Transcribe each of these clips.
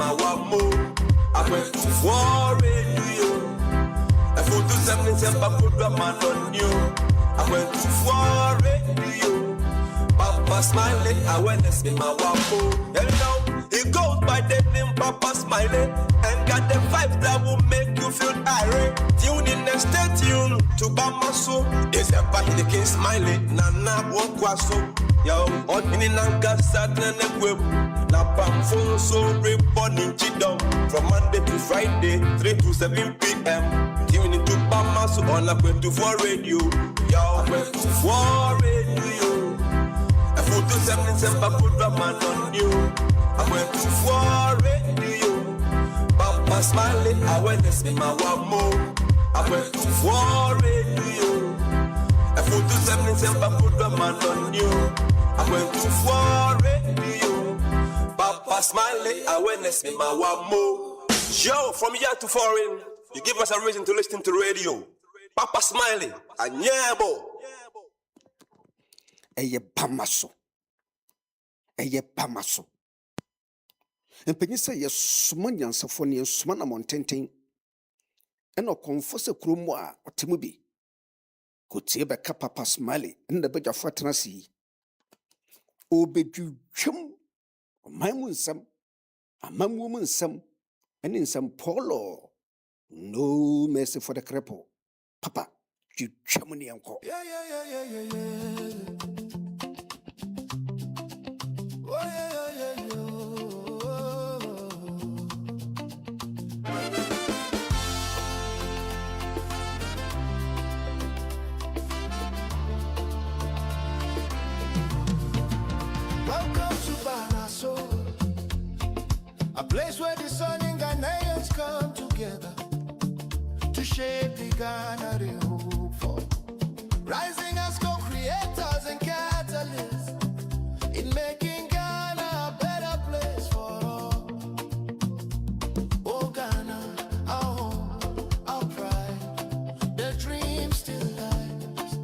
my wamo. Akwantufuo radio. I put to 77 program on you. Akwantufuo radio. Papa Smiley, awareness in my wamo. And now he goes by the name Papa Smiley and got the vibes that will make you feel irate. Tune in and stay tuned to Bamaso. It's a party the King Smiley. Nana Wokwaso. Yo, on in Nanga Saturday and Web. Na Pamphone so reborn in Chidom. From Monday to Friday, 3 to 7 p.m. Tune into Bamaso on Akwantufuo radio. Yo, Akwantufuo radio. I put to 77 program on you. Akwantufuo radio. Papa Smiley, awareness in my wamo. Akwantufuo radio. I put to 77 program on you. Akwantufuo radio. Papa Smiley, awareness in my wamo. Yo, from here to foreign, you give us a reason to listen to radio. Papa Smiley, a nyabo. Eye pamaso. Eye pamaso. Empenyi se ye suma nyansafo ne suma na montenten. Eno konfo se kromo a otemu bi. Kotie be ka Papa Smiley nda be dwafo tenasi. Obedwudwem. Omamu nsam. Amamu mu nsam. Eni nsam polo. No mercy for the cripple. Papa, you chamuni anko. Yeah. Welcome to Banaso, a place where the sun and Ghanaians come together to shape the Ghana they hope for. Rising as co-creators and catalysts in making Ghana a better place for all. Oh Ghana, our home, our pride, the dream still lies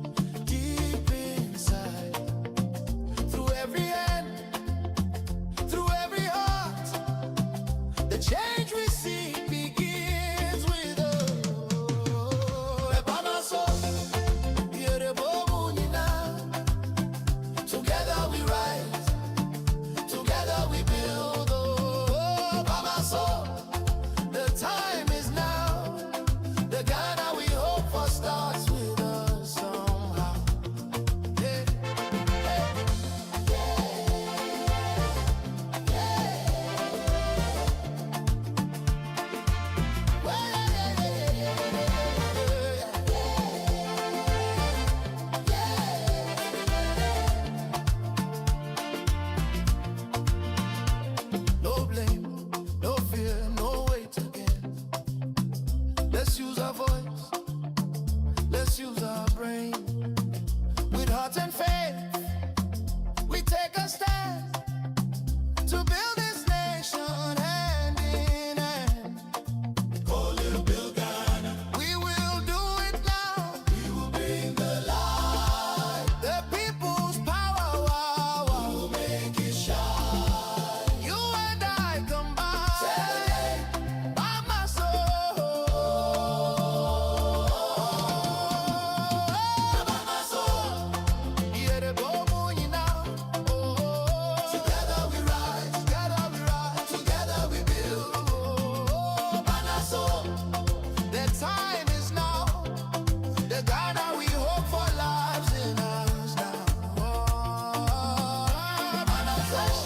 deep inside. Through every hand, through every heart, the change we see begins with us. Together we rise, together we build. Oh, Bamaso, the time is now. The Ghana we hope for starts with us somehow. Yeah. No blame, no fear, no weight again. Let's use our voice, let's use our brain. With heart and faith, we take a stand to build this nation hand in hand. Oh, little Bill Ghana, we will do it now. We will bring the light, the people's power. Wow, wow. We will make it shine. You and I combine. Celebrate by my soul. By my soul. Yeah, the boom, you know. Oh, together we rise, together we build. Oh, by my soul. The time is now. The Ghana we hope for lives in us now. Oh, by my soul.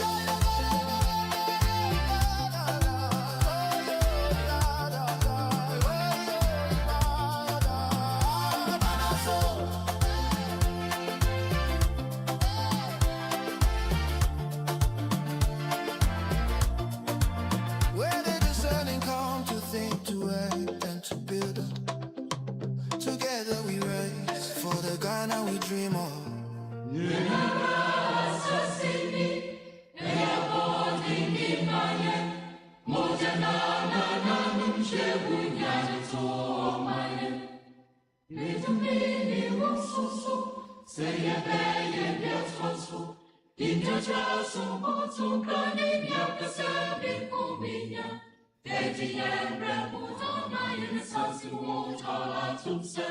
Where the discerning come to think, to act, and to build. Together we rise for the Ghana we dream of. Injaja sumutuka ninya kasabi kuminya. Deji yemre mutama yenisasi wota tumse.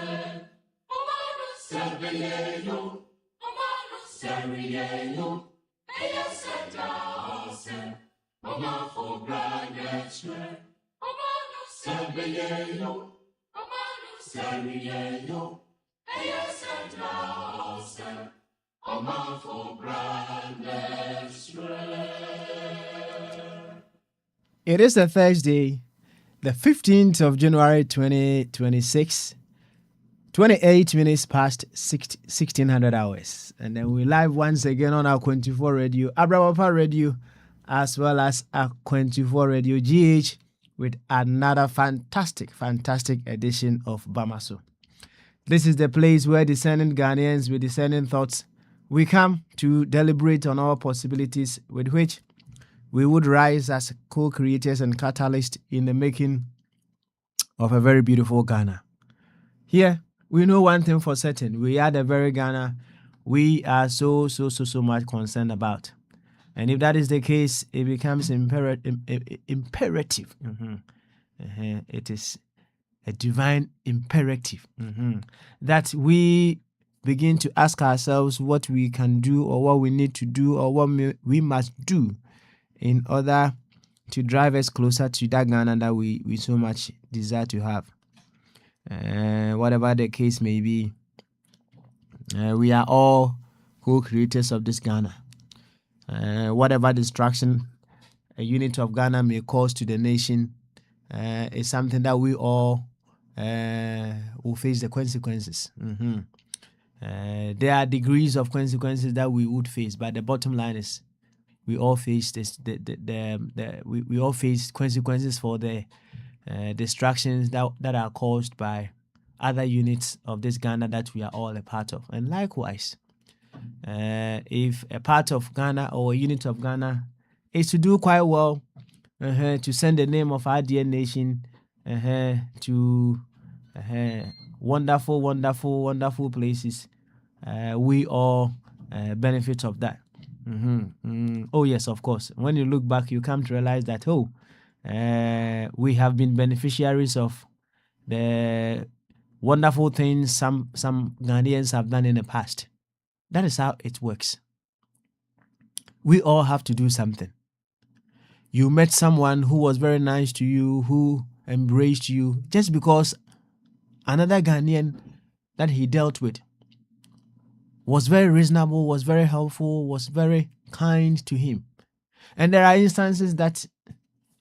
Omanu sebeyeyo, omanu seriyeyo. Eya seta ose, omafo branetre. Omanu sebeyeyo, omanu seriyeyo. Eya seta ose. It is a Thursday, the 15th of January 2026, 28 minutes past 1600 hours. And then we live once again on Akwantufuo Radio, Abrawapa Radio, as well as Akwantufuo Radio GH with another fantastic edition of Bamaso. This is the place where discerning Ghanaians with discerning thoughts, we come to deliberate on our possibilities with which we would rise as co-creators and catalysts in the making of a very beautiful Ghana. Here, we know one thing for certain. We are the very Ghana we are so much concerned about. And if that is the case, it becomes imperative. It is a divine imperative that we begin to ask ourselves what we can do or what we need to do or what we must do in order to drive us closer to that Ghana that we so much desire to have. Whatever the case may be, we are all co-creators of this Ghana. Whatever distraction a unit of Ghana may cause to the nation is something that we all will face the consequences. There are degrees of consequences that we would face, but the bottom line is we all face this. We all face consequences for the distractions that are caused by other units of this Ghana that we are all a part of. And likewise, if a part of Ghana or a unit of Ghana is to do quite well, to send the name of our dear nation to wonderful places, we all benefit of that. Oh yes, of course. When you look back, you come to realize that we have been beneficiaries of the wonderful things some Ghanaians have done in the past. That is how it works. We all have to do something. You met someone who was very nice to you, who embraced you, just because another Ghanaian that he dealt with was very reasonable, was very helpful, was very kind to him. And there are instances that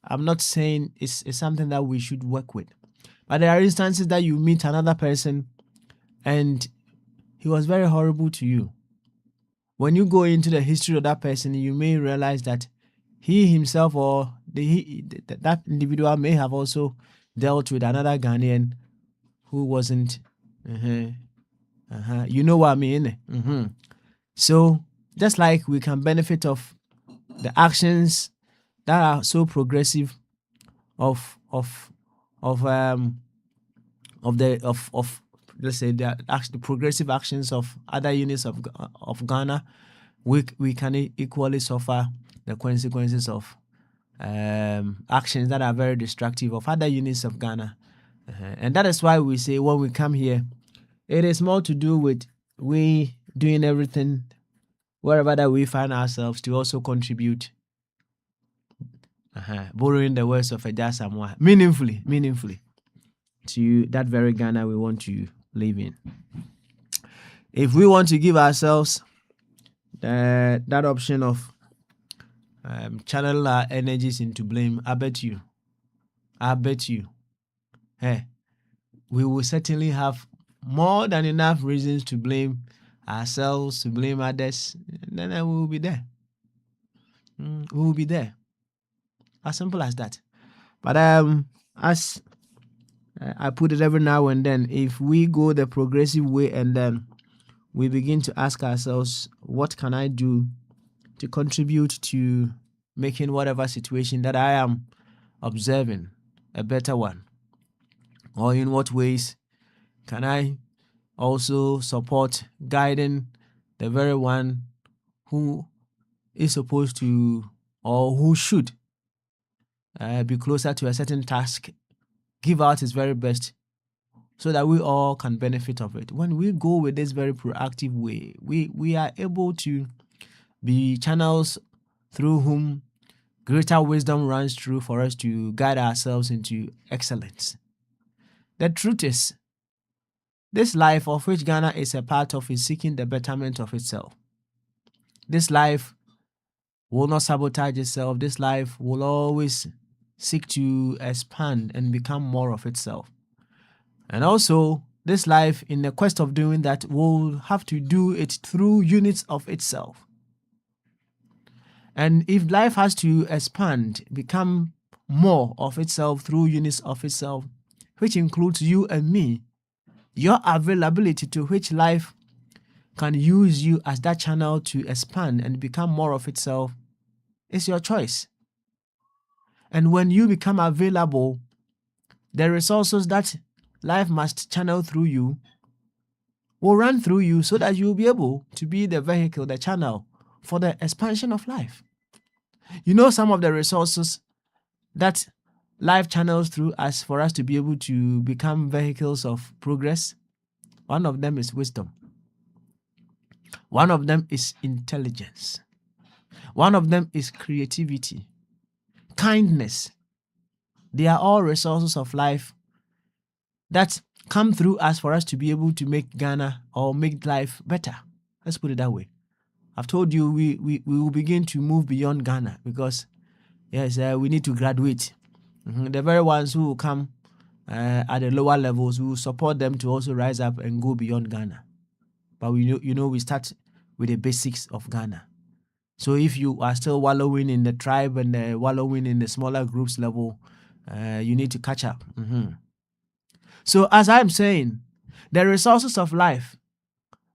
I'm not saying it's something that we should work with, but there are instances that you meet another person and he was very horrible to you. When you go into the history of that person, you may realize that he himself or that individual may have also dealt with another Ghanaian who wasn't, you know what I mean? So just like we can benefit of the actions that are so progressive of let's say the progressive actions of other units of Ghana, we can equally suffer the consequences of actions that are very destructive of other units of Ghana. And that is why we say when we come here, it is more to do with we doing everything wherever that we find ourselves to also contribute, borrowing the words of Eja Samoa, meaningfully to that very Ghana we want to live in. If we want to give ourselves that option of channel our energies into blame, I bet you, we will certainly have more than enough reasons to blame ourselves, to blame others, and then we will be there. We will be there. As simple as that. But as I put it every now and then, if we go the progressive way and then we begin to ask ourselves, what can I do to contribute to making whatever situation that I am observing a better one? Or in what ways can I also support guiding the very one who is supposed to, or who should, be closer to a certain task, give out his very best so that we all can benefit of it. When we go with this very proactive way, we are able to be channels through whom greater wisdom runs through for us to guide ourselves into excellence. The truth is, this life of which Ghana is a part of is seeking the betterment of itself. This life will not sabotage itself. This life will always seek to expand and become more of itself. And also, this life, in the quest of doing that, will have to do it through units of itself. And if life has to expand, become more of itself through units of itself, which includes you and me, your availability to which life can use you as that channel to expand and become more of itself is your choice. And when you become available, the resources that life must channel through you will run through you so that you'll be able to be the vehicle, the channel for the expansion of life. You know, some of the resources that life channels through us for us to be able to become vehicles of progress. One of them is wisdom. One of them is intelligence. One of them is creativity, kindness. They are all resources of life that come through us for us to be able to make Ghana or make life better. Let's put it that way. I've told you we will begin to move beyond Ghana because, yes, we need to graduate. The very ones who will come at the lower levels, we will support them to also rise up and go beyond Ghana. But we start with the basics of Ghana. So if you are still wallowing in the tribe and wallowing in the smaller groups level, you need to catch up. So as I'm saying, the resources of life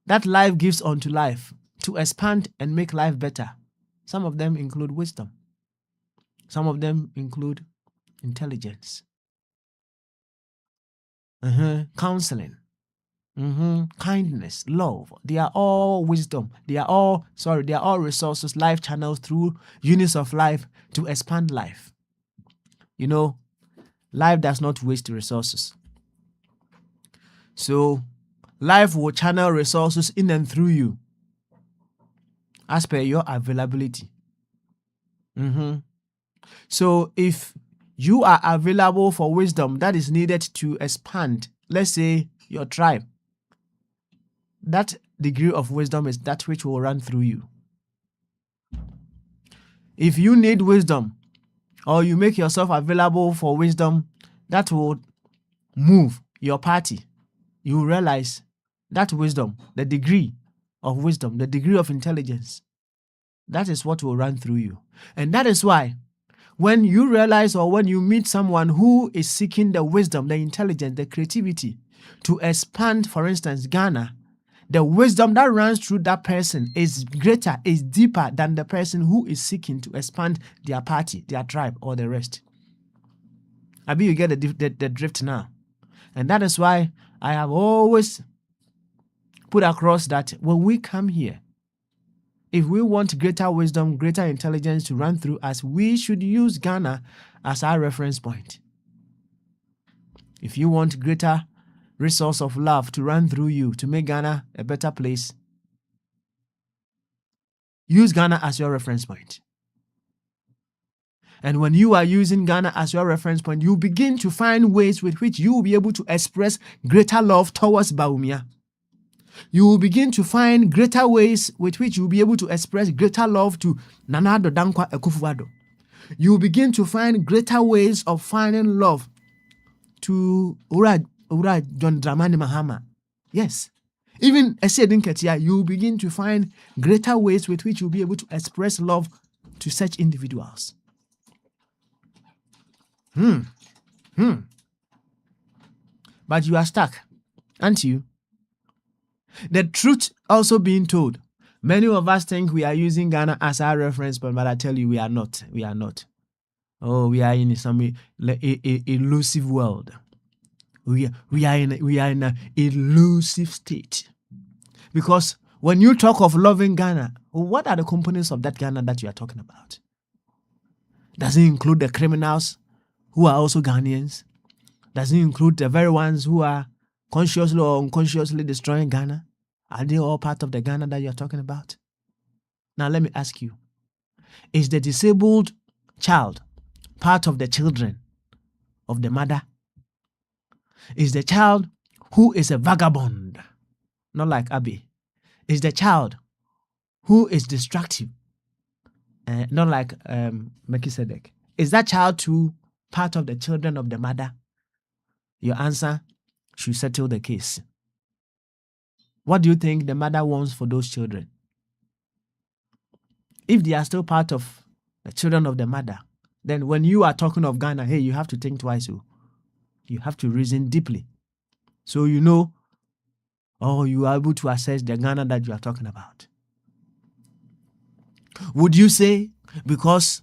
that life gives unto life to expand and make life better, some of them include wisdom. Some of them include intelligence, counseling, kindness, love. They are all wisdom. They are all resources, life channels through units of life to expand life. You know, life does not waste resources. So life will channel resources in and through you as per your availability. So if you are available for wisdom that is needed to expand, let's say your tribe, that degree of wisdom is that which will run through you. If you need wisdom, or you make yourself available for wisdom that will move your party, you will realize that wisdom, the degree of wisdom, the degree of intelligence, that is what will run through you. And that is why when you realize or when you meet someone who is seeking the wisdom, the intelligence, the creativity to expand, for instance, Ghana, the wisdom that runs through that person is greater, is deeper than the person who is seeking to expand their party, their tribe, or the rest. Abi, you get the drift now. And that is why I have always put across that when we come here, if we want greater wisdom, greater intelligence to run through us, we should use Ghana as our reference point. If you want greater resource of love to run through you to make Ghana a better place, use Ghana as your reference point. And when you are using Ghana as your reference point, you begin to find ways with which you will be able to express greater love towards Baumia. You will begin to find greater ways with which you will be able to express greater love to Nana Addo Dankwa Akufo-Addo. You will begin to find greater ways of finding love to Ura John Dramani Mahama. Yes. Even Esiedin Ketia, you will begin to find greater ways with which you'll be able to express love to such individuals. But you are stuck, aren't you? The truth also being told, many of us think we are using Ghana as our reference point, but I tell you, we are not. We are not. Oh, we are in some elusive world. We are in an elusive state. Because when you talk of loving Ghana, what are the components of that Ghana that you are talking about? Does it include the criminals who are also Ghanaians? Does it include the very ones who are consciously or unconsciously destroying Ghana? Are they all part of the Ghana that you are talking about? Now let me ask you, is the disabled child part of the children of the mother? Is the child who is a vagabond, not like Abby, is the child who is destructive, not like Melchizedek, is that child too part of the children of the mother? Your answer should settle the case. What do you think the mother wants for those children? If they are still part of the children of the mother, then when you are talking of Ghana, hey, you have to think twice. You have to reason deeply. So you know, or you are able to assess the Ghana that you are talking about. Would you say because,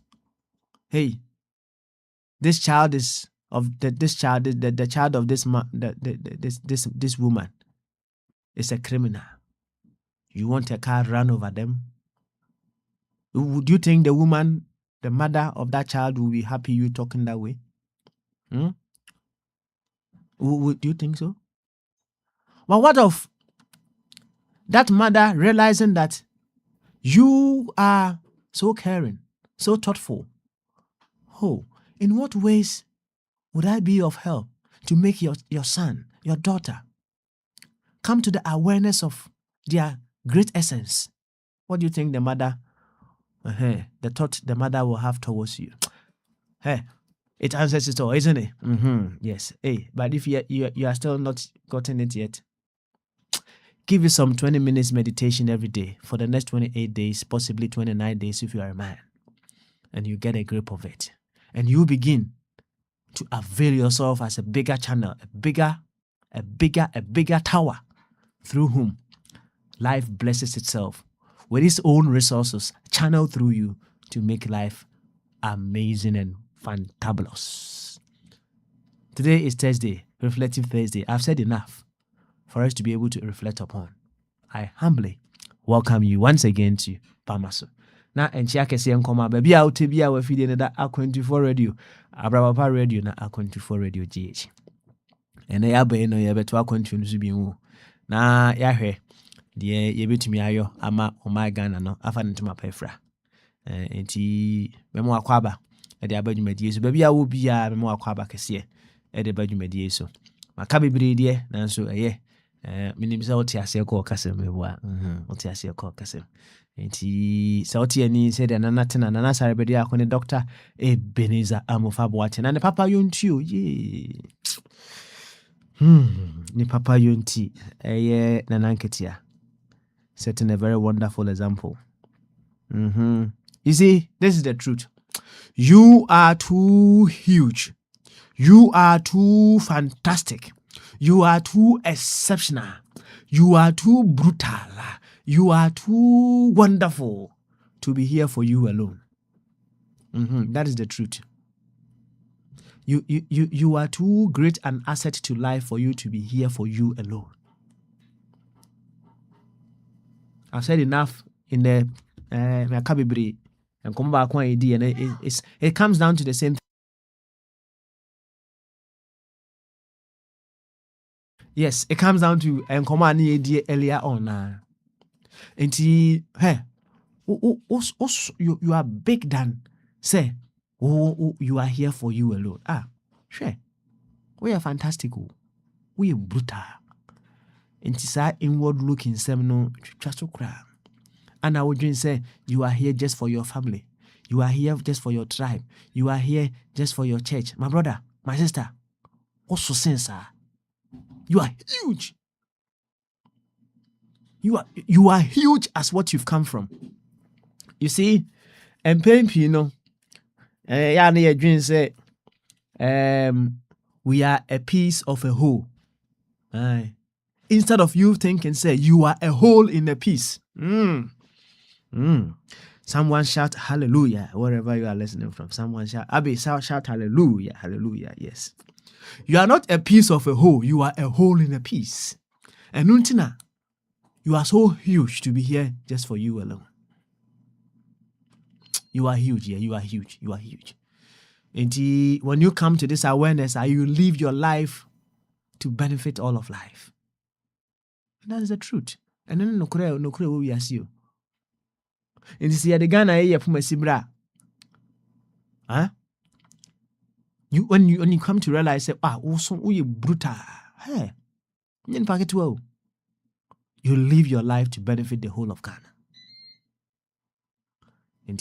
hey, this child is of this child, the child of this this woman is a criminal, you want a car run over them? Would you think the woman, the mother of that child, will be happy you talking that way? Would you think so? But what of that mother realizing that you are so caring, so thoughtful? Oh, in what ways would I be of help to make your son, your daughter, come to the awareness of their great essence? What do you think the mother, the thought the mother will have towards you? Hey, it answers it all, isn't it? Yes. Hey, but if you are still not gotten it yet, give it some 20 minutes meditation every day for the next 28 days, possibly 29 days if you are a man, and you get a grip of it. And you begin to avail yourself as a bigger channel, a bigger tower through whom life blesses itself with its own resources channeled through you to make life amazing and fantabulous. Today is Thursday, Reflective Thursday. I've said enough for us to be able to reflect upon. I humbly welcome you once again to Pamaso. Na enchia kese nkoma ba bia wote bia wa fide ne da Akwantufuo radio, Abrabapa radio na Akwantufuo radio GH. Ene ya ba no ye beto Akwantu no so bi mu. Na ya hwe de ye betumi ayo ama Omai Ghana no afa ntuma pefra. Enti memo akwaba e de abadwumadi so ba bia wo bia memo akwaba kese e de badwumadi so. Maka bebre de nanso eye minimisa wote ase ko kasem mebua. Wote ase ko kasem. Enti sauti ani said nana tena nana sarebedi akone Dr. Ebenezer Amufabwate na ne papa yontio ye ni papa yonti eye nana nketia, setting a very wonderful example. You see, this is the truth. You are too huge, you are too fantastic, you are too exceptional, you are too brutal, you are too wonderful to be here for you alone. That is the truth. You are too great an asset to life for you to be here for you alone. I've said enough in the Makabibri and come back one idea, and it comes down to the same thing. Yes, it comes down to Nkomani idea earlier on. And hey, you are big than say, you are here for you alone. Sure. We are fantastic. We are brutal. And it's our inward looking seminal just to cry. And I would just say, you are here just for your family. You are here just for your tribe. You are here just for your church. My brother, my sister, also sense, you are huge. You are huge as what you've come from. You see, and pain, you know, your dream say, we are a piece of a whole. Instead of you thinking, say, you are a whole in a piece. Someone shout hallelujah wherever you are listening from. Someone shout, Abby, shout hallelujah, hallelujah. Yes, you are not a piece of a whole. You are a whole in a piece. And untina. You are so huge to be here just for you alone. You are huge, yeah, you are huge. You are huge. And when you come to this awareness, you live your life to benefit all of life. And that is the truth. And then no kure we are see you. And you see the Ghana here from Sibra. Huh? When you come to realize that also you brutal. Hey, you live your life to benefit the whole of Ghana. And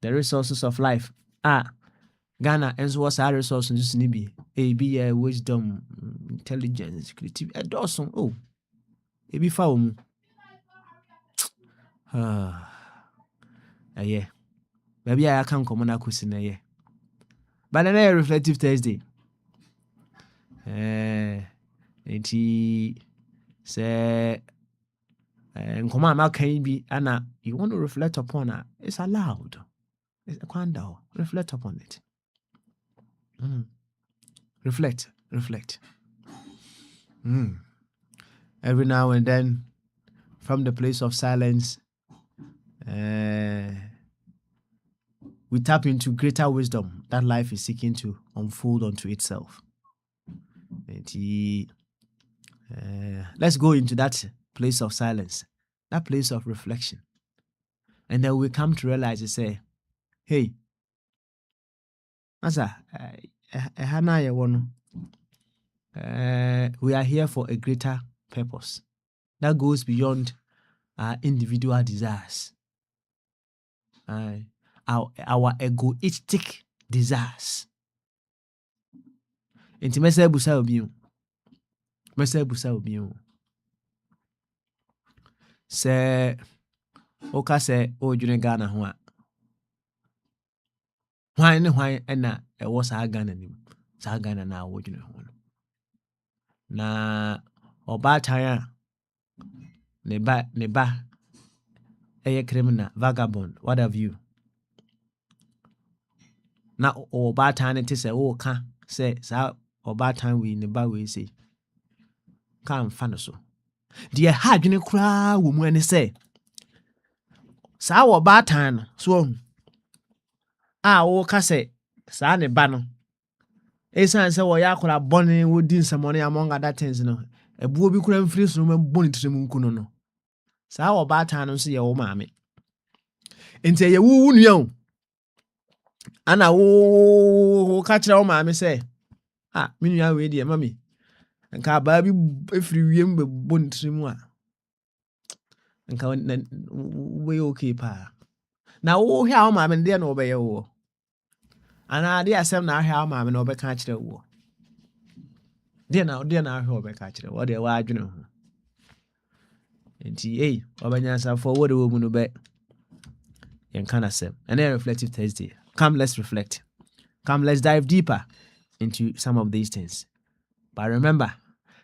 the resources of life. Ghana and so what's our resources just nibi. A wisdom, intelligence, creativity. Dawson. Oh, it be found. Yeah. Maybe I can't come on a question. Yeah. But then a reflective Thursday. It say and come on, can be Anna. You want to reflect upon it? It's allowed. It's a quando. Reflect upon it. Reflect. Every now and then, from the place of silence, we tap into greater wisdom that life is seeking to unfold onto itself. Let's go into that place of silence, that place of reflection. And then we come to realize and say, hey, Asa, we are here for a greater purpose that goes beyond our individual desires, our egoistic desires. Inti mese busa obi se oka se odwene Ghana ho a hwan na ewo sa Ghana nim sa Ghana na odwene ho no na oba tan a ne ba criminal, vagabond, what have you. Na oba tan te se o ka se sa oba tan we ne ba we say kan fa no so de ha adwene kura wo mu ani se sa oba tan so o ka se sa ne ba no esan se wo ya kura bone wo din samone among other things no ebuo bi kura mfiri so no bone tirim nku no sa oba tan no so ye wo maame enti ye wu nua ana wo ka kira wo maame se me nua we de mami nka ba bi efiri wiem be bontrimu a nka we okay pa na wo hia wo maame de na wo be ye wo ana de asem na hia wo maame na wo be ka kira wo de na hia wo be ka kira wo de wa adwene ho enti obanya sa for wo de wo mu no be yen kana sem and then reflective Thursday. Come, let's reflect. Come, let's dive deeper into some of these things. But remember,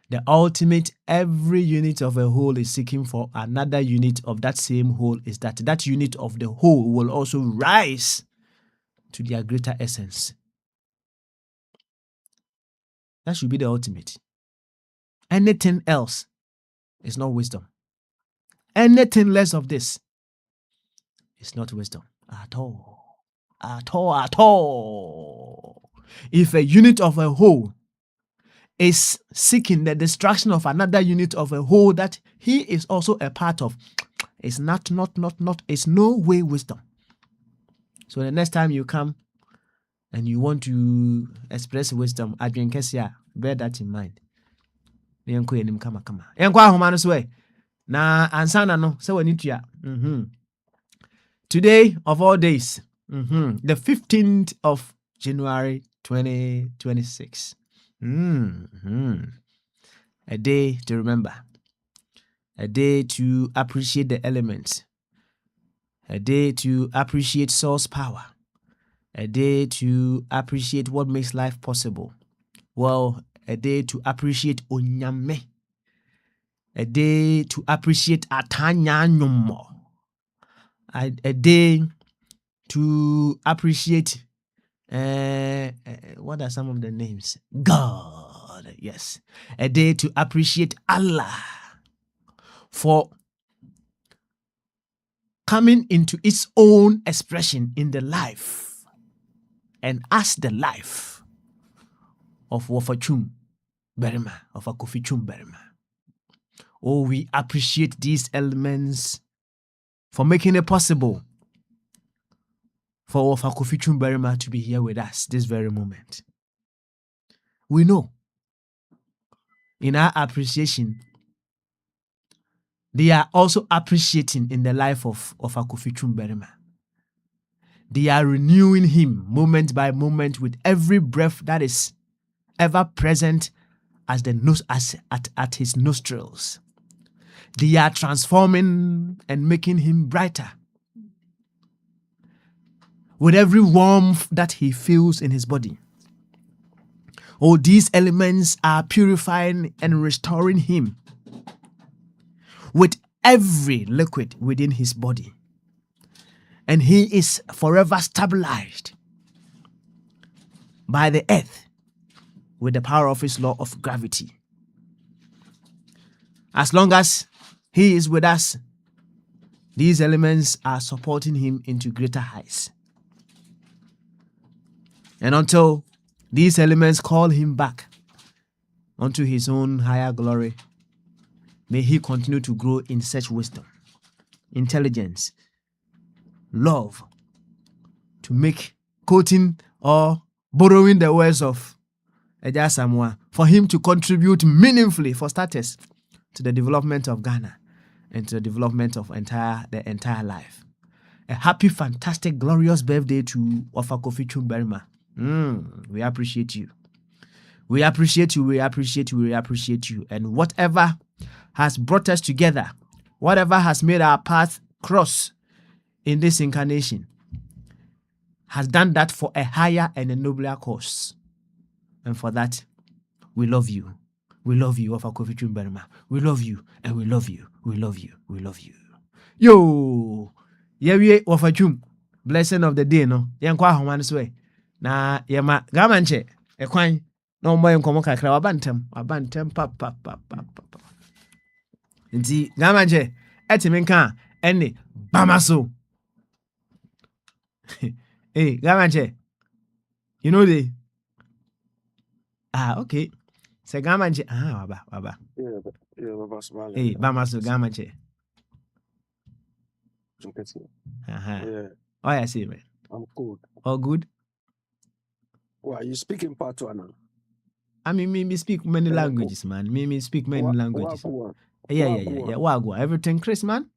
the ultimate, every unit of a whole is seeking for another unit of that same whole, is that unit of the whole will also rise to their greater essence. That should be the ultimate. Anything else is not wisdom. Anything less of this is not wisdom at all. At all. If a unit of a whole is seeking the destruction of another unit of a whole that he is also a part of, it's not, it's no way wisdom. So the next time you come and you want to express wisdom, Adrian Kessia, bear that in mind. Na ansana no, so we need to. Today of all days, the 15th of January 2026. A day to remember. A day to appreciate the elements. A day to appreciate source power. A day to appreciate what makes life possible. Well, a day to appreciate Onyame. A day to appreciate Atanya Nyomo. A day to appreciate what are some of the names? God, yes. A day to appreciate Allah. for coming into its own expression in the life and as the life of Wofachum Berima, of Akufichum Berima. Oh, we appreciate these elements for making it possible for Akufichum Berima to be here with us this very moment. We know in our appreciation, they are also appreciating in the life of Akufichum Berima. They are renewing him moment by moment with every breath that is ever present as the nose at his nostrils. They are transforming and making him brighter with every warmth that he feels in his body. Oh, these elements are purifying and restoring him with every liquid within his body. And he is forever stabilized by the earth with the power of his law of gravity. As long as he is with us, these elements are supporting him into greater heights. And until these elements call him back unto his own higher glory, may he continue to grow in such wisdom, intelligence, love, to make quoting or borrowing the words of Eja Samoa, for him to contribute meaningfully, for starters, to the development of Ghana and to the development of the entire life. A happy, fantastic, glorious birthday to Ofakofichum Berima. We appreciate you. We appreciate you. We appreciate you. We appreciate you. And whatever has brought us together, whatever has made our path cross in this incarnation, has done that for a higher and a nobler cause. And for that, we love you. We love you, Ofakofichum Berima. We love you, and we love you. We love you. We love you. Yo! Yewie Ofachum. Blessing of the day, no? Yankwa Homan Sway. Na yama gamanche. Ekwan. No more nkomo kakra wabantem pap. Nti gamanche etimenka ene bamaso. Hey, gamanche. You know the okay. Se gamanche waba. Yeah, Baba Smile. Hey, bamaso gamanche. Yeah, Oh, I see, man. I'm good. All good? Why you speaking part one now? I mean, me speak many languages, man. Me speak many languages. Wagwan. Yeah. Wagwan. Everything Chris, man.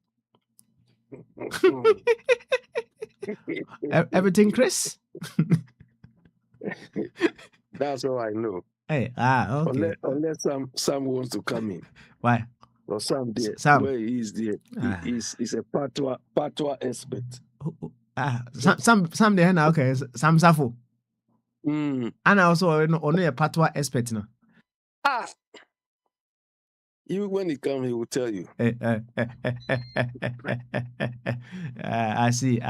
Everything Chris? That's all I know. Hey, okay. Unless Sam wants to come in. Why? Or Sam there. Sam. Where he is there. He's a patois expert. Sam there now, okay. Sam Safo. And also only a patois expert now. Even when he comes, he will tell you. I see.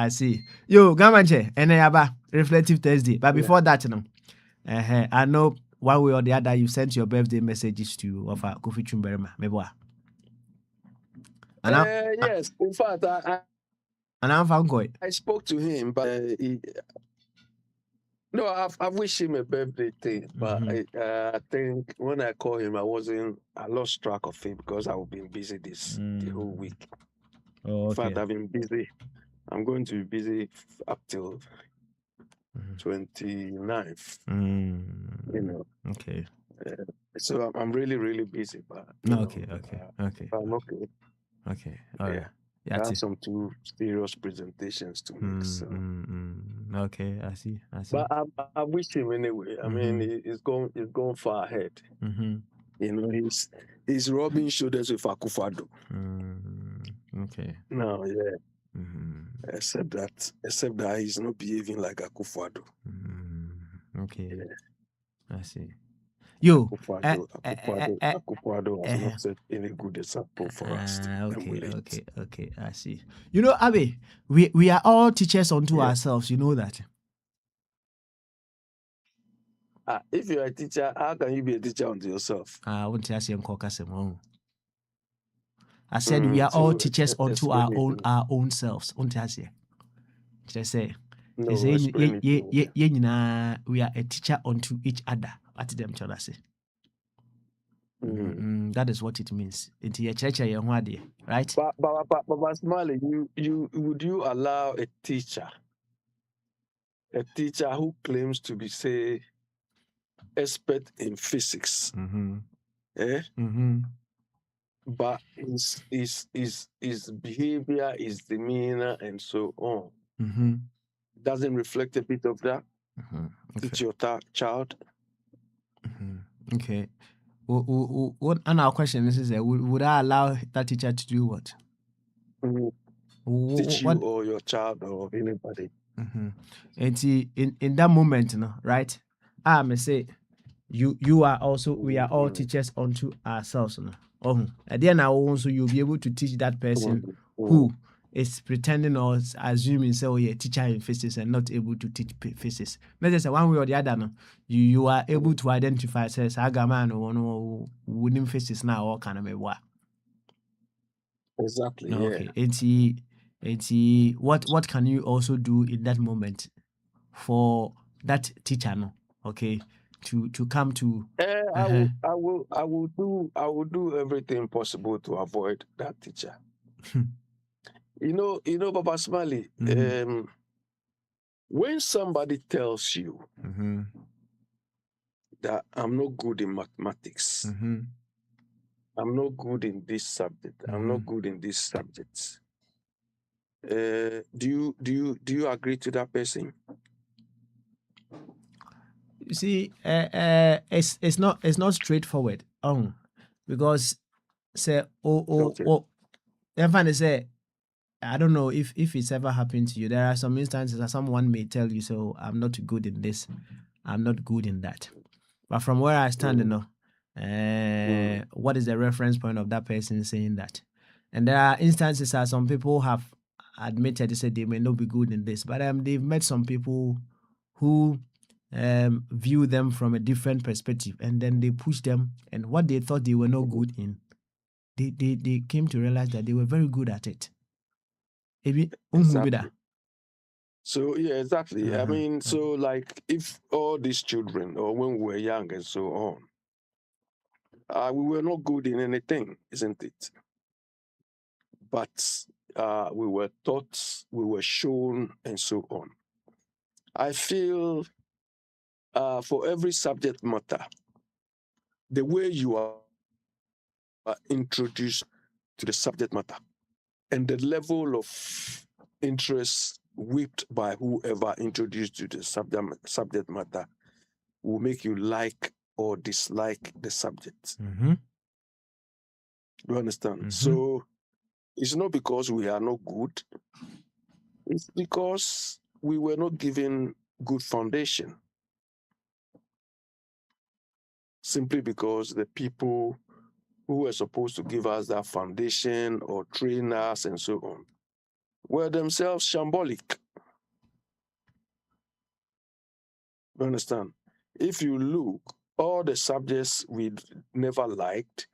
Yo, Gamanche, Eneyaba, Reflective Thursday. But before that, I know one way or the other you sent your birthday messages to Ofakofichum Berima. Meboa. Yes, in fact, I spoke to him, but I've wished him a birthday thing, but I think when I called him, I lost track of him because I've been busy the whole week. Oh, okay. In fact, I've been busy. I'm going to be busy up till 29th. You know. Okay. So I'm really, really busy, but okay. I'm okay. Okay. All right. I have some 2 serious presentations to make. So. Okay, I see. But I wish him anyway. I mean, he's going far ahead. You know, he's rubbing shoulders with Akufo-Addo. Okay. No, yeah. Except that he's not behaving like Akufo-Addo. Okay. Yeah. I see. Yo, Akufo-Addo has not set any good example for us to emulate. Okay, I see. You know, Abe, we are all teachers unto ourselves, you know that. If you're a teacher, how can you be a teacher unto yourself? I want to ask you I said we are all So teachers unto explain it. our own selves. Just say, they No, say explain it. to me. we are a teacher unto each other. What did them tell us? That is what it means. It's a church, right? But Smiley, would you allow a teacher who claims to be, say, expert in physics, eh? But his behavior, his demeanor, and so on doesn't reflect a bit of that? Teach your child. Okay. What and our question is would I allow that teacher to do what? Teach you What? or your child or anybody. And see, in that moment, right? I may say you are also we are all teachers unto ourselves. Oh, at the end, also you'll be able to teach that person who is pretending or assuming say oh yeah teacher in physics and not able to teach physics. Let's say one way or the other, no, you are able to identify says agaman or wouldn't physics now or kind of a what. Exactly. Yeah. Okay, it's what can you also do in that moment for that teacher, no? Okay, to come to I will do everything possible to avoid that teacher. You know, Papa Smiley, when somebody tells you that I'm not good in mathematics, I'm not good in this subject, I'm not good in this subject, do you agree to that person? You see, it's not straightforward. Because say Okay. then finally say I don't know if it's ever happened to you. There are some instances that someone may tell you, so I'm not good in this, I'm not good in that. But from where I stand, what is the reference point of that person saying that? And there are instances that some people have admitted they said they may not be good in this, but they've met some people who view them from a different perspective, and then they push them, and what they thought they were not good in, they came to realize that they were very good at it. Exactly. So yeah, exactly. I mean, so like if all these children or when we were young and so on, we were not good in anything, isn't it? But we were taught, we were shown, and so on. I feel for every subject matter, the way you are introduced to the subject matter and the level of interest whipped by whoever introduced you to the subject matter will make you like or dislike the subject. You understand? So it's not because we are not good, it's because we were not given good foundation. Simply because the people who were supposed to give us that foundation or train us and so on were themselves shambolic. You understand? If you look, all the subjects we never liked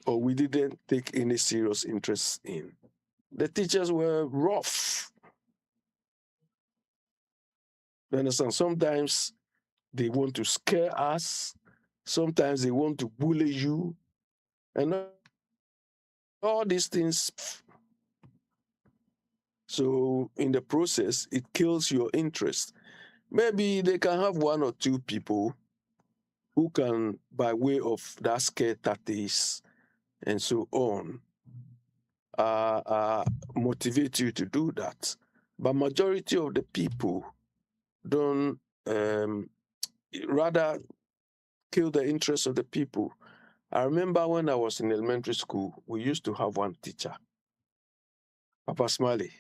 or we didn't take any serious interest in, the teachers were rough. You understand? Sometimes they want to scare us, sometimes they want to bully you, and all these things. So in the process, it kills your interest. Maybe they can have one or two people who can, by way of that scare tactics and so on, motivate you to do that. But majority of the people don't, rather kill the interest of the people. I remember when I was in elementary school, we used to have one teacher, Papa Smiley.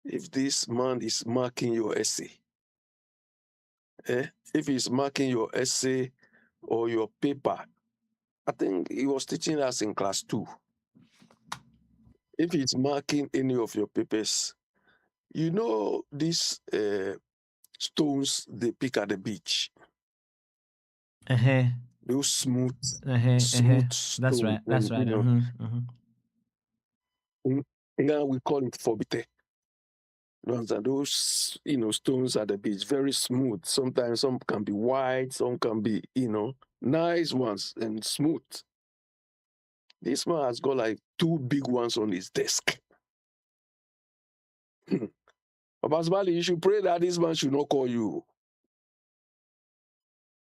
If this man is marking your essay, if he's marking your essay or your paper, I think he was teaching us in class 2. If he's marking any of your papers, you know these stones they pick at the beach. those smooth That's stone. right. That's right. Now we call it forbite. Those stones at the beach, very smooth. Sometimes some can be white, some can be nice ones and smooth. This man has got like 2 big ones on his desk. Papa Smiley, you should pray that this man should not call you.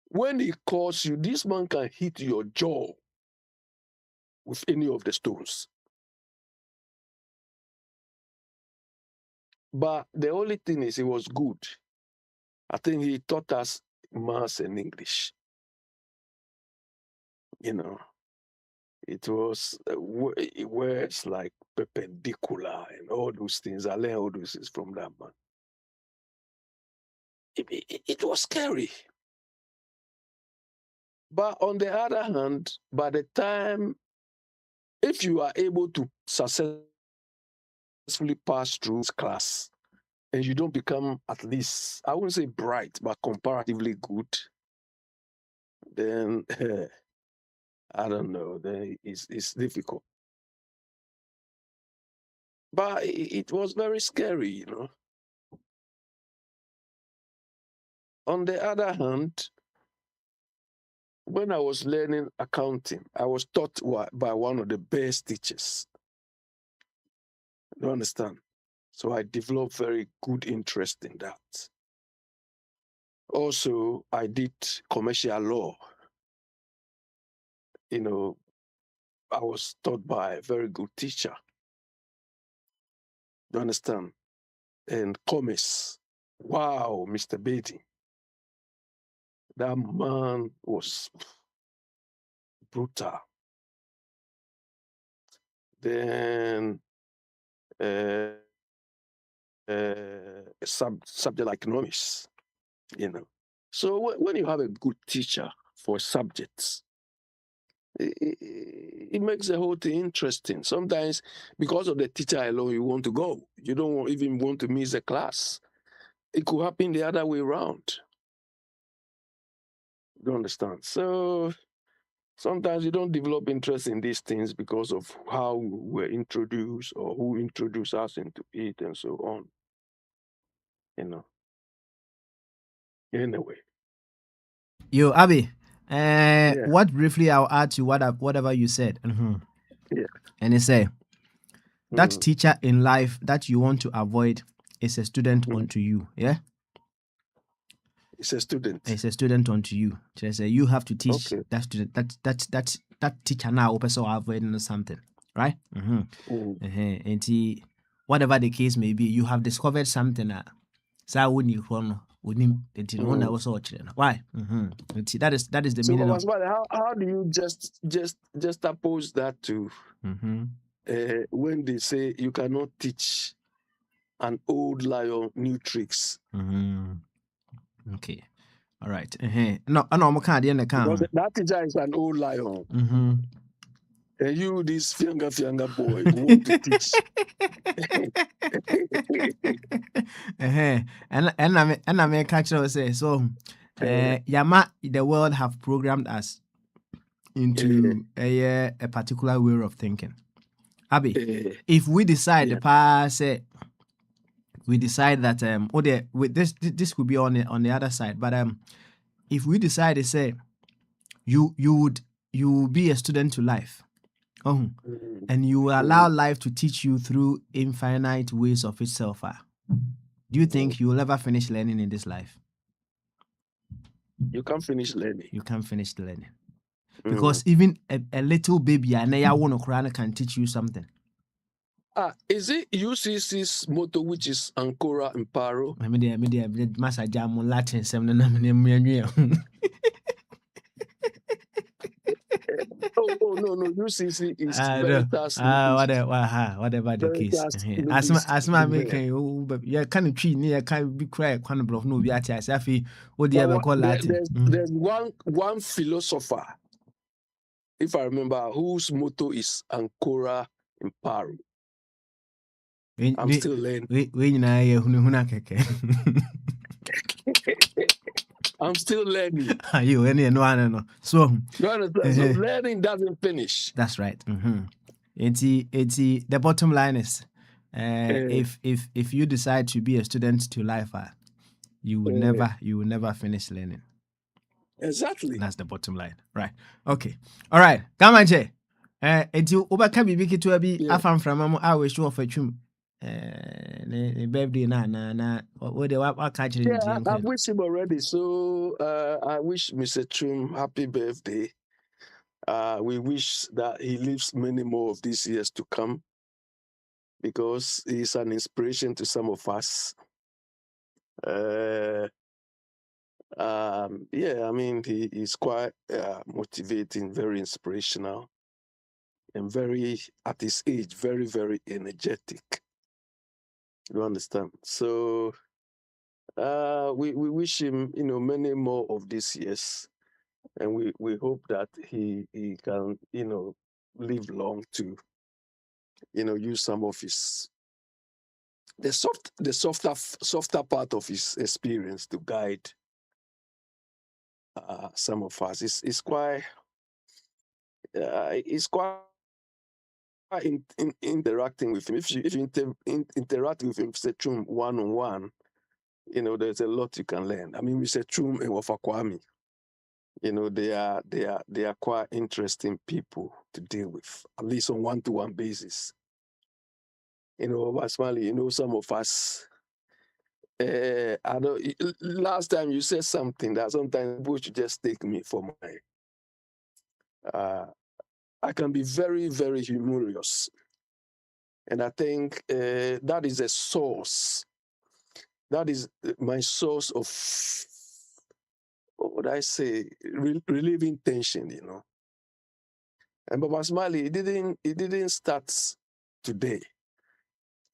When he calls you, this man can hit your jaw with any of the stones. But the only thing is, he was good. I think he taught us maths and English. It was words like perpendicular and all those things. I learned all those things from that man. It was scary. But on the other hand, by the time, if you are able to successfully pass through this class and you don't become at least, I wouldn't say bright, but comparatively good, then I don't know, then it's difficult. But it was very scary, On the other hand, when I was learning accounting, I was taught by one of the best teachers. You understand? So I developed very good interest in that. Also, I did commercial law. I was taught by a very good teacher. You understand? And commerce. Wow, Mr. Beatty. That man was brutal. Then subject like economics, So when you have a good teacher for subjects, it makes the whole thing interesting. Sometimes, because of the teacher alone, you want to go. You don't even want to miss the class. It could happen the other way around. You understand? So sometimes you don't develop interest in these things because of how we're introduced or who introduced us into it and so on. Anyway. Yo, Abby, what briefly I'll add to whatever you said. Yeah. And it say that teacher in life that you want to avoid is a student unto you. Yeah. It's a student. It's a student unto you. Just say you have to teach that student that teacher now also avoiding something, right? And whatever the case may be, you have discovered something that why? That is the meaning of. How do you just oppose that to when they say you cannot teach an old lion new tricks? Okay, all right. No, I'm can't because that teacher is an old lion. And you, this younger boy, who want to teach. And I may catch you say so. Yama, the world have programmed us into a particular way of thinking. Abby, if we decide we decide that this could be on the other side, but if we decide to say you will be a student to life. And you will allow life to teach you through infinite ways of itself. Do you think you will ever finish learning in this life? You can't finish learning. You can't finish learning. Because even a little baby can teach you something. Is it UCC's motto, which is Ancora Imparo? No. UCC is Veritas. Whatever the case. As my making, yeah, kind of tree near can be quiet, kind of bluff. No, we are Safi. What do you ever call Latin? There's one philosopher, if I remember, whose motto is Ancora Imparo. I'm still learning. I'm still learning. You any no. So You understand? So learning doesn't finish. that's right. It's the bottom line is if you decide to be a student to life, you will never finish learning. Exactly. That's the bottom line. Right. Okay. All right. Come on, Jay. You Obaka Bibi to be Afam from I wish you of a chum. Birthday what they were catching. Yeah, I wish him already. So I wish Mr. Chum happy birthday. We wish that he lives many more of these years to come, because he's an inspiration to some of us. Yeah, I mean, he is quite motivating, very inspirational, and very, at his age, very, very energetic. You understand? So we wish him, many more of these years, and we hope that he can, live long to, use some of his the softer part of his experience to guide some of us. It's quite interacting with him. If you interact with him, Mr. Chum, one-on-one, there's a lot you can learn. I mean, Mr. Chum and Wafakwami, they are quite interesting people to deal with, at least on one-to-one basis. Basmali, some of us, I don't. Last time you said something that sometimes people should just take me for my. I can be very, very humorous, and I think that is a source. That is my source of, what would I say, relieving tension. And Baba Smiley, it didn't start today.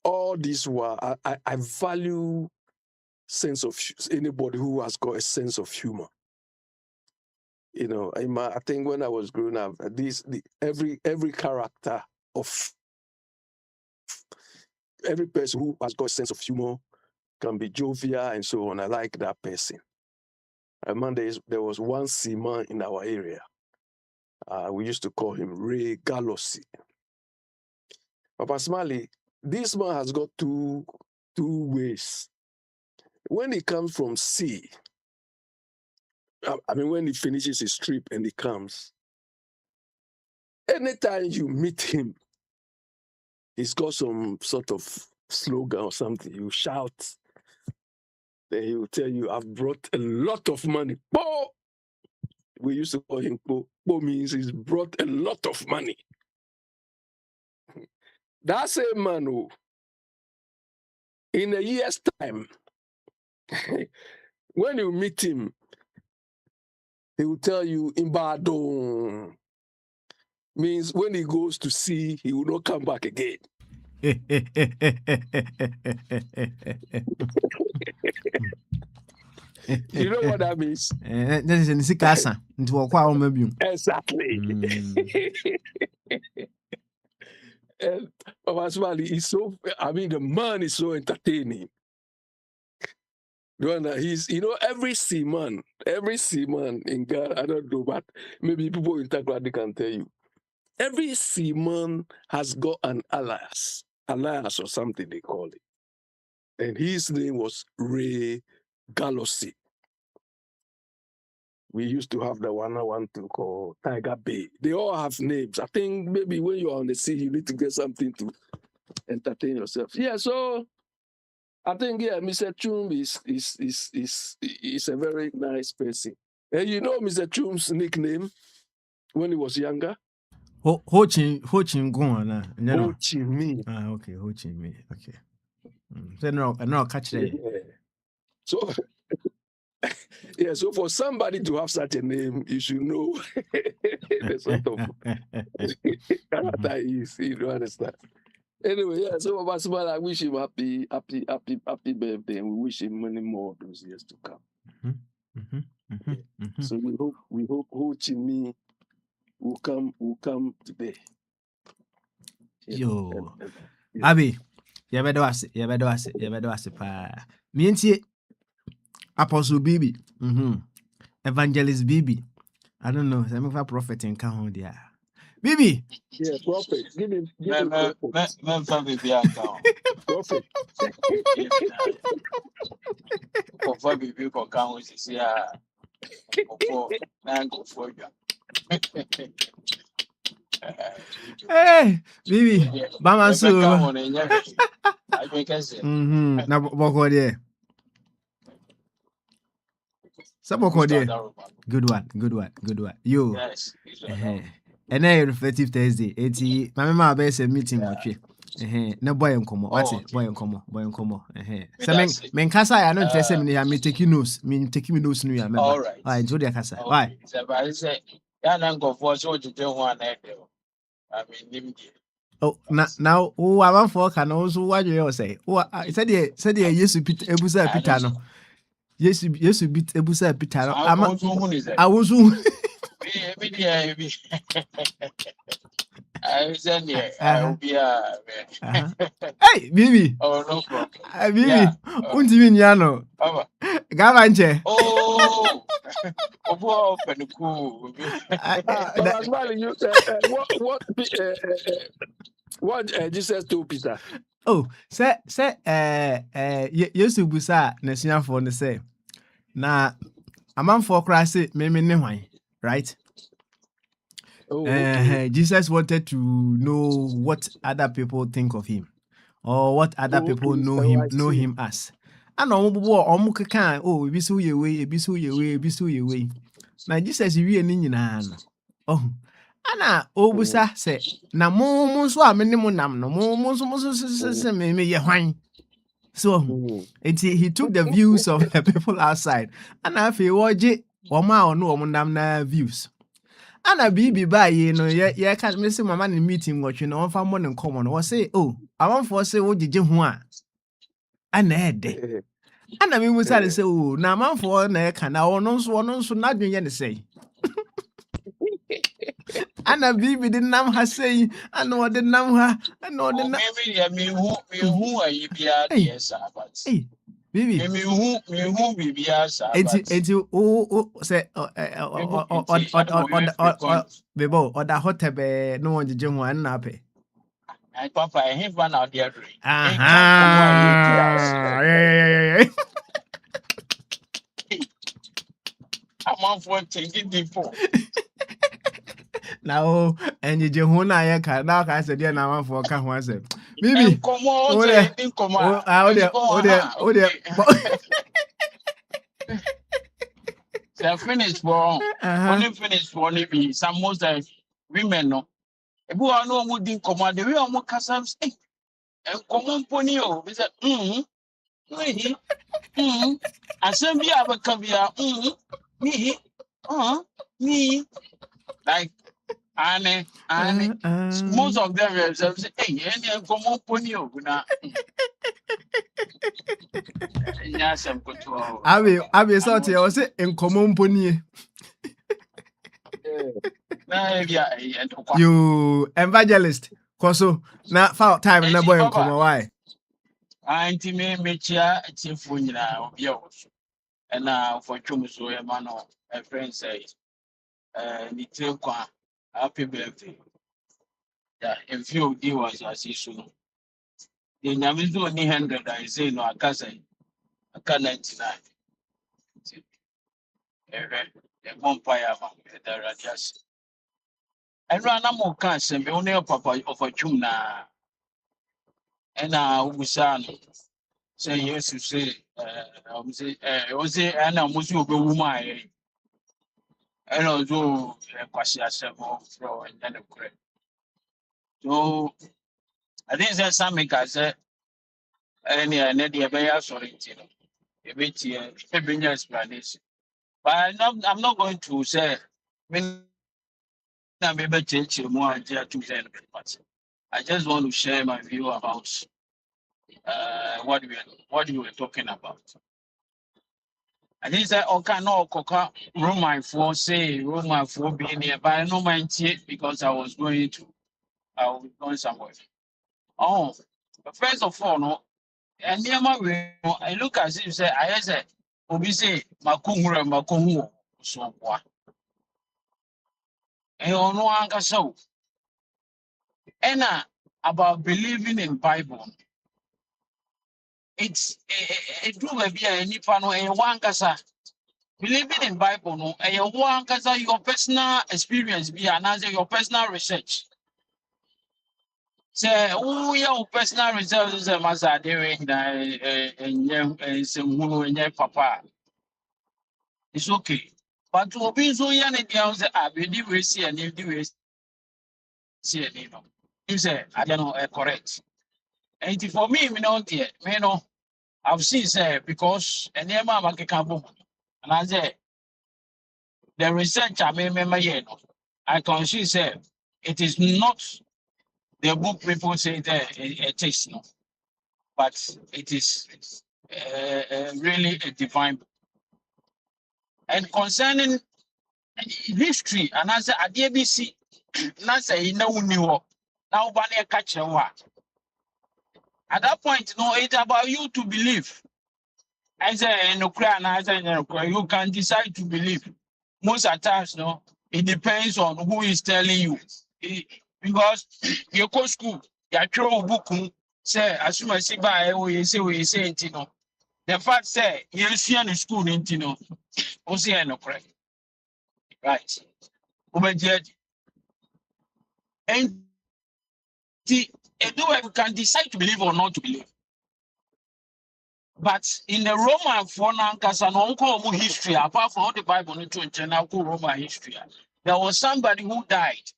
All this while, I value sense of anybody who has got a sense of humor. I think when I was growing up, every character of every person who has got a sense of humor can be jovial and so on. I like that person. I remember there was one seaman in our area. We used to call him Ray Galossi. Papa Smiley, this man has got two ways. When he comes from sea, I mean, when he finishes his trip and he comes, anytime you meet him, he's got some sort of slogan or something. You shout, then he will tell you, "I've brought a lot of money." Po! We used to call him Po. Po means he's brought a lot of money. That same man who, in a year's time, when you meet him, he will tell you, "Imbadon," means when he goes to sea, he will not come back again. You know what that means? This is Nikasa into a qualm. Exactly. And Papa is so, the man is so entertaining. He's, every seaman in Ghana, I don't know, but maybe people in Takrady can tell you. Every seaman has got an alias or something they call it. And his name was Ray Galossi. We used to have the one I want to call Tiger Bay. They all have names. I think maybe when you're on the sea, you need to get something to entertain yourself. Yeah, so I think Mr. Chum is a very nice person. And Mr. Chum's nickname when he was younger? Ho Chi Minh. Ho Chi Minh. Okay, Ho Chi Minh. Okay. So no catch there. So yeah, so for somebody to have such a name, you should know the sort of character he is. You don't understand. Anyway, yeah, so Basman, I wish him happy birthday, and we wish him many more of those years to come. So we hope Ho Chi Minh will come today. Yo. Abi, you better ask pa. Mientie Apostle Bibi. Evangelist Bibi. I don't know. I'm a prophet in Kahon there. Bibi. Yeah, prophet. Give me Men fa bibi account. prophet. For bibi ko account is ya. For na go for you. Hey, Bibi. Bama so. I think I say. Na boko there. Saboko there. Good one. Yo. Yes. And then reflective Thursday. 80. My mama best meeting watch. Na boy nkomo. What's it? Boy nkomo. So men kasa I know tell say me taking notes. Me taking notes no ya member. All right. Why enjoy the kasa? Why? So I say ya na go for so to do one na dey. I mean nim dey. Oh, now, oh, I'm for can also what you say. Oh, I said, yes, you beat Ebusa Pitano. Yes, you beat Ebusa Pitano. I was I said, yeah, I'll be Hey, Bibi. Oh, no problem. Bibi, won't you mean Yano? Gavanche. Oh, open the cool. What Jesus told Peter? Oh, say, yes, you busa, Nasia for the say. Now, a man for Christ, me, right? Oh, okay. Jesus wanted to know what other people think of him, or what other people know him as. And be so your way. Now Jesus is really oh. Ana obusa say na mo so amene nam no mo so me ye hwan. So he took the views of the people outside. And I feel woje oma ono nam na views. Ana bibi ba ye no ye can me say mama in meeting watch no on fa mo ne come no say oh I want for say wo gege ho a ana ede. Ana me musa say oh na man for na ka na ono so na dwen ne say. Ana bibi the nam ha say ana o the nam ha ana o the nam me who are you be at yes but bibi me who be as enti o say bebo o da hotebe no won jeje ho an na pe I papa I have one out there doing I'm on for taking people. Now, and you Jehuna Yaka, now I said, yeah, now I'm for Kawan said, Bibi, come on, oh, there. So finish for only finish for only be some most women no. If we are no more din command, the way I'm more casams, and common pony, we said, assembly of a caviar, me, like. And most of them have said, hey, and come on, pony over now. Yes, I'm good to I be sorry, I was in common pony. You evangelist, Koso, now foul time in the boy come away. Auntie me chia, it's in Funya of yours. And now for Chumuso, a man or a friend says, Nitilqua, happy birthday. Yeah, in few was as he soon. The Namizu only 100, I say no, I can't 99. A vampire the radius. I ran a more cash and only a papa of a chumna. And now, Usano say yes, you say, was it, and I must you go my. And also, Quasia several throw and then a credit. So I think there's some make I said, any idea by sorry, a bit here, a bit explanation. But I'm not going to say, when I'm able to change more idea to them. I just want to share my view about what you were talking about. I think that okay, no, Coca Roman for say Roman for being here, but I don't mind it because I was going somewhere. Oh, but first of all, no, and near my way, I look as if say I said, Obi say Makungu. so what? And you know, so, and about believing in Bible, it's a do be any pano and one kasa. Believing in Bible, no, and you one kasa your personal experience be another your personal research. Say, oh, your personal research is a master doing and some who and papa. It's okay. But to be so young and young, I believe we see and if we see it, you know. You say, I don't know, correct. And for me, me know, dear, me know, I've seen, say, because and near my market and I say, the research I may remember, you know, I can see, say, it is not the book people say that it is, no, but it is really a divine book. And concerning history, and I say, at the ABC, not say, you know, now, Banya catch a what. At that point, no, it's about you to believe. I say, no, I say, no, you can decide to believe. Most of the times, no, it depends on who is telling you. Because you go school, you throw a book, say, as soon as you buy, you say, you know. The fact say, you see in school, you know, you see, no, correct. Right. And you can decide to believe or not to believe. But in the Roman for no history, apart from all the Bible into internal Roman history, there was somebody who died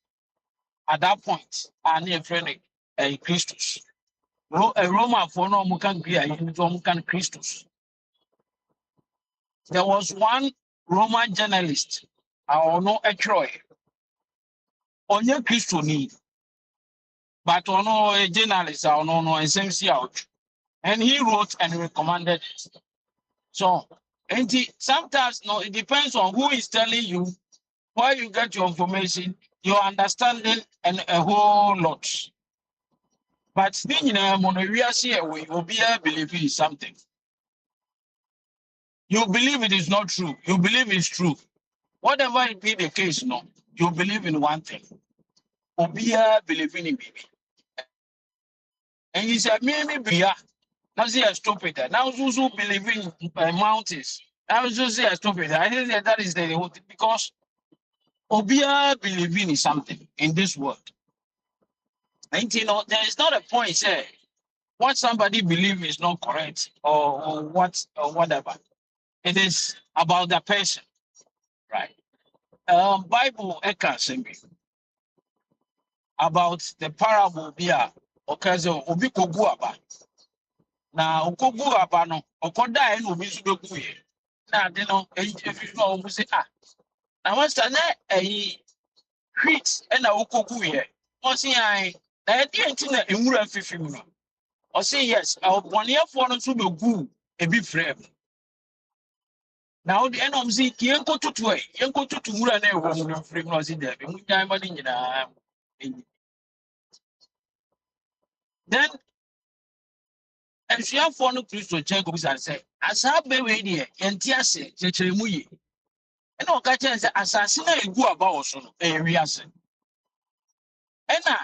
at that point, and a friend Christus. A Roman for no can be a Christus. There was one Roman journalist, or no a Troy, on your Christoni, but on a journalist, or no essential. And he wrote and recommended it. So, and sometimes no, it depends on who is telling you, where you get your information, your understanding, and a whole lot. But then we are here, we will be believing in something. You believe it is not true. You believe it's true. Whatever it be the case, no, you believe in one thing. Obia believing in baby. And he said, maybe now see a stupid. Now also believing in mountains. I was just say a stupid. I think that is the whole thing because Obia believing in something in this world. And you know, there is not a point say what somebody believes is not correct or what or whatever. It is about the person, right? Bible echoes about the parable bia occurs obi kogu aba. Na okogu aba no okoda e no obi so begu ye. Na de no if you know say na once na treat and na okogu ye. O say ai na e dey nti na enwura fifi mu no. O say yes, obonefo no so begu ebi frame. Now the end of the yenko tutu e yenko tutu mura na e wo mu frame no say there. Mu nyan ma ni nyina. Then and she have found Christo check and say, as I be ready, and Tiase, Chechemuyi. And no catch as assassin a go about so area. And now,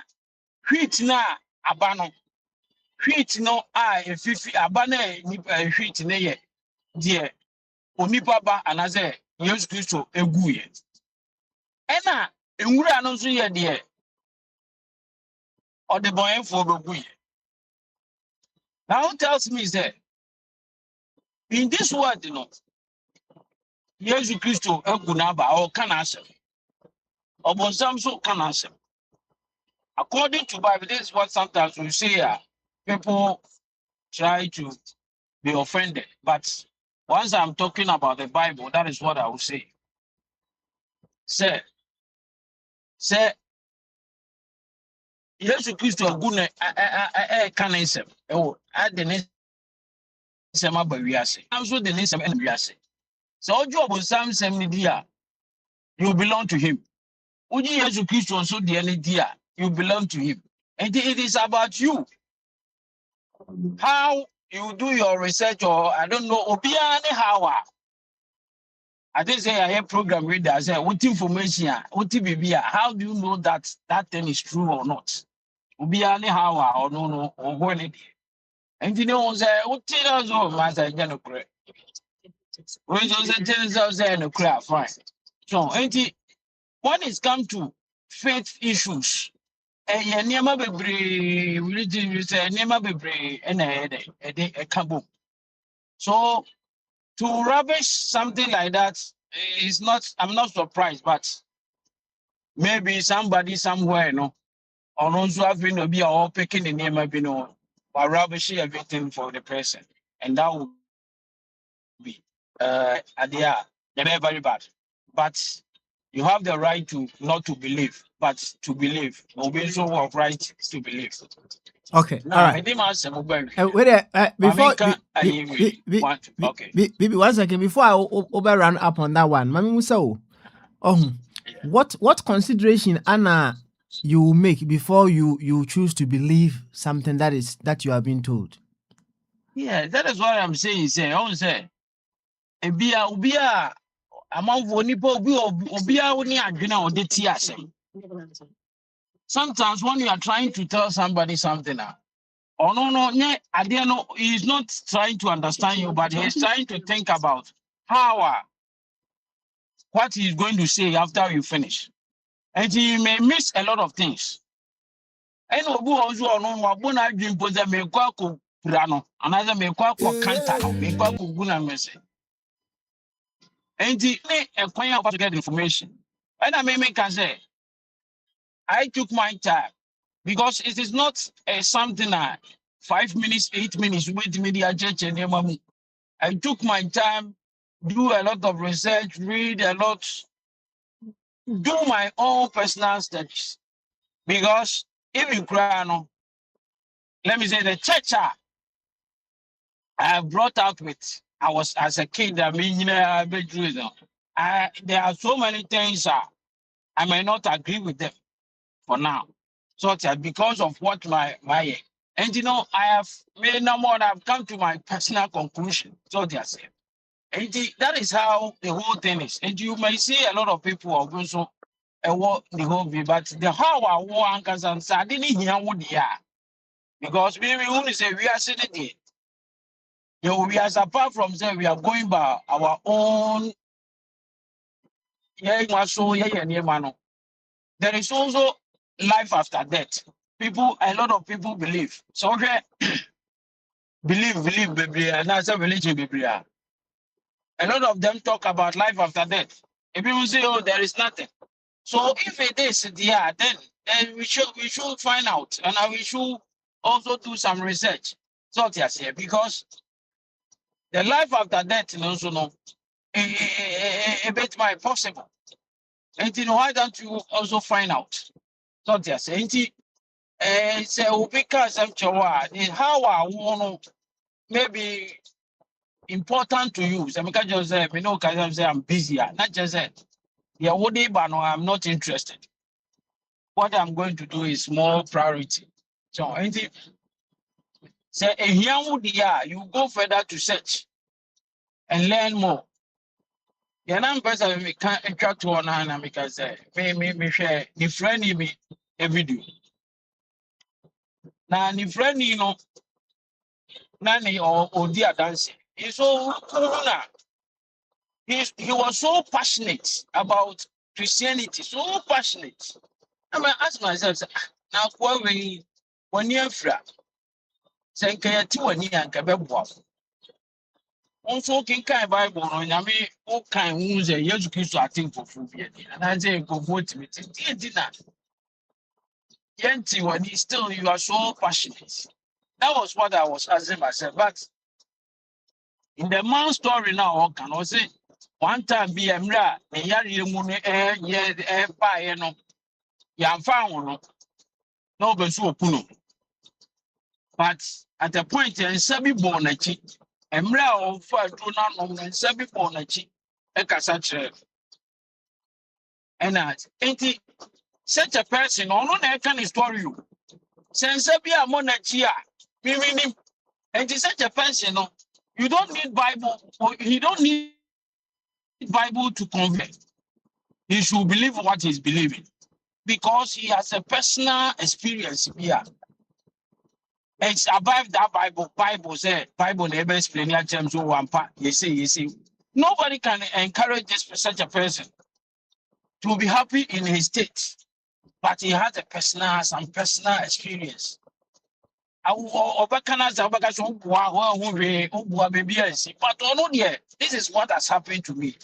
treat na abano. Treat no I a 50 abane treat ne dear. Onipaba and as a yes Christo a guye. And now, and we are not so yet dear. Or the boy for the guye. Now tells me that in this world, you know. Yesu Christo egunaba or can answer. Or so can answer. According to Bible, this is what sometimes we say people try to be offended. But once I'm talking about the Bible, that is what I will say. Say, Yesu Christo egune can answer. Oh, I didn't say my baby. I'm so the name and we say. So job on some media, you belong to him. Uji Yesu Christo so the idea, you belong to him. And it is about you. How you do your research or I don't know, Obiane how I didn't say I have program reader. I said, what information? What BBA? How do you know that that thing is true or not? Ubia ni how or no or when it. And you know, say, what tell us all, Master Janukre? When you say, tell us, no crap, fine. So, when it's come to faith issues, and never be religion, you say, never be and a cabo. So, to rubbish something like that is not, I'm not surprised, but maybe somebody somewhere, or also have been be all picking the name of or rubbish everything for the person. And that would be very bad. But you have the right to not to believe, but to believe. Obey so have right to believe. Okay, Now, all I right. didn't answer mobile. Before Okay. Bibi, 1 second before I over run up on that one. Mami Musa, what consideration Anna you will make before you choose to believe something that you have been told? Yeah, that is what I'm saying. Say, I want say, ubia, among nipo ubia oni adwena o de ti asem. Sometimes when you are trying to tell somebody something, oh no, he's not trying to understand you, but he's trying to think about how what he's going to say after you finish, and he may miss a lot of things. And obu also no wabu na dream pose me kwa ko prano, another me kwa ko kanta no, me kwa ko guna mese. And he a kwanya to get information. And I can say, I took my time because it is not something 5 minutes, 8 minutes with media church and yamamu. I took my time, do a lot of research, read a lot, do my own personal studies. Because if you cry, let me say the church I brought out with, I was as a kid, I mean, there are so many things I may not agree with them for now. So because of what my and I have made no more, I've come to my personal conclusion. So they are saying. And that is how the whole thing is. And you may see a lot of people are also the whole view, but the how I war anchors and I didn't hear what they are. Because maybe only say we are sitting there. We are apart from saying we are going by our own. There is also life after death. A lot of people believe. So okay, believe, baby, and that's a religion, baby. A lot of them talk about life after death. If people say, oh, there is nothing. So if it is there, then we should find out, and we should also do some research. So yes, because the life after death, a bit more possible. And why don't you also find out? So yes, and so because how I want maybe important to you. So I can just say, I'm busy. Not just say, yeah, but no, I'm not interested. What I'm going to do is more priority. So anything say you go further to search and learn more. The number person we can't attract to one hand because me share the friend me a video. Now the friend Nani or dear dancing. He's so he was so passionate about Christianity, so passionate. I mean, ask myself, now when you're fra, say, can you two and you also can Bible on Yami, all kind wounds and yes, I think for phobia. And I say, go vote me. Dinner. Yanti, when you are so passionate. That was what I was asking myself. But in the man story now, can I say one time be a mra, the yari moon by yan found no besu puno. But at the point, and Sabi born a cheat, and mra of fire do not know, and Sabi born a cheat, a cassatre. And ain't it such a person, or no, I can story you. Since Sabi a monachia, meaning, and it's such a person, you don't need Bible, or you don't need Bible to convert. He should believe what he's believing because he has a personal experience here. It's above that Bible. Bible said, Bible never explain your terms. So one part, you see. Nobody can encourage such a person to be happy in his state, but he has some personal experience. But this is what has happened to me.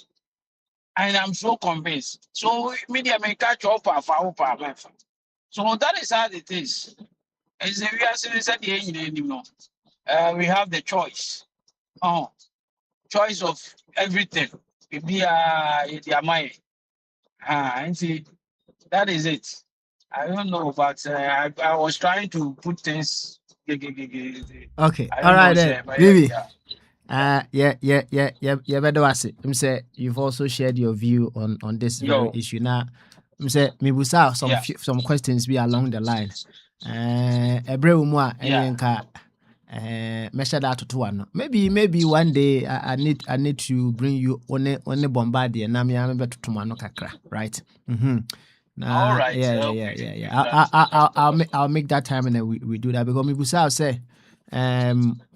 And I'm so convinced. So media may catch up. So that is how it is. We have the choice. Choice of everything. And see, that is it. I don't know, but I was trying to put things. Okay, all right then, Bibi. Yeah, better was it. Say you've also shared your view on this very issue. Now, say maybe we saw some questions be along the line. Measure that to one. Maybe one day I need to bring you on a bombardier. Na me am better to mano kakra, right? All right. Yeah. I'll make that time and then we do that because maybe I'll say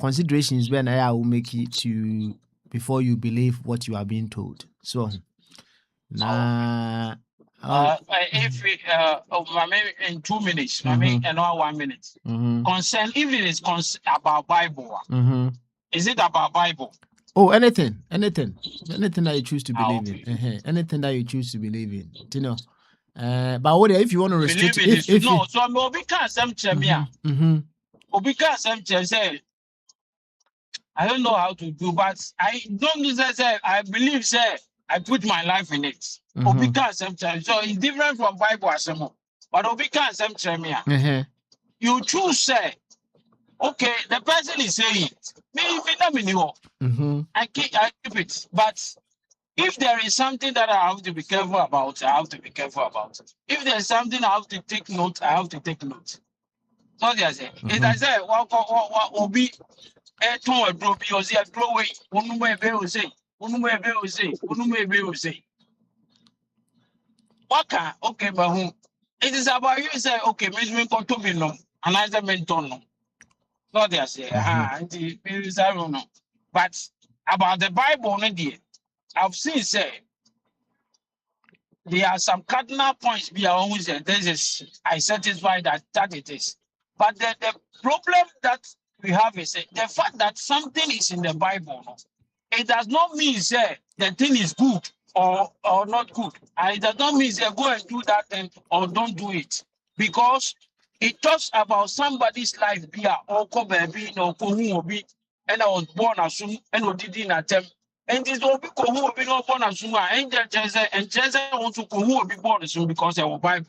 considerations when I will make it to before you believe what you are being told. So now if we in 2 minutes, and not 1 minute. Concern if it is about Bible. Is it about Bible? Oh, anything that you choose to believe in. Anything that you choose to believe in. You know. But what if you want to restrict it? If no, so Obi can't say I don't know how to do, but I don't say I believe say I put my life in it. Obi can't so it's different from Bible as but Obi can't you choose say okay, the person is saying I keep it, but if there is something that I have to be careful about, I have to be careful about it. If there's something I have to take note, I have to take note. So they say, if I say, what will be a tone of broke, you see, a blow away, one way will say, what can, okay, but whom? It is about you say, okay, measurement for to be no, and I menton no. So they say, but about the Bible, I've seen say there are some cardinal points be always there. This is I satisfy that it is. But the problem that we have is the fact that something is in the Bible. No, it does not mean say the thing is good or not good. And it does not mean say go and do that thing or don't do it. Because it talks about somebody's life or baby no and I was born as soon and did in attempt. And this will be who be not born as soon and Jesus want to who be born as soon because they will Bible.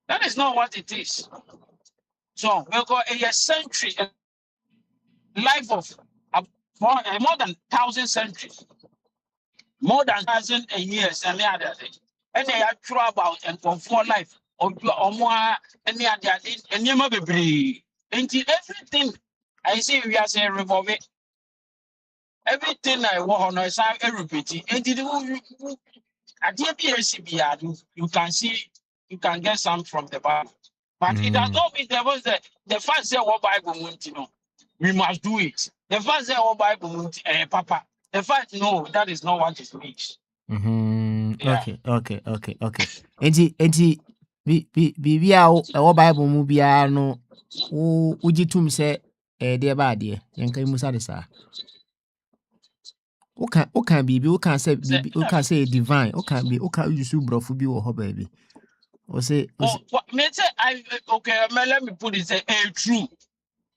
That is not what it is. So we'll go a century life of more than 1,000 centuries, more than 1,000 years and the other thing. And they are true about and for life or more any other thing and never be brave. Until everything I see we are saying revolve it. Everything I want on I repeat it. And at the APSCB, you can see, you can get some from the Bible. But it does not mean there was the first say what Bible won't, we must do it. The first say what Bible won't, Papa. The fact, no, that is not what it means. Yeah. Okay. Enti, Bibi a Bible mu bia no, ujitum say, dear bad dear, yanka musa de sa. Okay, Bibi, okay, say divine, okay, use brofu bi wo ho baby. Or say, okay, let me put it, say, true.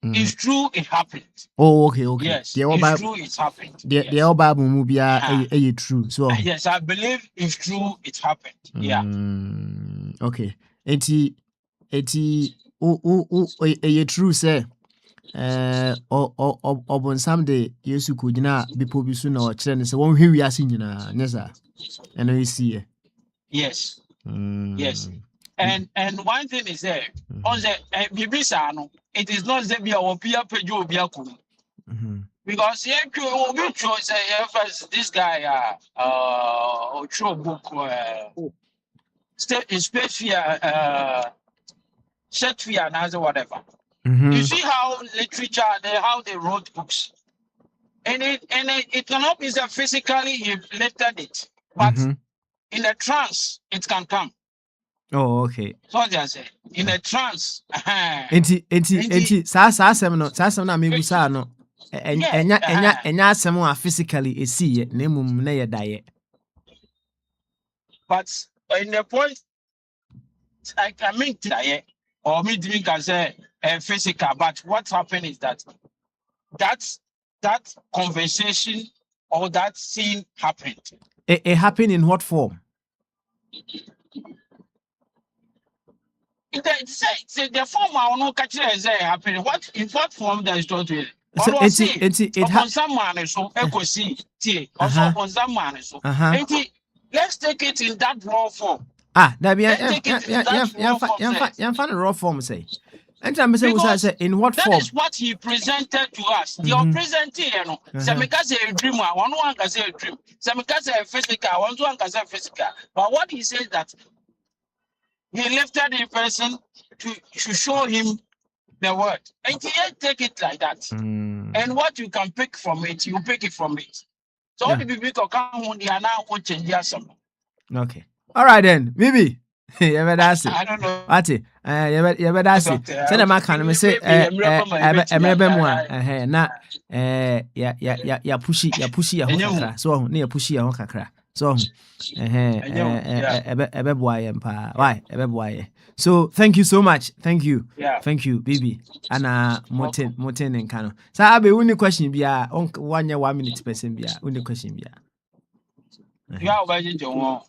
It's true, it happened. Oh, okay. Yes, it's true, it's happened. The Bible movie are true. So yes, I believe it's true, it happened. Yeah. Okay. Eti true say obon someday Yesu ko gina bipo bi so na o kire ne se won hwe wiase nyina nyesa eno isi. Yes. Yes. And one thing is there on the Bibisa no, it is not the be our peer pejo obiakum. Because this guy Ocho book space fear set fear and whatever. You see how literature how they wrote books. And it cannot be that physically he lifted it, but in a trance it can come. Oh, okay. So what I say, in a trance. Enti sa na me busa no. Enya asem a physically esi na emum na ye daye. But in the point I can make that or me doing can say physical, but what happened is that conversation or that scene happened. It happened in what form? The form I will not catch it as happening. In what form that is told to it? It someone so echo see also upon someone so. Let's take it in that raw form. That be raw form say. And I'm saying in what form? That is what he presented to us. The presenting, you know, some say a dream, one can say a dream. Some can say a physical, one can say physical. But what he says that he lifted the person to show him the word, and he didn't take it like that. And what you can pick from it, you pick it from it. So all the people come on, they are now watching some. Okay. All right then, Bibi. I don't know. Ati, you better say. Say the man can say emrebe mu a na ya pushi ya kakra. So na ya pushi ya kakra. So ebe boy mpa. Why? Ebe boy. So thank you so much. Thank you. Yeah. Thank you, Bibi. Ana moten nkano. Sa abe uni question bia on 1 minute person bia uni question bia. Yeah, obey John. No.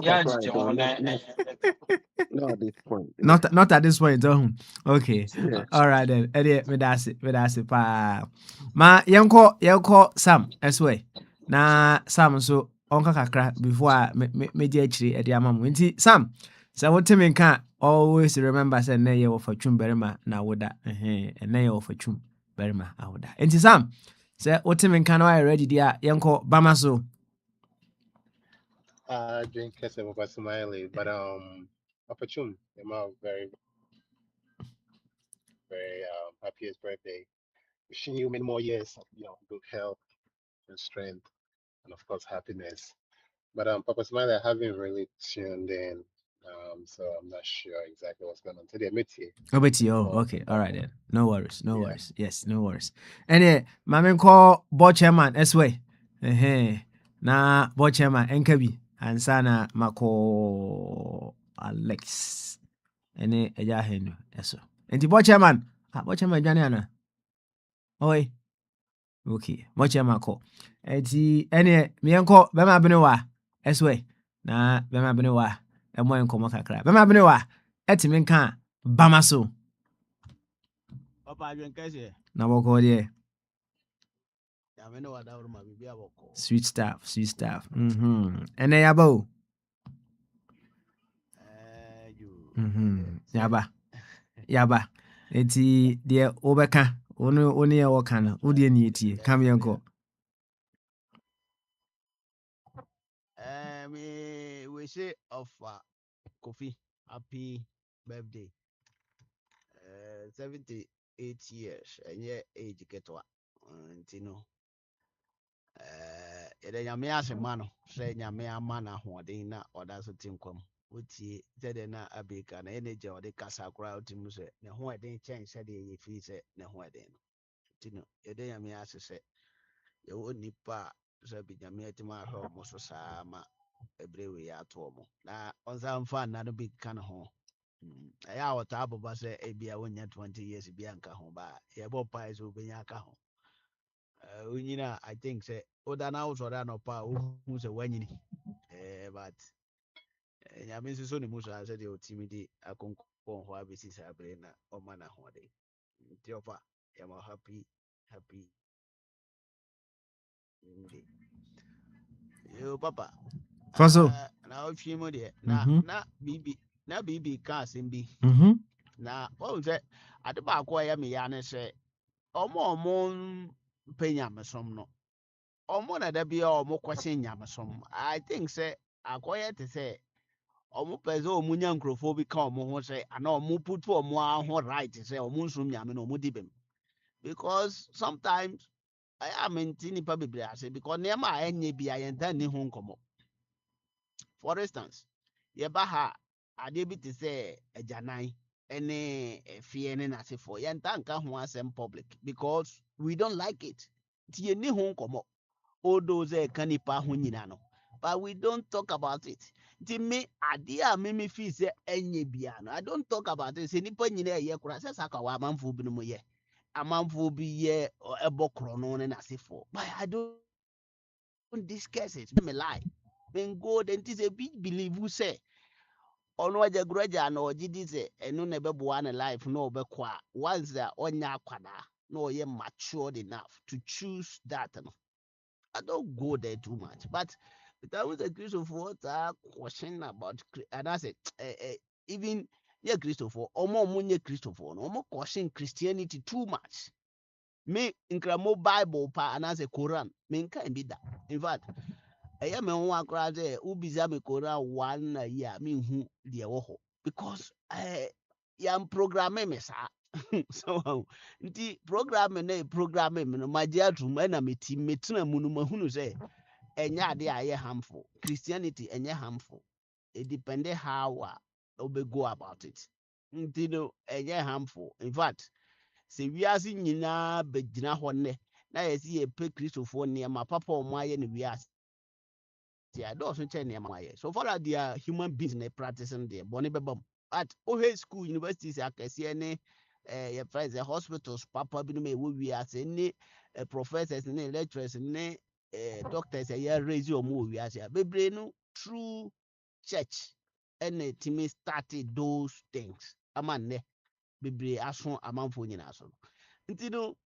Yeah, not at this point. Not at this point. Okay. Yes. All right then. Me that's it. Pa. Ma yenko Sam eswe. Na Sam so onka kakra before me di achiri e di amamu. Nti Sam, so what me nka always remember say na ye wo fatwum berima na woda. Na ye wo fatwum berima awoda. Nti Sam, say what me nka na ready dia yenko bama so. Drink Kesa Papa Smiley, but opportune. I'm very, very happiest birthday. Wishing you many more years, good health and strength, and of course happiness. But Papa Smiley, I haven't really tuned in, so I'm not sure exactly what's going on today. Okay, all right then. No worries. Yes, no worries. And mama call board chairman S-way. Na board chairman Enkabi. Ansana mako Alex ene eja henu eso enti bo chairman dwane ana oi okay bo chairman ko enti ene mienko be ma bene wa eso na be ma bene wa e mo enko mo kakra be ma bene wa etimi nka bama so papa adwen kase na boko de ya me no wa da ma bibia boko sweet stuff ene yabo yaba eti de obeka onu ye woka na odi ani etie kam yenko me we say of Kofi happy birthday 78 years and yeah age ketwa ntino ede nyame asema no say nyame ama na hoden na oda so tinkwam wotie zede na abeka na energy ode kasa kura otimu se ne ho eden chen se de ye fi se ne ho eden no ntino ede nyame asese ye woni pa so bi nyame atima ho mo so sama ebrewe ya to mo na onza mfa na no bi kan ho ya wota ababa se ebia wonya 20 years bia nka ho ba ye bo pa so benya aka ho unyina I think say oda na so da no pa hu se wanyini but nyame nso so ne mu so ase de otimidi akonkon ho abesi sabre na o ma na ho de nti ofa am happy yo papa faso na o twi mu de na bibi ka asem bi na o se ade ba ko ya me ya ne se omo penya mesom no. Omo na da bia omo question nyamesom. I think say akoye te say omo pese omo nya nkrofo bi ka omo ho say ana omo putu omo ho right say omo nsum nyame no omo dibem. Because sometimes I am in nipa bebre ase because nema a enye bia yenta ni ho nkomo. For instance, ye ba ha ade bi te say ajanan ene efie ne nase for yenta nka ho asem public because we don't like it. Ti ye ni ho nkomo. All those kanipa ho nyina no. But we don't talk about it. Ti me ade a me feel say enye bia no. I don't talk about it. Say nipa nyina ye kura say saka wa amanfo bi no mo ye. Amanfo bi ye ebo kro no ne nase for. But I don't discuss it. Me lie. Then go then it is a big belief who say ono aja graja na ogidi say eno na beboa na life no obekwa once that onya akwada no ye matured enough to choose that no. I don't go there too much, but that was a Christopher question about and I said even yeah Christopher omo munye Christopher no omo question Christianity too much. Me nkramo Bible pa and I say Quran me nka be that. In fact, I am on akra say ubiza me Quran 1 year me hu de wo ho because yam programme me sa so nti programme me no magia tum na meti metena mu no mahunu say enya ade a harmful. Christianity enya harmful. It depends how we go about it. Nti no enya harmful. In fact, se wiase nyina begina ho ne na yesi ye pe Christopher ne ma papa o mo aye ne wiase. I don't check near my so far as they are human beings practicing there, bonnie bebum. At OH school, universities, I can see any your friends, hospitals, papa, we are any professors, any lecturers, any doctors, a year raise your move. We are baby, no true church, and Timmy started those things. A man, baby, as soon a man for you. Until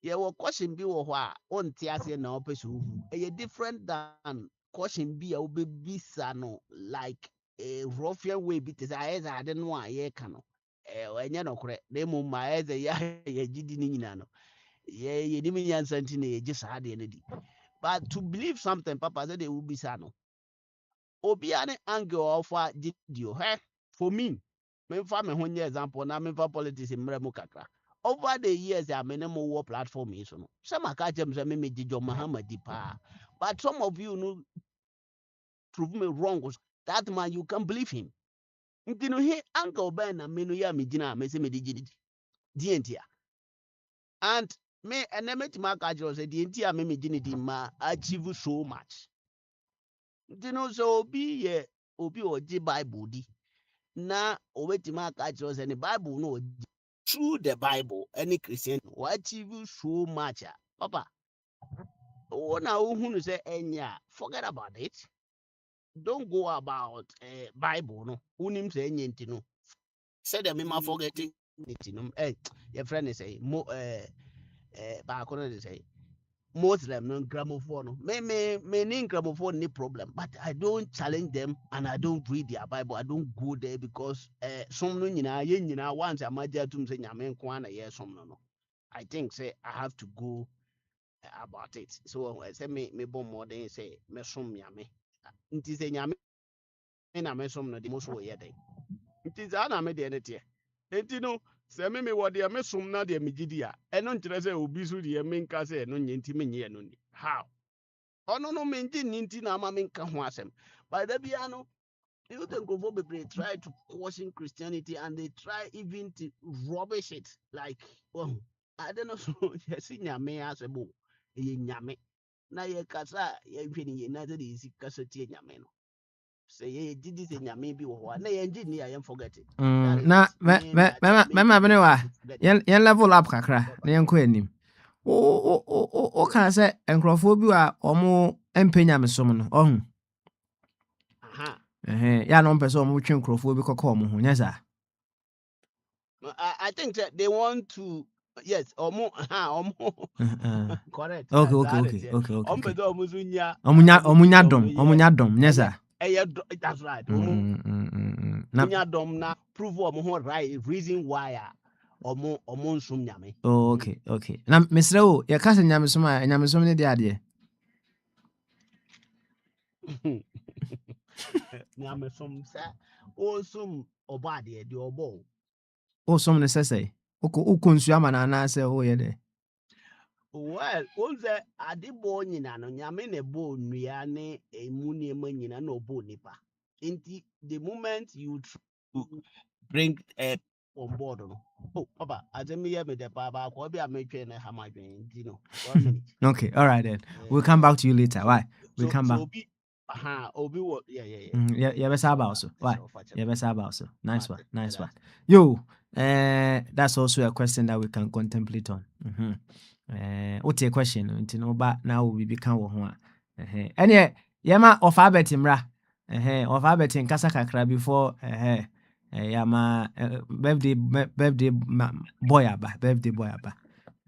your question be on Tiasia na opesu a different than question be a baby sano like a ruffian way bit as I didn't want ye cano. When you're not correct, they move my eyes a ya gidinano. Ye dimian sentine just had any. But to believe something, Papa said they will be sano. Obiane angle of what did you have for me? Me fa me ho nye example na me fa politics mra mu kakra over the years I many more platform is no some aka jem say me Jijo Muhammadi pa but some of you know prove me wrong that man you can believe him nti no he uncle ben na me no ya me gina me say me di dientia and me enemeti ma ka jiro say dientia me gina di ma achieve so much nti no so obi oji bible di na obetimi aka jiro say the bible no through the Bible, any Christian will achieve so much. Papa, oh, now who say, forget about it. Don't go about Bible, no. Unim say anything, no. Say them, me forgetting it, no. Your friend is say, back on it say, Muslim, no gramophone. Me gramophone, no problem. But I don't challenge them and I don't read their Bible. I don't go there because some no once I'm a to say Yamen Kwana, yes, some no. I think say I have to go about it. So say me bon more than say me som Yame. It is a Yame and I me som no the most way day. It is an ame de netie. Enti no se me wo de me som na de megidia. E no nkyere se obi so de me nka se no nyenti me nye no ni. How? Ono no me nti nti na ama me nka ho asem. By the bia no you think of people try to question Christianity and they try even to rubbish it. Like, oh, I don't know. So, yes, nyame as a boo, nyame. Na ye kasa, ye penny, ye neither is cassette nyame. Say, ye did this in nyame be one. Nay, engineer, I am forgetting. Na mema bene wa yen level up kakra na yen kɔ anim o ka sɛ nkrɔfoɔ bi a ɔmo empenya mesom no ɔhu ya na ɔmpɛ sɛ ɔmo twe nkrɔfoɔ bi kɔkɔ ɔmo ho nyɛ saa I think that they want to, yes, omo, correct. Okay. Omunya dom nyɛ saa that's right. Omunya dom na prove omo ho right reason why omo nsum nyame. Oh, okay, okay. Na mesrɛ wo, yɛka sɛ nyamesom a nyamesom ne de adeɛ. Nyame som sa o sum oba de obo. Wo som ne sɛsɛ. Wokɔ nsu ama na anaasɛ woyɛ dɛ. Well, onze adibo nyina no nyame ne bo nnua ne emu niema nyina na obo nipa. Inti the moment you bring on board no. Oh, papa, as me hear me the papa ko be ametwe na hamadwen inti no. 1 minute. Okay, all right then. We'll come back to you later. Why? We'll come back. So obi what yeah. Yeah, best about so. Why? Yeah, best about so. Nice one. Nice one. Yo, that's also a question that we can contemplate on. What's your question? Until no ba now we become one. Any yama of Albert Imra. Of Albert in Casa Kakra before yama birthday boy aba.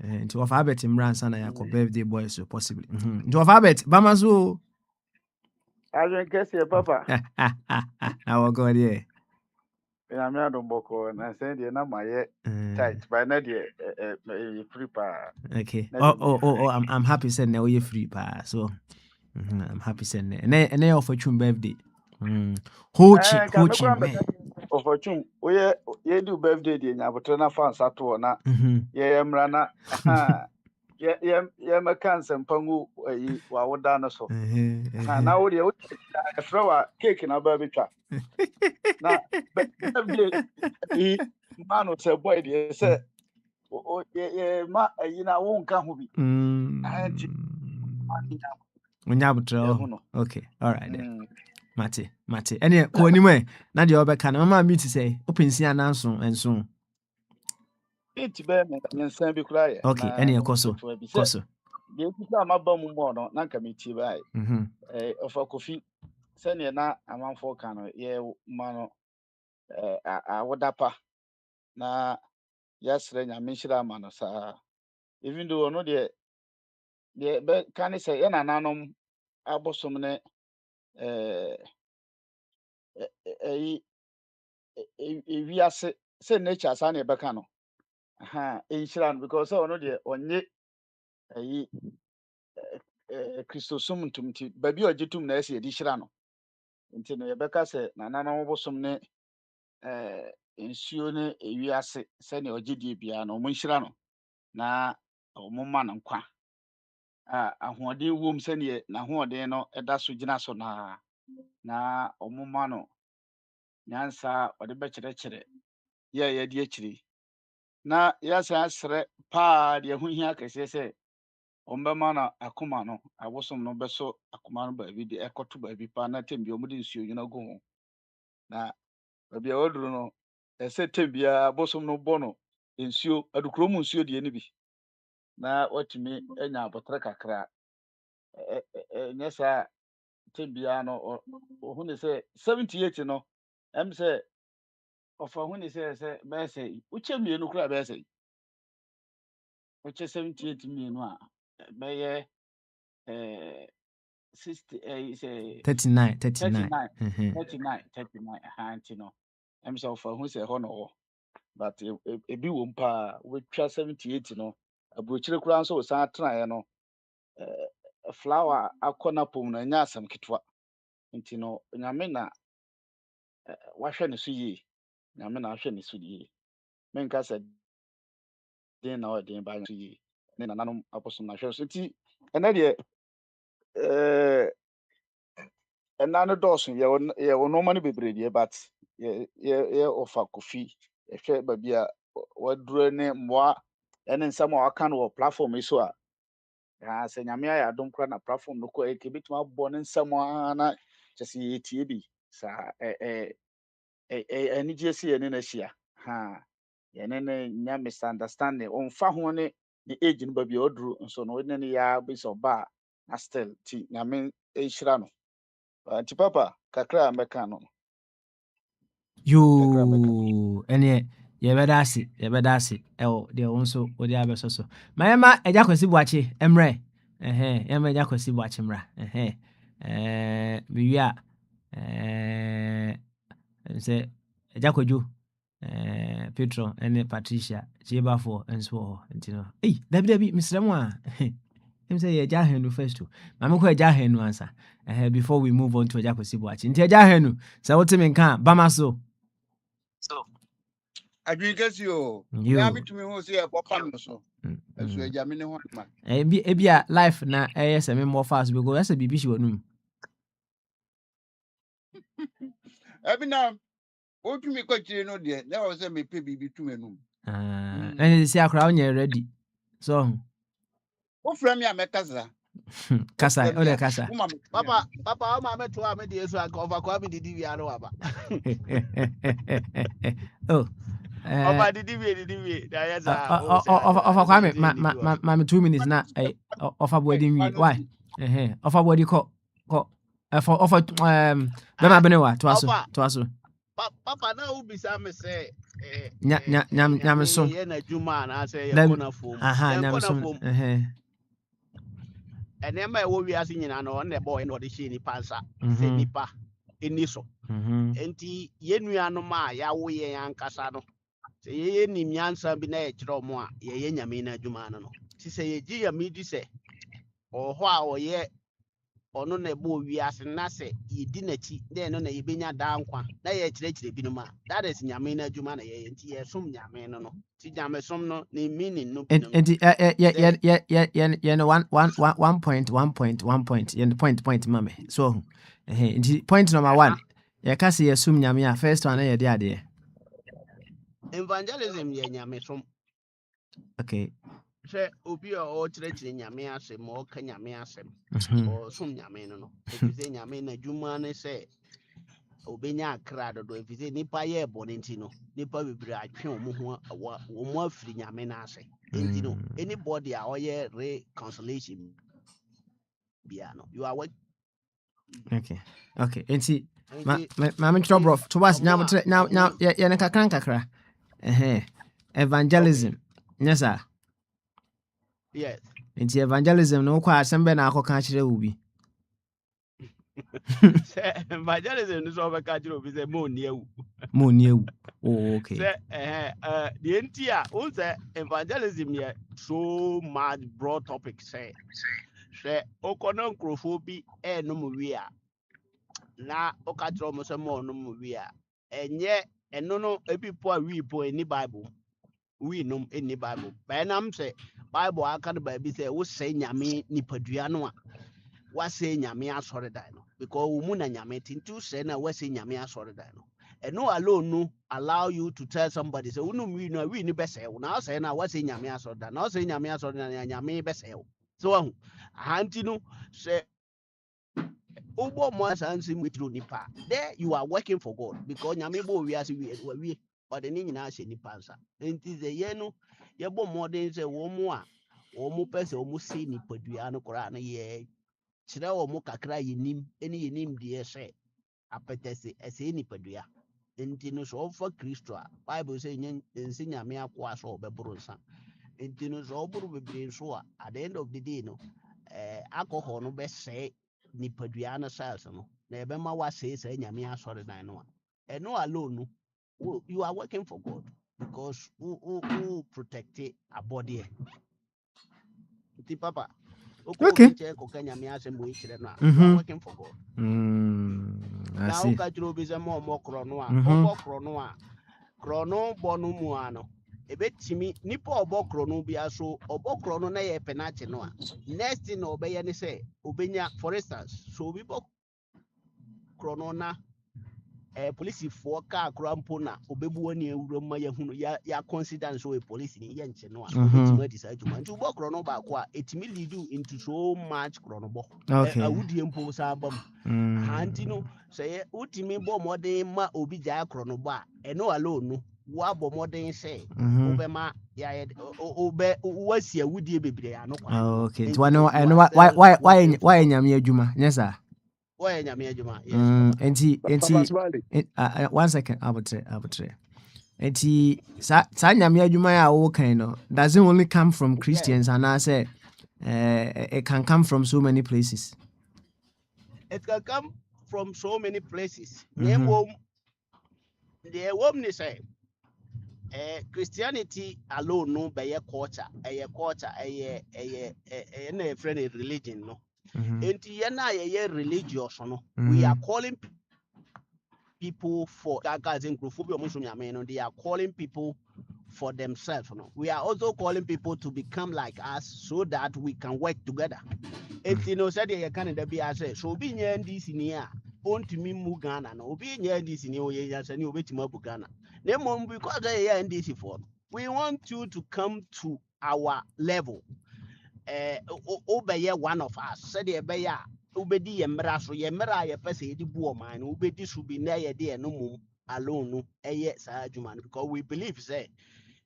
Nti of Albert Imra sana yako birthday boy so possibly. Nti of Albert bamazo. I don't guess your papa. Our God, yeah. I'm not on Boko and I said, you're not my tight, but not yet free pa. Okay. Oh, I'm happy saying now you're free pa. So I'm happy saying and then offer you birthday. Hochi, man. Opportune, we do birthday, dear, but turn a fan sato na. Yeah, Mrana. Yeah, my cancer pangu, wa dana so. Now, the throw a cake in a baby trap. Now, birthday, man was a boy, dear, say, oh, yeah, you know, won't come with me. Okay, all right then. Mate. Any ko anyway, na de obeka na mama meet say open si ananso enso. It be me nsan bi kura ye. Okay, any koso. Dey kusa maba mu mo no na nka meti bai. Ofa kofi sene na amanfo ka no ye ma no a wodapa na yasre nya menhira ma no sa. Even though no de be kan say ye nananom abosom ne wiase say nature sa na e beka no. Enhira no because ono de onye Christosum ntumti babi ogitum na ese edi hira no nti no yebeka se nananom bosom ne ensuo ne ewiase se ne ogidie bia no mo hira no na omo ma no nkwa ahoɔden wom se ne na ahoɔden no eda so gina so na omo ma no nyansa ɔde bɛkyerɛkyerɛ ye de akyiri na yasa asrɛ pa de ho hia kɛse se ombɛma na akoma no abosom no bɛso akoma no baabi de ɛkɔto baabi pa na tembi omo de nsuo nyina go ho na baabi a oduru no ɛsɛ tembia abosom no bɔ no nsuo adukuro mu nsuo de ne bi na watumi anya abotre kakra nyesa tembia no ohu ne sɛ 78 no em sɛ ofa hu ne sɛ bɛsɛ uche mienu kura bɛsɛ uche 78 mienu a bɛyɛ 60 say 39 anti no em so for who say ho no but ebi wo mpa we twa 78 no abrochire kura nso san tena no flower akona pom na nya asam ketwa nti no nyame na wahwe ne so yi nyame na ahwe ne so yi menka se den na odin ba so yi ne nananom aposo na hwe so ti ena de ɛna no dɔɔso yɛwɔ nɔɔma no bebree deɛ but yɛ ɔfa kofi yɛhwɛ baabi a waduro ne mmoa ɛne nsɛm a waka no wɔ platform yi so a sɛ nyame ayɛ adom koraa na platform no kɔ ɛkɛ bɛtumi abɔ ne nsɛm a na kyɛ sɛ yɛtie bi saa anigye si yɛne no ahyia yɛne no nya misunderstanding ɔmfa ho ne age no baabi a ɔduru nso no wone ne yɛa bɛsɛ ɔba a na still nti nyame ɛnhyira no nti papa kakra meka no yo ene yɛbɛda ase ɛwɔ deɛ wo nso wode abɛsɔ so ma yɛma agya kwasi boakye mmerɛ yɛma agya kwasi boakye mmra mewie a sɛ agya kwadwo Petro and Patricia Jeba for and so hey Debbie Mr. Moa him say ya henu first too mama ko ya henu answer before we move on to Jaco Sibuachi nti ya henu sa wote me nka bama so adwikasi o you na bitumi ho se e papa no so eso agya me ne ho ma ebia life na se me more fast because that's a bibi shi wonum ebina otumi kwachire no de na wo se me pe bibi tu enum and say akra onye ready so o fra me amekasa kasa o de kasa Papa, I'm a to me the so I cover kwame didi wi aro aba. Oh Over the DV, yes, of kwame ma 2 minutes na of abodi wi why of abodi ko of bema benewa to aso Papa na who be some say nyam so ye na juma na say ye kona fom. nyam so And then my wo wi ase nyina no on the boy no de shi ni pansa se nipa eni so. Enti ye nuano ma ya wo ye ankasa no. Se ye nim yansa bi na ye kire mo a ye nyame na adwuma no. Ti se ye gi ya mi di se oho a oye ono na ebo wi ase na se ye di na chi na no na ye benya da nkwa na ye kire bi no ma that is nyame na adwuma na ye enti ye som nyame no ti nyame som no na meaning no bi no enti ye no one point ye point mame so enti point number 1 ye ka se ye sum nyame a first one na ye de ade evangelism ye nyame som okay hwɛ obi a ɔkyerɛkyerɛ nyame asɛm ma ɔka nyame asɛm ɔsom nyame no ɛfisɛ nyame na adwuma ne sɛ obɛnya akra dodo ɛfisɛ nipa yɛ bɔne nti no nipa bebree atwe wɔn ho afiri nyame no ase nti no anybody a ɔyɛ reconciliation bia no you are what okay enti ma me tro bro to was now ye ne kakra evangelism yes sir yes enti evangelism no kwa asem be na akoka kire wo bi evangelism no so be ka kire obi say mo ni ewu oh okay say the entire on say evangelism here so much broad topic say okono nkrofo bi enum wi a na oka kire mo say mo num wi a enye eno no epipo a wi po ni bible we num any bible benam say bible aka no ba bi say wo say nyame nipadua no a wa say nyame asore dan no because wo mu na nyame tintu say na wa say nyame asore dan no eno alone no allow you to tell somebody say unum we no we ni be say wo na say na wa say nyame asore dan na say nyame asore dan nyame be say wo so ahu ahanti no say Obo mo asansi mitro nipa. There you are working for God because nyame bo wi ase we but the nyina ase nipa nsa. Enti ze ye no ye bo modern say wo mo a wo mo pese wo mo se nipadua no kora na ye kire wo mo kakra yenim eni yenim de se apetese ese nipadua. Enti no so for Kristo a Bible say nsi nyame akwa so obeboro nsa. Enti no so oburu bebre so a at the end of the day no alcohol no be say nipadua no cells no na ebema wa say nyame asore dan no and no alone no you are working for God because who protect a body ti papa okay ko nyame asem bo ikire no you are working for God I now see ka jiro bi se mo kro no a obo kro no a kro no bo no mu ano ebetimi nipa obokro no bia so obokro no na ye penalty no a next thing no obeye ne say obenya for instance so obi bokro no na police for car krampo na obebu ani ewuro ma ya hunu ya consider so a police ni ye nche no a obetimi adisa adwuma nti obokro no ba ko a etimi lead you into so much kronobo awudie mpo sa abam hanti no say utimi bo modern ma obi ja kronobo a eno alone no wa bo modern say obema ya obe wasi awudie bebre ano kwa okay to why nyame adwuma yes sir why nyame adwuma yes enti 1 second abutre enti sa nyame adwuma ya wo kan no does it only come from Christians and I say it can come from so many places it can come from so many places the woman say Christianity alone no be a culture, a friend religion no. Enti yena ye religious no. We are calling people for guys in they are calling people for themselves. No? We are also calling people to become like us so that we can work together. It's said you can be as so being this in here. Want me Mugana, no be near this in your years and you wait Ghana. Name because they are in this for. We want you to come to our level. Obey one of us, said a bear. Ubedi yemra so yemra ye pese di bu man ubedi should be near ye there no mum alone no yes because we believe say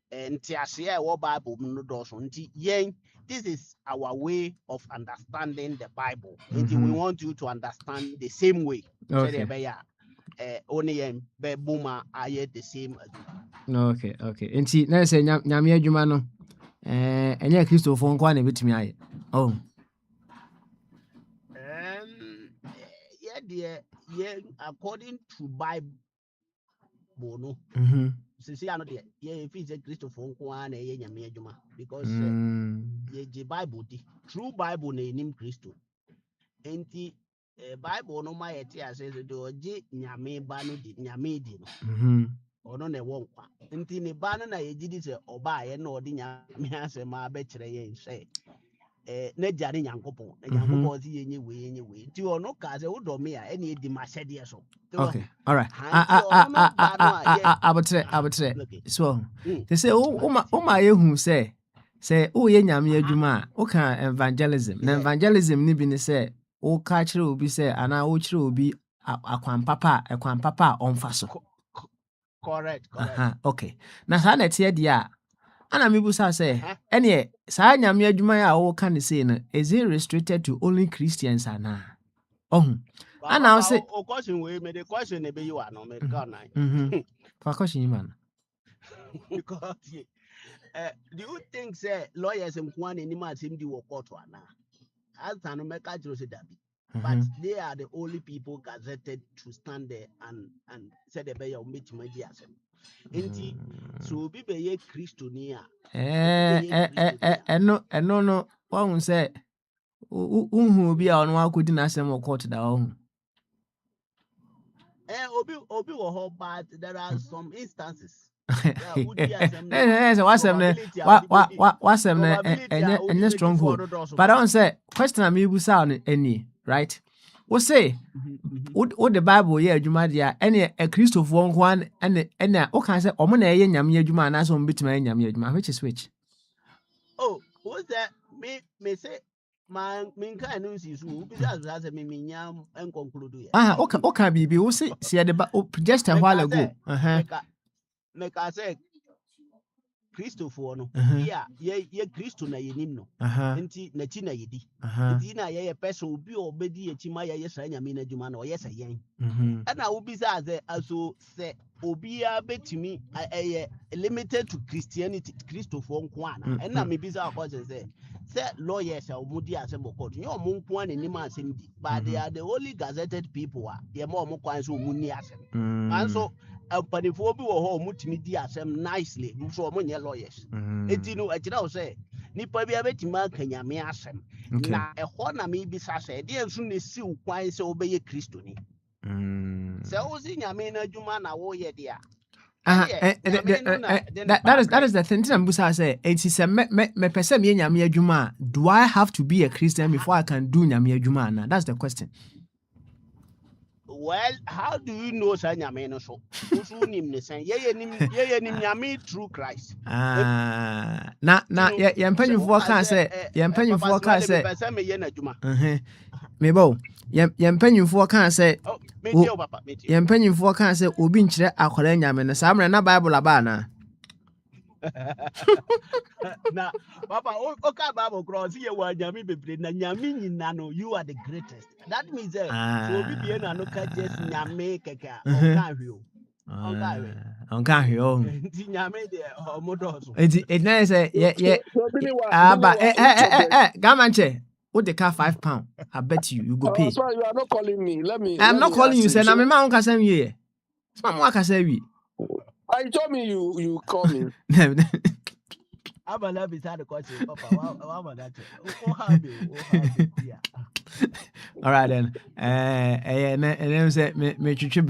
and tiasia wo Bible no do so nti yen this is our way of understanding the Bible and we want you to understand the same way said a bear only yen be buma aye the same as Okay. Nti na say nyame adwuma no enye Kristofo nko na betumi aye. Oh. Yeah, according to Bible no since I know the if it's a Christopher Nkwan e nyame adwuma because ye Bible di true Bible na enim Christo enti Bible no ma yeti ase so do oje nyame ba no di nyame di no ono na ewo nkwa enti ne ba no na ye gidi se oba ye na odi nyame ase ma be kire ye se na jare nyankopon na nyankopon si yenye we nti ono ka se wo do me a ene di ma sede so. Okay, all right. Abetre. So, they say, my who say, ye nyame adwuma, o ka evangelism. Na evangelism ni bi ne say, o ka kire obi say, ana o kire obi akwan papa onfa so. Correct. Okay. Na sa na tie dia, ana mebusa say, ene sa nyame adwuma ya o ka ne say no, is it restricted to only Christians ana? And I'll say, question we made a question maybe you are no me for question man. Because do you think say lawyers and one animal seem to work out one now? As an America but they are the only people gazetted to stand there and say the bay of meet media. Inti so be a Christonia. No. One say, who be on one could not send more court down. Obi but there are some instances. What's them and stronghold. But I don't say question I'm able sound any right. What say what the Bible yeah Jumadia any a Christopher one and okay say omona ye nyame adwuma na so mbitima nyame adwuma which oh what's that me say man minka no si so bi as me nyam en conclude ya okay bibi wo say just a while ago make I say Christopher no ye Christo na yenim no enti na chi na yedi enti na ye person obi obedi echima ye sa nyame na dwuma na o yesa yen ana obi say aso se obi a betimi limited to Christianity Christopher nko ana na me bi say according say lawyers are mudi asem court you mo nko ana ni ma asem di but they are the only gazetted people ye mo kwan so mu ni asem and so panifo bi wo ho mutimi di asem nicely so mo nye lawyers eti no akira wo say nipa bi abetimi aka nyame asem na ho na me bi sa say de ensu ne si kwan say obeye Kristo ni say wo si nyame na adwuma na wo ye dia that is the thing I'm busa say it is me person me nyame adwuma do I have to be a Christian before I can do nyame adwuma na that's the question. Well, how do you know say nyame no so? Usu nim ne say ye nim nyame through Christ. Na ye mpanyufo kan say person me ye na adwuma. Me bo ye mpanyufo kan say ye mpanyufo kan say obi nkyere akwara nyame no sa na Bible aba na. Na papa okay Bible cross ye wa nyame bebre na nyame nyina no you are the greatest. That means so obi be na no ka just nyame keka on kan hwe on kan hwe nti nyame de omodoso it na say ye aba gamanche what the car £5 I bet you go pay. So you are not calling me. I'm not calling you say na me ma on ka say wie. So ma ka say wie. You told me you call me. I'm a love beside the question, Papa. What that? Oh, have you? Yeah. All right then. And then say me chuchu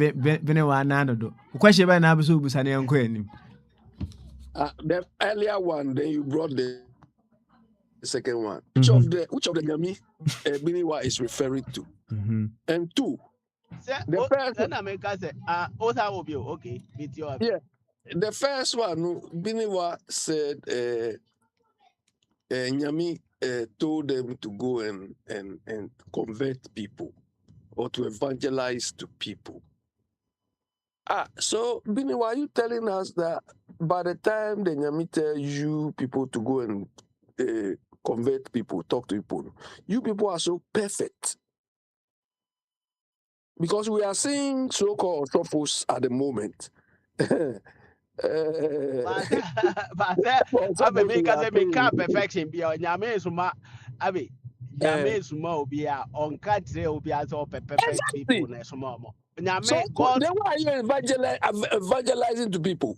bene wa na do. Question by na busu busa ne enko anim. The earlier one, then you brought the second one. Which of the Nyami Biniwa is referring to? And two, the first Then I make us say, Osa will be okay. With your the first one, Biniwa said Nyami told them to go and convert people or to evangelize to people. So Biniwa, are you telling us that by the time the Nyami tell you people to go and convert people, talk to people, you people are so perfect? Because we are seeing so-called truffles at the moment. but I make us make perfection be on Yame Suma. Abi Yame Suma will be on country will be as all perfect people. So God. then why are you evangelizing to people?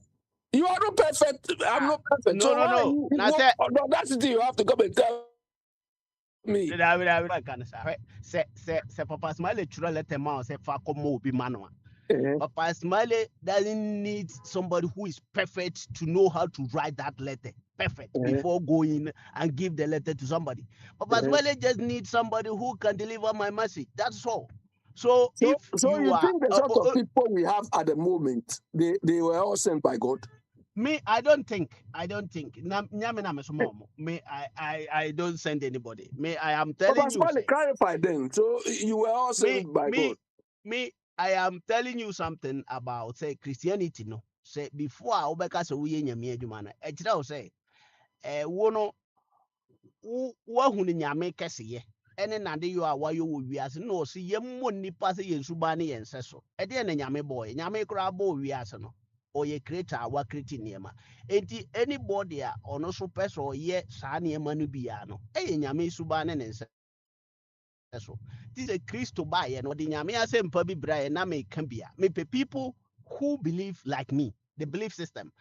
You are not perfect. I'm not perfect. No, so no, no. What audacity you have to come and tell me? Say Papa Smiley chura let them out say fa komo be manwa. Papa Smiley doesn't need somebody who is perfect to know how to write that letter perfect before going and give the letter to somebody. Papa Smiley just needs somebody who can deliver my message. That's all. So if you are, think the sort of people we have at the moment, they were all sent by God? Me, I don't think. Me, I don't send anybody. Me, I am telling you. Clarify then. So you were all sent by God. Me, I am telling you something about say Christianity. No, say before I obeka so we nyame adwuma na. Ejira o say, wo no wo hu ni nyame kese ye. Ene nade yo a wayo wo wiase no so yemmo nipa se yensuba ne yense so. E de na nyame boy, nyame kura bo wiase no. Or ye creator wa creating niema enti anybody a ono so person or ye saa niema no bia no e nyame suba ne nse so this is Christo ba ye no de nyame asem bi bra ye na me ka bia me people who believe like me the belief system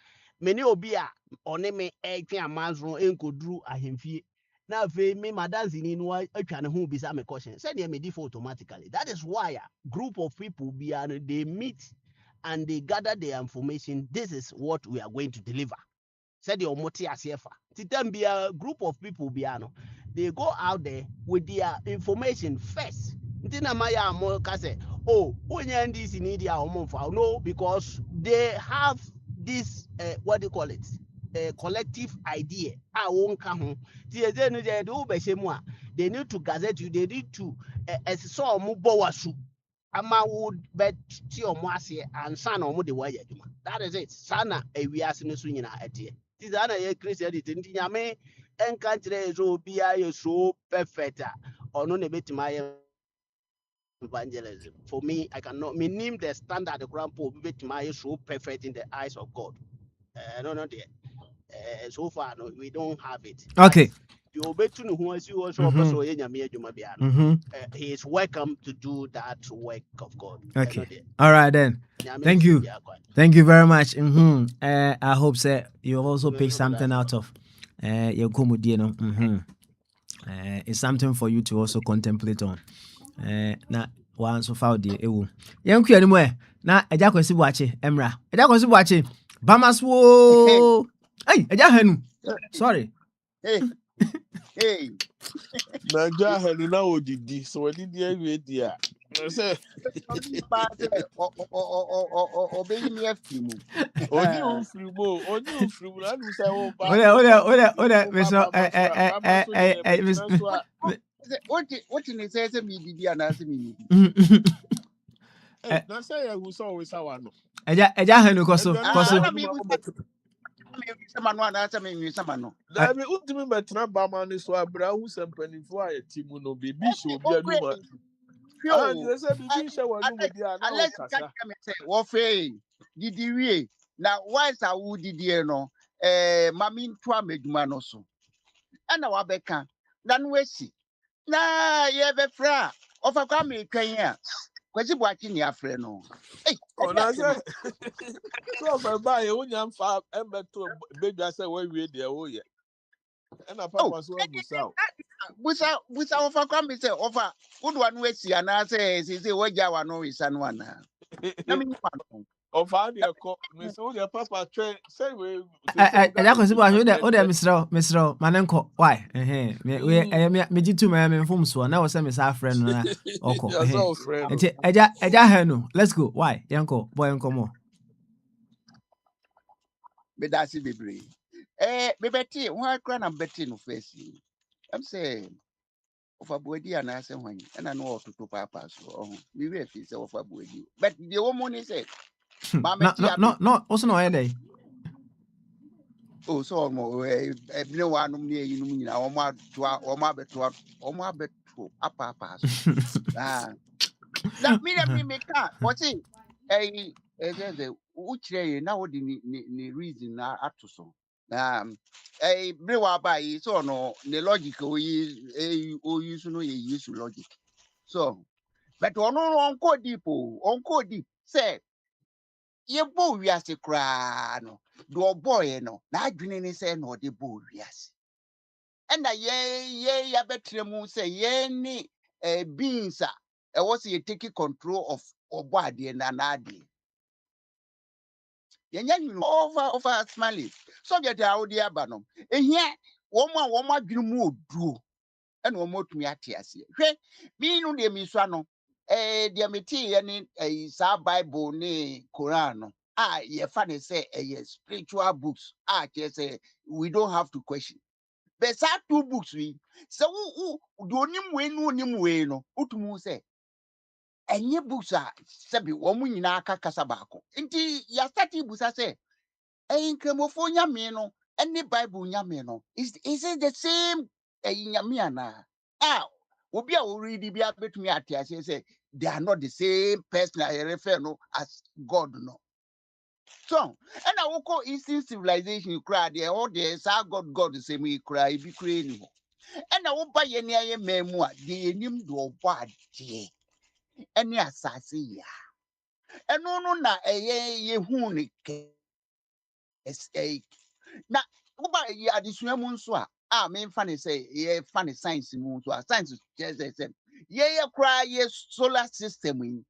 many obi a one me e twa amanzo enkoduru ahemfie na ve me madanzi ni no atwa ne ho bisa me question say dey me default automatically. That is why a group of people bia no they meet and they gather their information. This is what we are going to deliver. Said the Omoti Asiefa. Titan be a group of people biano. They go out there with their information first. Ntina maya amoka say, oh, only this in India or no, because they have this what do you call it? A collective idea. They need to gazette you, they need to saw mubawasu. Ama would bet Tiomwasi and son or Mudi Waya. That is it. Sana a we are seeing swinging at it. Tizana a Christianity in Yame and country so be I so perfect or no bit my evangelism. For me, I cannot name the standard the grandpa bit my so perfect in the eyes of God. No, not yet. So far, no, we don't have it. Okay. You bet to know who is you also he is welcome to do that work of God. Okay. All right then. Thank you. Thank you very much. I hope say you also pick something out of your comedian. It's something for you to also contemplate on. Na one so far the ewu. Yanku anymore. Na eja kwesi buache emra. Eja kwesi buache. Bamaswo. Hey, eja hanu. Sorry. Hey. Naja hanu na odidi. So we did the idea. I say Obey me a few. Only free I do say oh What in it says me did and answer me. Hey, that's why I always our no. Eja hanu koso. That me ultimate betra bama so abra who sempani for a team no baby show be anuma. Ah, you say baby show no be dia na o kasa. Wo fe didi wie na why sa wo didi no mami nto ameduma no so. Na wa beka na no esi. Na ye be fra ofa kwa me twan a Kwesi Boachi ni afre no. Hey, Oh, na say. So for buy you nyam fa embeto baby say we dey o ye. And a oh, papa so abusa. busa ofa kwambi say ofa udwa no esi ana say wagya wa no isa no ana. Na me nipa no. Of how they call me so the papa train say we ɛda kɔsi bɔ ahwɛ wode mesrɛ ma ne nkɔ why megye tu ma me mfom soɔ na wɔ sɛ mesa afrɛ no na ɔkɔ That's all friend. nti agya ha no let's go why yɛnkɔ bɔ yɛnkɔmmɔ Bedasi bebre. Me beti ho akra na beti no first. I'm say ofa buedi ana say hwan. Na no ototo papa so. Oh, me we fi say ofa buedi. But the woman say ma meti abi. no wo so na ɔyɛ dɛn Oh, so mo ebine wa no ne yi no nyina o ma abeto apa so. Ah. Na me ka what say the uchre na wo di ni reason na ato so. Bere wa ba yi so no the logic o use no ye use logic. So but onko deep say ye bo wiase kra no do boy no na adwene ni say no de bo wiase. And ye ya betre mu say ye ni beings a was ye taking control of obade na ade. Yenya over smiling. Subject audi abanom. Ehia woman adwene mu oduo. And one more to me at yes. Me no de mi swano. De meti ye ni sa Bible ni Quran no. Ye funny say spiritual books. Say we don't have to question. But sa two books we. So do onim we no onim we no. Utumu say enye books a sebi wo mu nyina aka kasa baako. Nti ya start busa say nkramofo nyame no any Bible nyame no is it the same nyame ana obi a read bi abetumi ate say they are not the same person I refer no as God no. So and I will call Eastern civilization cry there all there sa God say me cry bi cry ni ho. And I will buy any aye memu a de enim do obo ade any asase ya. Eno na ye hu ni na uba ya adesua mu nso a me mfa ne say ye fa ne science mu nso a science just say ye kra ye solar system in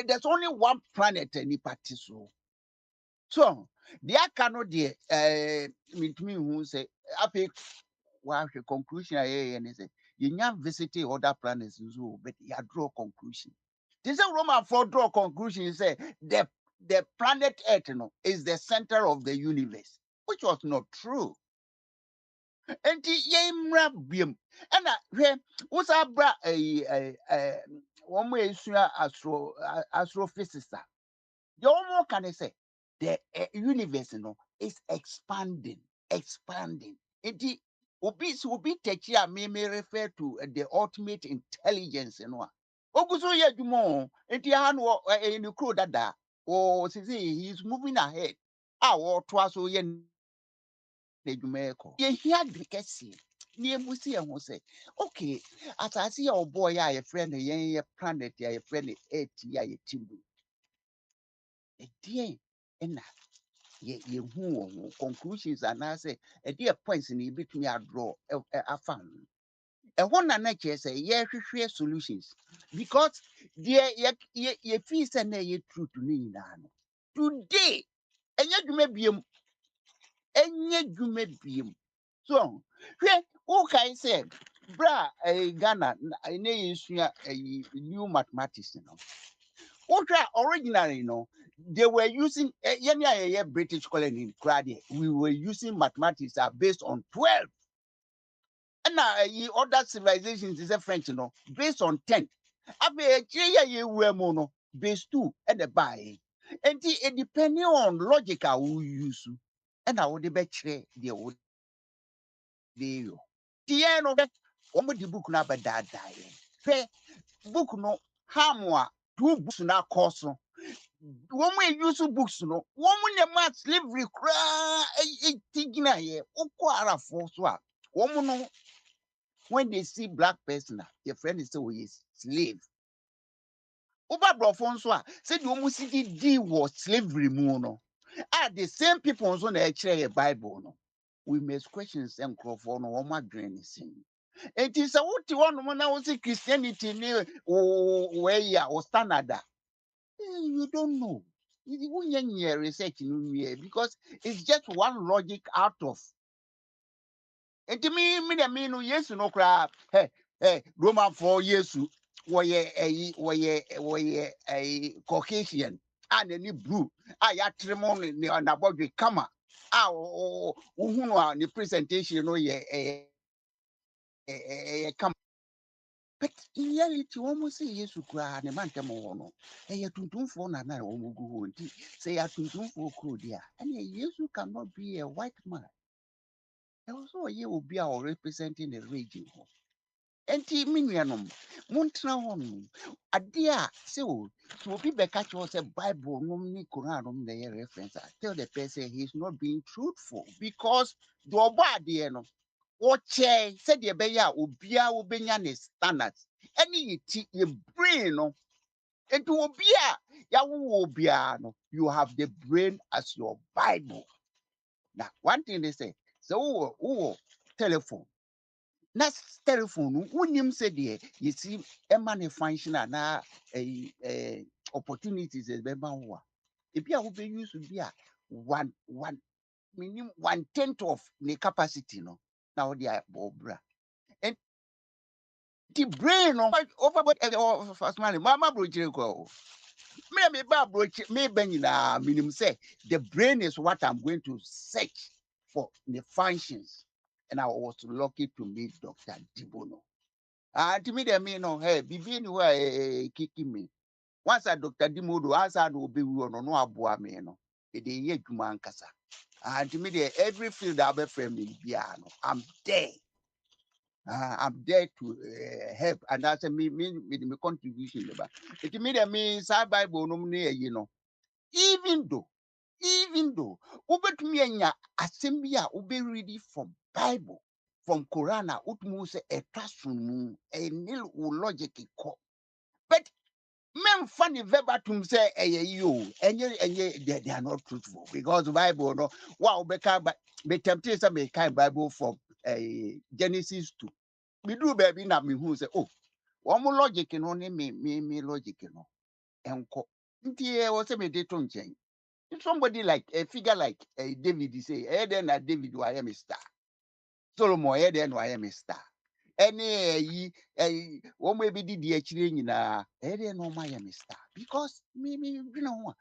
there's only one planet any party so the aka no de me hu say ape wa hwe conclusion ye ne say you nya visit other planets nso but you draw conclusion this is Roman for draw conclusion say the planet Earth no is the center of the universe, which was not true. And ye mra biem. And hwe usa bra one way astrophysicist. The one can say the universe no is expanding. And obi techi me refer to the ultimate intelligence no. Oguso ye dwumo enti ha no ni kro dada o sisi he is moving ahead. Wo to aso ye ye hear advocacy near Musi and say, okay, as I see our boy, I a friend, a young planet, a friend, a timbu. A dear, and ye who conclusions and I say, a dear points in between a draw a found. And one another say, yeah, share solutions because dear, ye feast and ye true to me now. Today, and yet you may be enye dwuma biem so hwɛ wo kai sɛ bra Ghana ne yɛsua new mathematics no wohwɛ originally no they were using yɛne a British colony crowd we were using mathematics based on 12 and other civilizations is a French no based on 10 afei akyire yɛ yɛwura mu no based 2 ɛna baeɛ nti it depending on logic a wo use ɛna wode bɛkyerɛ deɛ wo deyo tie no omo di book na badadaye hwe book no hamwa two books na course womo use books no womo ne ma slavery kra tigina ye ukọ arafo so a womo no when they see black person their friend is say we is slave Uba brofonso a said you almost D was slavery mono. The same people also na actually a Bible no. We must question some crofon no one drain sin. It is a what you want when I was Christianity near where ya or standard. You don't know. You won't research in because it's just one logic out of. And to me, no yes, no crap. Hey, Roman for years, a Caucasian and a new blue. I at Tremon on the body come. Who are the presentation, no, come. But in reality, almost say yes, you cry, and a man come on. Hey, you to for Nana, or say, I to for Kodia, and yes, you cannot be a white man. Also, you will be our representing the region. Enti minuanom montena hɔ no ade a sɛ o so obi bɛka kyerɛ sɛ Bible nom ne Quran nom na ɛyɛ reference tell the person he is not being truthful because the ɔbɔ adeɛ no wɔkyɛɛ sɛdeɛ ɛbɛyɛ a obiara wobɛnya ne standards ɛne yɛ ti yɛ brain no enti obi a yɛawowo obiara no you have the brain as your Bible. Now one thing they say sɛ wowɔ telephone na telephone wonim sɛ deɛ yɛsi ɛma ne function a na opportunities ɛbɛma wo a ebi a wobɛuse bi a one minimum 1/10 of ne capacity no na wode abɔ bra nti brain no over first man mama brokyire kɔ me ba brokyire me ba nyinaa minim sɛ the brain is what I'm going to search for the functions. And I was lucky to meet Dr. Dibono. To me, they mean, no, hey, Bibi, you were kicking me. Once I Dr. Dimodo, as I will be no abua me, no, a day yet man kasa. And to me, every field I've ever framed in piano, I'm there. I'm there to help, and that's me contribution. To me, that means I Bible no you know. Even though, ubet me assembly, ube ready from Bible. From Quran, utmu se a classroom, a nil logic. But men funny verbatim say you and they are not truthful because the Bible no wow be tempted some kind Bible from Genesis 2. We do baby na me who say oh one more logic no me logic no enko nti was a meditation change. Somebody like a figure like David say then David who I am a star. Solomon then who I am a star. Any one may be the children no my star because me you know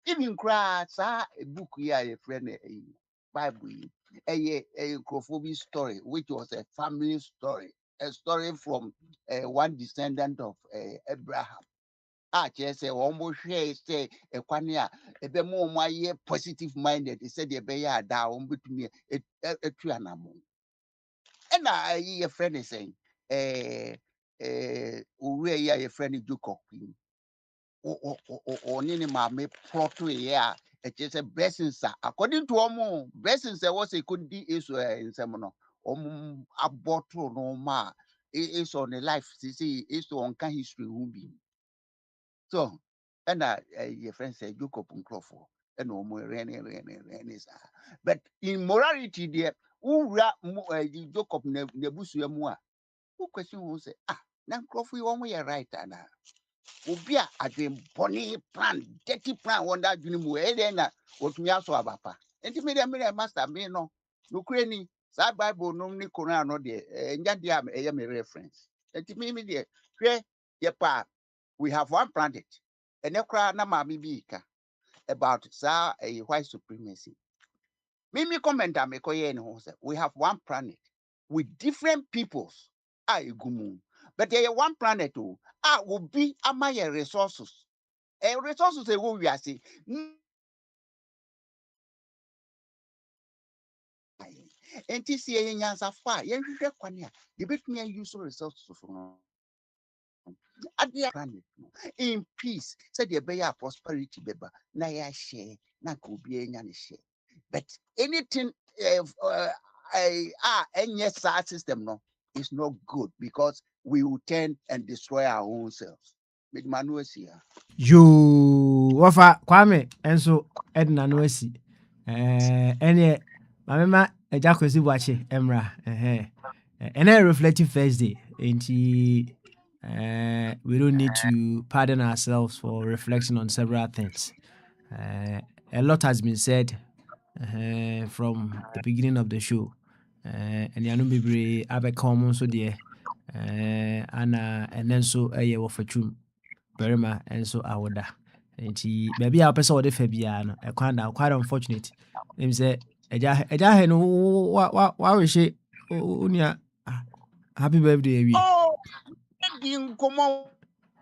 even cry a book here a friend a Bible a Crophobic story which was a family story, a story from one descendant of Abraham. Just say almost say a quania a be more my positive minded. He said the bear down between a trianamo. And I hear a friend is saying, we are a friend Duke or Nini Mammy plot to a year. It is a blessing, sir. According to Omo, blessings there was a good deal in Semono. A bottle no ma is on a life, see, is on can history who be. So, and your friend said, you could Crawford, and no more rainy, but in morality, dear, who rap the joke of Nebusia Moa, who question will say, now Crawford, one way right, and Ubia, I dream bonny plan, dirty plan, one that dream way, then what me also about. And to me, the master, me no, Ukraine, that Bible, no Nicola, no dear, and that I am a reference. And to me, dear, your part. We have one planet, and na mami bika about a white supremacy. Mimi comment I make we have one planet with different peoples. Gumu. But there one planet will be amaya resources. Resources what we are saying. And this year in Yansafa, you bet me use resources from in peace. Said the bear prosperity beba na ya share na could share. But anything any sad system no is not good because we will turn and destroy our own selves. Medmanuasia. You wafa Kwame enso Edna no asi. Ene mamema eja kwesi buache emra ene reflective Thursday enti we don't need to pardon ourselves for reflection on several things. A lot has been said from the beginning of the show. And yanu bebre abeka so de ana enen so eye wo fatum barima enso awoda. Nti baby a pese wo de fa bia no quite unfortunate. Em say eja he no wa we she unia happy birthday awie. Oh, in common.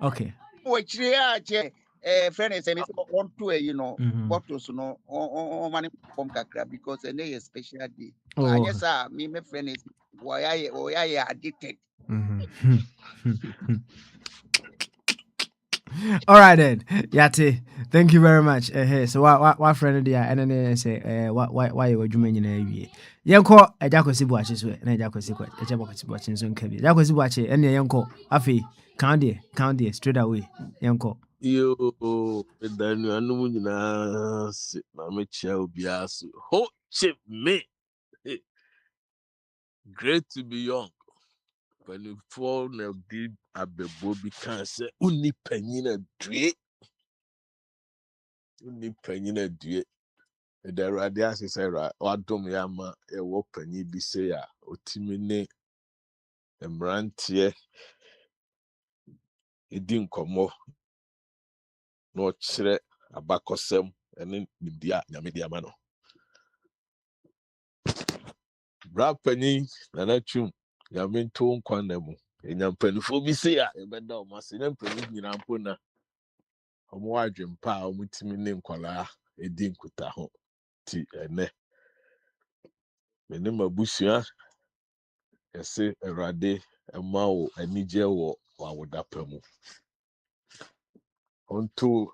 Okay. Which friend is anything on to you know, Mm-hmm. bottles no on money from Kakra because a day is special day. And Oh. yes, me, my friend is why I addicted. Mm-hmm. All right then, Yati. Thank you very much. So what friend there? And then say why you were doing in a year? Yanko a jacosi watches and a jacosi a jacosi watching soon can be jacosi watch it and the yanko afi count there straight away yanko. Yo, then you know na sit na me chill biasu. Ho chip me. Great to be young. When you fall na deep abebo bi kan say uni panyin adue. Uni panyin adue. The radia say wadom ya ma e wo panyin bi say a otimi ne emrantie edi nkomo na ọkyerẹ abakọsẹm ẹne nimdeɛ a nyame de ama no. Bra panyin Nana Twum nyame nto nkwa na mu ɛnya mpanimfoɔ bi se a yɛbɛda ɔmo ase na mpanyin nyinaa mpo na ɔmo wɔ adwempa a ɔmo timi ne nkwaraa edi nkuta ho ti ɛnɛ mene mabusua yɛse Awurade ɛma wo anigye wɔ w'awoda pa mu. Ɔnto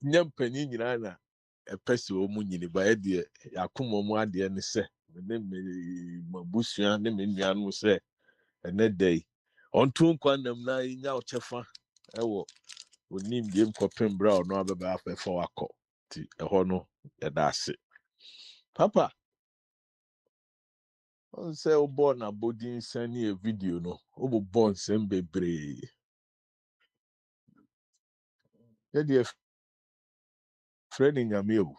nyɛ mpanyin nyinaa na ɛpɛ sɛ ɔmo nyini ba ɛdeɛ yɛakoma ɔmo adeɛ ne sɛ ne mabusua ne me nuanom sɛ ɛnɛ da yi ɔnto nkwa nam na yɛnya wo kyɛfa ɛwɔ onim deɛ mkɔpem berɛ a ɔno abɛbɛ apɛfa wakɔ nti ɛhɔ no yɛda ase. Papa ɔn sɛ wobɔɔ n'abɔdin nsa ne yɛ video no wobobɔ nsɛm bebree yɛdeɛ frɛ ne nyame o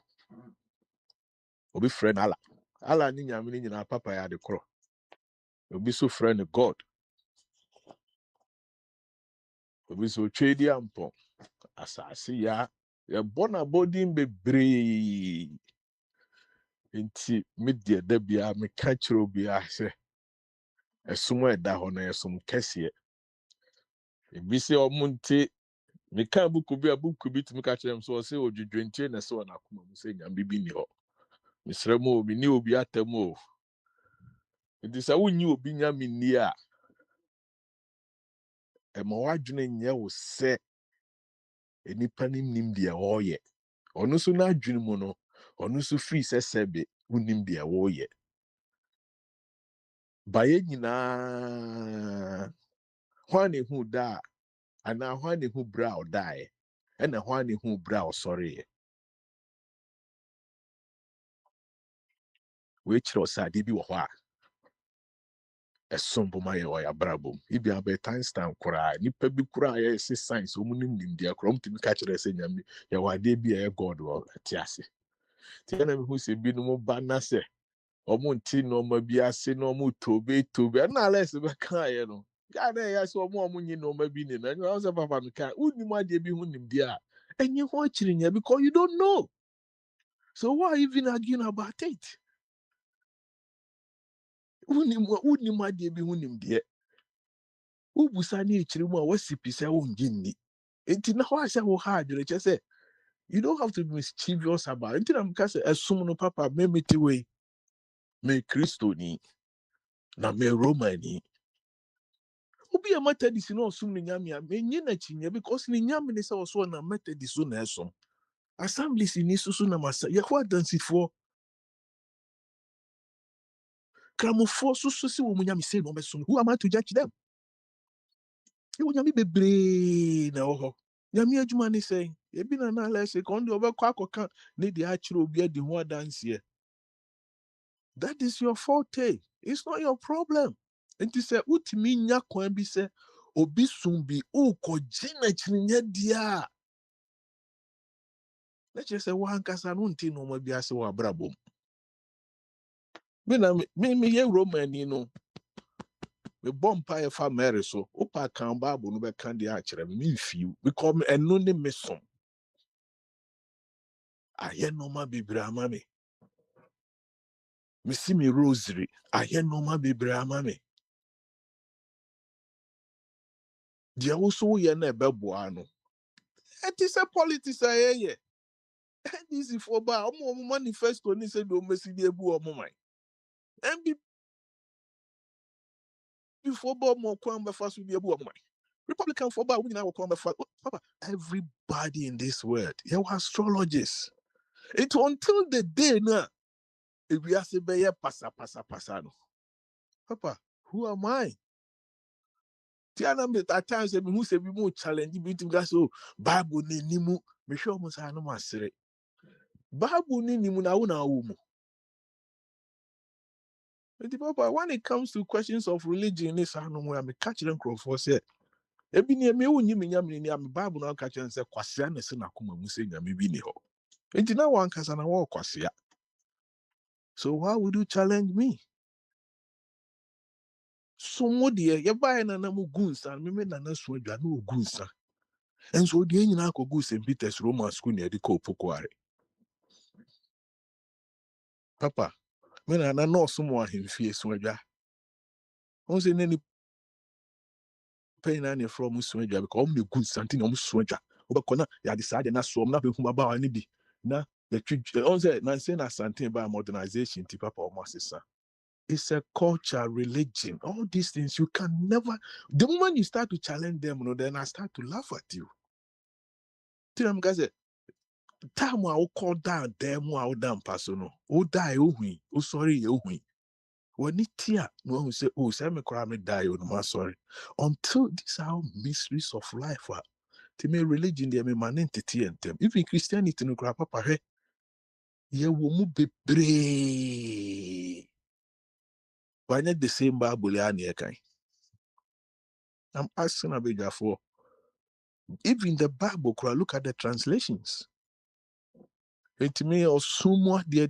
obi frɛ no ala ne nyame no nyinaa papa yɛ ade korɔ obi so frɛ no God obi so otwa di ampɔn asase ya yɛbɔ n'abɔdin bebree nti medeɛ da biara meka kyerɛ obiara sɛ ɛsom a ɛda hɔ no ɛsom kɛseɛ ebi sɛ ɔmo nte meka buku bi a buku bi tumi ka kyerɛ m sɛ ɔsɛ odwodwentie na sɛ ɔnakoma mu sɛ nyame bi ni hɔ mesrɛ mu o menni obi atam o nti sɛ wonnyi obi nyame nni a ɛma w'adwene nyɛ wo sɛ enipa no nim deɛ ɔreyɛ ɔno nso n'adwene mu no ɔno nso firi sɛ sɛbe wonnim deɛ wɔreyɛ bayɛ nyinaa hwan na ehu da a anaa hwan na ehu bere a ɔdaeɛ ɛna hwan na ehu bere a ɔsɔreeɛ woekyerɛ sɛ adeɛ bi wɔ hɔ a ɛsom bo ma yɛ wɔ yɛabrabɔ mu ebi abɛyɛ Einstein koraa nipa bi koraa yɛ sɛ science ɔmo nim nimdeɛ koraa ɔmo tumi ka kyerɛ sɛ nyame yɛwɔ adeɛ bi a ɛyɛ God wɔ ɛte ase nti ɛna mehu sɛ binom ba na sɛ ɔmo nti nneɛma bi ase na ɔmo tobe ɛna alɛs bɛkaeɛ no gaa na ɛyɛ sɛ ɔmo nyi nneɛma bi ne na ɛnyɛ sɛ papa meka wonim adeɛ bi ho nimdeɛ a ɛnyɛ ho akyiri nya because you don't know so why even arguing about it wonim adeɛ bi ho nimdeɛ wobusa ne akyiri mu a wasipi sɛ wongye nni nti na hɔ a sɛ wo ha adwene kyɛ sɛ you don't have to be mischievous about it nti na meka sɛ ɛsom no papa memete wei me kristoni na me romani obi a methodist no ɔsom ne nyame a menye n'akyinya because ne nyame ne sɛ ɔso na methodist so na ɛsom assemblies ni so na masa yɛhɔ adansifoɔ kramofoɔ so sɛ wɔ mu nyame sɛ na ɔbɛsom who am I to judge them nyame bebree na wo ho nyame adwuma ne sɛ ebi na na lese kon de obekɔ akɔka ne de akyerɛ obi adi ho adanseɛ. That is your forte. It's not your problem. Nti sɛ utimi nya kwan bi sɛ obi sum bi ukɔ gyina kyirinya dia. Na kyerɛ sɛ wankasa no nti no ma bi ase wɔ abrabom. Me yɛ Romani no. Me bompa e fa Mary so. Opa kan Bible no be kan de akyerɛ me mfiw. Because ɛno ne me som. Ayɛ nɔɔma bebree ama me. Me si me rosary. Ayɛ nɔɔma bebree ama me. Deɛ wo so woyɛ na ɛbɛboa no. Ɛte sɛ politics a yɛyɛ. NDC for ba ɔmo manifesto ni sɛ de ɔmo si de ebu ɔmo man. MB before ba ɔmo kwan bɛfa so de ebu ɔmo man. Republican for ba ɔmo nyinaa wɔ kwan bɛfa. Papa, everybody in this world, you are astrologists. It's until the day na ewiase bɛyɛ pasa no. Papa, who am I? Tiana me at times me who say we more challenge me to go so Bible ni nimu me sure mo sa no masere. Bible ni nimu na wo na wo mu. Papa, when it comes to questions of religion, this I know where me catch them crowd say. Ebi ni me wonyi me nyam ni am Bible na catch and say kwasea na se na koma mu se nyame bi ni ho. Enti na wan kasa na wo kwasea. So why would you challenge me? So mo de ye buy na mu gunsa me na na so adwa na ogunsa. And so the nyina akogu St. Peter's Roman School near the Kopokware. Papa, me na no so mo ahemfie so adwa. On say nani pay na ne from so adwa because om ne gun something om so adwa. Obekona ya decide na so na be huma ba ani bi. Na the on say na say na something about modernization ti papa om asesa. It's a culture, religion, all these things you can never. The moment you start to challenge them, then I start to laugh at you. Tell them guys, time I will call down them out down personal. Oh die, oh we, oh sorry, oh we. When it here, no one will say, oh, say me cry me die, oh no, sorry. Until these are mysteries of life. To me, religion, they me man entity and them. Even Christianity, no cry papa he. Ye wo mu bebre. Why not the same Bible ya I'm asking Abija for. Even the Bible, look at the translations. It may assume dear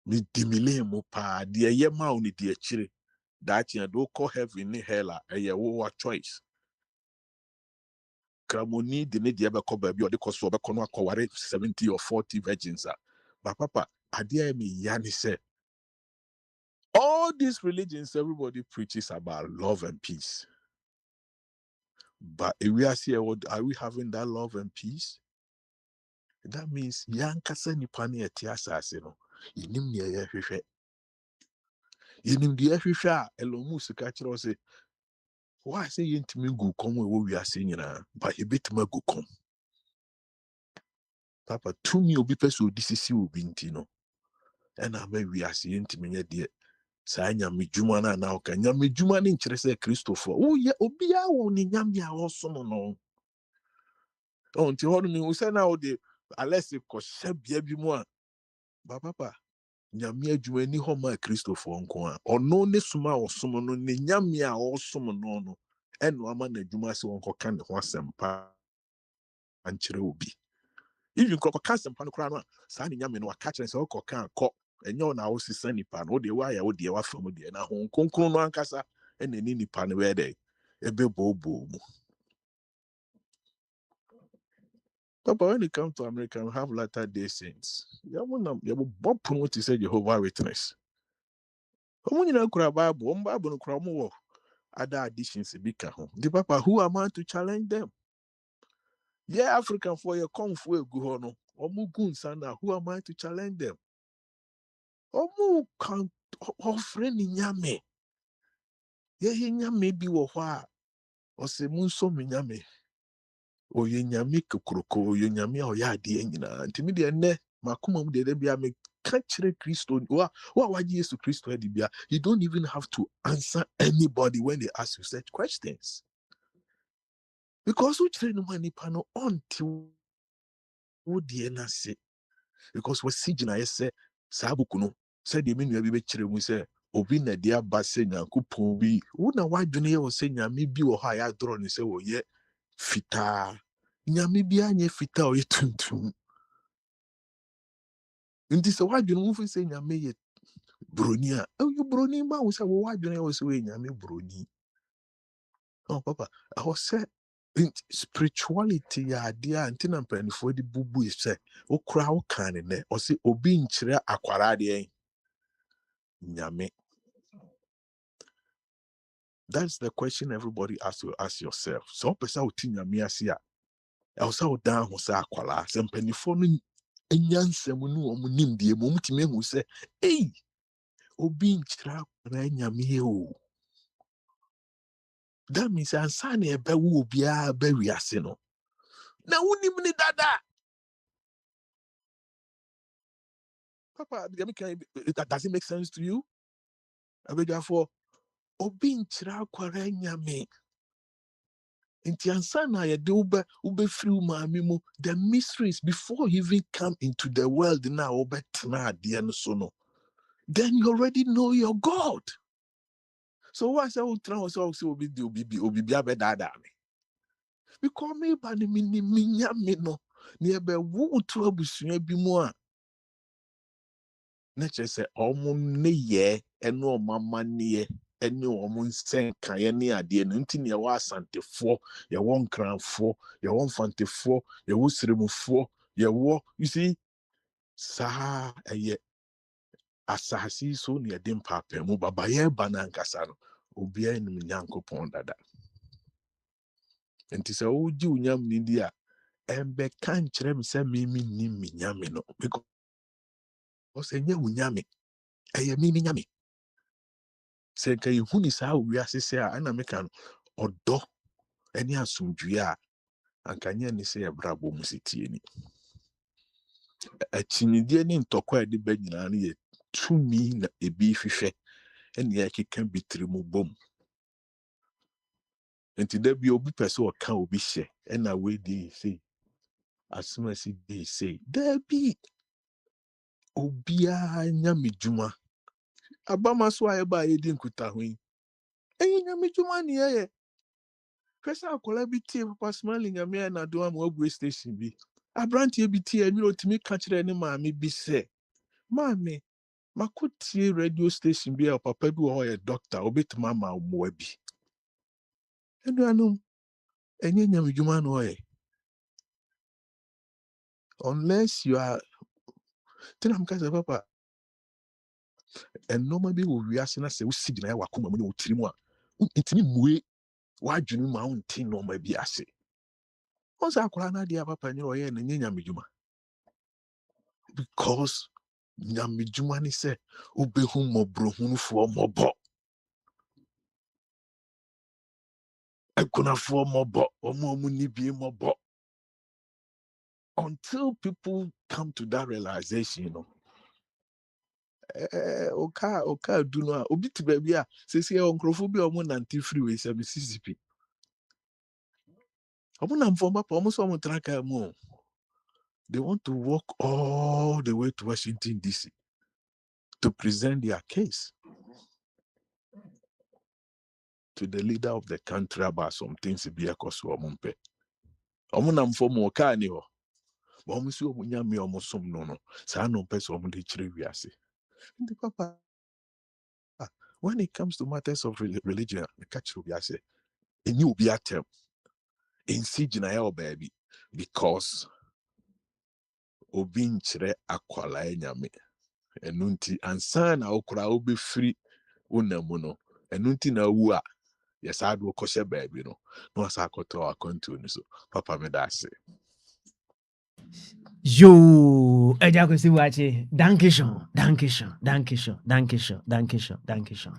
me dimile mo pa dear ye mauni dear chiri. That you do call heaven in hell a ye choice. Cramoni the need ever cover be or the cost of a conwa 70 or 40 virgins. But papa, adia me yani say. All these religions, everybody preaches about love and peace. But if we are here, are we having that love and peace? That means yankasa nipani etiasase no. Inim ni eye hwehwe. Inim di hwehwe a elomu sika kire o se. Why say yentimi gu kom we wo wiase nyina, but ebetima gu kom. Papa tumi obi pese odisisi obi nti no. Ena ma wiase yentimi nye de sa nyame dwuma na na oka nyame dwuma ne nkyere se Christopher. Wo ye obi a wo ni nyame a wo som no. Oh, nti ho no mi wo se na wo de alesi ko hyebia bi mu a. Ba papa nyame adwuma ni ho ma Christopher nko a ono ne suma osom no ne nyame a osom no no eno ama na adwuma se wonko ka ne ho asempa ankyere obi even ko ka asempa no kra no sa ne nyame no aka kyerɛ sɛ wokɔ ka akɔ enyo na wo sisa nipa no de wa ya wo de wa fam de na ho konkron no ankasa ena ni nipa no we de ebe bobo mu. Papa, when it comes to America, we have Latter-day Saints. You will bump what you say Jehovah Witness. Bible no kura mo other additions bika ho. The papa, who am I to challenge them? Yeah, African for your come for go no. Omu gun sana, who am I to challenge them? Omu can offering nyame. Yeah, nyame bi wo hwa. O se munso nyame. O ye nyame kokroko, ye nyame o ya de nyina. Ntimi de ne makoma mu de bia me kachre Christo wa Jesus Christo bia. You don't even have to answer anybody when they ask you such questions. Because we train money pano until wo de na se. Because we see jina yese sabuku no said the menu be chere mu say obi na dia ba se nyankopon bi wo na wadwene ye wo se nyame bi wo ha ya dro ne se wo ye fita nyame bi anye fita o ye tuntum nti se wadwene mu fi se nyame ye broni a you broni ma wo se wo wadwene ye wo se we nyame broni. Oh papa I was say spirituality ya dia antina mpanifo di bubu ise okura wo kan ne o se obi nkyere akwara de nyame. That's the question everybody has to ask yourself. So person will think nyame ase a also down ho say akwara se mpanifo no enyansem no omu nimdie mo mutime hu se eh obi nkyere akwara nyame o. That means ansa na ebe wo obi a ba wiase no na wonim ni dada. Papa, does it make sense to you? Therefore, obi nkyere akwara nyame. Inti ansa na ye de ube free maami mu, the mysteries before you even come into the world now ube tena ade no so no. Then you already know your God. So why say we try so obi bia be dada me. Because me ba ni nyame no. Ni ebe wo to abusua bi mu a na che se omo ne ye ene omama ne any woman send Kayani idea, Nintin Yawa Santefo, Yawon Cranfo, Yawon Fantefo, Yawusrimufo, Yawo, you see, Saha, a ye Asasi so near Dimpa Pemu, Babaye Banankasano, Ubia in Minyanko Pondada. And tis a old Juniam Nidia, and be can't trem send me Yamino, because a Yami, a Yami. Say, can you who is how we are say, and American or do any asumdua. Ankanya ni se brabo musiti ni akyinidie ni ntokwa de ba nyina ne ye tumi na ebi hwehwe ene ya keka bitiri mu bom enti da bi obi pese o ka obi hye ena we dey say asumasi dey say da bi obia nya medjuma abama so aye ba ye di nkuta hoyi enya medjuma ni ye pesa akola bi tie papa smiling ame na do am ogwe station bi abrantie bi tie enu otimi ka kire ne maame bi se maame makotie radio station bi a papa bi wo ye doctor obetuma ma mo abi enu anum enye nyamedwuma no ye unless you are tinam ka say papa enoma bi wo wiase na se wo sigina ya wakoma mu ne wo tirimu a intimi mue wadwene mu a wonti noma bi ase on sa akora na dia papa nyi oye na nyamedwuma because nyamedwuma ni se obehu mobrohunufo mobo ekunafo mobo omo ni bi mobo until people come to that realization, you know. Oka do no obi ti baby a sesi e onkrofo bi omo nanti free we se Mississippi. Omo na mfoma pa omo so omo traka mu. They want to walk all the way to Washington DC to present their case to the leader of the country about some things be akoso omo mpe. Omo na mfoma oka ni ho. Ba omo si omo nyame omo som no. Sa no mpe so omo de kire wiase. Ndi papa when it comes to matters of religion, the catch will be I say, and you be at them in Sijinael baby, because Obinchre akwala nyame, and nunti and sana okra obi free unamuno, and nunti na ua, yes, I do koshe baby, no as I got to our country, so Papa me that say. Yo, Ejako Siwache, Dankeschön, Dankeschön, Dankeschön, Dankeschön, Dankeschön, Dankeschön.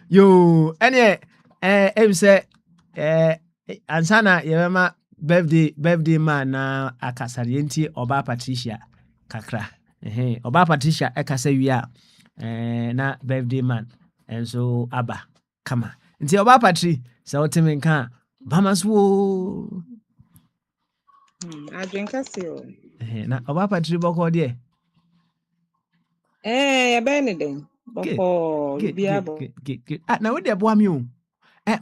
Yo, em say, ansana yema birthday man na akasarienti Oba Patricia kakra. Oba Patricia ekasa wia na birthday man. And so aba kama. Nti Oba Patri, sa otime nka, bamaswo. I drink a seal. Na oba patri boko de. Anything. Good. Before you Good, be good, able. good, good, good. Ah, na we de boa mi o.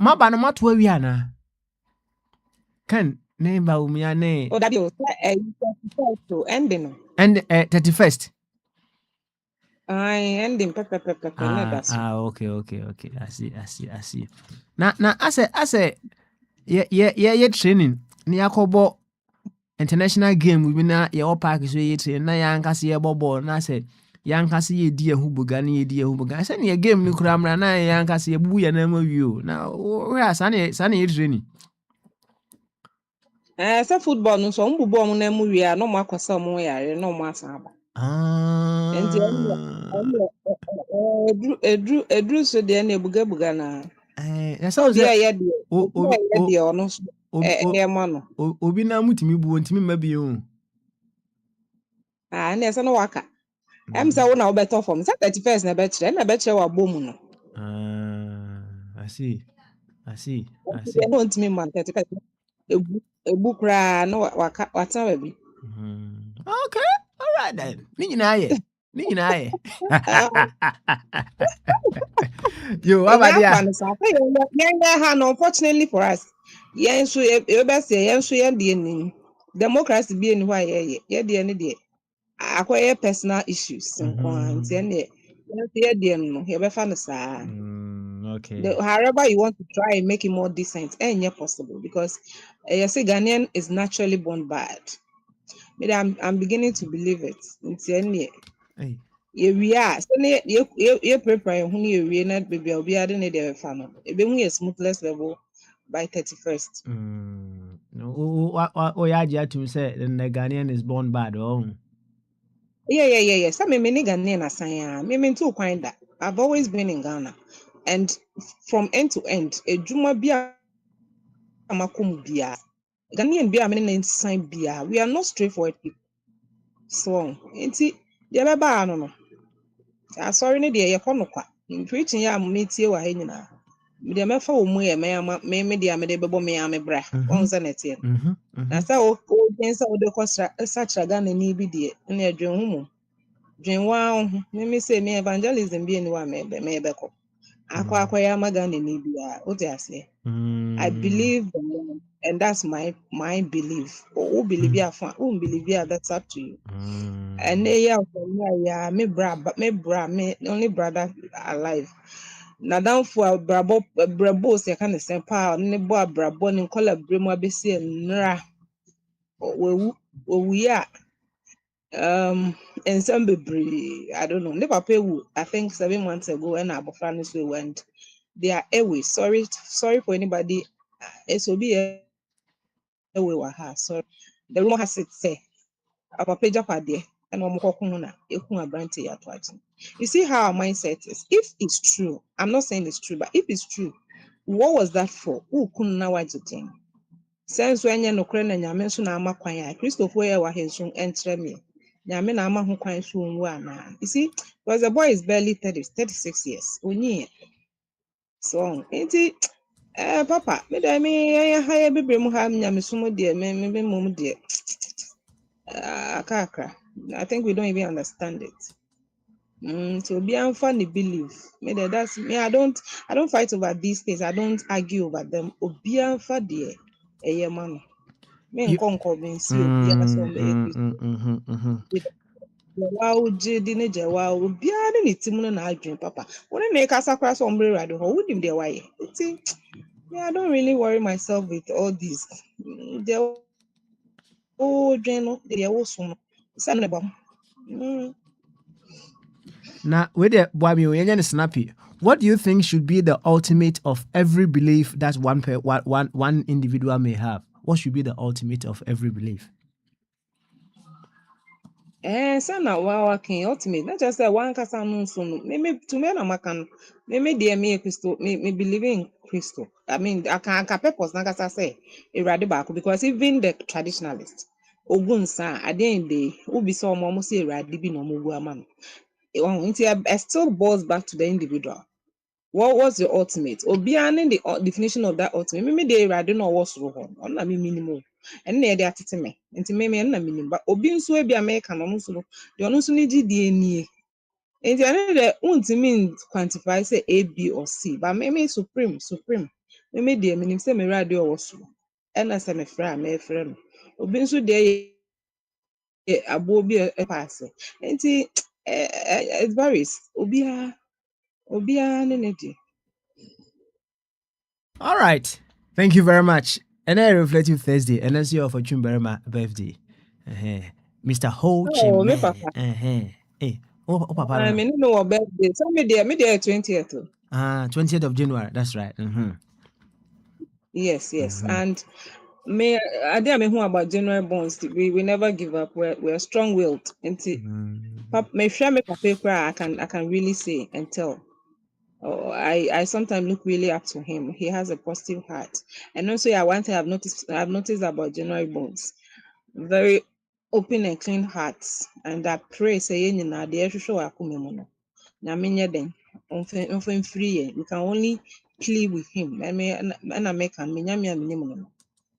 Ma ba no mato awi ana. Kan ne ba umia ne Oh, that you say, ending. and 31st. I ending pepper, no, that's so. Okay. I see. Na ase ye training. Ni yakobo international game bi na ye park so ye training na yankase ye ball na se yankase ye di ehu buga na ye di ehu buga. Se ne game ni kura mra na yankase ye bubu ye na ma wi o. Na we asa na ye training. Say football no so mbubo mo na mu wi a no mo akwasa mo yare no mo asa aba. Enti edru so de na ebuga na. Na so Obi se a ye de, obi a ye de ono so obi ma no. obi na mutimi bu ntimi ma bi o. Na ese no waka. Em say wo na wo beto form. Say 31st na be kire, na be kire wa bom no. I see. They don't mean man 31st. Ebu kra no waka wata ba bi. Okay. All right then. Ni nyina ye. Ah, Yo, what enya about akwa ya? no sa. Yen ha no unfortunately for us. Yen so e be say yen so yen de ni. Democracy bi eni hwa ye de ni de. Akwa personal issues nko nti ene ye de no ye be fa no sa. Okay. However you want to try and make it more decent, ain't possible because you see Ghanaian is naturally born bad. Maybe I'm beginning to believe it. It's any Hey. we are so you prepare who you we not baby will be adding it there fan. It be a smoothless level by 31st. No, ya aja to say the Ghanaian is born bad. Oh. Yeah. Some me Ghanaian asanya. Me too kind that. I've always been in Ghana. And from end to end, a juma bia makum bia. Ghanaian bia many sign bia. We are not straightforward people. So, nti deɛ ɛbɛba ano no, asɔre no deɛ yɛkɔ no kwa. Preaching yɛ a metie wɔ ha nyinaa. Deɛ mɛfa wɔ mu yɛ me deɛ a mede bɛbɔ me a me bra. Wɔn sɛ na ɛteɛ no. Na sɛ wodwen sɛ wode kɔ sakyera Ghanani bi deɛ, ɛna ɛdwen ho mmom. Dwen waa wo ho. Me sɛ me evangelism bi ani hɔ a mebɛkɔ. Akɔyɛ ama Ghanani biara. Wote aseɛ? I believe the Lord, and that's my belief. Who believe ya fine, who believe ya, that's up to you. And yeah, me only brother alive. Na for brabo se kind of same power, ne bo brabo ne kola bremo abesi nra. We ya and some bebree, I don't know. Ne papa wu, I think 7 months ago, and abofra so went. They are away. Sorry for anybody. It's will be away wa ha. Sorry. The rumor has it say papa japadeɛ ɛna ɔmo kɔko ho na ehu aberante yi ato agye. You see how our mindset is. If it's true, I'm not saying it's true, but if it's true, what was that for? Ukunu na wagye din. Sɛ nso ɛnyɛ nokorɛ na nyame nso na ama kwan a Kristofoɔ yɛ wɔ ha nso ɛnkyerɛ me. Nyame na ama ho kwan so onwu anaa. You see, because the boy is barely 36 years. Onyi. So, nti papa, me da me ɛyɛ ha yɛ bebree mu ha nyamesom deɛ me mom deɛ. Akakra. I think we don't even understand it. So be unfunny believe. Me that's me. I don't fight over these things. I don't argue over them. Obi unfa de eye man. Me You. nkonko me nsi obi aso me Kristo. Wa uji di ne je wa obi ani ne tim no na adwen papa. Woni na kasa kwa so ombre rado ho wodim de waye. Me I don't really worry myself with all this. The dwen no de wo so no. Sa ne ba. Now, with the boy, me snappy. What do you think should be the ultimate of every belief that one individual may have? What should be the ultimate of every belief? Sana wawa king ultimate. Not just that one kasa no so no. Me to me na makan. Me dear me Christo. Me believe in Christo. I mean, I can purpose na kasa say erade baako because even the traditionalists ogun sa ade dey obi so mo say erade bi na mo gu ama no. It still boils back to the individual. What was the ultimate? Obi the definition of that ultimate. Me de erade no was ro ho. Na me minimum. And na dey atete me. Nti me na minim ba obi nso e bia me ka no nso no. De ono nso ni gidie nie. Nti ane de untimi quantify say A, B or C. But me supreme. Me dey minim say me radio wo so. Ɛna sɛ me fra me frɛ no. Obi nso dey abo bi e pass. Nti it varies. Obiara ne ne di. All right. Thank you very much. And I Reflective Thursday. And that's your fortune Berma birthday. Mr. Ho Chi Oh, me Man. papa. Hey. Oh, papa. Me no know what birthday. So me dey 20th. 20th of January. That's right. Yes. And me idea me who about January bonds. We never give up. We're strong-willed. Papa, me share me papa. I can really say and tell. Oh, I sometimes look really up to him. He has a positive heart. And also, one thing I've noticed about January bonds, very open and clean hearts. And I pray say na the show akumemono. Na menye den. Onfen free. We can only plead with him. I make a minimum.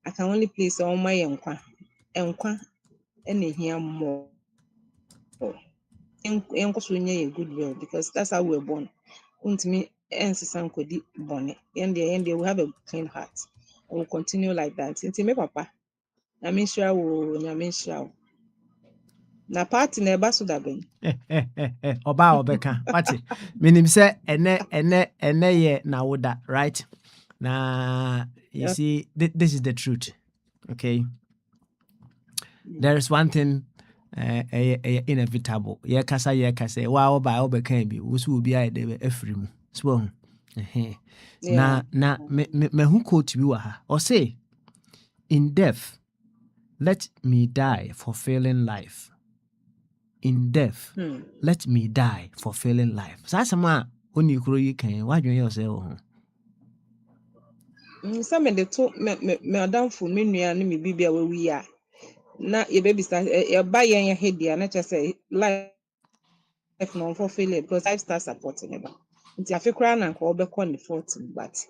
I can only place on my enkwa any here more. Enko a good will because that's how we're born. Untimi ensesa nkodi bone. Yende we have a clean heart. I will continue like that. Nti me papa. Na me shira wo. Na party na eba so da ben. Oba obeka. What? Meaning say ene ye na woda, right? Now you see this is the truth. Okay. There is one thing inevitable. Ye kasa wa oba obeka bi. Wusu obi aye de afiri mu. So na me hu quote bi wa ha. Or say in death let me die for failing life. In death, let me die for failing life. So that's a when you grow, you can. Why do you yourself? Some of the two me adam for me nua ne me bibia we ya. Na ye baby start ye ba yen head dia na say life no for failure because life start supporting eba. Nti afekra na nka obekọ ne 40 but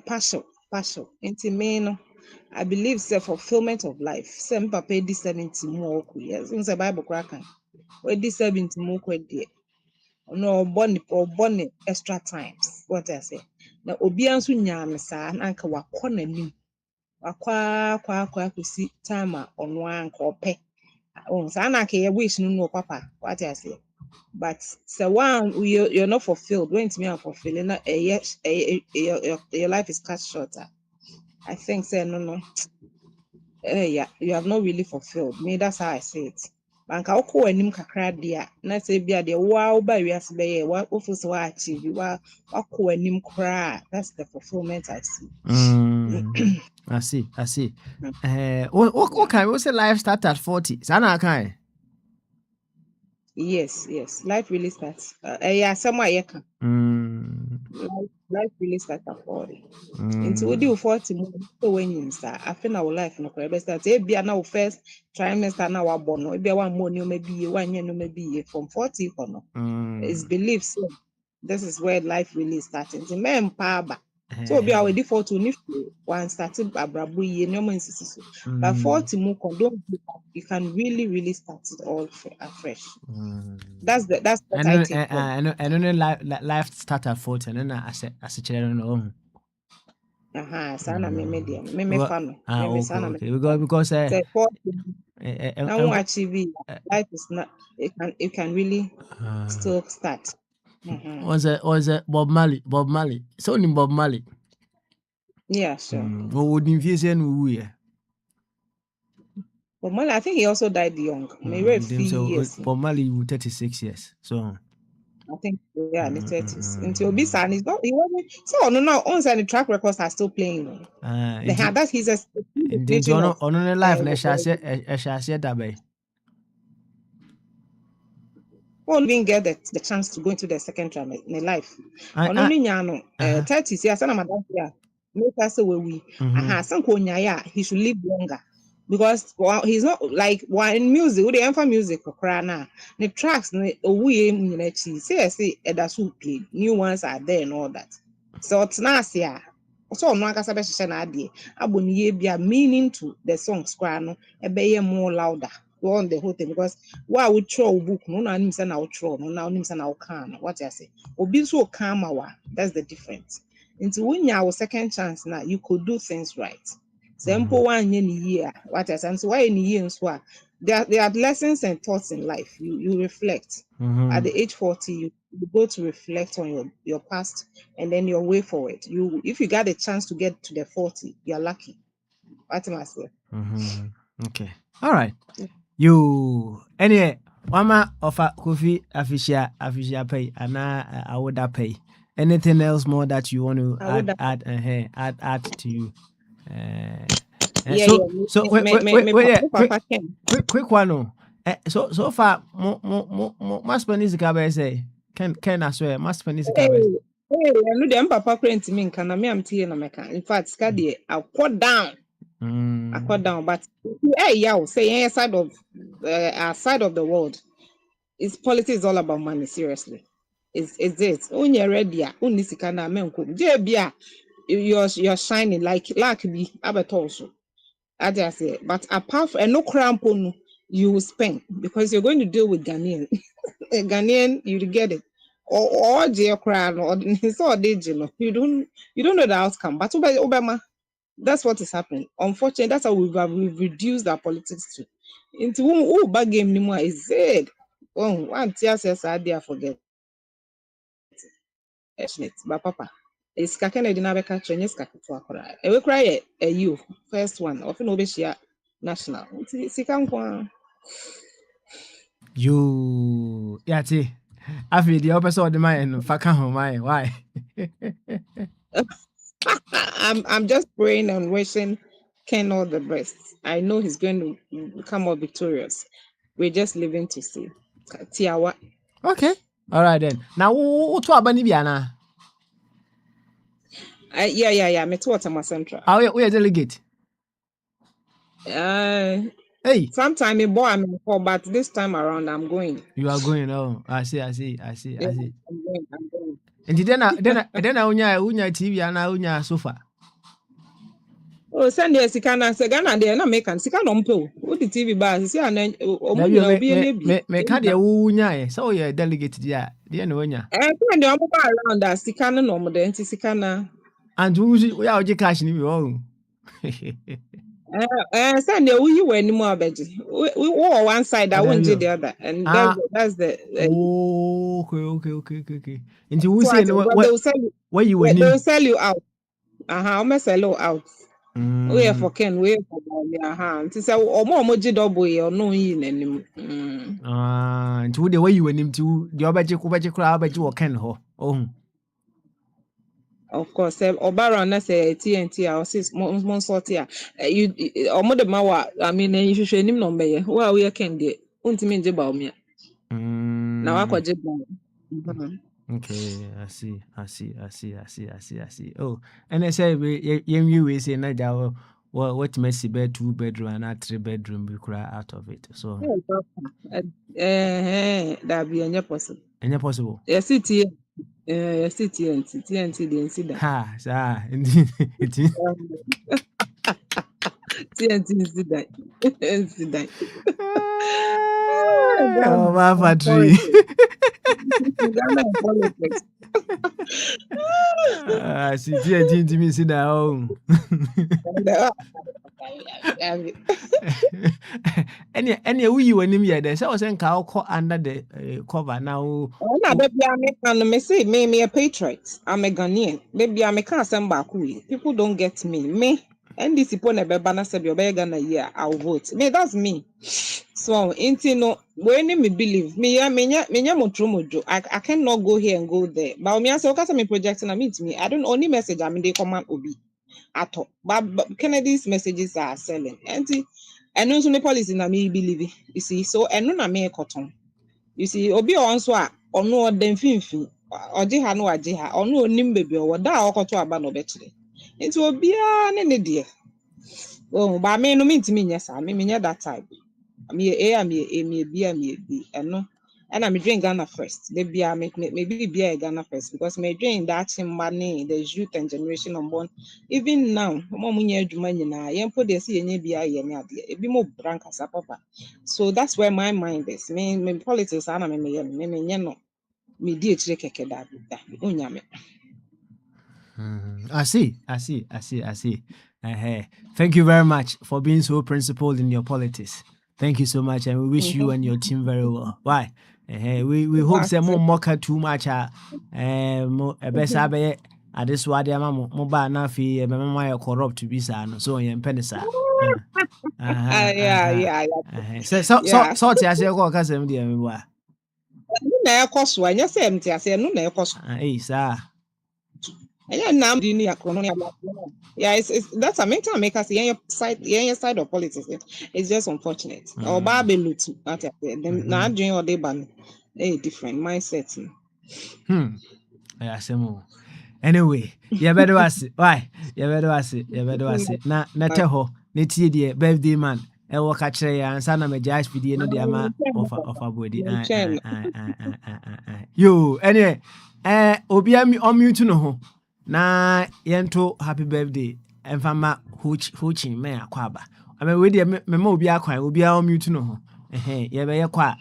passion. Nti me no I believe say fulfillment of life. Say me papa di 70 more years. In the Bible crack we di 70 more there. No born extra times. What I say. Na obi anso nyaame saa na anka wakọ n'anim. Wakwa kusi time a ono anka ope. Oh, saa na anka ye wish no papa. What I say. But so one you're not fulfilled. When to me I'm fulfilling, your life is cut shorter. I think say no. Yeah, you have not really fulfilled. Me, that's how I say it. Banka oko anim kakra dia na say bia de wa ba wiase be ye wa ofo wa achieve wa ko anim kra. That's the fulfillment I see. I see. What kind? What's the life start at 40? Sana kind. Yes. Life really starts. Yeah, somewhere you can. Life really starts at 40. Into we do 40 more so when you start. I feel our life no correct. Start. It be now first trimester now we born. It be one more new maybe 1 year no maybe from 40 for no. It's belief so. This is where life really starts. Into men power. So be our default to if one started abrabu ye no man so. But 40 more don't you can really start it all afresh. That's what I take from. I know life start at 40 and then I say children Sana me fan. Okay. Because say 40 now achieve life is not it can really still start. was it Bob Marley. So in Bob Marley. Yeah, sure. What would you say we But Marley, I think he also died young. Maybe a few years. Bob Marley 36 years. So I think in the 30s. Until Bisan is not he wasn't so no on the track records are still playing. That's his on life na shall that way. Won't even get the chance to go into the second term in life. On only 30s, yeah, son madam here. Make us say we he should live longer. Because he's not like in music, with the info music the tracks say that's who play. New ones are there and all that. So it's nice, yeah. So no akasa be hye na ade aboni ye bia meaning to the songs kwa no ebe more louder on the whole thing because why we throw book no na nim say na we throw no na nim say na we can what you say obi so calm our that's the difference into when you our second chance now you could do things right simple one year what I say so why in year so there are lessons and thoughts in life you reflect at the age 40 you go to reflect on your past and then your way forward. If you got a chance to get to the 40, you're lucky. What am I saying? Okay. All right. You anyway, Mama of a coffee official pay and I would pay. Anything else more that you want to I would add to you? yeah, So me papa can. quick one. Oh. So far, more Spanish cabe say can I swear, more Spanish Hey, cabe. hey, I know them papa print me can me am tea na meka. In fact, skadi I cut down. But hey, yeah, say side of our side of the world. It's politics is all about money, seriously. It's it. When you're ready, only sikana menko. Jebia, you're shining like be abatoso. I just say, but apart from and no crampon, you will spend because you're going to deal with Ghanaian. A Ghanaian, you get it. Or dear crown or it's all digital. You don't know the outcome. But Obama, that's what is happening. Unfortunately, that's how we've reduced our politics to. Into who bag game anymore is it. Oh, one tear says I dare forget. But Papa. It's kakena dinabeka Chinese kakutwa kora. Ewe cry a you first one. Often obeshia national. Sikankwa. You see. I feel the opposite of the mind. Fuck home, why? I'm just praying and wishing Ken all the best. I know he's going to come out victorious. We're just living to see. Tiawa. Okay. All right then. Now, what about Nibiana? Yeah. Me too. Watama Central. We are delegate. Hey, Sometime me boy I'm call, but this time around I'm going. you are going. Oh, I see. Yeah, I'm going. And then I unya TV and I unya sofa. Oh, send your sikana se Ghana there na make an sika no mpo. What the TV bar see and omo nyina obi ene bi. Me ka de unya so you delegate there. There no unya. Send your mobile around that sika no mo de nti sika na. And we are cash ni oh. Send the you were any more beji. We were one side, I won't do the other, and that's the. Okay. And you So say where you were. They will sell you out. I'm a sell you out. We are for Ken, we are for Bobby. To say, or more moji double or no in any. And the way you were him to the Obaji crowd, but you can ho. Oh. Of course, Obara na say TNT or 6 months here. You or more the mawa. I mean, you should him no me. Where we can get. Won't mean about me. Now I could Okay, I see. Oh, and I say we say na what messy bed 2-bedroom and not 3-bedroom we cry out of it. So that be any possible. Any possible? Yes, TNT didn't see that. Ha, sir. TNT see that. Oh, my factory. See TNT me see that home. Any who you when me there. So I was saying call under the cover now. Me say me a patriot. I'm a Ghanaian. Baby, I'm a can't send back. People don't get me. Me and this people never banner say you're Ghana year. I'll vote. Me that's me. So into no when me believe me mojo. I cannot go here and go there. But me say okay, me project na meet me. I don't only message. I mean they command obi at all. But Kennedy's messages are selling. And also the policy na me believe. You see, so and no na me cotton. You see, obi also or no dem finfin or jiha no ajiha or no nim baby or da or koto aba no betri. Into obi ne dear. Oh, but me no mean to me, yes, I mean that type. Me A, me B, and no. And I'm doing Ghana first. Maybe maybe be Ghana first because my doing that in money, the youth and generation on born. Even now, mom money na put the see any be a bit more brank as a papa. So that's where my mind is. Me politics and me no me di keke that unyame. I see. Thank you very much for being so principled in your politics. Thank you so much, and we wish you and your team very well. Why? We hope say more mocha too much. Best at this why they are mobile na fi my corrupt be no so yen penisa. Yeah. So I say go kasem dia me boa. No na ekoso anya say mti ase no na ekoso. Sir. Yeah, it's that's a mental make us your side of politics. It's just unfortunate. Or Babylon too. Them now doing all day ban a different mindset. Anyway, you better was it. Why? You better was it. Na teho, netie the birthday man. E wo ka kire ya ansa na meja SPD no de ama of body. Yo, anyway, obi am on mute no ho. Na yento happy birthday. Emfama huchin me akwaba. I mean we dey me obi akwan, obi on mute no ho. Ye be ye kwa.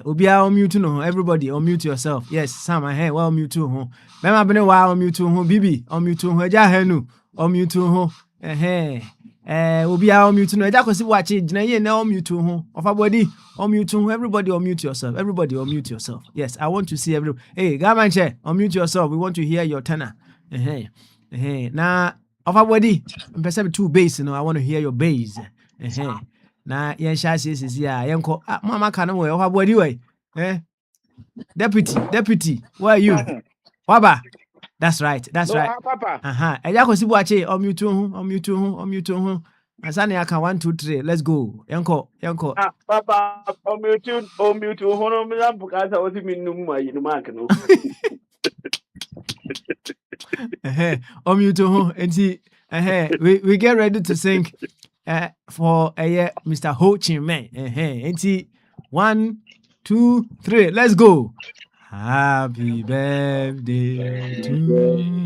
Obi on mute no ho. Everybody on mute yourself. Yes, Sam, well mute to ho. Mema bene wa on mute ho. Bibi on mute ho. Eja hanu on mute ho. Obi on mute no. Eja kwesi watch gina ye na on mute ho. Of body on mute ho. Everybody on mute yourself. Everybody on mute yourself. Yes, I want to see everybody. Hey, Gamanche, on mute yourself. We want to hear your tenor. Na of body, mpesa two bass, I want to hear your bass. Na yen sha sisi ya yenko mama kana we of body way. Deputy, where are you? Waba. That's right. No, Papa. Eja ko sibuache on mute ho. Asane aka 1 2 3. Let's go. Yenko. Papa, on mute, hono me lamp kasa oti minum ma yinu mark no. On mute ho. Enti we get ready to sing for Mr. Ho Chin Man. Enti 1 2 3. Let's go. Happy birthday to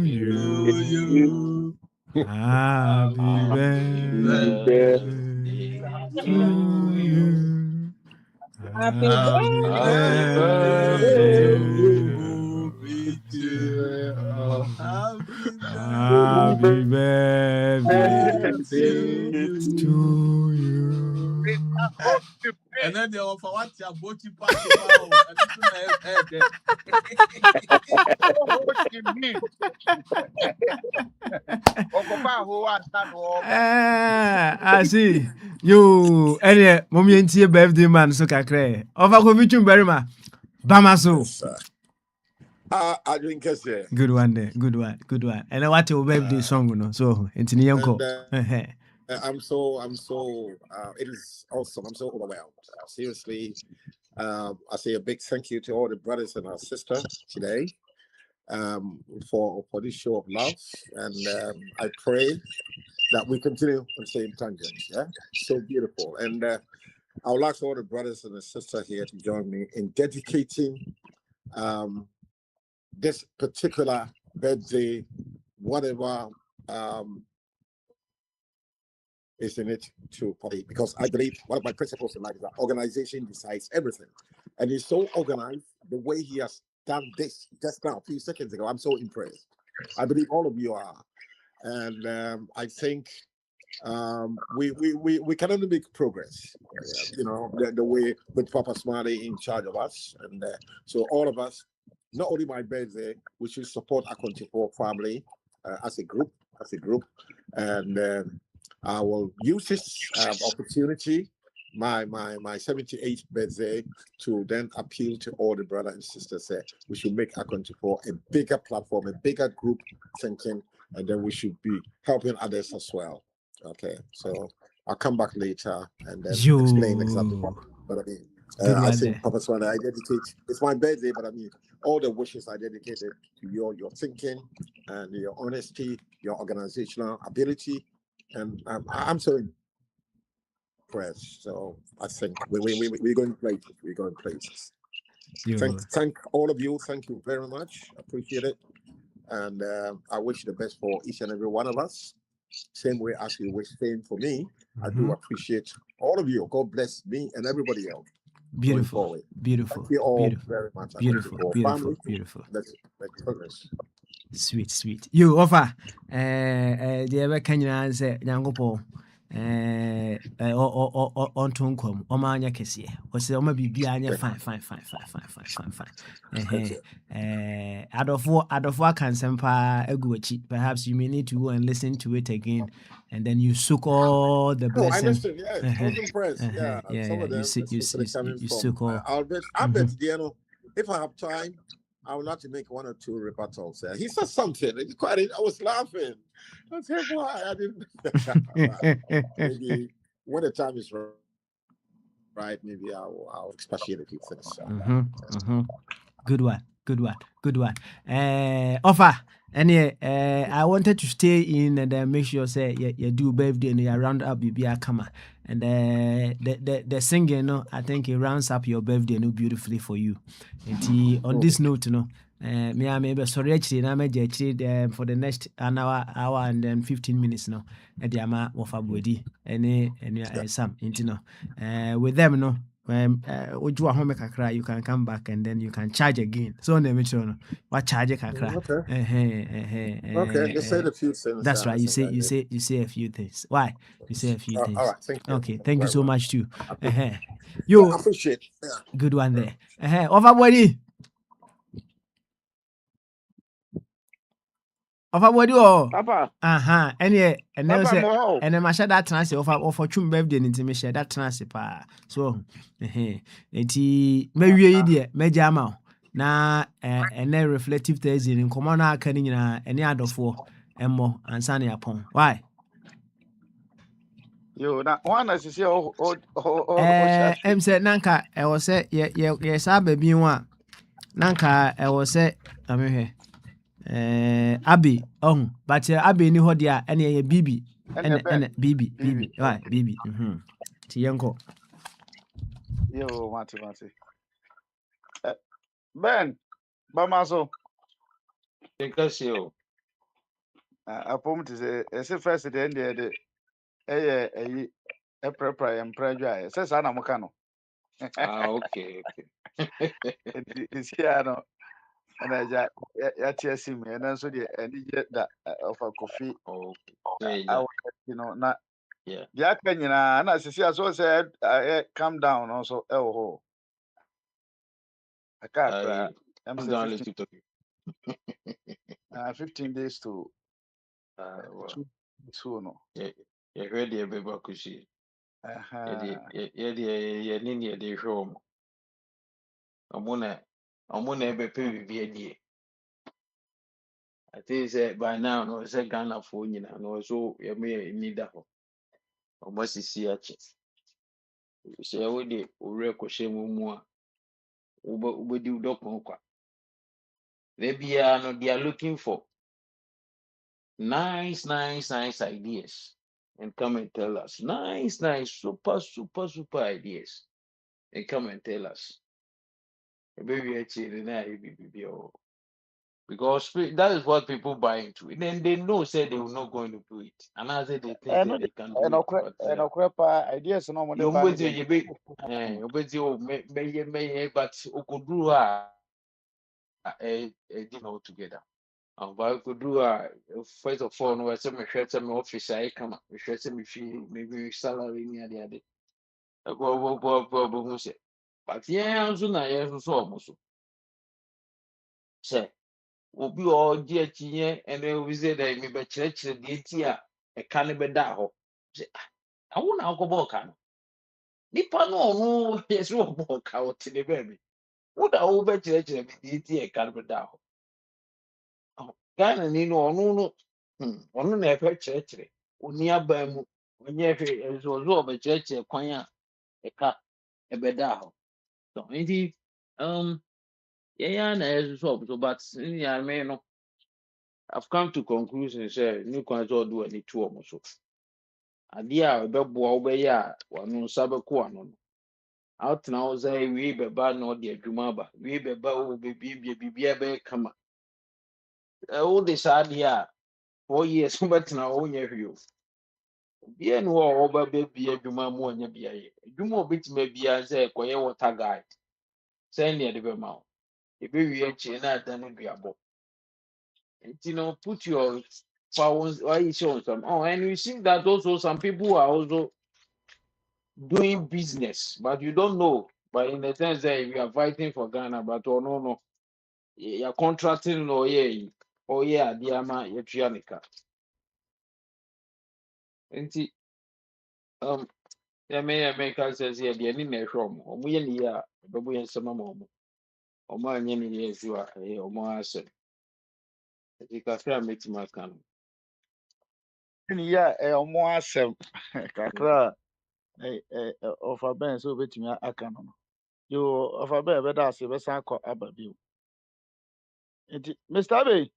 you. Happy birthday to you. Happy Happy Happy birthday. Happy birthday to you. And then they offer what your body party about. I see. You, any moment here, birthday man, so kakre. Over Kovichum Berima. Bamaso. I drink it. Good one there. Good one. And I want to birthday song, you know. So, it's in the young I'm so it is awesome. I'm so overwhelmed. Seriously, I say a big thank you to all the brothers and our sisters today for this show of love, and I pray that we continue on the same tangent. Yeah, so beautiful. And I would like all the brothers and the sisters here to join me in dedicating this particular birthday, whatever is in it to party, because I believe one of my principles in life is that organization decides everything, and he's so organized. The way he has done this just now, a few seconds ago, I'm so impressed. I believe all of you are, and I think we can only make progress. The way with Papa Smiley in charge of us, and so all of us. Not only my birthday, we should support Akwantufuo family as a group, and I will use this opportunity, my 78th birthday, to then appeal to all the brothers and sisters. We should make Akwantufuo a bigger platform, a bigger group thinking, and then we should be helping others as well. Okay, so I'll come back later and then explain exactly what I mean. I think Papa Swana, I dedicate, it's my birthday, but I mean, all the wishes I dedicated to your thinking and your honesty, your organizational ability. And I'm so impressed. So I think we're going places. We're going places. Thank all of you. Thank you very much. Appreciate it. And I wish the best for each and every one of us. Same way as you wish same for me. I do appreciate all of you. God bless me and everybody else. Beautiful. Beautiful. Thank you all Beautiful. very much. Beautiful. Beautiful. Family. Beautiful. Let's make progress. Sweet. You offer the ever Kenyan say Yangopo on Tunkum, Omanya Kessie, or say Oma Bibiania fine. Out of what can Sempa Eguchi, perhaps you may need to go and listen to it again, and then you soak all the blessings. I listened, yes. I was impressed. Some of them, you soak all. I bet Diano, if I have time, I would like to make one or two rebuttals. He said something. I was laughing. I said, why? I didn't. Maybe when the time is right, maybe I'll expatiate a few things. Good one. Offer. And I wanted to stay in and make sure say you do birthday and you round up you be a come. And the singing, no, I think it rounds up your birthday no beautifully for you. And on this note, no, me I maybe sorry actually na me for the next an hour and then 15 minutes no. Edi ama wofa body any some no. With them no. You can come back and then you can charge again. So on the metro, what charge kakra? Okay, you said a few things. That's right. You say a few things. Why? You say a few things. All right, thank you. Okay, thank you so much too. You appreciate. Good one there. Overbody. Overbody oh. Papa. And then say and then I share that transfer of chum birthday into me share that transfer pa. So enti mewie ide mejama na and then reflective Thursday in common aka ni nyina any adofo emmo ansa na yapon. Why? Yo na one as you say em say nanka e wo say ye sa ba bi wa nanka e wo say amehwe Abi but Abi ni ho dia ene ye bibi ene bibi why bibi ti yenko yo mate Ben Bamaso Because you apom to say ese first the end de e prepare and prayer say sa na muka no okay. it's here no and I just see me and then so the and get that of a coffee you know not yeah can you na and as you so said calm down also I can't I'm going to talk 15 days to two no you heard the baby kushi yeah nini the show amuna ebe pe bi I think say by now no say Ghana for nyina no so you may need that almost see achi say we dey ore ko shemu mu a ubedi udokon kwa maybe no they are looking for nice ideas and come and tell us nice super ideas and come and tell us maybe actually na because that is what people buy into. And then they know say they were not going to do it. And as they think that they can do it. But ideas no more but Okudru did all together. And but Okudru first of all, no, I said me share me office I come up, me share me fee, maybe salary near the other. Go say. But yeah, I'm so na so almost. Say. Obi ɔgye akyinyɛ ɛna obi sɛ dɛ mebɛkyerɛkyerɛ deɛ nti a ɛka no bɛda hɔ sɛ awo na akɔbɔ ɔka no nipa no ɔno yɛ sɛ ɔbɔ ɔka ɔte ne baabi wo na wobɛkyerɛkyerɛ me deɛ nti a ɛka no bɛda hɔ Ghana ni no ɔno na ɛbɛkyerɛkyerɛ ɔni aban mu ɔnyɛ hwee ɛsɛ ɔsɛ ɔbɛkyerɛkyerɛ kwan a ɛka ɛbɛda hɔ nti yɛyɛ na ɛsɛ sɛ ɔbɛso but nyame no I've come to conclusion say new kwanzo do any two almost so. Idea beboa obey ya wanu sabe ko ano. out now say we be bad no the adwuma we be ba o be be kama all this idea 4 years but now o nya hwio bia no o ba be bia adwuma mu onya bia ye adwuma obetima bia say koye water guide say ne de be ma o e be wie chi na adan no duabo you know put your powers why you show some and you see that also some people are also doing business but you don't know but in the sense that we are fighting for Ghana but oh no you're contracting no yeah dear man you're trianica and yeah may America says yeah the any from or we any ya babu and some mom or my any years you are or more asset you can try make my can Yeah, ɔmo asɛm kakra of a bɛn sɛ obetumi aka no no yo of a bɛn bɛda ase bɛsan akɔ aba bio nti Mr. Abbey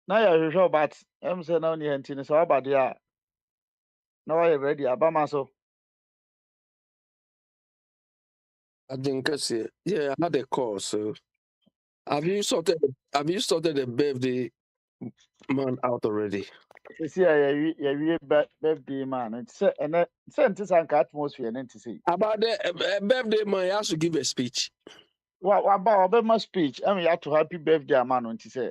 na yɛhwehwɛ but ɛm sɛ na ɔne yɛ nti no sɛ waba deɛ a na wayɛ ready aba ma so. I think yeah, I had a call. So have you sorted the birthday man out already? Sisi a yɛwie birthday ma no nti sɛ ɛnɛ sɛ nte sɛ anka atmosphere ne nte sɛ About the birthday man, he has to give a speech. waba ɔbɛma speech ɛm yɛato happy birthday ama no nti sɛ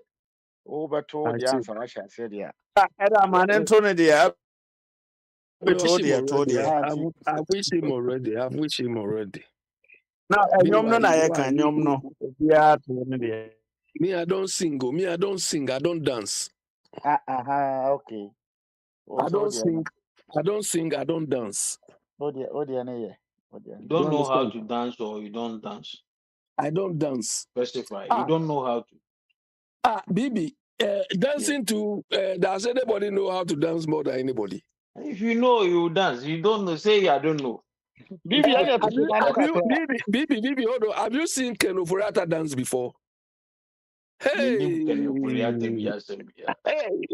wobɛto I deɛ see. ansa wahyɛ aseɛ deɛ a ɛda ama ne nto no deɛ I wish bɛto him deɛ to already. deɛ I wish him already. I wish him already. na ɛnwom no Meanwhile, na yɛka nnwom no obiara to no deɛ me, I don't sing. Me, I don't sing. I don't dance. aha okay wo I so don't deɛ no sing. I don't sing. I don't dance. wo deɛ no yɛ wo deɛ you no You don't know how understand? to dance or you don't dance I don't dance. specify you Ah, don't know how to Bibi, yeah dancing to, does anybody know how to dance more than anybody? if you know you dance you don't know say I don't know bibi ɛnyɛ Have tutu you, ma no kakra Bibi, hold on. Have you seen Ken Oforiatta dance before? menim Hey, can you put it be asem bia hey.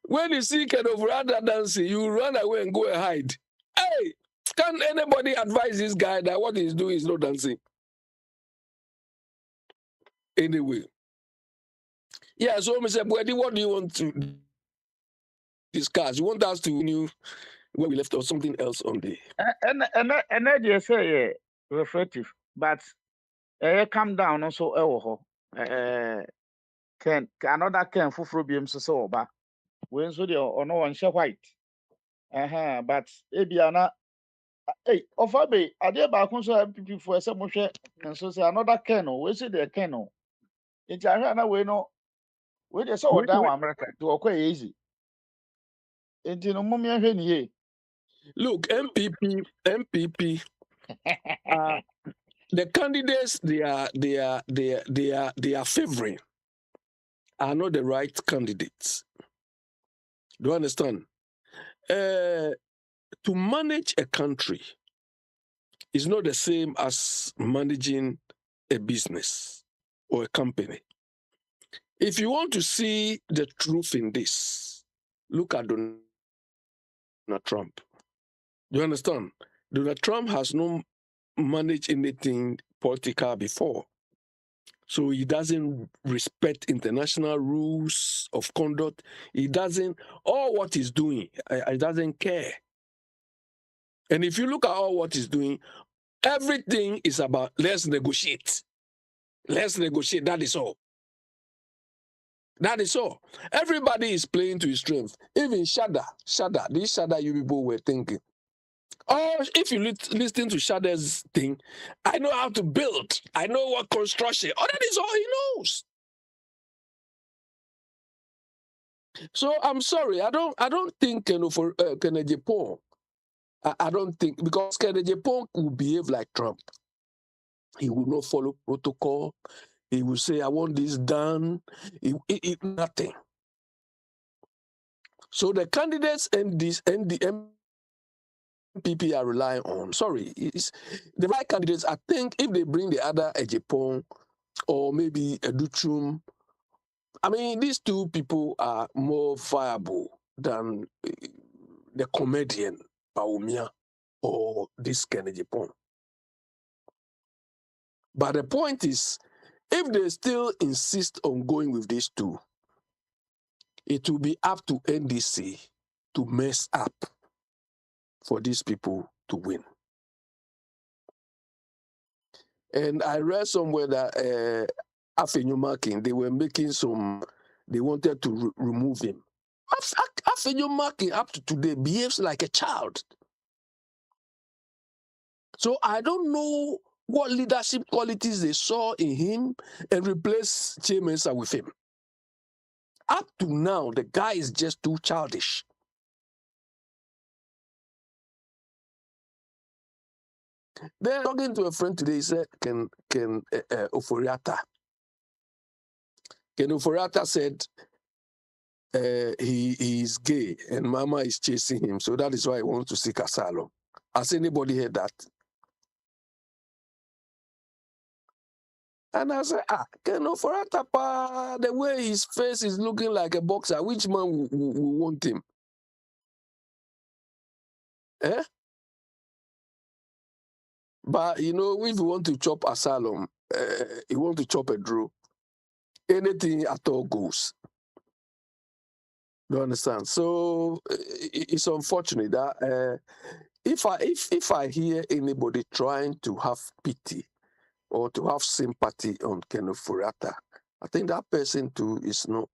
When you see Ken Oforiatta dancing, you run away and go and hide. Hey, can anybody advise this guy that what he's doing is not dancing? Anyway, yeah. So, Mr. Bwedi, what do you want to discuss? You want us to renew where we left or something else on the? ɛnɛ deɛ sɛ yɛ reflective but ɛyɛ calm down no nso ɛwɔ hɔ ken another ken foforɔ biom nso sɛ ɔba wei nso deɛ ɔno ɔnhyɛ white but ebia na ɔfa be adeɛ baako nso a mpp foɔ ɛsɛ mohwɛ nso sɛ another ken o wei sɛ deɛ ken o nti ahwɛ a na wei no wei deɛ sɛ ɔdan wɔ america nti ɔkɔ yɛ easy nti no mom yɛhwɛ ne yie Look, MPP. The candidates they are favoring are not the right candidates. Do you understand? To manage a country is not the same as managing a business or a company. If you want to see the truth in this, look at Donald Trump. Do you understand? Donald Trump has not managed anything political before. So he doesn't respect international rules of conduct. He doesn't, all what he's doing, he doesn't care. And if you look at all what he's doing, everything is about let's negotiate. Let's negotiate. That is all. That is all. Everybody is playing to his strength. Even Shada, this Shada you people were thinking. Oh, if you listen to Shada's thing, I know how to build. I know what construction. Oh, that is all he knows. So I'm sorry. I don't think for Kennedy Japan. I don't think because Kennedy Japan will behave like Trump. He will not follow protocol. He will say, "I want this done." Nothing. So the candidates and the MPP are relying on. Sorry, it's the right candidates. I think if they bring the other a Japan or maybe a Duchum, I mean these two people are more viable than the comedian Baumia or this Kennedy Pong. But the point is, if they still insist on going with these two, it will be up to NDC to mess up for these people to win. And I read somewhere that Afenyumakin, they were making some, they wanted to remove him. Afenyumakin up to today behaves like a child. So I don't know what leadership qualities they saw in him and replaced Chimensa with him. Up to now, the guy is just too childish. Then talking to a friend today, he said, Ken Oforiatta said he is gay and Mama is chasing him, so that is why he wants to seek asylum. Has anybody heard that? And I said, Ken Oforiatta, the way his face is looking like a boxer, which man will want him? Eh? But, you know, if you want to chop asylum, you want to chop a draw, anything at all goes. You understand? So it's unfortunate that if I hear anybody trying to have pity or to have sympathy on Ken Oforiatta, I think that person too is not.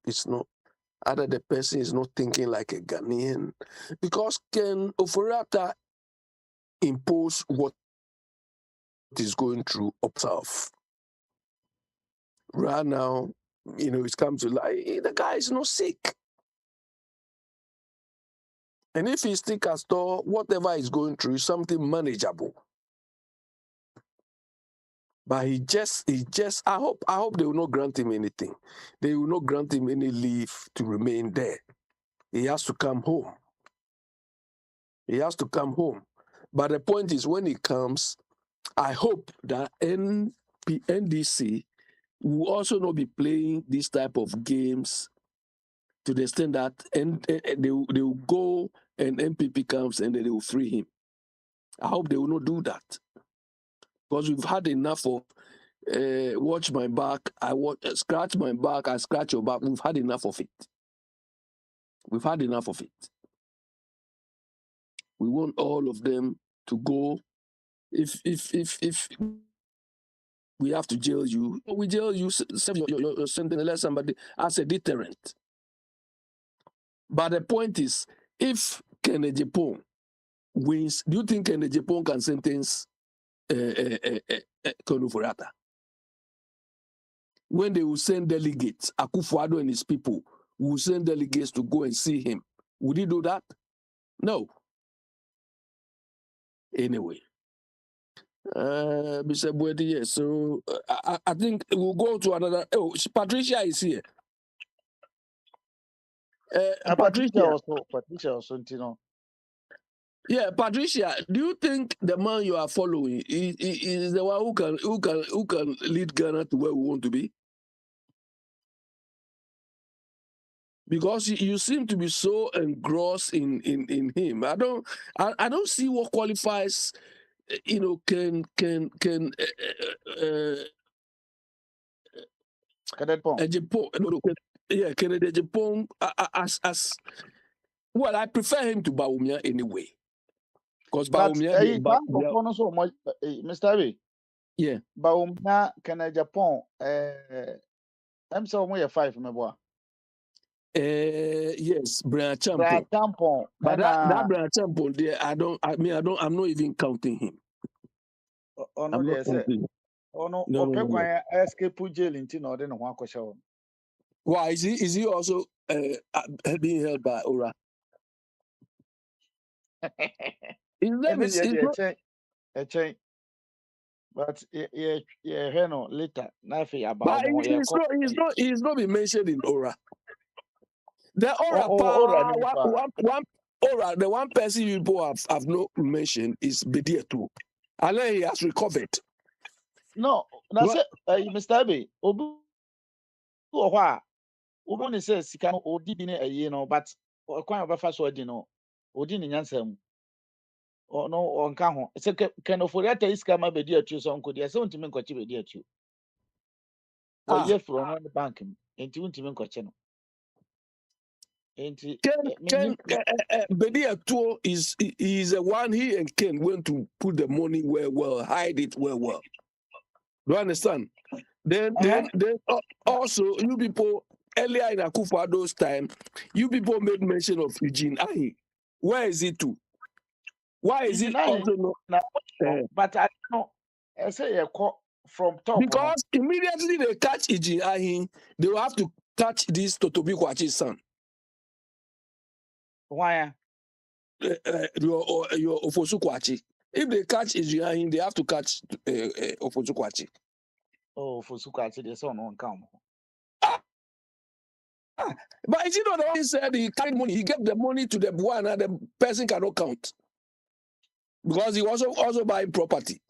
Either the person is not thinking like a Ghanaian, because Ken Oforiatta imposed what is going through himself. Right now, you know, it's come to like the guy is not sick. And if he's sick at all, whatever he's going through is something manageable. But he just I hope they will not grant him anything. They will not grant him any leave to remain there. He has to come home. He has to come home. But the point is, when he comes, I hope that NDC will also not be playing this type of games to the extent that they will go and MPP comes and then they will free him. I hope they will not do that. Because we've had enough of watch my back, scratch my back, I scratch your back. We've had enough of it. We've had enough of it. We want all of them to go. If we have to jail you, we jail you, serve your sentence, let somebody as a deterrent. But the point is, if Kennedy Pong wins, do you think Kennedy Pong can sentence Ken Oforiatta? When they will send delegates, Akwantufuo and his people will send delegates to go and see him. Would he do that? No. Anyway, Mr. Bwedi, yes. So I think we'll go to another. Oh, Patricia is here. Patricia Patricia. also, you know. Yeah, Patricia. Do you think the man you are following is the one who can lead Ghana to where we want to be? Because you seem to be so engrossed in him. I don't see what qualifies. You know, can Kennedy Pong. Kennedy Japan as well. I prefer him to Baumia anyway, because But Baumia, Mr. Abbey, yeah, Baumia Kennedy Pong. I'm so more 5 me boy. yes, Brian Brad Champon. Tampon. But that Brian Champon there, I'm not even counting him. Oh no, I'm not they say. counting him. Oh no, No. escape jail into no then one question. Why is he also being held by Ora? His name is a chain. But yeah, no later. Nothing about but he's not been mentioned in Ora. The Ora Ora, the one person you have not mentioned is Bedia too. And then he has recovered. No, that's it. Mr. Abbey, Obu Oha, Ubuni says, he can OD be a but quite of a fast word, you know. odi ni nyansam no onka ho se Ken Ofori-Atta iska ma bedi atu so nko de se untimi nkoche bedi atu o ye from one bank enti untimi nkoche no enti Ken Bediatuo is the one he and Ken went to put the money well, hide it well. Do you understand? Then also you people earlier in Akufo-Addo's time, you people made mention of Eugene Ahi. Where is it to? Why is it also not? But I know I say from top Because immediately they catch Eugene Ahi, they will have to catch this Totobi Kwachi's son. Why? Your Ofosu Kwachi. If they catch Eugene Ahi, they have to catch Ofosu Kwachi. Oh, for Kwachi, there's one come. But is it not the one he said he carried money? He gave the money to the one and the person cannot count. Because he was also buying property.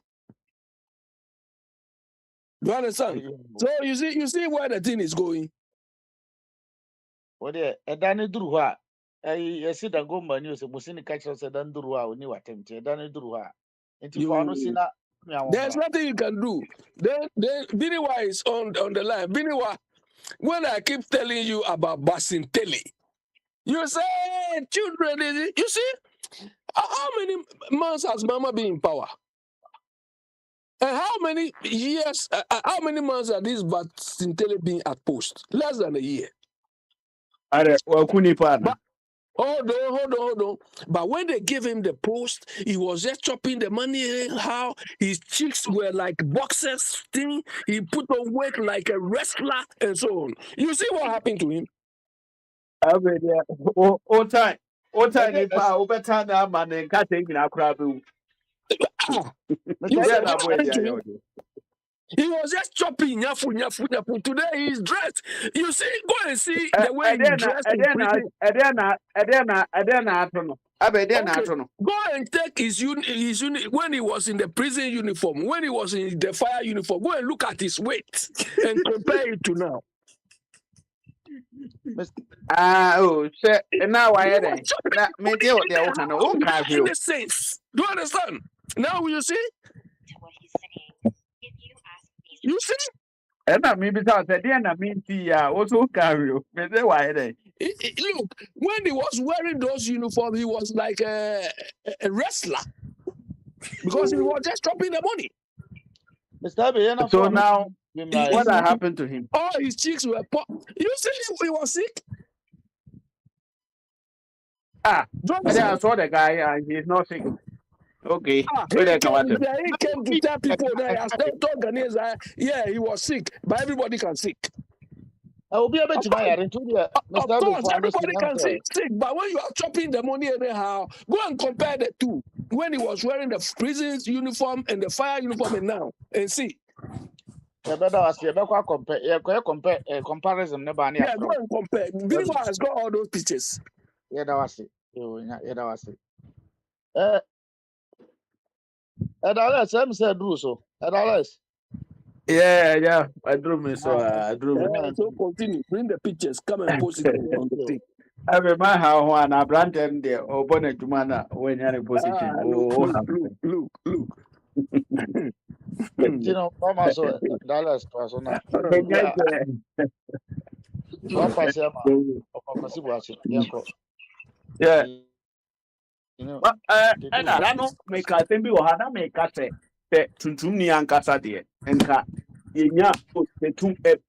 Do you understand? So you see where the thing is going. What there? A Danny Druha. I see the go news. Musini catch us a Dandurua or new attempt. A Danny Druha. There's nothing you can do. Then Biniwa is on the line. Biniwa, when I keep telling you about Basinteli, you say children. You see, how many months has Mama been in power? And how many years, how many months are these Basinteli been at post? Less than a year. But, hold on. But when they gave him the post, he was just chopping the money. How his cheeks were like boxers thing. He put on weight like a wrestler and so on. You see what happened to him? He was just chopping nyafu. Today he's dressed. You see, go and see the way he dressed in prison. Go and take his when he was in the prison uniform, when he was in the fire uniform. Go and look at his weight and compare it to now. Now I had in the sense. Do you understand? Now you see? You see? and I maybe thought that then I mean also carry you. Why Look, when he was wearing those uniforms, he was like a wrestler because he was just dropping the money. So now, what happened to him? All his cheeks were pop. You see, he was sick. I saw the guy and he's not sick. Okay. He came to tell people that I still told Ghanaians, yeah, he was sick, but everybody can sick. I will be able to buy it. Of course, everybody can sick, but when you are chopping the money anyhow, go and compare the two. When he was wearing the prison uniform and the fire uniform and now, and see. Compare comparison. Yeah, go and compare. Biniwa has got all those pictures. Yeah, that was it. Yeah, that was it. Adalas, I'm said do so. Adalas. Yeah, I drew me so. So continue. Bring the pictures. Come and post it on the thing. I remember how one I branded there or bonnet to mana when you're in position. Look. You know, Mama so Dallas was on that. Yeah. You know, and I don't make a thing or Hana make a say Tuntuni and Casa dear and cat. Yeah, the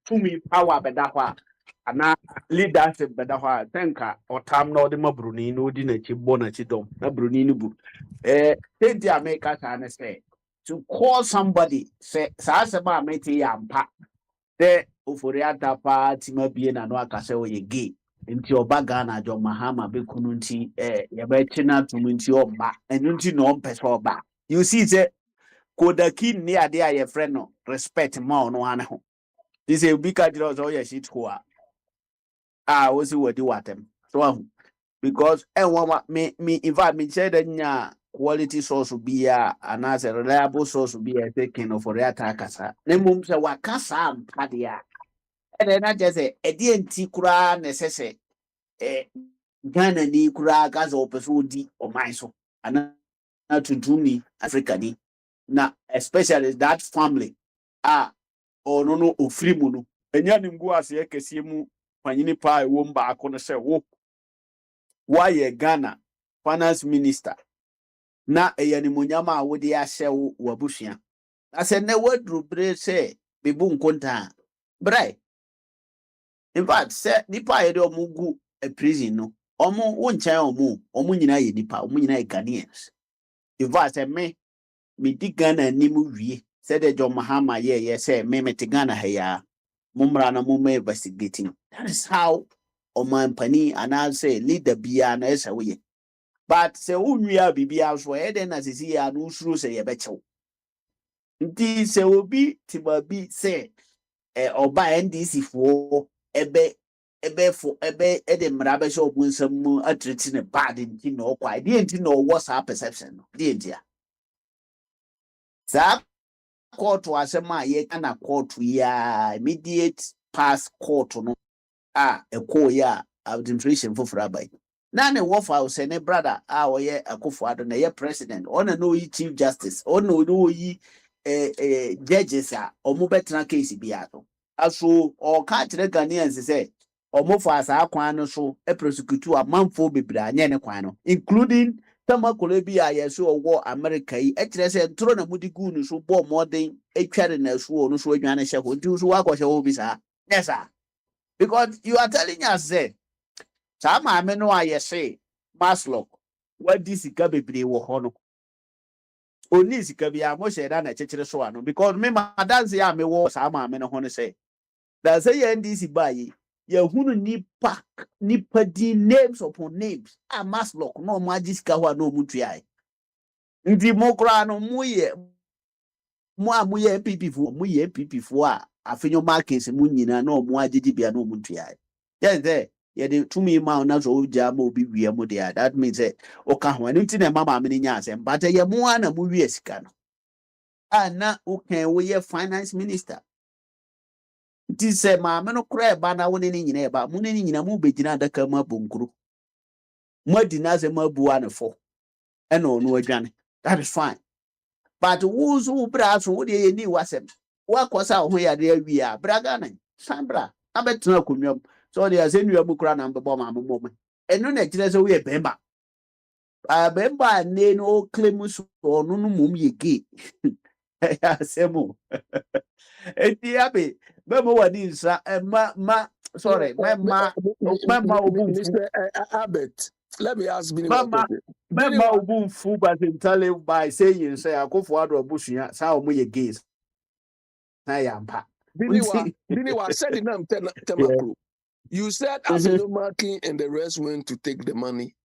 to me power bedawa. And now lead that bedawa, thanka or tam no the Mabruni no dinner chip bonachidom, a Brunini book. Take the America and say to call somebody, say Sasaba mete yampa. There, Ofori-Atta party may be an anwaka say we gay. Into your bagana, John Mahama, Bekununti, Yabachina to Minti Oba, and Unti no Pesoba. You see, the Kodaki near there, your friend, no respect more no one. This is a big idea, so yes, it's who I was what you want them. So, because one me invite me said that quality source will be and as a reliable source will be a taking of Ofori-Atta Kasa. Nemum say Wakasa and Padia. And then I just say, a DNT kura necessary. Ghana ni kura gaza opeso di omaiso ana to do me Africa ni na especially that family or no ofiri mu no enya ni ngu ase ekese mu panyini pa ewo mba akono se wo why Ghana finance minister na eyani munyama a wode ahye wo wabusua ase ne wadru bre se bebu nkonta brai in fact se nipa yede omugu a prison no omo wonchen omo nyina ye nipa omo nyina ye Ghanaians in fact se me di Ghana ni mu wie se de John Mahama ye se me mete Ghana ha ya mumra na mumma investigating that is how oman pani and say leader bia na esa we but se unwia bibia so e den na sisi ya no usuru se ye bechew nti se obi tibabi se oba NDC fo ebe ede mra be so obunsam mu atreti ne bad nti no kwa de nti no what's our perception no de nti a sa court asema ye kana court ya immediate pass court no eko ya administration for frabai na ne wofa se ne brother oye Akufo-Addo na ye president ona no yi chief justice ona no yi judges omo betra case bia to aso o ka kire Ghanaians say omo fa asa kwan no so prosecute amanfo bebra anya ne kwan no including tamakole bia ye so owo America yi kire say ntro na mudi gu no so bo modern etware na so no so adwane hye ho nti so wakọ hye ho bi sa yes sir because you are telling us say sama me no aye say Maslow what this sika bebre wo ho no oni sika bia mo she da na chechire so ano because me madanse ya me wo sama me no ho no say da say NDC bayi ya hunu nipa di names upon names Maslow no mo agisika ho no mutu ai ndi mo kra no mo ye MPP fo a afenyo markets mu nyina na mo agigi bia na omuntu ya yes there ye de tumi ma na so oja ma obi wie mu there that means o ka ho ani nti na mama me nya asem but ye mo na mo wie sika no na o kan wo ye finance minister nti se ma me no kra ba na wo ne nyina e ba mu ne nyina mu begina adaka mu abonkuru mu adi na se ma buwa ne fo e na onu adwane that is fine but who's who brass wo de ni wasem wakosa ho ya de awi a braga nan sambra abetena konwam so de asenua mu kura na mbebo ma mmom enu na kire se wo ye bemba bemba ne no claim so no no mum ye ge asemo eti abe bemo wadi nsa ma sorry ma obumfu Mr. Abbott, let me ask Bini one question. Mema obumfu but tell by saying say Akufo-Addo abusua sa o mo ye ge na yampa Bini wa said the name Temako. You said Asenomakin and the rest went to take the money,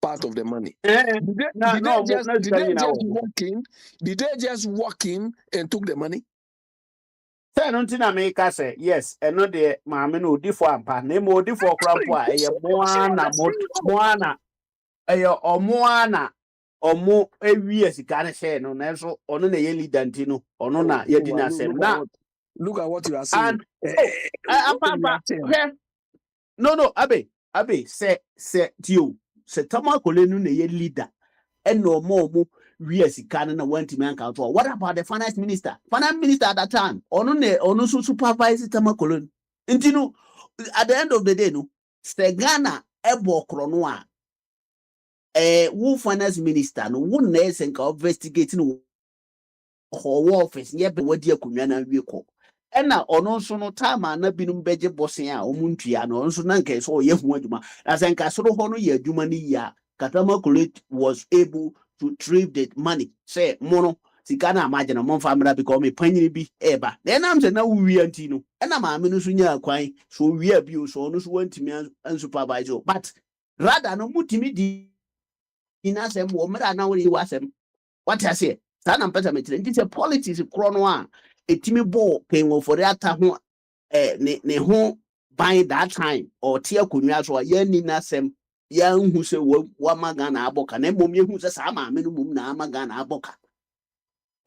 part of the money. Did they just walk in and took the money? Say no ntina me ka say yes eno de maame no odifo ampa na mo odifo krampo a eye moana eye omoana omo ewie sika ne share no na so ono na ye leader ntino ono na ye di na sem na look at what you are saying. No abe say tio se tamakole no na ye leader eno mo we sika na want me anka to what about the finance minister at that time ono so supervise tamakolo nti no at the end of the day no se Ghana ebo kro no a wo finance minister no wo na esenka investigate no ho office ye be wadi akunwa na wie ko ena ono so no time na binum beje bosen a omuntua no ono so na nka so ye hu adwuma asenka so ho no ye adwuma ni ya Katamakolo was able to trade the money. Say mono sikana imagine mon family because me panyini bi eba. Then I'm say na we antino. And I'm no so nya kwan so we abuse so no so wantimi an supervise. But rather no mutimi di inasem wo mra na we wasem. What I say? Sana mpesa me tire. This politics krono a etimi ball pen for that ho ne ho by that time or tia kunwa so ya ni nasem ya hu se wa maga na aboka na mom ye hu se sa ma me no mom na maga na aboka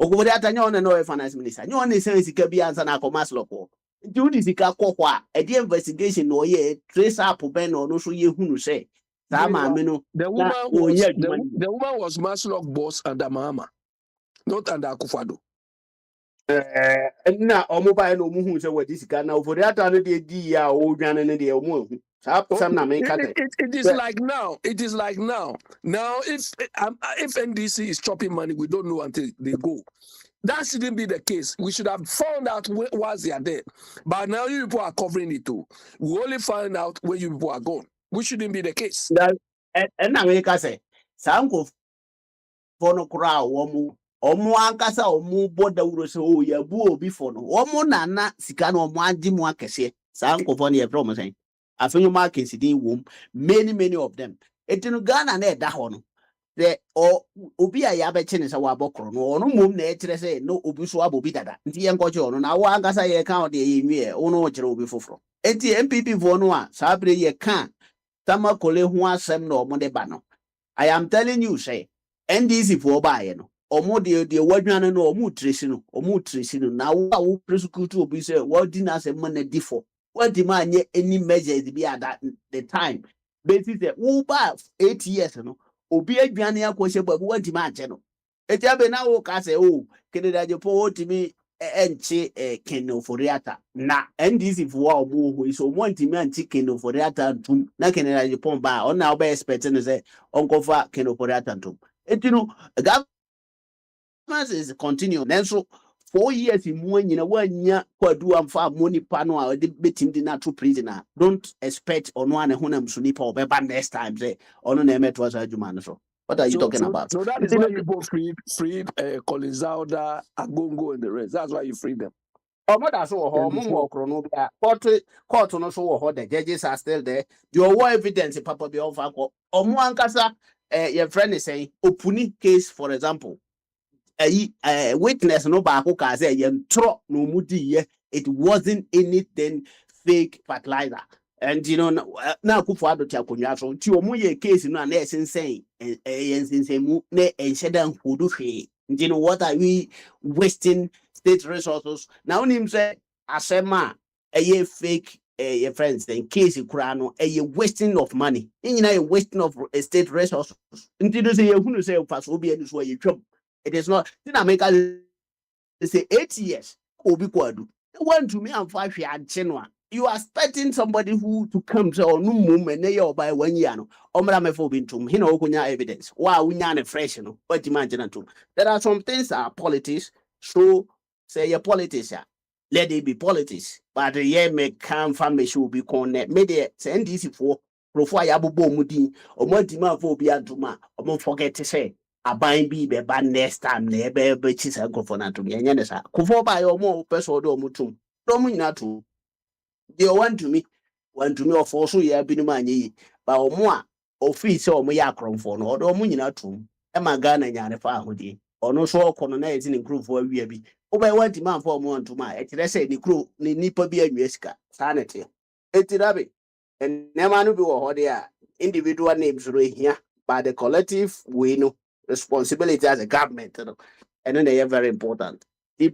ogobode atanya on no finance minister nyo on se sika bi ansa na komas loko nti udi sika kokwa e di investigation no ye trace up ben no so ye hu no se Saa They were, maame no the na woman onye was adwuma ni. the woman was Maslow boss under Mahama, not under Akufado. Na ọmụ baa na ọmụ hu sɛ wɔde sika na ụfọdụ ata no deɛ di ya a ɔredwane no deɛ ɔmụ ehu. Saa sam na meka sɛ. It is like now. It is like now. Now, if NDC is chopping money, we don't know until they go. That shouldn't be the case. We should have found out once they are there. But now you people are covering it too. We only find out when you people are gone. Which shouldn't be the case. Ɛna meka sɛ saa nkurɔfoɔ no koraa a ɔmo ankasa ɔmo bɔ dawuro sɛ o yɛbu obi fɔ no ɔmo nana sika no ɔmo agye mu akɛseɛ saa nkurɔfoɔ no yɛfrɛ ɔmo sɛn afei ɔmo akɛnsidin wom many of them eti no Ghana na ɛda hɔ no sɛ obi a yɛabɛkye ne sɛ wabɔ korɔ no ɔno mmom na ɛkyerɛ sɛ no obi so abɔ obi dada nti yɛnkɔkye ɔno na wo ankasa yɛka ɔde yɛnwie wo no wɔkyerɛ obi foforɔ eti MPP foɔ no a saa bere yɛka Tamakole ho asɛm na ɔmo de ba no I am telling you say NDC foɔ baayɛ no ɔmo deɛ wadwane no ɔmo tresi no na wo prosecute obi sɛ wɔdi n'asɛm ma na di fɔ wɔdi ma anyɛ any measures bi at the time besi sɛ wo ba 8 years no obi adwane akɔhyɛ ba wɔdi ma akyɛ no eti abe na wo ka sɛ o Kennedy Agyapong otimi ɛnche Ken Ofori-Atta na NDC foɔ a ɔmo wɔ so ɔmo ntimi anche Ken Ofori-Atta ntum na Kennedy Agyapong ba ɔna ɔbɛ expect no sɛ ɔnkɔfa Ken Ofori-Atta ntum eti no is continue. Then so 4 years in one year, 1 year, do and far money panel or the betting dinner to prisoner. Don't expect on one and honam sunipa or beba next time say on an emet was a human. So what are you talking about? So that is why you both freed Collins Zauda, Agongo, and the rest. That's why you freed them. Oh, that's so home chrono. Court no so the judges are still there. Your war evidence, Papa be over. Or one casa, your friend is saying, Opuni case, for example. Witness no baako ka say yentro no mudi ye it wasn't anything fake fertilizer and you know na Akufo-Addo ti akonwa so ti omo ye case no na esensen mu na enhyeda nkodu hwe you know what are we wasting state resources now him say asema ye fake your friends then case kura no wasting of money nyina wasting of state resources nti say ye hunu say pass obi eni so ye twam. It is not. In America, they say 8 years. Obi Kwadu. They want to me and 5 years. You are expecting somebody who to come to or no moment they are by 1 year. No, Omra me for bintum. He no kunya evidence. Wow, we nyane fresh no. What imagine to? There are some things that are politics. So say your politics. Let it be politics. But the year may come from me should be connect. Maybe send this for profile abubo mudi. Or more demand for be antuma. Or more forget to say. Aban bi be ba next time na ebe chi sa nkofo na to yenye ne sa kofo ba yo mo person do mo tum do mo nyina to they want to me of so ya bi no ma anyi ba omo a office o mo ya akromfo no do mo nyina tum e ma Ghana nyane fa ahodi ono so okono na yezi ne nkrofo awia bi o ba want man for mo ntum a e kire say ni kro ni nipa bi anwa sika sa na te etirabe enema no bi wo hode a individual names ro ehia but the collective we know responsibility as a government, you know, and then they are very important. If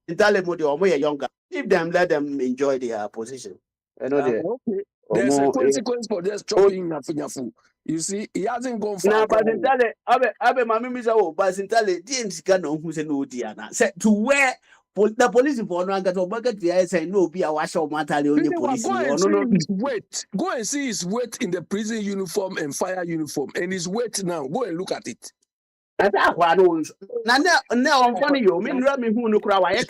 younger, if them let them enjoy their position. You know, Okay. There's a consequence for just chopping Nafunyafu. You see, he hasn't gone far. Now, but Abe Mammy Misa, but Sintale didn't get no who's a no Diana. Said to where the police for no get over the eyes and no be a wash of Matali police. Go and see his weight in the prison uniform and fire uniform, and his weight now. Go and look at it. That's what now I'm funny you mean me who no cry.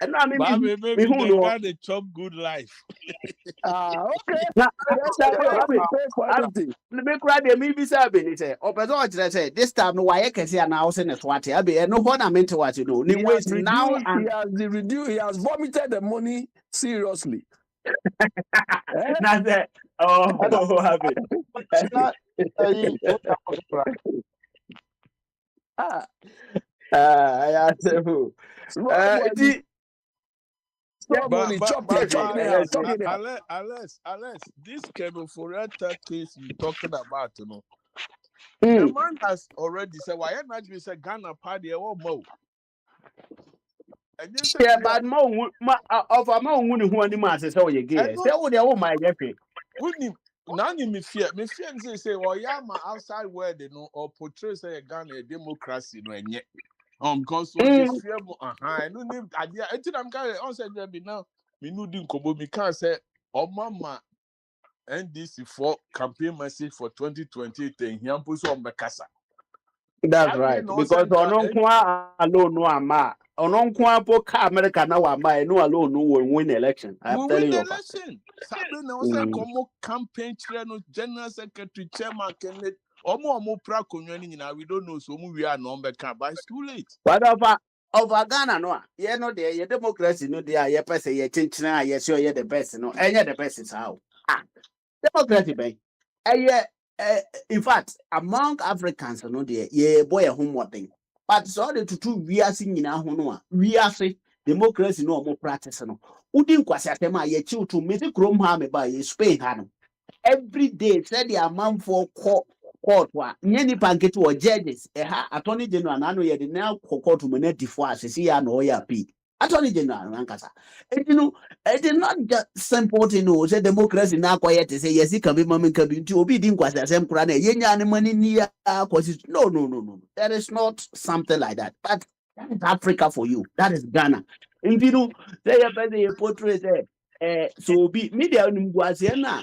And I mean, maybe they got the chop good life. Okay. Now, me cry the maybe serving it. Or say this time no why can see an house in a swati. I be no one I meant to what you know. He has vomited the money seriously. Not that. Oh, happy. I asked who. Unless this Kevin Ofori-Atta case you're talking about, you know, the man has already said, why not be said Ghana party or more? Yeah, but more of a more who any man says, oh, you get. Say, oh, my nephew. now me fear say well yeah my outside world you know or portray say Ghana a democracy no enye because what they fear I no name idea I'm going on say there be now me no din kobo me can say oh mama NDC for campaign message for 2020 thing here push on bekasa That's I right. no Because center ononkwa alone no ama. Ononkwa po ka America na wa ma no alone no will win election. I'm we telling win you the a fact. election. Sabe na say komo campaign chair no general secretary chairman can omo pra konwa ni nyina we don't know so we are no can but it's too late. But of Ghana no, ye no there, ye democracy no there, ye person ye chinchina, ye sure ye the best no, and ye the best is how. Ah, democracy be. In fact, among Africans no there, ye boy a homework thing. But so the two we are singing now no, we are say democracy no more practice no. Udin kwasi atema ye chill to me krom ha me ba ye Spain ha no. Every day said the amount for court wa nye nipa nkete or judges ha attorney general na no ye de na court mo na difo asese ya na oya p attorney general na nkasa it is not just simple thing no say democracy na quiet say yes can be mama can be nti obi di nkwasa asem kura na ye nya ne mani ni ya no that is not something like that but that is Africa for you that is Ghana say you person you portray say so be media nim guase na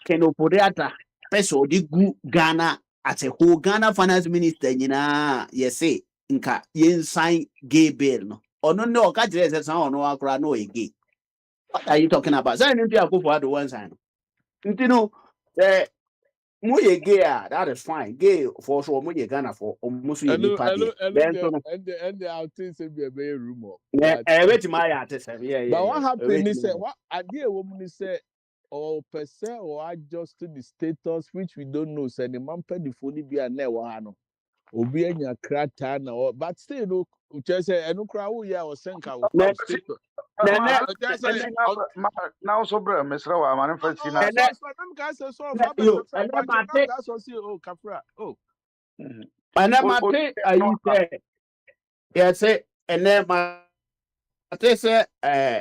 Kenopodiata, Peso di gu Ghana as a whole Ghana finance minister, you say, Inka, yen sign gay bill. No, or no, catch this sound no akra no gay. What are you talking about? Say, you go for the one sign. Eh, Muye gay, that is fine. Gay for so Muye Ghana for almost any party. Then, And the outing say be a very rumor. yeah, But wait my artist. but what happened is say what idea woman say or per se or adjust to the status which we don't know. Say the man pay the phone be a no. Obi anya krata na but still no just say enu kra wo ya o senka wo Then, status. Just say Now so bro, Mr. Wa man no, first no, na. so I'm going to say so far, but you, I'm and then going Mate, to say, oh, Kafra, oh, and then Mate, you say, yeah, say, and then Mate say,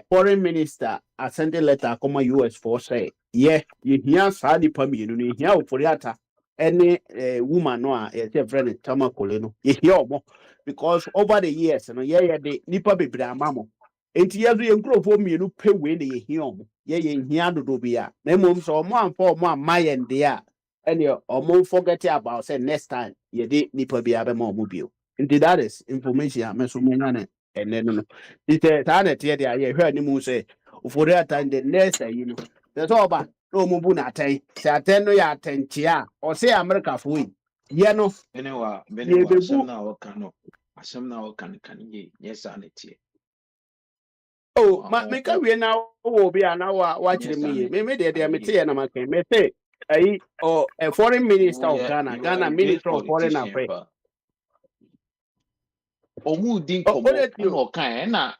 foreign minister, I sent a letter, come US for say, yeah, you hear Sadi Pami, you hear Foriata, any woman, no, a friend, Tama Coleno, you hear more, because over the years, the Nipa be Bramamo. Enti yesu ye nkrofo mienu pe we ne ye hia omo ye hia dodo bia na mom so omo amfa omo amaye nde a ene omo forget about say next time ye de nipa bia be ma omo bio nti that is information a meso mo nya ne ene no ite ta na te de a ye hwe ani mu say ofori atan the next you know the so ba no omo bu na atan say atan no ya atanchi a o say america fo yi ye no Benewa, ye asem bebu na waka no. Asem na waka no kan ye. Yes, anete. oh, me ka we na wo bi ana wa chire Yes, me ye. anete. Me de me te na ma kan. Me say a foreign minister of Ghana, You are a Ghana great minister of foreign politician, affairs. pa. Omu din Oh, what komo, that you? no kan na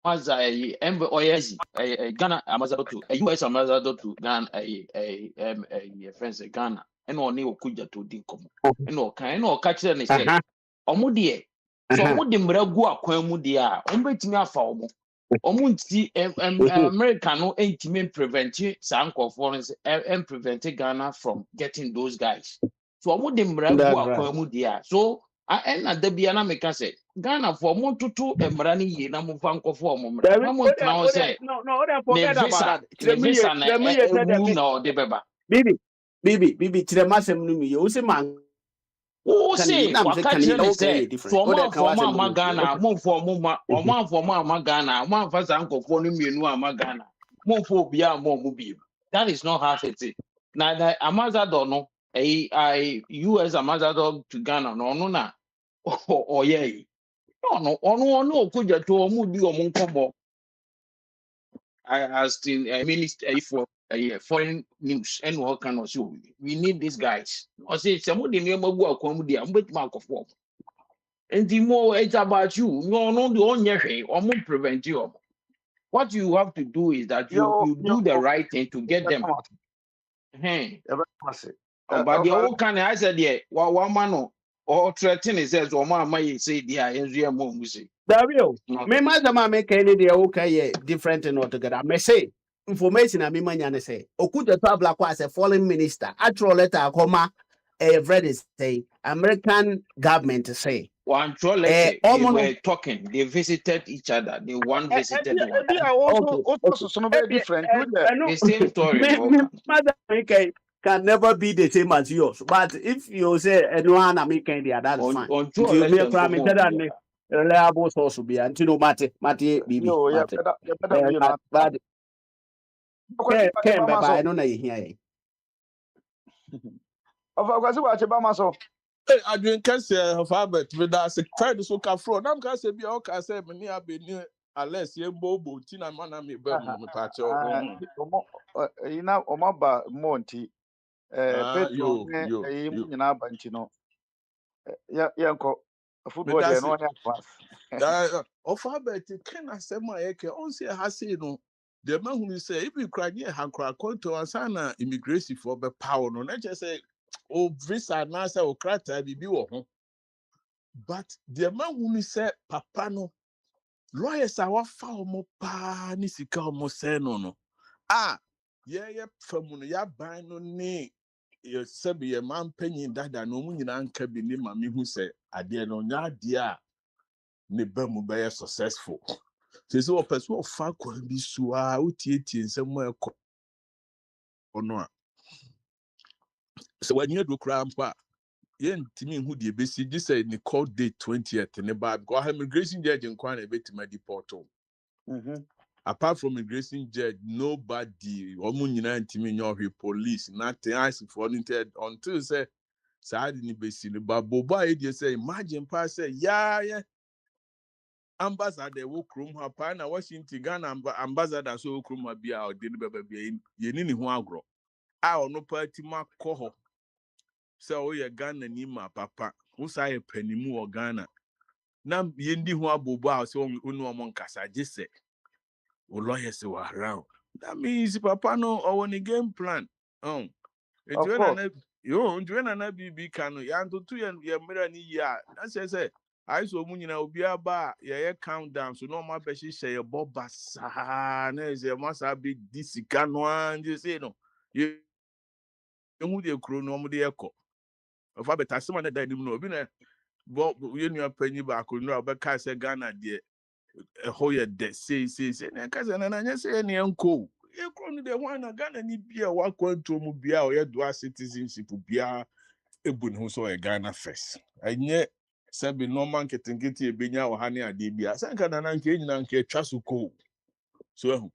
amaza embe oyezi Ghana ambassador to US ambassador to Ghana friends Ghana ena oni okuja to din komo ena oka kire ne say omo de so omo de mra gu akwan mu de a omo betimi afa omo nti America no entimi prevent sankofo and prevent Ghana from getting those guys so omo de mra gu That's right. akwan mu de a so ena da bia na meka say Ghana for mo tutu emra ni ye na mo fa nkofo mo mra na mo tena o say No, ne forget about that. visa na Chire me ye said ewu me. na ode beba Bibi, chire masem no me ye. O se man o kan ye say nam se waka kan ye kire ne okay say ye different. so O mo de kan afọ mo wasem ama no me. Ghana mo fo mo ma o mo afọ mo ama Ghana mo amfa sa nkofo no mienu ama Ghana mo fo obi a mo bi that is not how it is na the ambassador no I US ambassador to Ghana no na o ye no okuja to omo di omo nkomo I asked in a minister for foreign news and what kind of show. We need these guys. I say some of the name of work come there, but mark of form. And the more it's about you, no, the only way or more prevent you. What you have to do is that you do the right thing to get them. Hey, but the old kind I said, yeah, one man or threaten is says, or my say, yeah, and real mom, we say. Dario, me ma da ma me kan ni de okay ye different and altogether. Me say information I mean manya say Okuta Tabla as a foreign minister. Actual letter comma a friend say American government say One troll letter, they omono were talking, they visited each other, the one visited one. Ebi a also okay okay so no be different. You there? no The same story, me okay. mother can never be the same as yours, but if you say anyone American there, that's fine. On troll Until me letter, cry me tell that reliable source will be until no mate bibi Yo, mate ya better me na. but Kwasi ba can ba be ma by so. no na here. Kwasi ba ma so. Hey, I drink of Albert with us. Try to soak up fraud. I'm going to be okay. Say, me near be near unless you bobo tina man me me patch Ah, omo ina omaba monti petrol ne yi you. nyina ba nti no. Ya nko Me football there that's no it. one pass. Of Albert, can I say my eke? On say has no. The man who say if you cry near Hankra Konto and sana immigration for the power no. Not just say oh visa na say o krata bibi wo ho. But the man who say papa no lawyers are what foul mo pa ni sika mo say no. Ah, yeah, from no ya ban no ni ye sabi ye man penyin dada no mu nyina nka bi ni mami hu say ade no nya ade a ne ba mu be successful. So o person o fa kwa bi so a o tietie nsem e ko no a. So when you do kra mpa ye ntimi hu de besi ji say ni call date 20th ne ba because immigration judge nkwa na betima deport. Apart from immigration judge, nobody, police, nothing else for until say, Sadi ni besi but Boba idea say, imagine pass say, yeah, ambassador wo krum hapa na Washington Ghana ambassador so krum bia o de bebe ye ni ho agro. A ono party ma ko ho. Say o ye Ghana ni ma papa, wo say panimu o Ghana. Na ye ndi ho abobo a so onu omo nkasa gise. Lawyers were around. That means Papa no or on a game plan. Of course. Joanna BB Kano, Yanto 2 and Yamirani ya. That's say, I saw Munina Obia bar, ya countdown, so no more she say a bobas. There must have been this can just say no. You would a chrono the echo. Of a better someone that didn't know, been a Bob, you knew a penny back, no, but Kasa Ghana, dear. A whole day, say, and cousin, and I say, any uncle. You come the one a Ghana ni beer, walk on to Mubia or your citizenship, Bia, a bun who saw a Ghana first. And yet, Sabi Norman getting a benya or honey a debia, Sanka and Anke Chasuko. So,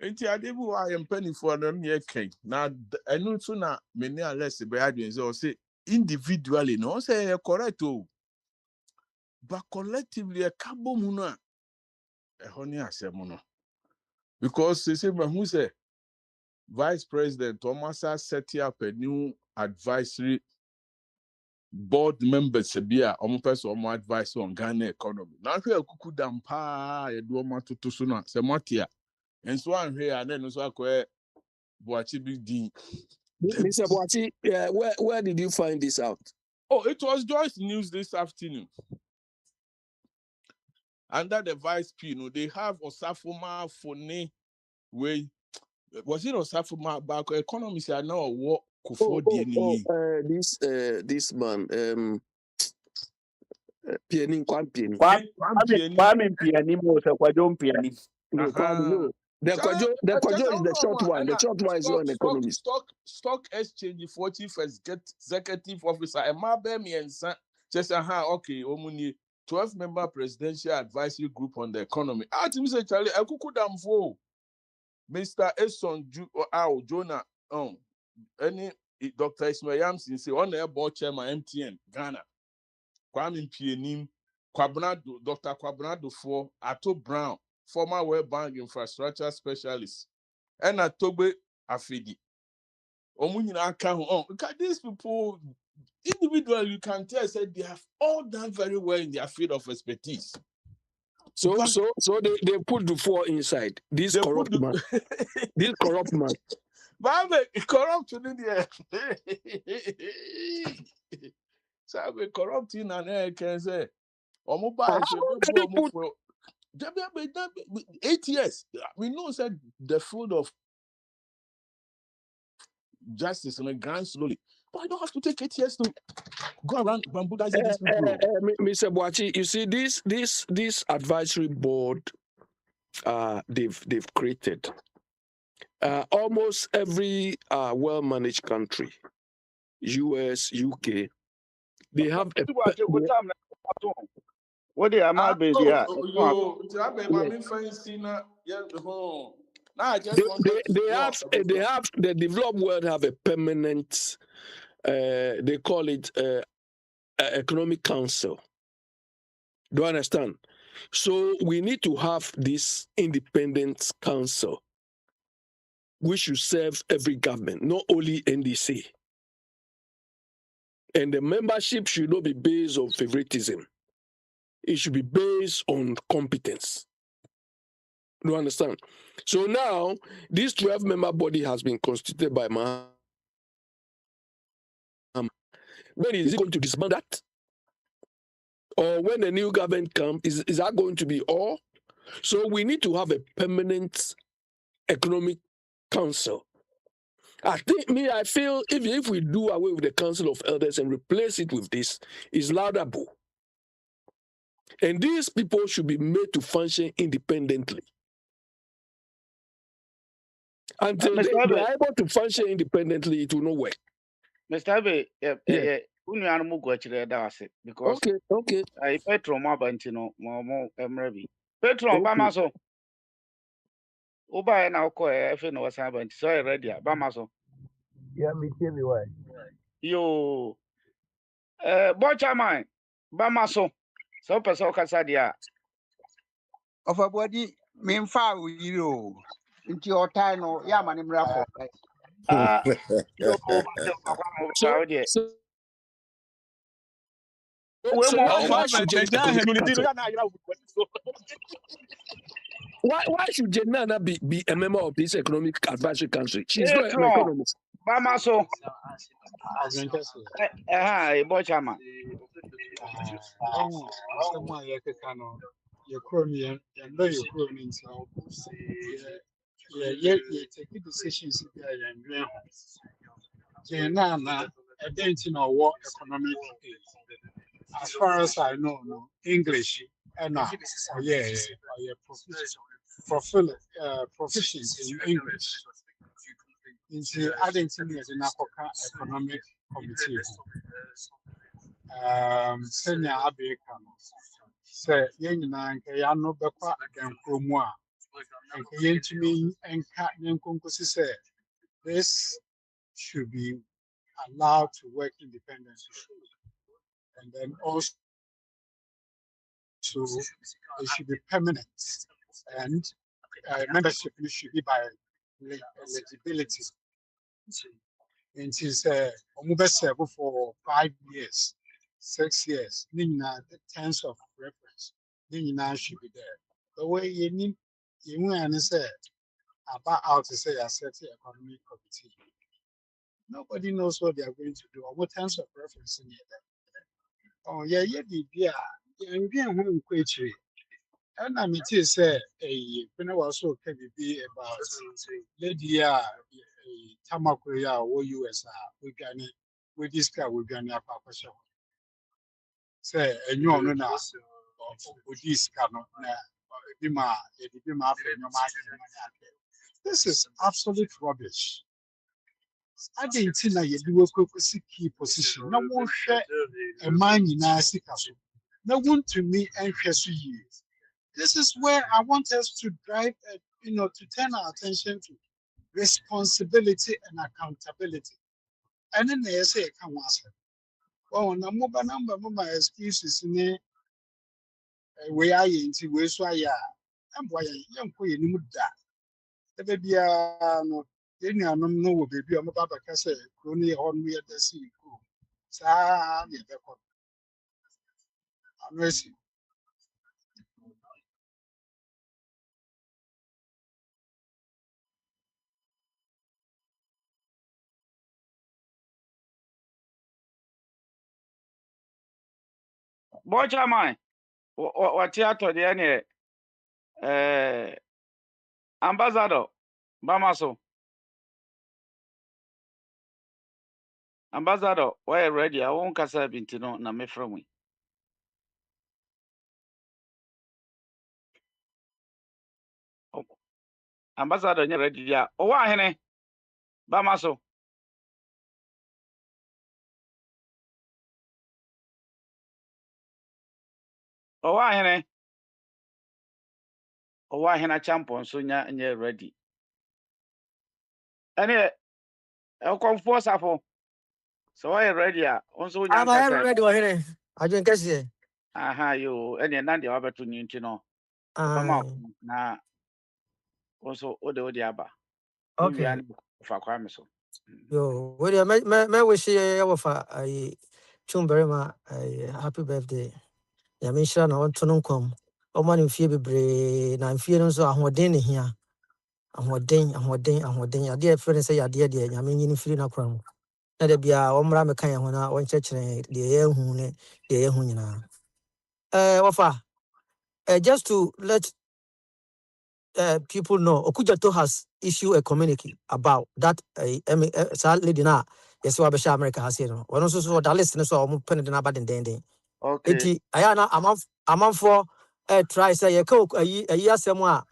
ain't I debu I am penny for them near cake. Now, I know sooner many are less bad or say individually, no, say correct, but collectively a cabo muna. Honey, I said, mono. Because they say, who say, Vice President Thomas has set up a new advisory board members, Sabia, person more advice on Ghana economy. Now, if you could dampa, you do want to sooner, Samatia. And so I'm here, and then also I call Boachi Big D. Mr. Boachi, where did you find this out? Oh, it was Joyce News this afternoon. Under the Vice P, they have Osafoma Fone way. Was it Osafoma back? Economists are now what this man, Pianin Kwampian. Kwame Piani mo se Kwajo Piani. No, the Kwajo is the short one. The short one is an economist. Stock exchange for chief executive officer. And my baby and son just okay. Omuni 12-member presidential advisory group on the economy. I think Mr. Charlie, I could damn Mr. Esson Jonah any Dr. Ismail Yamsin say on the board chairman MTN Ghana. Kwame Pianim, Dr. Akwantufuo, Ato Brown, former World Bank infrastructure specialist, and Atobe Afidi. Because these people, individually, you can tell that they have all done very well in their field of expertise. So they put the four inside. This corrupt man. This corrupt man. But corrupt in the so I'm corrupting and I can say, How can you put 8 years. We know said the field of justice and grant slowly. But I don't have to take 8 years to go around bamboozling these people. Mr. Boachi, you see this advisory board they've created. Almost every well-managed country, US, UK, they have a what they are my baby? Yo, I just wanted they have the developed world have a permanent they call it economic council. Do you understand? So we need to have this independent council which should serve every government, not only NDC. And the membership should not be based on favoritism. It should be based on competence. Do you understand? So now, this 12-member body has been constituted by Maham. When is it going to disband that? Or when the new government comes, is that going to be all? So we need to have a permanent economic council. I feel if we do away with the Council of Elders and replace it with this, it's laudable. And these people should be made to function independently. Until they are able to function independently, it will not work. Mr. Abe, because okay. I Petro Mabantino, more Emrebi. Petro Bamaso. Uba and Alco, if you know what's happened, so I read ya, Bamaso. Yeah, me tell me why. You, Bochaman, Bamaso, so Pasoka Sadia. Of a body, mean far with you. Into your time, or Yaman in Raffle. Why should Jenana be a member of this economic advisory council? She's not an economist. Bamaso. Bochama. Take decisions I don't know what economic is. As far as I know, no English and proficient in English. Into adding to the economic committee. Senior Abeka say young Kayano Bekwa and Kromwa and Kayen to me and Cat Nankunkusi said this should be allowed to work independently. And then also it should be permanent and membership should be by eligibility. And she's for 5 years, 6 years, the terms of reference, should be there. The way you need you say about how to say a certain economic committee. Nobody knows what they are going to do or what terms of reference in here. Oh, yeah, and I'm say when I was so can be about lady Tamakoya or US we can with this guy we can have a question. Say and you know now with this cannot this is absolute rubbish. I didn't think that you do a key position. No one share a man in our castle. No one to me and you. This is where I want us to drive, to turn our attention to responsibility and accountability. And then they say, come on, oh, no more excuses in where I into where so I am. Why young queen knew that. The baby, no. Any no baby, I'm about to say, only on me at the sea. I'm racing. Bochaman, what theater the ambassador, Bamaso. Ambassador, why ready? I won't kasa binti no na me from we. Ambassador, you ready? Yeah. Oh, why hene? Bamaso. Oh, why hene? Oh, why hene champion? So nya ready. Anyway, I'll come for Safo. So why ready? Also, I'm nyan kasa. ready to hear. I drink it. Aha, you. Any nandi wabetu nyinti no. Obama na also ode aba. Okay. For kwame so. Yo, what do you may wish you for a chumberima a happy birthday. Yamisha, no one to know come. O man in fear be brave, and fearing so I'm ordaining here. I'm ordaining. A dear friend say, a dear, I mean, you feel no crumb. Let it be a omra mekaya one church, the air hune, the air hunina. Wafa, just to let people know, Okujato has issued a communique about that. Lady na yes, Wabasha America has here. One also saw the listener so I'm penning about the day. Okay. Eti ayana among for try say a coke a year semwa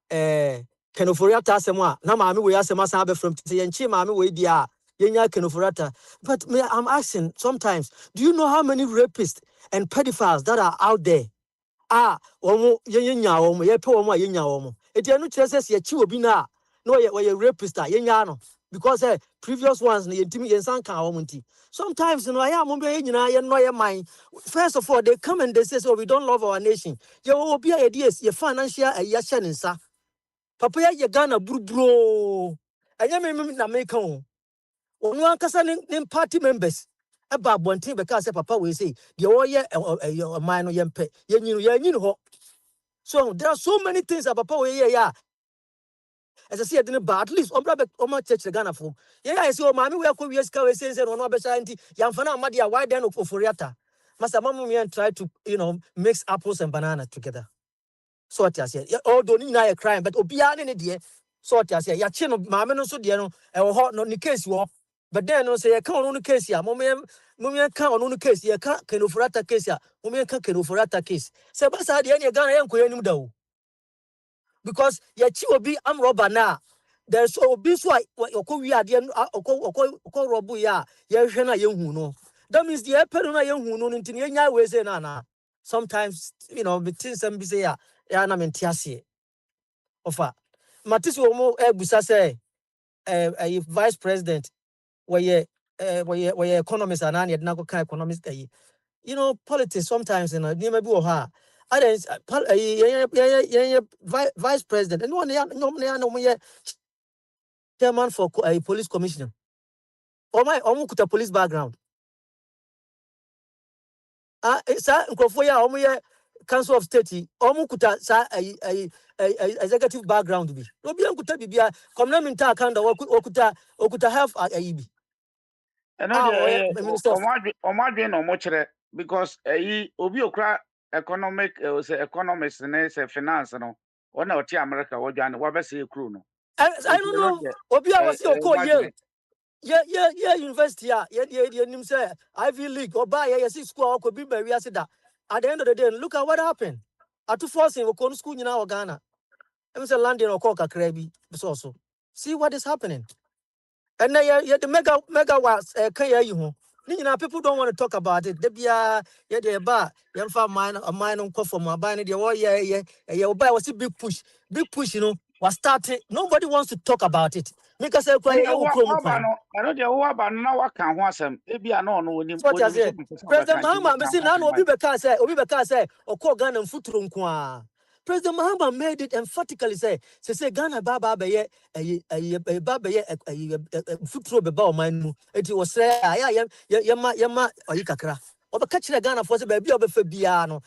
kenoforiata semwa na mami we asema sabe from ti yenchi mami we dia yenya kenoforiata. But me, I'm asking sometimes, do you know how many rapists and pedophiles that are out there? Omo yenya omo ye pe omo yenya omo eti anu kire se ye chi obi na no ye rapist yenya no because previous ones na yentimi yensan kan omo nti sometimes no aya mo be nyina ye no ye man. First of all, they come and they say, so we don't love our nation. Ye obi a ye financial ya hye ne nsa papa ye Ghana buruburo anya me na me kan onu ankasa ne party members eba abonten be ka say papa we say de wo ye man no ye mpe ye nyinu ho. So there are so many things about power yeah. As I see, I didn't but at least Omo church the Ghana for. Yeah, I see mommy we are we say no be science. Yamfana Madia, why then of Foriata? Master Mamu and try to mix apples and bananas together. So what I say, although Nina a crime, but Obian in dear. So what I say, ya chin of mamma no so dear no, and hot no case you but then no say I can't on the case ya, Mummy can't on the case, ya can't can offerata case ya, Mummy can't can offerata case. Sebasa the any Ghana and Quenu because your chi will be am robber now. There's so be so oko wi ade oko robu ya hwe na yehu no. That means the epero na yehu no ntini enya we say na. Sometimes between some be say ya na mentiase. Ofa. Matisi omo busa say vice president where economist and any na go kan economist politics sometimes near maybe or her. Others, vice president, and one no chairman for a police commissioner. Or my omukuta police background. Sir, Nkofoya, Council of State, omukuta sa a executive background be. No be ankuta bibia, community kanda okuta have a ibi. Eno de Minister of omadwe no mo kire because obi okra economic say economics ne say finance no ona oti America wodwane wabese ekru no I don't know. Obia was your call Yale. omadwe Yeah, university, nim say Ivy League or buy school could be by at the end of the day, look at what happened. At two forcing we school in our Ghana. I'm say London or Coca Crabby, also. See what is happening. And then the mega was you. People don't want to talk about it. They be the bar, young far mine, a mine on cough from my buying the buy was a big push, was starting. Nobody wants to talk about it. Make us say, wa no eno de wo aba no na waka ho asem ebia no no onim what I onim so say. President Mahama, me say now Obi Beka say, Oko Ghana mfuturo nkwa. President Mahama made it emphatically say Ghana baba beye baba ye mfuturo beba o man mu. Enti wo say yema oyi kakra. Obeka kire Ghana for say ba bia obefa bia no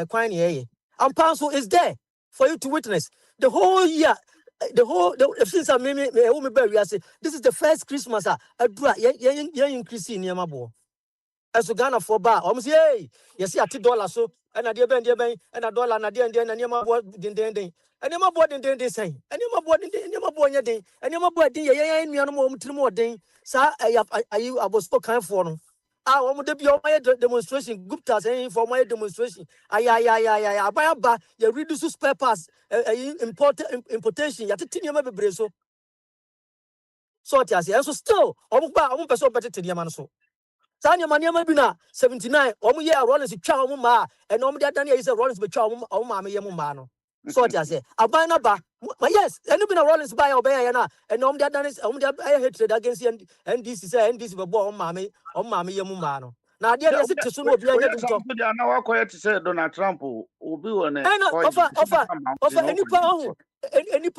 kwan ne ye. Ampanso is there for you to witness the whole year. Since I me say this is the first Christmas increase in Yamabo. As Ghana for bar, almost yes, $80 so and a dear ben, and a dollar, and a dear, and your mother didn't. And your mother didn't say, and your mother didn't, your mother didn't, and your mother didn't, me on more day. Sir, I was so kind for them. I want to be on my demonstration. Gupta saying for my demonstration. I buy a bar, you reduce spare parts, importation, you have to tell you my breso. So, so still, I'm person better to the man so. Sanya Mania Bina, 79, year Rollins, Chawma, and Daniel is a Rollins, but Chawma, Yamumano. So I say, I buy a bar. Yes, and you been a Rollins by Obayana, and Daniel I hatred against and this is and this is a bomb, mammy, or mammy Yamumano. Now, dear, yes, it's soon will be a some good and now quiet to say Donald Trump will be on it. Offer any pound, any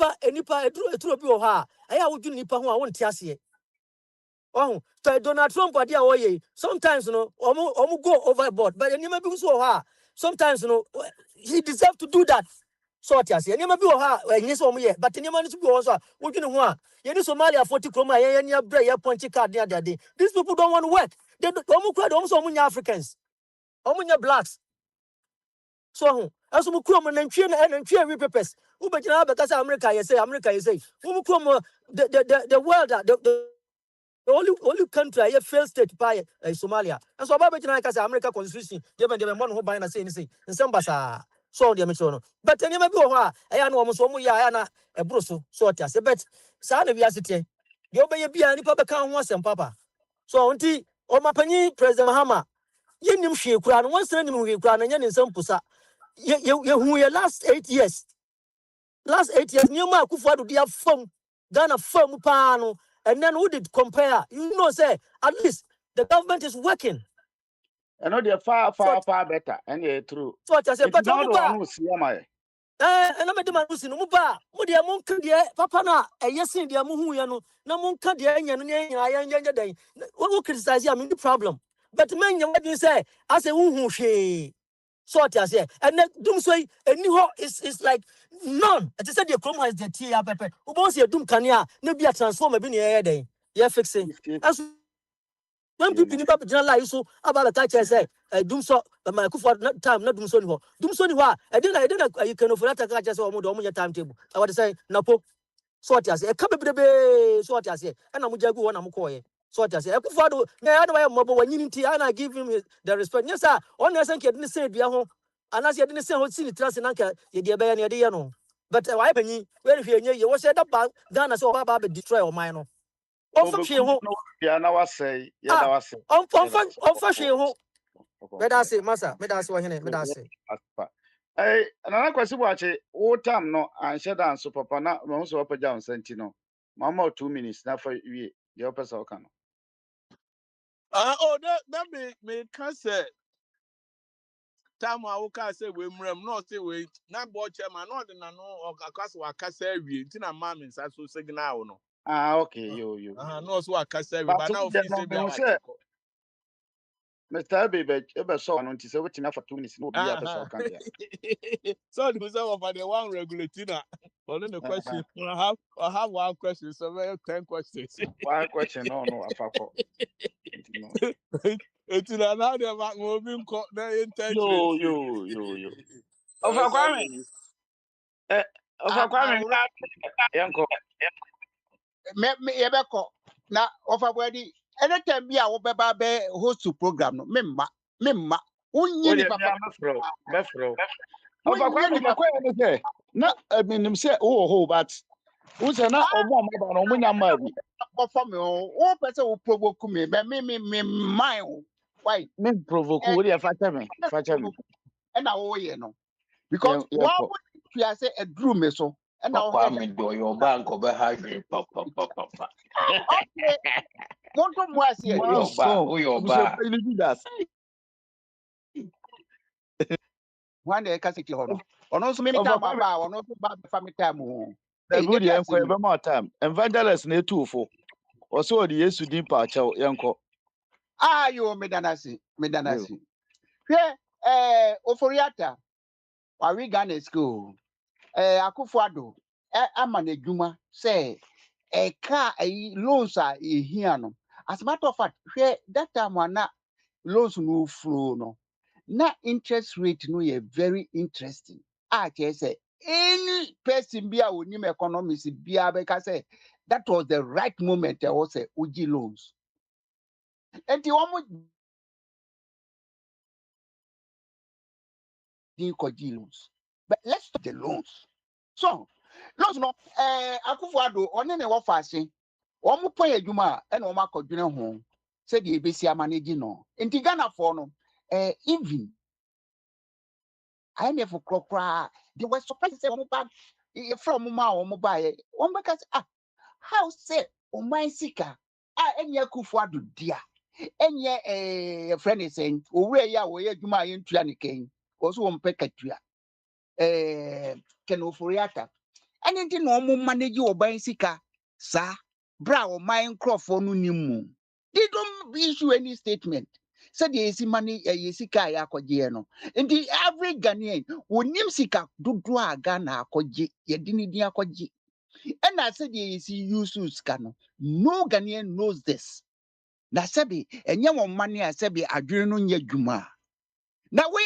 pa, a true of her. I would do Nipa who I won't tell you. Oh, so Donald Trump, sometimes, go overboard, but you may be so hard. Sometimes, he deserves to do that. So, yes, you may be hard, yes, but any man is also working on one. You know, Somalia 40 chroma, and your brain, your punchy card the other day. These people don't want to work. They don't also among Africans, among your blacks. So, as we come and train and train papers, who but because America, you say, who come the world, the only country I failed state by Somalia. And so Baba Jana Casa America Constitution, they were one who buy and say anything, and some basa, so the Amisono. But any may go, I know almost 1 year, a brusso, so I say, but Sana Viacity, you obey a beer and Papa can't once and Papa. So, auntie, or my penny, President Mahama, Yenim she crown, once sending we crown and yen in some pusa. You last 8 years. Last 8 years, new mark for the phone, done a firm panel. And then who did compare? You know, say, at least the government is working. I know they're far better. And they're true. So I say, but I'm not see my. And I'm a demand to see no bar. Would you monk dear Papa? And yes, in the Amuhuyano, no monk dear, and day. What will criticize you? I mean, the problem. But man, what do you say? I say, who she. So I say, and then doom say, and new is like none. I just said the chroma is the tea, Pepe. Who wants your doom cania, no be a transformer in your day. Yeah, fix it. As when people in the life so about a catch, I say, doom so, my Kufa time, not doom so. Doom so, I didn't, you can offer that catch us almost your timetable. I would say, Napo. So I say, a couple of days, so I say, and I'm Jagu one, I'm calling. So I say, I could follow, when you need and I give him the respect. Yes, sir. Only I think you didn't say, and as you didn't say, what's in the trust and uncle, you dear Bayan, you know. But I penny, where if you was said about Ghana, so about destroy or mine. Oh, yeah, now I say, on fashion. Let us say, Massa, let us say. Hey, another question, watch it. All time, no, and shut down so papa, not also up down Sentino. Mama, 2 minutes, now for you, the upper Salcano. That may can say time I can say we not say we not board chairman, not in no or across what can say we tina mam in so signal no. Okay, you. No, so I can say we but now say Mr. Baby, ever saw on to say what enough for 2 minutes, no, be upper Salcan. So the result of the one regulator. Only the question I have one question, so we have 10 questions. One question, no, I forgot. It's in another moving intention. You. Of a Kwame. Of a Kwame, Yanko. Me yebeko na ofa bwadi anytime bia wo beba be host program no memma unye ni papa Befro of a Kwame na kwa no say na menim say ho but who say na omo amaba no munya ma bi ofa me o pese wo provoke me be me mind why me provoke wo dey facha me e na wo ye no because wo you say a drew me so and now Kwame do your bank over high papa. Okay. Want to more see your bar. One day can see hono. Ono so many time ba ono so ba family time ho. E good yenko e be more time. Evangelist na etufo. Oso de Yesu din pa achew yenko. Yo medanasi. Hwe oforiata. Wa we Ghana school. Akufo-Addo ama na adwuma say ka loans a ehia no. As a matter of fact, hwe that time na loans no flow no. na interest rate no ye very interesting. I can say any person be a wonim economics be a beka say that was the right moment I was say uji loans. And the one loans. But let's talk the loans. So loans no Akufo-Addo one ne wo faase. Omo pon adwuma e na omo akodwene ho. Say the ebesi manage no. Enti Ghana for no even I never crocra. They were surprised to say omo back from ma omo buy. One because how say o man sika enya Akufo-Addo dia. Enye friend is saying owura ya wo ye adwuma ye ntua ne ken. Oso wo mpekatua. Kenoforiata. And enti no omo manage oban sika sa bra o man crofo no nimu. They don't issue any statement. Said the esi money sika ya akogye no. Enti every Ghanaian wonim sika dodo a Ghana akogye ye dini din akogye. And I said the esi use sika no. No Ghanaian knows this. Na sebi enye won money a sebi adwene no nya dwuma. Na we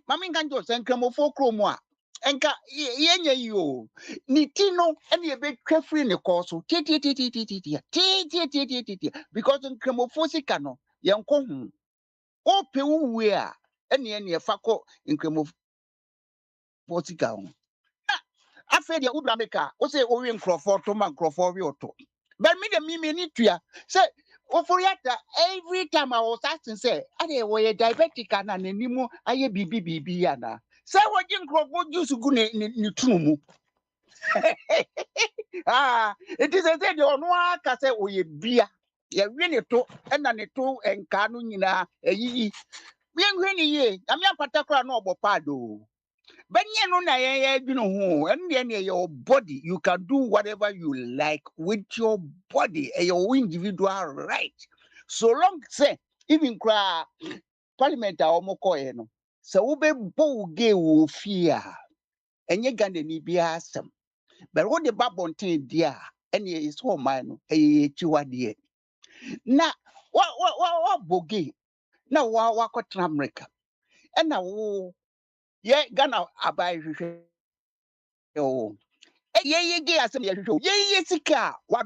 mama nkanjo senkramofo kromo a enka yenye yo ni tino ene ebetwa free ne course ti because nkramofo sika no yenko hu o pe wuwe a ene efa ko nkramofo sika ho afa dia udra meka o se o wi nkrofo to ma nkrofo wi oto but me de me ni tua say Oforiata every time I was asking say ade wo ye diabetic na nanimu aye bibi ya na say wo ji nkrofo juice gu ne tumu it is a say de ono aka say wo ye bia ye wi ne to na ne to enka no nyina eyi wi nhwe ni ye am ya patakra na obopado Benye no na ye adwene ho and your body you can do whatever you like with your body your individual right so long say even cry parliament a omokoye no se wo be bo ge wo fia enye Ghana ni bia asem but what the babonten dia ene is so man no chiwade na wa boge na wa kotra America na wo ye Ghana abai hwehwe yo ye ge asem ye hwehwe ye sika wa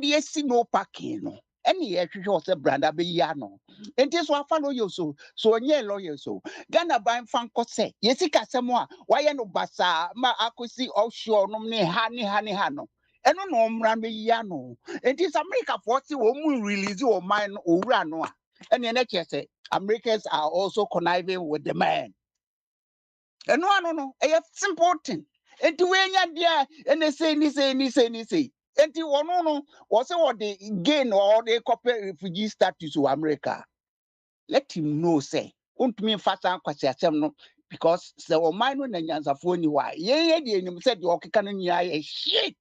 de esi no parking no ene ye hwehwe se branda be ya no enti so afa no yo so onye lawyer so Ghana ban fan ko se ye sika asem a wa ye no basa ma akosi offshore no ne ha no eno no mra me ya no enti America for se wo mu release o man no owura no a ene na che Americans are also conniving with the man. And no, it's important. And to when dia and say ni say. And to one no, was what they gain or they copy refugee status to America. Let him know, say, won't mean fast and question no, because the woman when the phone you why. Ye, you said you can shit.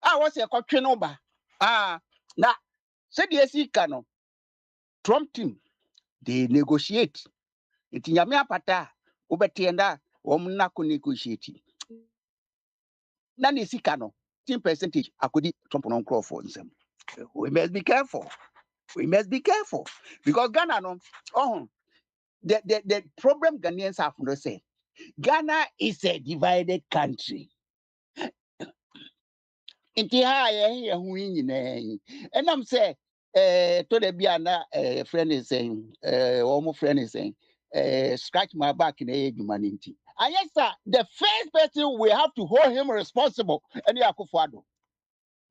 I was a country number. Now, said yes, he can Trump team, they negotiate. It's Yamia Pata, Ubetienda. Na ko negotiate na ne sika no 10% akodi Trump no crop for nsem. We must be careful because Ghana no the problem Ghanaians have no say Ghana is a divided country. Inti ha ye hu nyina and I'm say to the bia na friend is saying almost friend is saying scratch my back in a humanity. And yes, sir, the first person we have to hold him responsible and Akufo-Addo.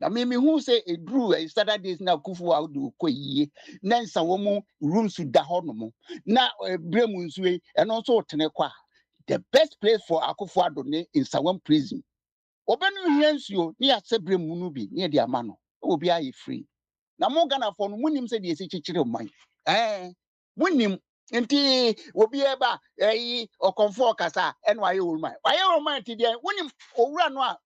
Na me who say a drew a started this na Akufo-Addo ko yie na nsa wo mu rooms da ho no mo na bremu nsue and also tenekwa. The best place for Akufo-Addo ne in Sawam prison. Obenu hiensuo ni ase bremu no bi ne de ama no obi aye free. Na mo Ghana for no munim se de esi chichire man. Munim nti obi eba okonfo kasa enwaye olman. Waye olman ti de munim owura no a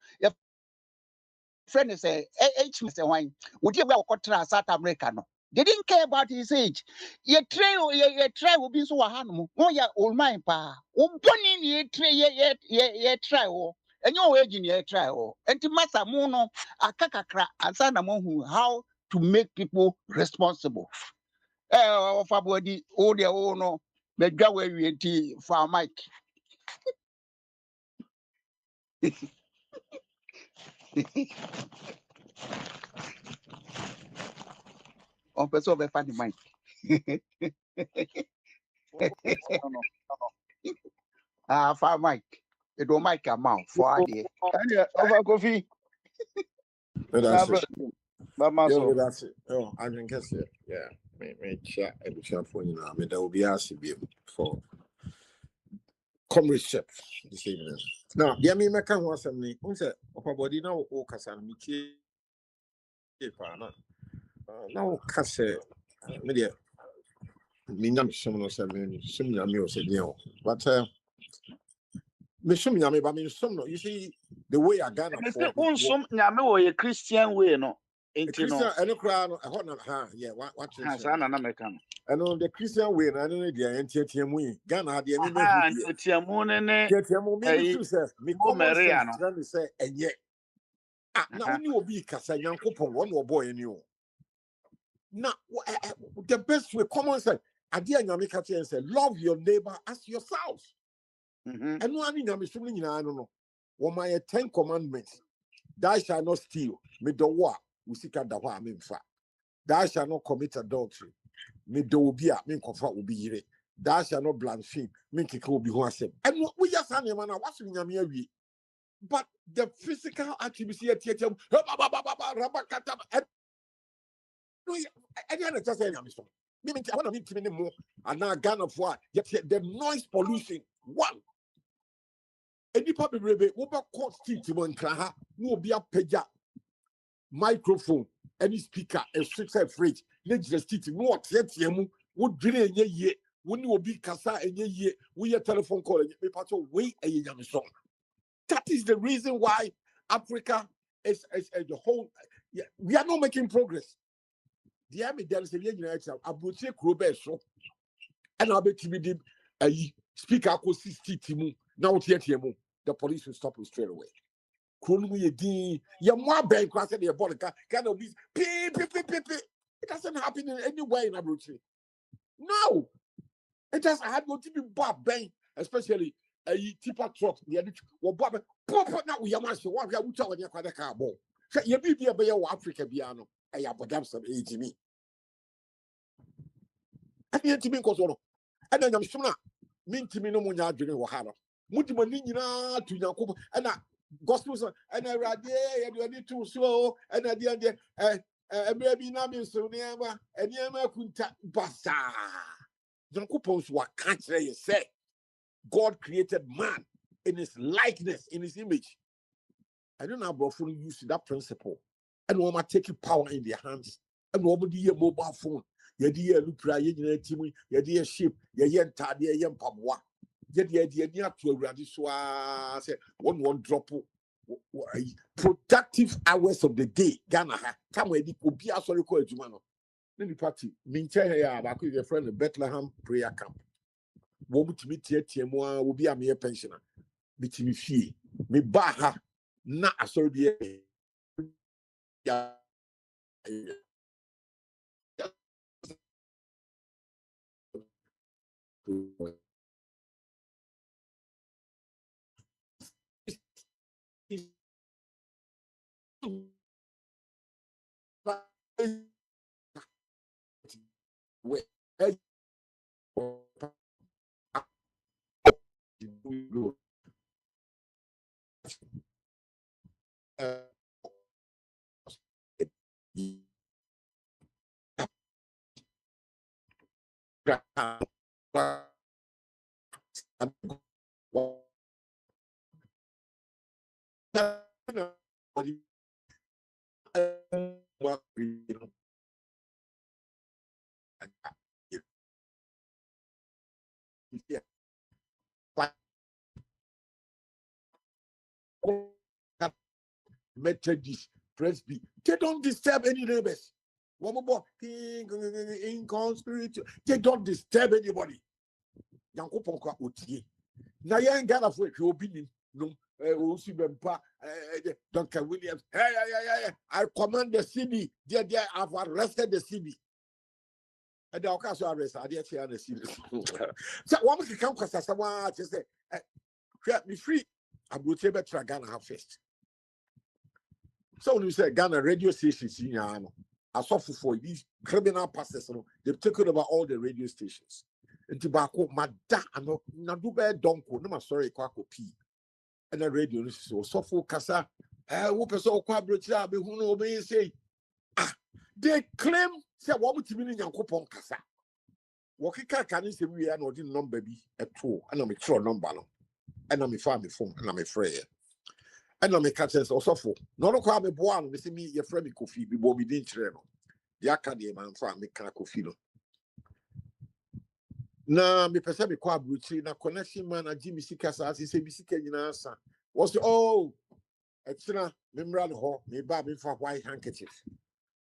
friend say say wine. Would you go to South America no? They didn't care about his age. Ye try will be so hanum. Oh ya old man pa. O boni ye try oh. And your age in ye try oh. And to massa mono akakakra ansana mo how to make people responsible. Of abodi oh dear oh no. Medwa we enti for Mike. On person be find the Mike. Ah, for Mike. It don't Mike amount for idea. Over coffee. That's it. Mama Yeah, so. that's it. Oh, I can guess it. Yeah. Me chat and phone you know. There will be asked for comradeship this evening. Now, yeah, me make one something. Unse, opa body now o kasa mi tie pa na. Now kasa me dey me nyam som no se me som nyam o se dey o. But me som nyam ba me som no. You see the way I Ghana Me for say unsum nyame wo ye Christian way no. Enti no. Christian any crowd no ha yeah what Ha sa na meka no. And the Christian way, I don't know the NTTM Ghana, the enemy Aha, who etiamu ne TTM means to say, me common Maria sense, no. let me say, and yet, now only will be Casa Yankopon, one or boy, and you. Now, the best way, common sense, I dear Yamika and say, love your neighbor as yourself. And one in Yamishin, I don't know. What my 10 commandments, thou shalt not steal, me the war, we seek at the war, I mean, thou shalt not commit adultery. Me do be a me comfort will be here. Thou shalt not blaspheme. Me keke will be who I say. And we just have man. What's in your we? But the physical activity here, theater, and just say, I'm sorry. Me I want to meet him more. And now Ghana for yet the noise pollution. One. Any public rebe, over court street, one craha, no be a peja, microphone, any speaker, a success fridge, legislative, no yet yemu. Would drink a year when you will be Kasa and ye we a telephone call and you pass away a young song. That is the reason why Africa is the whole. Yeah, we are not making progress. The army there is a United Abuti Krobe so and I'll be TBD a speaker could see Timu now Tiemu. The police will stop you straight away. It doesn't happen in any way in Abuti. No, it just had no to be bad bang, especially a tipper truck. The other Bob now we are much one we are talking about the car ball. So you be a bear Africa piano. I have done some age me. I need to be consoled. And then I'm sure mean to me no more during Wahara. Mutimania to Yakuba and gospels and I read there and too slow and at the end maybe Nami so near and Yama Kunta Basta. Yankupons were can't say God created man in his likeness, in his image. I don't know about phone use that principle. And when I take power in their hands, and nobody a mobile phone, you dear Lupra, you dear ship, you yen tadia yen pabwa, yet the idea to a radiswa say one drop productive hours of the day. Ghana, come where the could be a sorry call to man. Any party, mean tell about your friend the Bethlehem prayer camp. Won't to meet here, will be a mere pensioner. Bitimi fie me ba ha na asori bi ya Methodist, Presby, they don't disturb any neighbors. One more in conspiracy, they don't disturb anybody. Yankoponka Otie. Now you ain't got for your opinion. No, Dr. Williams. Hey, I command the city. They have arrested the city. And the occasion arrest, I did hear the series. So, one can come because someone just say, "Create me free." I will tell you to Ghana first. So, when you say Ghana radio stations, you know, I suffer for these criminal pastors, they've taken over all the radio stations. And tobacco, Mada, and no do bad donko, no, sorry, quaco pee. And the radio is so suffer Casa. Whoop us all quabrata, who know me say, they claim, say, what would you mean in your coupon Casa? Wakika can say we are not in number be at all, and I'm a true number, and I'm a family phone, and I'm a friend. And I'm a catches also for not a crab one, missing me, your friend coffee, be bomb in channel. The academy man found me coffee. Na me pese me kwa abrochi na connection man na Jimmy Sikasa as say bi sika nyina asa was oh etina me mra no ho me ba me fa white handkerchief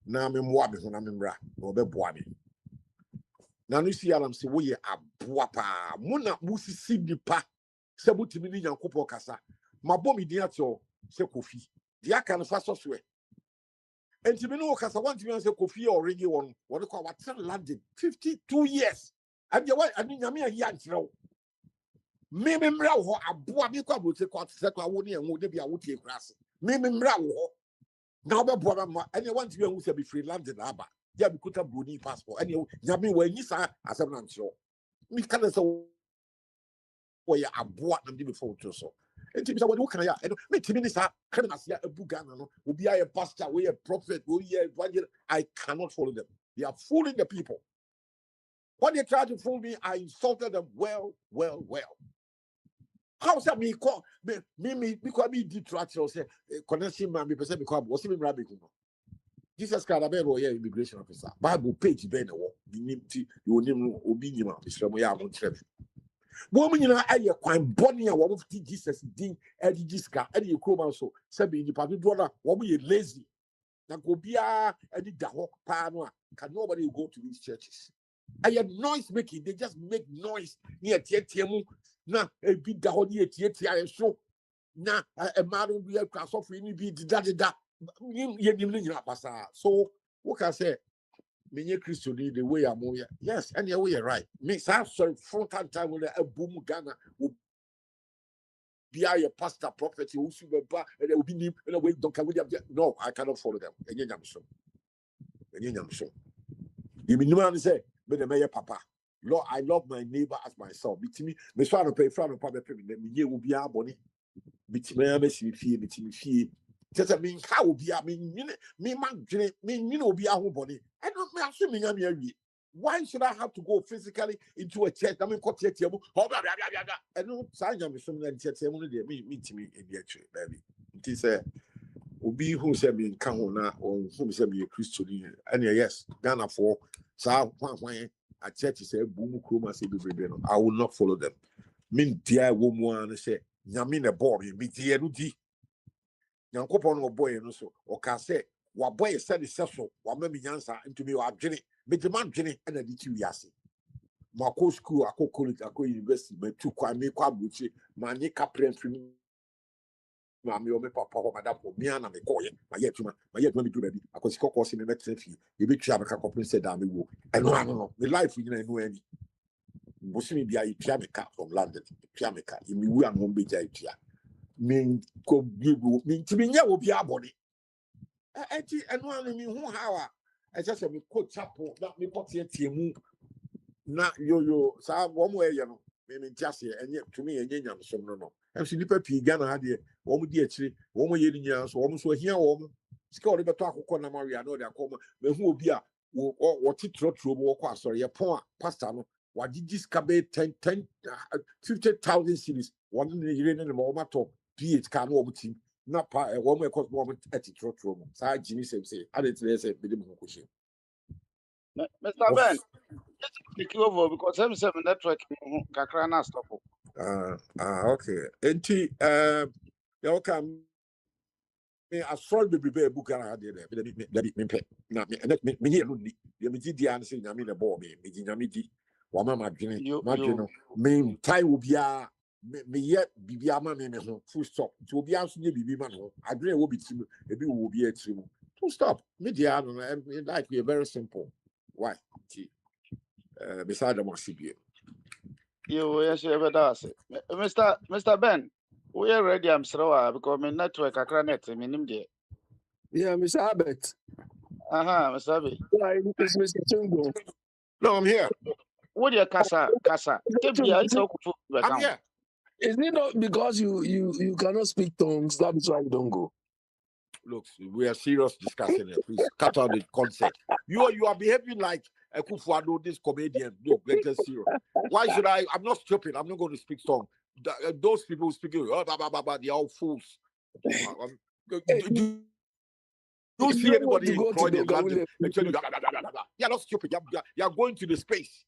na me moa me ho na me mra no be boa me na no si alam se wo ye aboa pa mo na musisi nipa se butimi ni Nyankopon kasa mabɔ me din ato se Kofi di aka no fa so so e enti me no kasa wantimi se Kofi already won wo ko what landed 52 years. I mean, I mean, a young throw. Maybe Mrow, a boy, you come with the court, second one, and would be a woody grass. Maybe Mrow, now the brother, and you want to be free landed, Abba. Yeah, we could have Bruni passport, and you, Yami, when you say, as I'm not sure. We can't say, where you are bought and before to so. And to be someone who can I make minister, can I see a Bugano, will be a pastor, we a prophet, will be I cannot follow them. They are fooling the people. When they tried to fool me, I insulted them well. How that me call me because me detract or say connection man me person because was me rabbi kuno. Jesus Christ abero here immigration officer. Bible page be na wo. Binimti you nim obi nyima bisramo ya mo trebe. Wo me nyina aye kwan boni a wo fiti Jesus din edi jiska edi ekoma so se be nipa do na wo ye lazy. Na go bia edi da ho pa no a can nobody go to these churches. I had noise making, they just make noise near Tiemu. Na a big dahoni at Tia show. Na a man will be a class of any be da. So, what can I say? Many Christian the way I'm here. Yes, and yeah, we are right. Miss After front time with a boom Ghana will be a pastor prophet who should be back and they will be named in a way. Don't come with them. No, I cannot follow them. And I'm so. You mean, no say. But the mayor papa, Lord, I love my neighbor as myself. Between me, so I don't pay from a public payment. Me will be our bonny. Between me, fee. Just I mean, how will be I mean, me man, me will be our body. I don't me assuming I'm here. Why should I have to go physically into a church? I mean, cut your table. I don't sign them with some that church. Meet me in the church, baby. It is a Obi who said me in Kahona or whom said me a Christian. And yes, Ghana for. So when a church say boom kroma say I will not follow them. Mean dear woman say Yamina boy, me dear Rudi. Yankopon or boy and so or can say what boy said is so what maybe answer into me or Jenny, but the man Jenny and I did you yasi. Marco school, I college, I university, but two kwame kwabuchi, mani captain from Mammy or papa or madame or me and I call it. My yet when do baby. I was course in the next few. You be travel couple said I will. And no, I don't know. The life we know any. Busimi be a Piamica from London. Piamica. You mean we are no big idea. Mean go you mean to me will be our body. And one mean who how I just said me quote chapel that me put here TMU. Na yo sa one way you know. Me just here and yet to me and yam some no. And she nipa pi Ghana had here. Woman dear tree, woman year in so almost were here woman. Score the talk of Maria, no, they are common. But who will be a what it wrote through walk, sorry, a poor pastor. What did this cabe 50,000 cities? One in the year in the moment to be it can over team. Not part a woman cause woman at it wrote through. So Jimmy say, I didn't say, Mr. Ben, just take you over because I'm seven network Kakrana stop. Okay. And you can me asɔre bebrebe book ara de dabi me pɛ na me here no ni de me di an say nyame na bɔ me di nyame di wa ma madwene no me tai obia me ye bibia ma me ho full stop to obia so nye bibi ma no adwene wo bitim ebi wo obi atiri mu full stop me dia no like we are very simple why beside the Masibia. You yes, Mr. Ben, we are ready. I'm sorry because my network I can't mean Yeah, Mr. Abbott. Mr. Abbott. Why, it's Mr. Tungo. No, I'm here. What your casa? I'm here. Is it not because you cannot speak tongues? That is why you don't go. Look, we are serious discussing it. Please cut out the concept. You are behaving like Akwantufuo, this comedian. Look, let's get serious. Why should I? I'm not stupid. I'm not going to speak tongue. Those people speaking, they're all fools. You see anybody employed in London and tell you, you're not stupid. You're going to the space.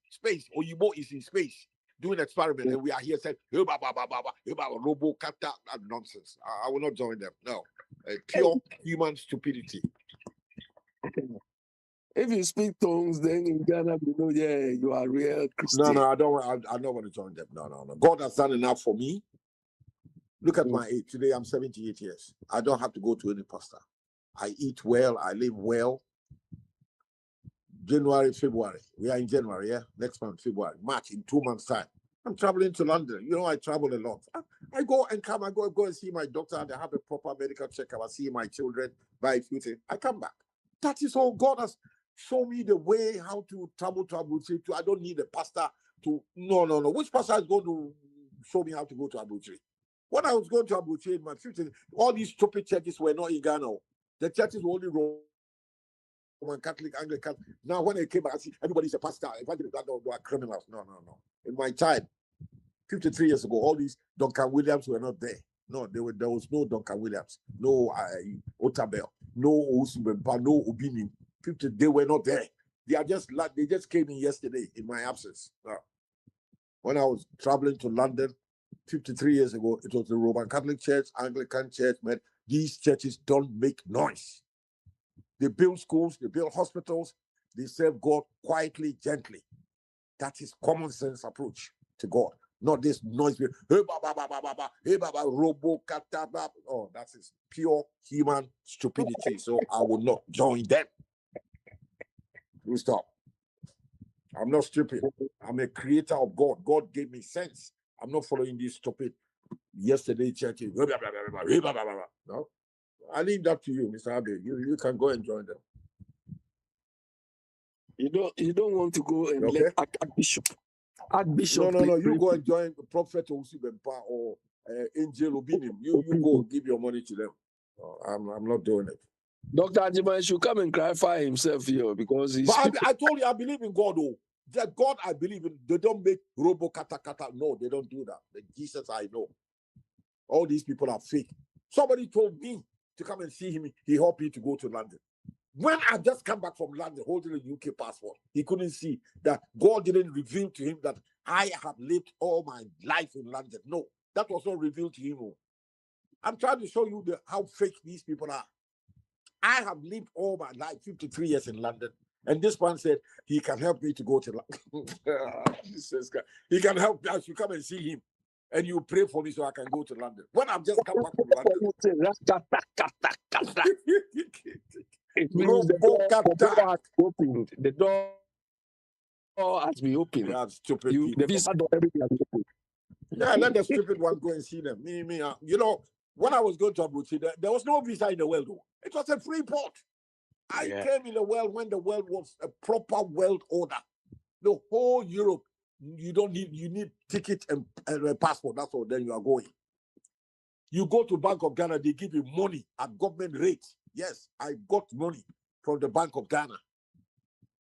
Or you is in space doing experiment, and we are here saying, robo kata nonsense. I will not join them. No, pure human stupidity. If you speak tongues, then in Ghana, you know, yeah, you are real Christian. No, I don't want to join them. No. God has done enough for me. Look at my age. Today, I'm 78 years. I don't have to go to any pastor. I eat well. I live well. January, February. We are in January, yeah? Next month, February. March, in 2 months' time. I'm traveling to London. You know, I travel a lot. I go and come. I go and see my doctor. They have a proper medical checkup. I see my children, buy a few things. I come back. That is all. God has shown me the way how to travel to Abuja. I don't need a pastor to... No. Which pastor is going to show me how to go to Abuja? When I was going to Abuja in my 50s, all these stupid churches were not in Ghana. The churches were only Roman Catholic, Anglican. Now, when I came back, I see everybody's a pastor. If I did that, they are criminals. No. In my time, 53 years ago, all these Duncan Williams were not there. No, there was no Duncan Williams, no Otabel, no Osubempa, no Obini. They were not there. They just came in yesterday in my absence. When I was traveling to London 53 years ago, it was the Roman Catholic Church, Anglican Church, man. These churches don't make noise. They build schools, they build hospitals, they serve God quietly, gently. That is common sense approach to God. Not this noise. Oh, that is pure human stupidity. So I will not join them. We stop. I'm not stupid. I'm a creator of God. God gave me sense. I'm not following these stupid yesterday churches. No. I leave that to you, Mr. Abe. You can go and join them. You don't want to go and let Archbishop. No. You go and join Prophet Osubempa or Angel Obinim. You go give your money to them. I'm not doing it. Dr. Ajiman should come and clarify himself here because he's. But I told you I believe in God. The God I believe in, they don't make robo kata. No, they don't do that. The Jesus I know. All these people are fake. Somebody told me to come and see him. He helped me to go to London. When I just come back from London holding a UK passport, he couldn't see that God didn't reveal to him that I have lived all my life in London. No, that was not revealed to him. I'm trying to show you how fake these people are. I have lived all my life, 53 years in London. And this man said he can help me to go to London. He can help me. I should come and see him. And you pray for me so I can go to London. When I've just come back from London. It means the door has been opened. Yeah, stupid people. The visa door, everything has been opened. Yeah, let the stupid one go and see them. You know, when I was going to Abuja, there was no visa in the world. It was a free port. I came in the world when the world was a proper world order. The whole Europe, you need ticket and a passport. That's all. Then you are going. You go to Bank of Ghana, they give you money at government rates. Yes, I got money from the Bank of Ghana.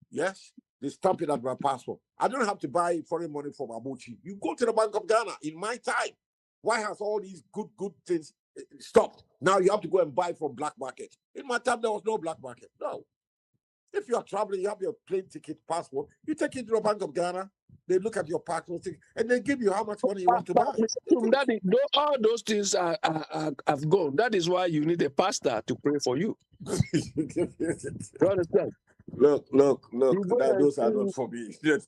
Yes, they stamp it at my passport. I don't have to buy foreign money from Abuchi. You go to the Bank of Ghana. In my time, why has all these good things stopped? Now you have to go and buy from black market. In my time, there was no black market. No. If you are traveling, you have your plane ticket, passport, you take it to the Bank of Ghana, they look at your passport, and they give you how much money you want to buy. All those things have gone. That is why you need a pastor to pray for you. You understand? Look, those are not for me. They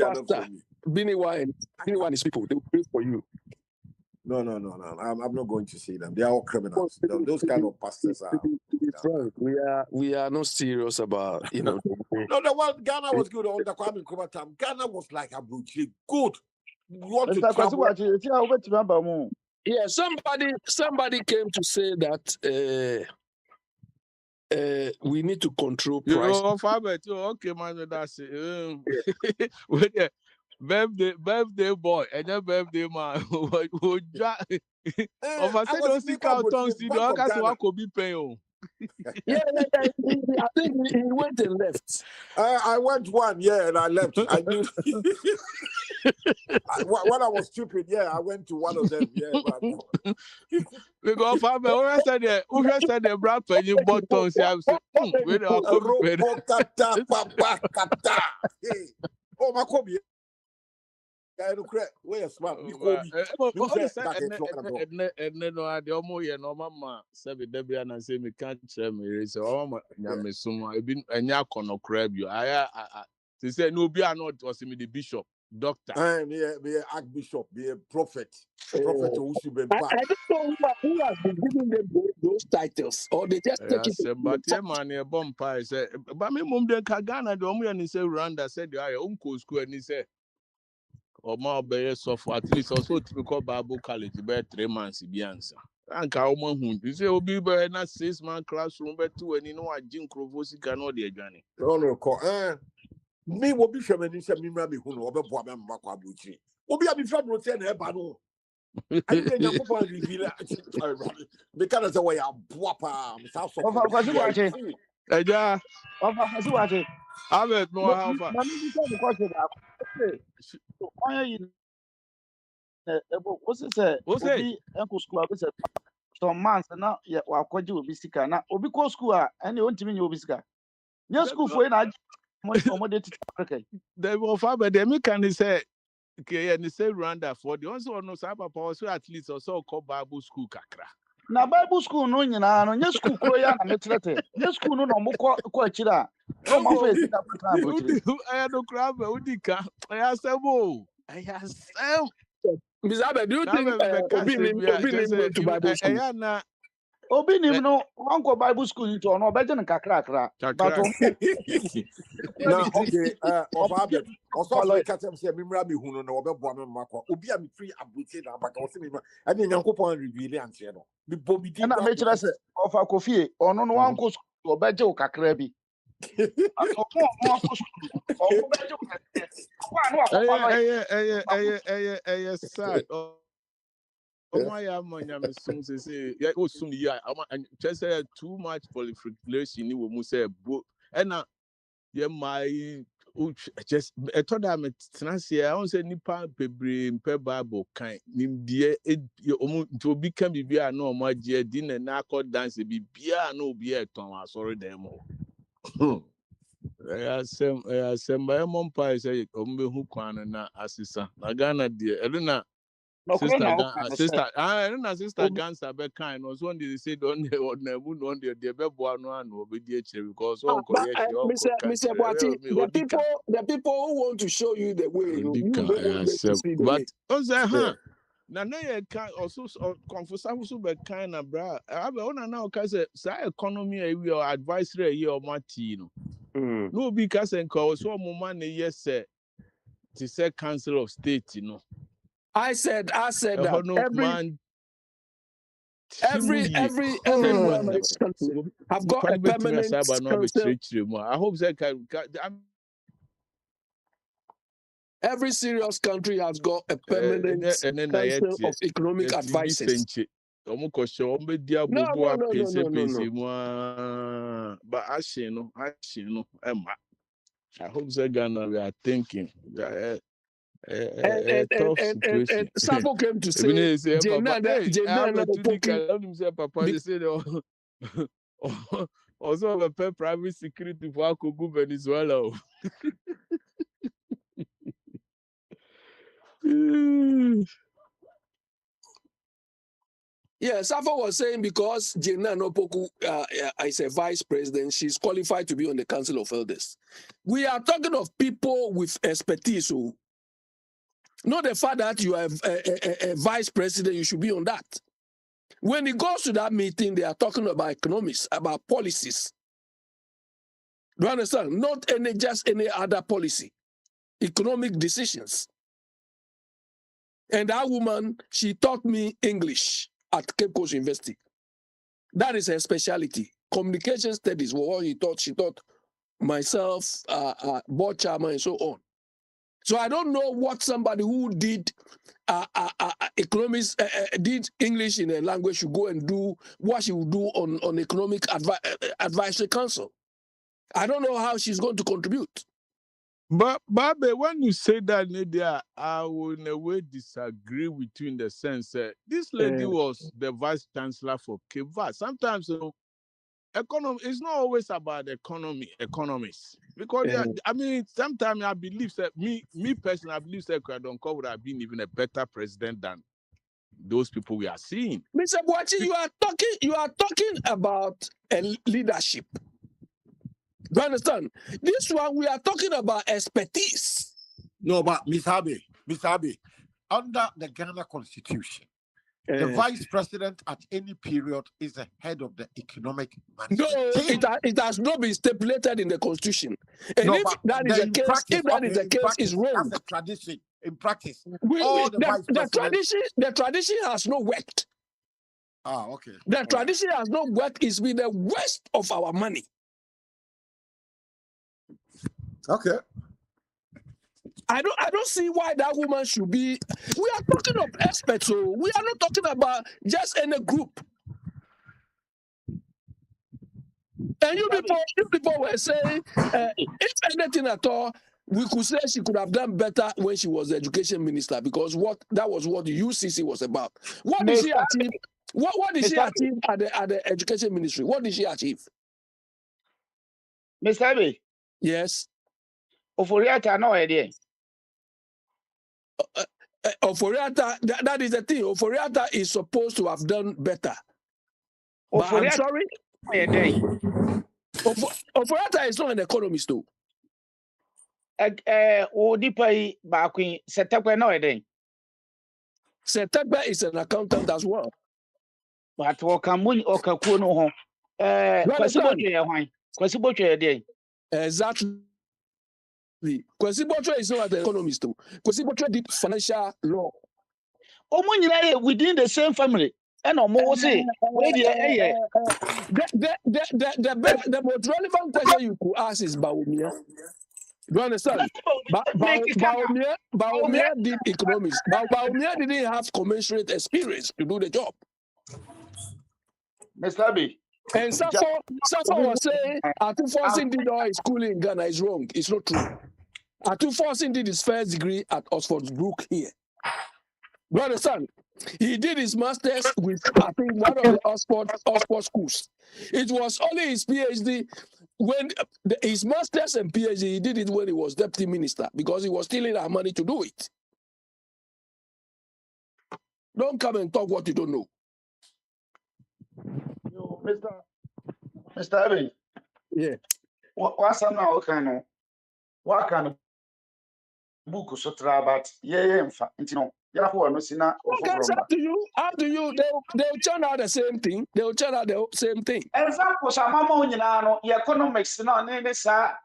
are not for me. Biniwa and his people, they will pray for you. No. I'm not going to see them. They are all criminals. Those kind of pastors are. We are not serious about No, the one Ghana was good on the Kwame Nkrumah time. Ghana was like a brutally good. You want to Mr. travel? Kwasi, see how we remember mo. Yeah, somebody came to say that we need to control price. Okay, man, that's it. With the birthday boy, and then birthday man. Of I said, don't seek out on studio. I guess what could be paying. Yeah, I think he went and left. I went one, yeah, and I left. I knew when I was stupid, yeah, I went to one of them, yeah. But... Because Father, who said the brand when you bought on, I was where are oh, my Kobe. I don't cry. Where's smart? and then no, the almost yeah, no, mama, said Debbie and say me can't share me. So, oh, my son, I've been a yakono crab you. They say no, be not was me the bishop, doctor. Be a archbishop, be a prophet who should be back. I don't know who has been giving them those titles, or they just take it. But yeah, man, a bomb pie said, but me mum den Kagana, the only and he said, Rwanda said, I uncle school, and he said, or more bear software, at least also typical Bible college, about 3 months, be answer. And Cowman, you say, will be better not 6-man classroom, but 2, and you know what Jim Crovosi cannot be a journey. No, me will be sure when me rabbi who know about Boam Makwabuchi. Will be a bit from Rotten Ebano. I didn't know what reveal because the way I'm Boapa, South Kwasi, Yeah, Kwasi, I bet more how far. What's it? What's it? Uncle school, some months now. Yeah, well, quite you be sick now. Obi ko school, and you want to mean you be sick. Your school for an They will far, but the can say, okay, and they say Rwanda for the also no Saba Power, so at least also called Bible school Kakra. Now, Bible school, no, you know, your school, your school, no, quite chilla. No, my face, I had no crab, Udika. I asked them, oh, I asked them. Miss Abbe, do you think Obi to Bible school? Obi no one go Bible school into no better than kakra. But now, okay, of Abed, also catch him say, Mimrabi who know about Boam Mako, Obi am free abuted, but also I mean, Uncle Pon reveal and channel. The Bobby did not make us of a coffee or no one goes to better kakrabi. Sad. My am soon say, yeah, oh, soon, yeah, just too much proliferation. You will say, and now, yeah, my just I told them it's I don't say Nipa Pebre Bible kind. Nimbia to become Bibia no more dear dinner, narco dance, Bibia no beer, Thomas, sorry, demo. I said, my mom pie say, who can na assistant. Nagana dear, Elena. Sister Gansa be kind was one they say don't the bebo no be because Mr. Boati, the people who want to show you the way you but also na you can also comfortable so be kind na bra I be on now ka say economy we or advisory here or matino no be ka say nko so mo man yes to say council of state I said that everywhere in this country have got a permanent council. I hope that every serious country has got a permanent council of economic advisors. No. But I hope that Ghana we are thinking and Sabo came to say, Papa, they said, also have a private security for Akugu Venezuela. Yeah, Safo was saying because Jenna Nopoku is a vice president, she's qualified to be on the Council of Elders. We are talking of people with expertise. Not the fact that you are a vice president, you should be on that. When he goes to that meeting, they are talking about economics, about policies. Do you understand? Not just any other policy, economic decisions. And that woman, she taught me English at Cape Coast University. That is her specialty. Communication studies were what she taught myself, board chairman, and so on. So I don't know what somebody who did economics, did English in a language should go and do, what she will do on economic advisory council. I don't know how she's going to contribute. But Babe, when you say that, Nadia, I will in a way disagree with you in the sense that this lady was the vice chancellor for Cape Verde. Sometimes, economy, it's not always about economists. Because I mean, sometimes I believe that me personally, I believe that Kwadonko would have been even a better president than those people we are seeing. Mr. Boachi, you are talking about a leadership. Do you understand? This one, we are talking about expertise. No, but Miss Abe, under the Ghana Constitution, the vice president at any period is the head of the economic management. No, it has not been stipulated in the Constitution. And no, if that is the case, it's wrong. That's a tradition. In practice, the tradition has not worked. Okay. The tradition has not worked. It's been the waste of our money. Okay. I don't see why that woman should be. We are talking of experts, so we are not talking about just any group. And you people were saying, if anything at all, we could say she could have done better when she was the education minister, because that was what the UCC was about. What did she achieve? What did she achieve at the education ministry? What did she achieve? Mr. Abbey. Yes. Oforiata no idea. Oforiata, that is the thing. Oforiata is supposed to have done better. But I'm sorry. Oforiata is not an economist, though. Odipai Bakwi Setakwe no idea. Setakwe is an accountant as well. But Wakamun or Kakuno, Kwasiboche, exactly. Kwasiboche is not an economist, though. Kwasiboche did financial law. Within the same family. And almost say, the most relevant question you could ask is Baumia. Do you understand? Baumia did economics. Baumia didn't have commensurate experience to do the job. Mr. Abbey. And Safo was saying, Akwantufuo did all his schooling in Ghana is wrong. It's not true. Akwantufuo did his first degree at Oxford Brook here. Do you understand? He did his master's with, I think, one of the Oxford schools. It was only his PhD, when his master's and PhD, he did it when he was deputy minister, because he was stealing our money to do it. Don't come and talk what you don't know. Mr. Abbey. Yeah. What's now kind of book so about in fact, you know. Okay, so up to you. They'll turn out the same thing. Example, some economics,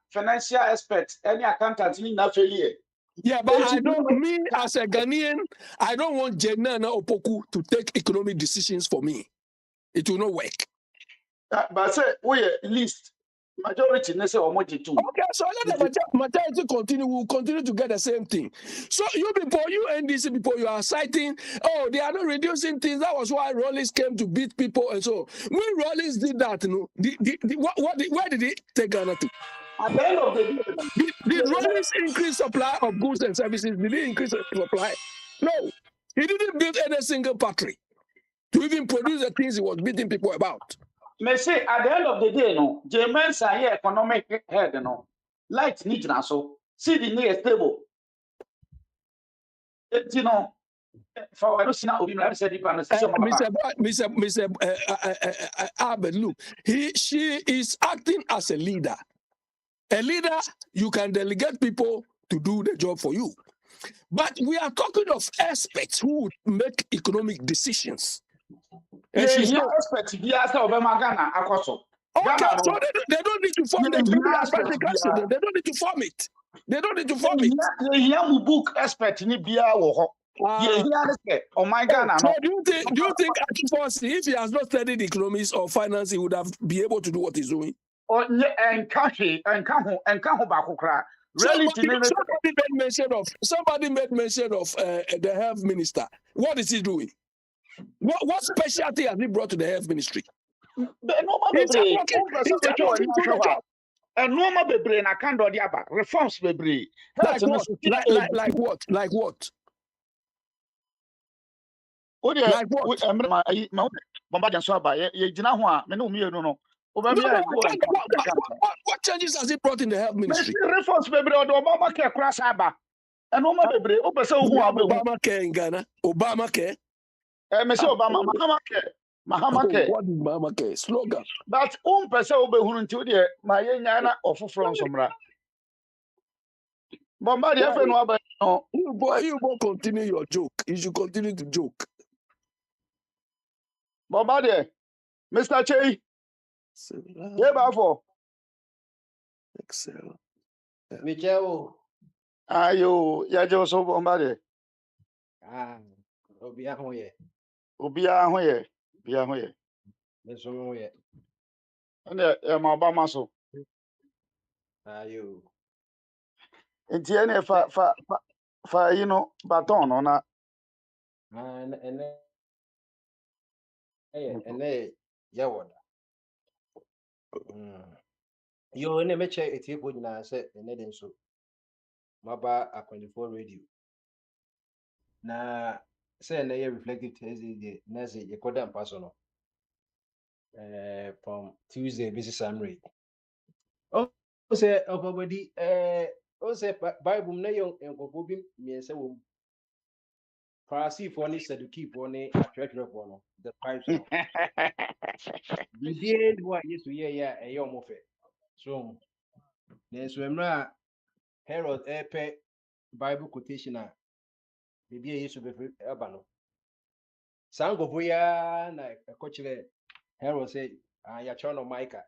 financial expert, any accountant in failure. Yeah, but me as a Ghanaian, I don't want Jenana Opoku to take economic decisions for me. It will not work. But say we at least majority say okay, so let the majority continue. We'll continue to get the same thing. So you NDC people, you are citing, they are not reducing things. That was why Rawlings came to beat people and so. When Rawlings did that, where did he take Ghana to? At the end of the day, did Rawlings increase supply of goods and services? Did he increase the supply? No, he didn't build any single factory to even produce the things he was beating people about. May say at the end of the day, Germans are here economic head, light need so see the near stable. For I don't see now, Mr. Albert, look, she is acting as a leader. A leader, you can delegate people to do the job for you. But we are talking of experts who would make economic decisions. And Yeah, she's here not. expect biya say obema Ghana akoso. Okay, Ghana so no. they don't need to form Yeah, the here advisory expect council. biya. They don't need to form it. They don't need to form Yeah, it. here mu book expect ni biya wo ho. Yeah, Uh, here say oh my oh, Ghana so no. do you think Akwantufuo, if he has not studied economics or finance, he would have be able to do what he's doing? O nye enka ho ba kokra. Reality ne Somebody made mention of the health minister. What is he doing? What specialty has he brought to the health ministry? no ma He's just bebre. working. O He's person just be working through ahwe the wa. job. Enoma bebre na kan do dia ba. Reforms bebre. Health Like no what? so Like what? Like what? o de Like what? emre ma bomba den so aba ye gina ho a me no mienu no. O ba mi No, a go enka. what changes has he brought in the health Me ministry? see reforms bebre o do Obama care kura sa aba. Enoma bebre o pese We ohu have abehu. Obamacare in Ghana. Obamacare. Me say Obama Mahama Oh, care. what is Obamacare? Slogan. But pese obehu nti o de ma ye nya na ofoforo nsomra. Bomba de Why? afa no aba no. You boy, continue your joke. You should continue to joke. Bomba de Mr. Chei, ye ba for. Excel. Michelle. Ayo, ya je so bomba de. Ah, obi ahụ ye. Obia ho ye. Bia ho ye. Meso mo ye. Ene e ma Obama so. Ayo. Nti ene fa you know baton no na. Ah, ene ya woda. Yo ene meche etie ko nyina se ene den so. Maba Akwantufuo radio. Na say ene ye reflective Thursday de na se ye koda mpa so no. From Tuesday business summary. Oh, say obody o say Bible na yon enkofo bi miense wo. Farisifoɔ ne Sadukifoɔ ne atwerɛtwerɛfoɔ no the tribes no biribiara ni hɔ a Yesu yɛɛyɛ a ɛyɛ ɔmo fɛ so nanso mmerɛ a Herod ɛrepɛ Bible quotation a biribi a Yesu bɛfiri ɛba no saa nkurɔfoɔ yi ara na ɛkɔ kyerɛ Herod sɛ yɛakyerɛ no Micah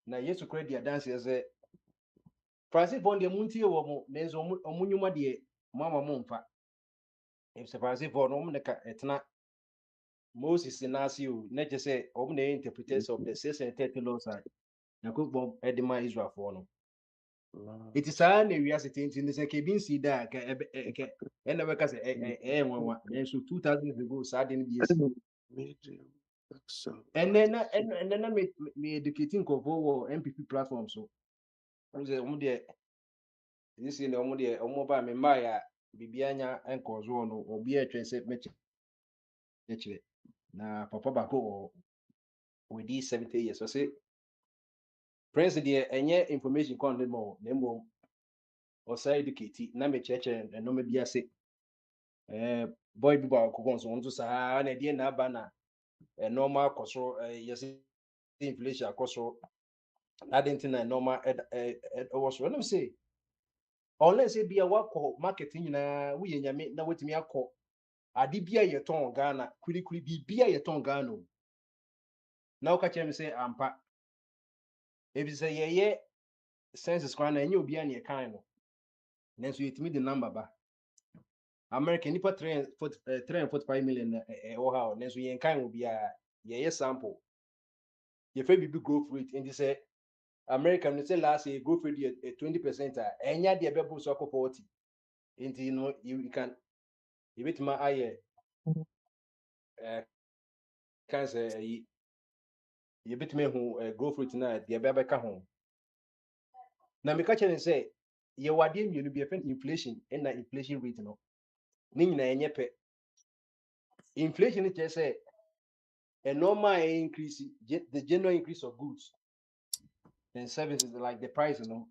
na Yesu kora di adanseɛ sɛ Farisifoɔ deɛ montie wɔ mo nanso ɔmo nnwuma deɛ mo ama mo mfa ɛfisɛ Farisifoɔ no ɔmo ne ka ɛtena Moses n'ase o na kyerɛ sɛ ɔmo na ɛyɛ interpreters of the 630 laws a Nyankopɔn ɛde ma Israelfoɔ no eti saa na wiase tenten ne sɛ kebi nsi da ka ɛna bɛka sɛ ɛyɛ nwanwa nanso 2000 years ago saa de no bi esi ɛnɛ na me educating nkɔfoɔ wɔ MPP platform so ɔmo sɛ ɔmo deɛ sisi na ɔmo deɛ ɔmo ba me mmaa yɛ a biribi anya nkɔɔ so no obi ɛtwɛn sɛ mɛkyerɛ na papa baako wɔdi 70 years ɔsɛ prince deɛ ɛnyɛ information kɔn ne mo na mmom ɔsa educate na mekyerɛkyerɛ ɛnɔma bi ase boy bi baako kɔn so nso saa na ɛdeɛ na aba na ɛnɔma akɔ so yɛsɛ inflation akɔ so ade nti na ɛnɔma ɛwɔ so ɛnam sɛ ɔnlɛn sɛ bia wakɔ market nyinaa woyɛ nyame na watumi akɔ ade bi a yɛtɔn Ghana kurikuri biribi a yɛtɔn Ghana o na woka kyerɛ me sɛ ampa ebi sɛ yɛyɛ census kwan na ɛnyɛ obiara na yɛkan no nanso yɛtumi de number ba America nipa 345 million ɛwɔ ha nanso yɛnkan wɔ biara yɛyɛ sample yɛfɛ bibi growth rate nti sɛ America no sɛ last year growth rate yɛ 20% a ɛnya deɛ bɛbo so akɔ 40 nti no you can yɛbɛtumi ayɛ kan sɛ ɛyi yɛbɛtumi ahu growth rate na deɛ bɛbɛka ho na meka kyerɛ ne sɛ yɛwɔ adeɛ mmienu bi yɛfɛ inflation ɛna inflation rate no ne nyinaa ɛnyɛ pɛ inflation kyerɛ sɛ a normal increase, the general increase of goods and services, like the price, you know.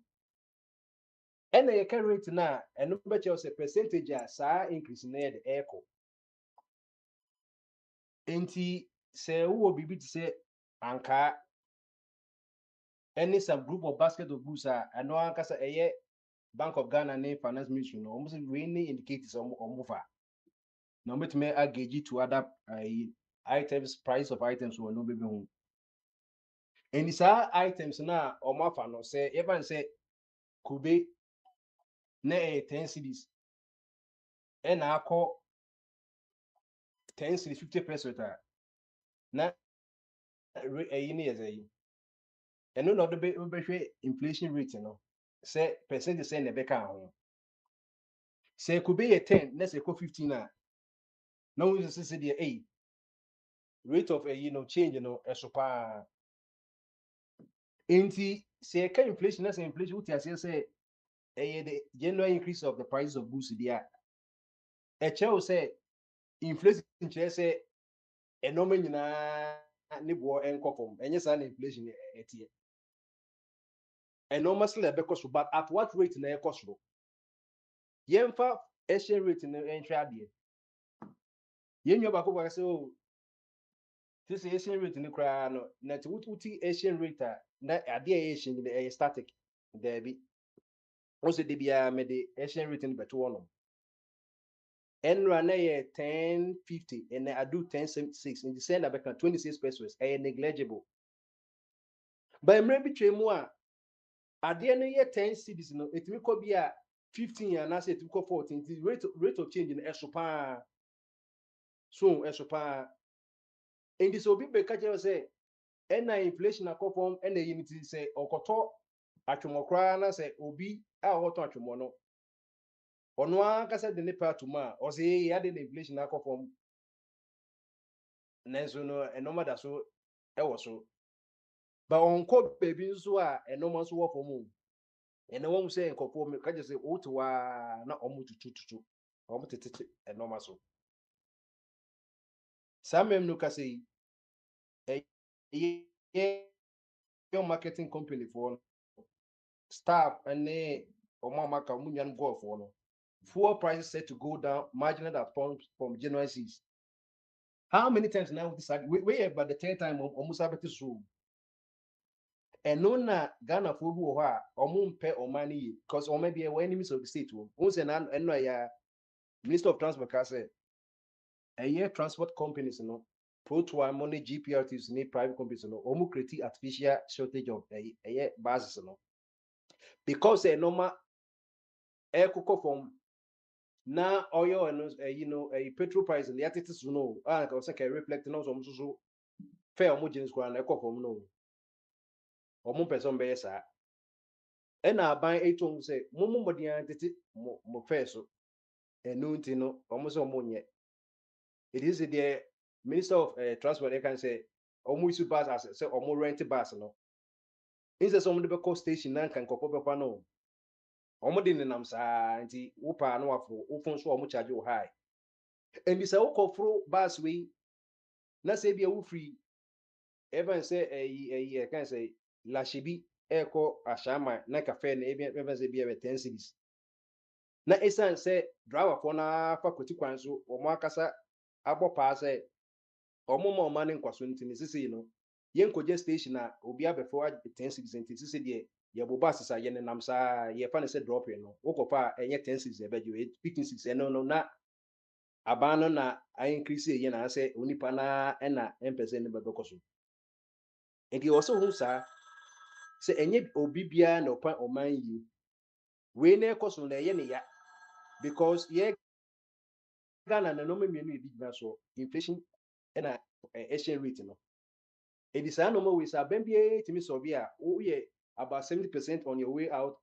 And the current rate now, and no better say percentage as increase near the echo. Enti say who will be to say anka any some group of basket of goods are and no anka say Bank of Ghana and Finance Ministry no almost really indicators on move. Now met me gauge to other items, price of items will no be home. And these items now or more no say even say kube na 10 cedis and I call 10 cedis 50% na and no the be inflation rate no say percent say na beka ho say kube 10 na say 15 na no we say the rate of change esopa nti say ka inflation na say inflation what you say the general increase of the price of goods there a chair say inflation chair say enoma nyina ne bo enkofom enye sa na inflation etie enormously ebe so but at what rate na ekoso yemfa exchange rate na enhwe ade yenyo ba ko ba say oh this exchange rate ni kra no na ti wuti exchange rate na ade exchange na static there be also de bia me de exchange rate ni beto no enra na ye 1050 and I do 1076 in the send back 26 pesos negligible but mre bi twemu a ade no ye 10 cedis no etimi ko bi a 15 and I say etimi ko 14 the rate of change in esopa so esopa and this obi be ka je say na inflation akopom na yiniti say okoto atwomokra na say obi a okoto atwomo no ono aka say de ne pa atuma o say ya de inflation akopom nanso no enoma da so ewo so ba onko baby nso a enoma so wo fom ene won say nkofo me ka je say otuwa na omo tutututu omo tetete enoma so samem no ka say your marketing company for staff and omamaka munyan go for no fuel prices set to go down marginal at pumps from January 6th. How many times now this we about the 10th time almost have to so and no na Ghana for who are pay or money because or maybe we're enemies of the state once and ya Minister of Transport can say a year transport companies no pro to our money GPRTs need private companies no almost create artificial shortage of a year basis no because a normal air cook from na oil and a petrol price and the attitudes no I was like reflect no so fair homogeneous kwa na ekofom no omo person be sa e na ban etom say momo modian tete mo fair so enu nti no omo so omo nye it is the minister of transport they can say omo issue bus as say omo rent bus no inse so omo de be call station na kan kokko be kwa no omo de nenam sa nti wo pa no afro wo fon so omo charge wo high and bisa wo kofro bus we na say bia wo free even say can say la shibi eko ashama na cafe na even say bia 10 cities na esan say driver for na faculty kwan so o mo akasa agbo pa say o mo ma ne nkwaso ntini sisi no yen koje station na obi abefo 10 cities ntini sisi de ye bo bus sa ye nam sa ye fa ne say drop no wokopa enye 10 cities e beje 15 cities no na abano na I increase ye na say onipa na na empese ne bebekoso enti also hu sa se enye obi bia na opa oman yi we na ekoso na ye ne ya because ye Ghana na no me mienu edi gina so inflation na exchange rate no edi sa no mo we sa ben bia timi so bia o ye about 70% on your way out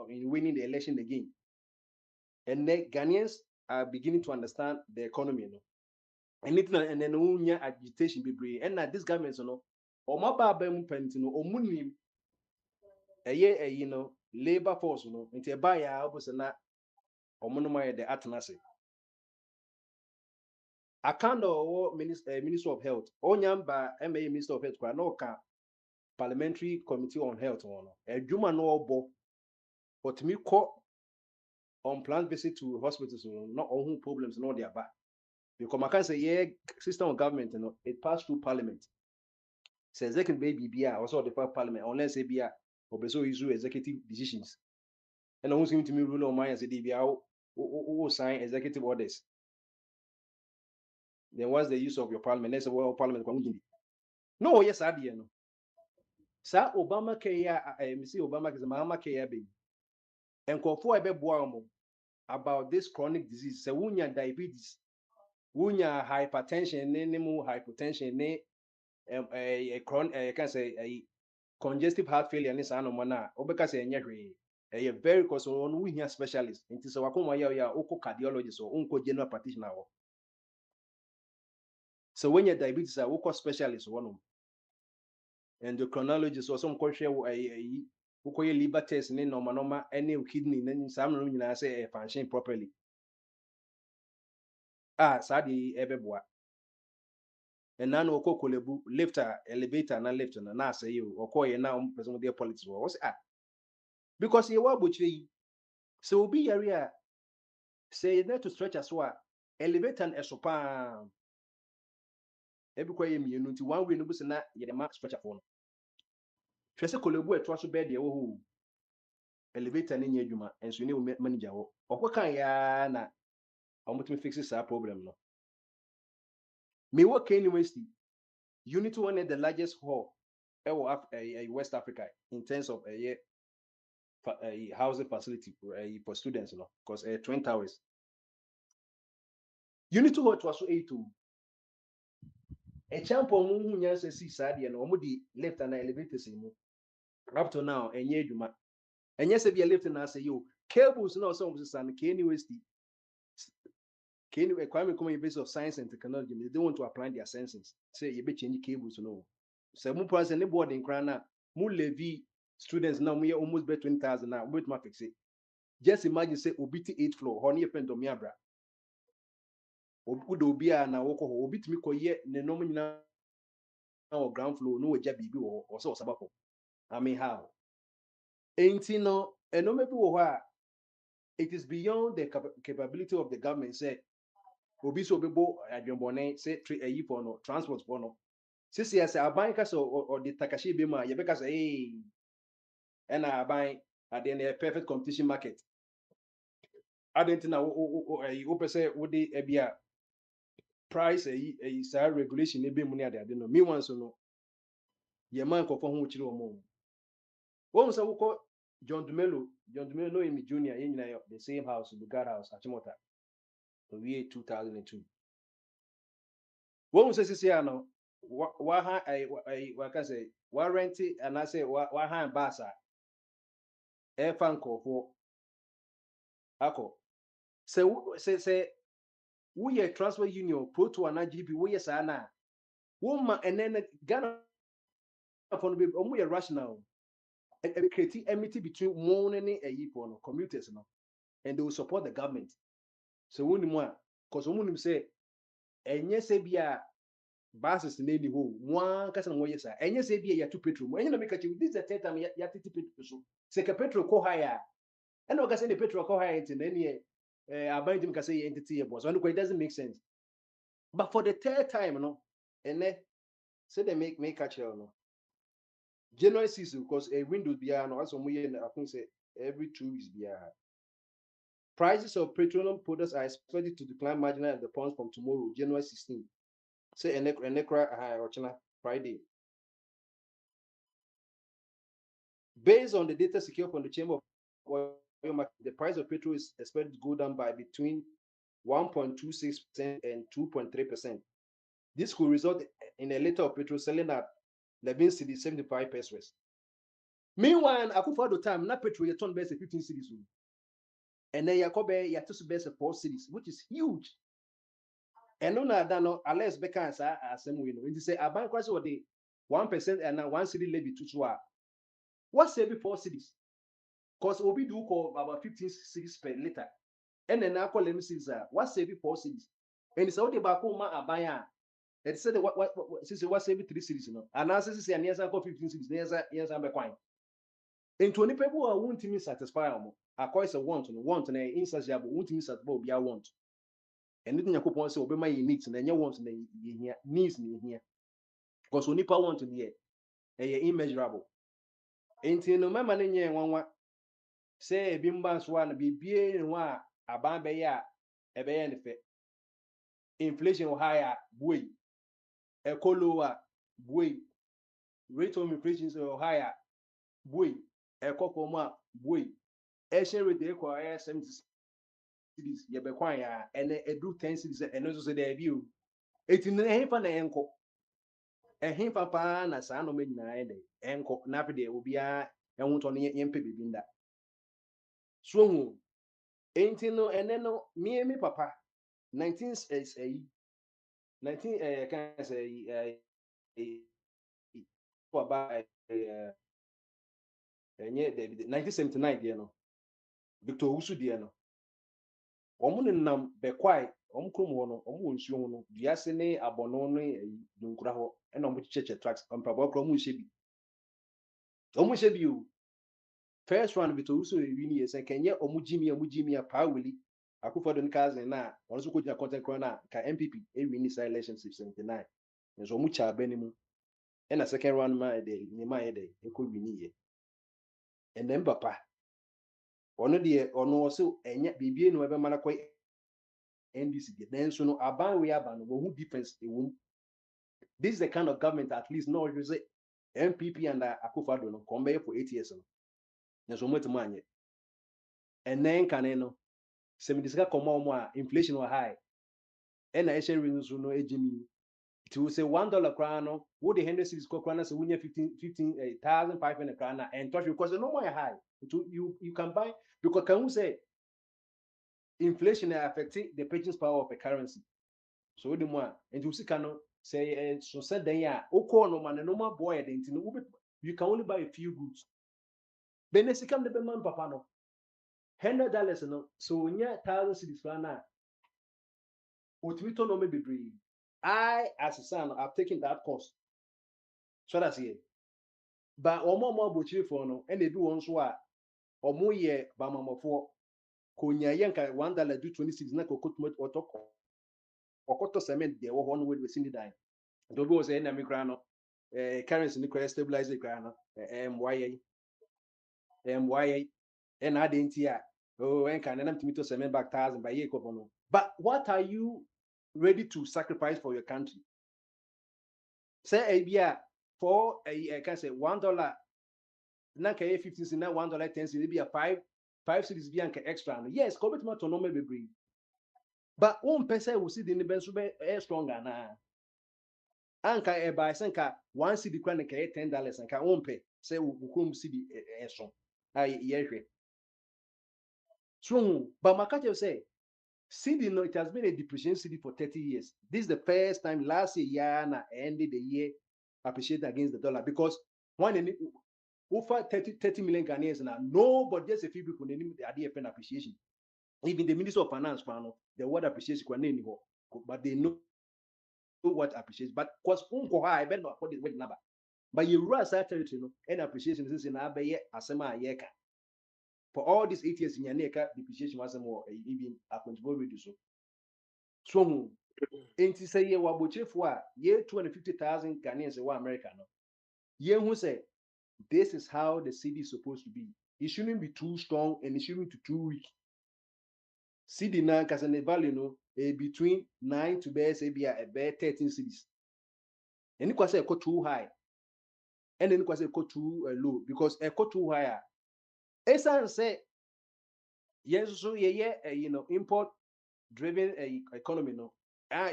in winning the election again and the Ghanaians are beginning to understand the economy no anything and then unya agitation be and na this government no o ma ba ba mu penti no o munim labor force no nti ba ya oboso na omono ma the atnase akanda o minister of health onyamba minister of health kwa no ka parliamentary committee on health no adwuma no obo but me ko on planned visit to hospitals no not all problems no they are because I can say yeah system of government no it passed through parliament says they can baby bia also the parliament unless they be obeso issue executive decisions And who seem to me rule on my as a DBA who sign executive orders. Then what's the use of your parliament? That's a well parliament. No, yes, I did. No. Sir Obama Kaya, Mr. Obama is a Mahama Kaya baby. And call for a about this chronic disease. So, wunya diabetes, wunya hypertension, nemu hypertension, a can say a congestive heart failure, and this anomana, Obeka say, a very cause on we here specialist. It is our oko cardiologist or unco general practitioner. So, when your diabetes are oko specialist, one endocrinologist or some culture a liver test, normal, any kidney, then some say function properly. Sadi ebeboa. And now oko kolebu lifter elevator na lift na say you oko ye na person with politics was because you wa butchi so be area say net to stretch as well elevator and esopa ebi kwa ye mienu nti one way no bu na ye ma stretcher for no twese kolebu eto so bed ye wo elevator ni nya adwuma enso ne manager wo oko kan ya na omutimi fix this problem no me work university unit one is the largest hall West Africa in terms of a housing facility for students, because 20 hours. Unit 2 was also 8 to a champion who has a side and already left an elevator up to now and ye do and yes, if you left and I say you cables no some of the sun can you requirement coming base of science and technology, they don't want to apply their senses. Say you be changing cables no. So more person board in crana more levy students now we almost bet 20,000 now wait my fix it. Just imagine say obiti 8th floor honey pen to miabra. Obudo bia na woko ho obitimi koye ne nom nyina na ground floor no oja bibi wo so sabako. I mean how? Ain't no eno mebi wo ha it is beyond the capability of the government say obi so bebo adwembone say ayi for no transport for no sisi ya say aban ka so or the takashi be ma ye be ka say and aban at the perfect competition market adentina wo pese wo de ebia price a regulation ebe mu ne ade no me wan so no ye man ko ho chiri omo wo so wo John Dumelo no emi junior ye nyina the same house the guard house Achimota we 2002 wo so sisi ya no wa ha wa ka say wa rent and I say wa ha basa e fan ko fo ako say we ye transfer union proto na GP we ye sa na wo ma enen Ghana for be omo ye rational creating enmity between one and a commuters no, and they will support the government. So when more, because when say, and yes, be a buses in any home, one person one yes, and yes, be a two petrol, and you know, make this is the third time you have to petrol. Say a petrol co higher, and no gas any petrol co higher in any about him can say entity boss, and it doesn't make sense. But for the third time, no, and then say they make catch no. January season because a window be no also I think say every 2 weeks be prices of petroleum products are expected to decline marginally at the pumps from tomorrow, January 16. Say a Friday. Based on the data secured from the Chamber of Oil Market, the price of petrol is expected to go down by between 1.26% and 2.3%. This could result in a liter of petrol selling at 11 cedis 75 pesos. Meanwhile, Akufo-Addo time, na petrol you turn best 15 cedis. And then Yakobe you to best 4 cedis, which is huge. And no, no, unless Becca same way. It is a bank crisis or the 1% and 1 cedi levy to what's every 4 cities? Because we do call about 15 cities per liter. And then I call them cities, what's every 4 cities? And it's all the back home a buyer. And said what since what's every 3 cities, you know. And as I say, and yes, I got 15 cities, yes, I'm a coin. And 20 people are won't me satisfy them. I call it a want and an insatiable, won't me satisfy be I want. Anything you could say, obey my needs and then you want needs me here. Because when people want to be immeasurable. Ain't no man in one say bimba swan be bien wa aban be ya e be ne fe inflation higher boy ekolowa boy rate of inflation so higher boy ekokoma boy exchange rate e kwa 70 cities ye be kwan ya ene edu 10 cities ene so dey bi o eti ne hen fa na enko ehin papa na saa no nyina ene enko na pe de obi a ehun to ne yempe bibi nda so hu enti no ene no me papa 19 can say for about 1979 there no Victor Usu there no omo ne nam bekwai omo krom ho no omo wonsuo ho no duase ne abono no dunkura ho e na omo cheche tracks mpabo krom nhye bi o first one Victor Usu wi ni yesen kenye omo jimia pa wili akufo don cousin na ono so ko jina content na ka MPP e wi ni election 79 nso omo cha bani mu e na second round ma de ni ma ye de e ko wi ni ye and then papa ono de ono so enya bibie no ebe mana ko NDC de then so no aban we aban no who difference e wom. This is the kind of government at least no you say MPP and Akufo-Addo no come for 8 years no so much money and then can no se me disika come on inflation was high and na exchange rate so no ejimi to say $1 crown no wo the 100 cities crown na say wunya 15,500 crown and touch because no more high you can buy because can we say inflation affecting the purchasing power of a currency. So the more and you see can say so said then yeah no man no more boy you can only buy a few goods. Then they come the man papa no $100 no so yeah 1,000 cities for now. What we no maybe breathe. I as a son have taken that cost. So that's it. But more butchery for no and they do one so or more year by mama for konya yanka $1 do 26 na kokotmo otoko okoto cement there one way we see the dime. Do go say na me kra no currency ni kra stabilize the kra no MYA and add into ya oh and can them to cement back 1,000 by year no. But what are you ready to sacrifice for your country? Say a beer for a can say $1 na ka 15 cents na $1 10 cents be a 5 cities be an extra. Yes, commitment to normal be bring. But one person will see the bench be stronger na. Anka e buy senka 1 cedi kwa na ka $10 anka one pay say ukrom cedi so. Yehwe. So, but Makache say cedi no it has been a depreciation cedi for 30 years. This is the first time last year na ended the year appreciate against the dollar because one in over 30 million Ghanaians now nobody just a few people they idea pen appreciation. Even the Minister of Finance, the word appreciation, but they know what appreciation. But because I bet not what is with number. But you run territory, and appreciation is in Abaye Asema Yeka. For all these 8 years in Yaneka, depreciation was more even Akwantufuo reduce. So, ain't say ye wabuche for ye 250,000 Ghanaians in America. No, ye who say this is how the city is supposed to be. It shouldn't be too strong and it shouldn't be too weak. CD na kasane value no between 9 to be 13 cities. And it was a too high. And then it was a too low because a too high. Esan say yes so import driven economy no.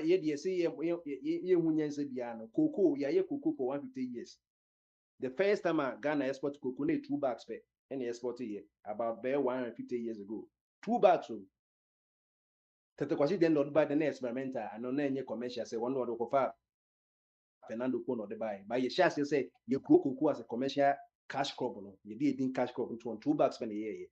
Ye say ye hunyanse bia no cocoa ye cocoa for 150 years. The first time Ghana export cocoa na 2 bags per and export here about 150 years ago. 2 bags so Tete then not buy the experimental and no any commercial say one word of Fernando Kono the buy. But you shall say you grow cocoa as a commercial cash crop no. You did cash crop into 2 bags per year.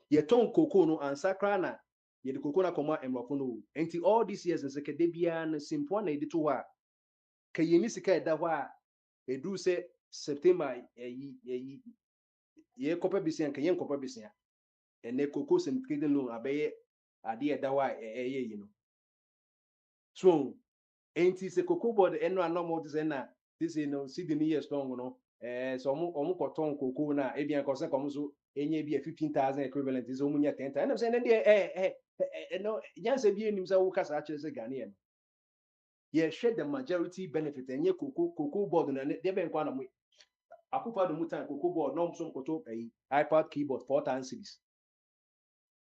You turn cocoa no and sakrana you the cocoa na come and no. Until all these years in Sekedebian simple na editor wa. Kayeni sika da wa e do say September ye kopa bisian kayen kopa bisian. And the cocoa certificate no abeye ade da wa you know. So ain't se cocoa board eno anomo to say na this see the year strong no so omu koton cocoa na ebian ko se kom so any be a 15,000 equivalent is only 10,000. And I'm saying, no, yes, a being himself who has actually a Ghanaian. Yeah, share the majority benefit and ye cocoa board and they been one of me. I put the mutan cocoa board, no some koto a iPad keyboard 4,000 cities.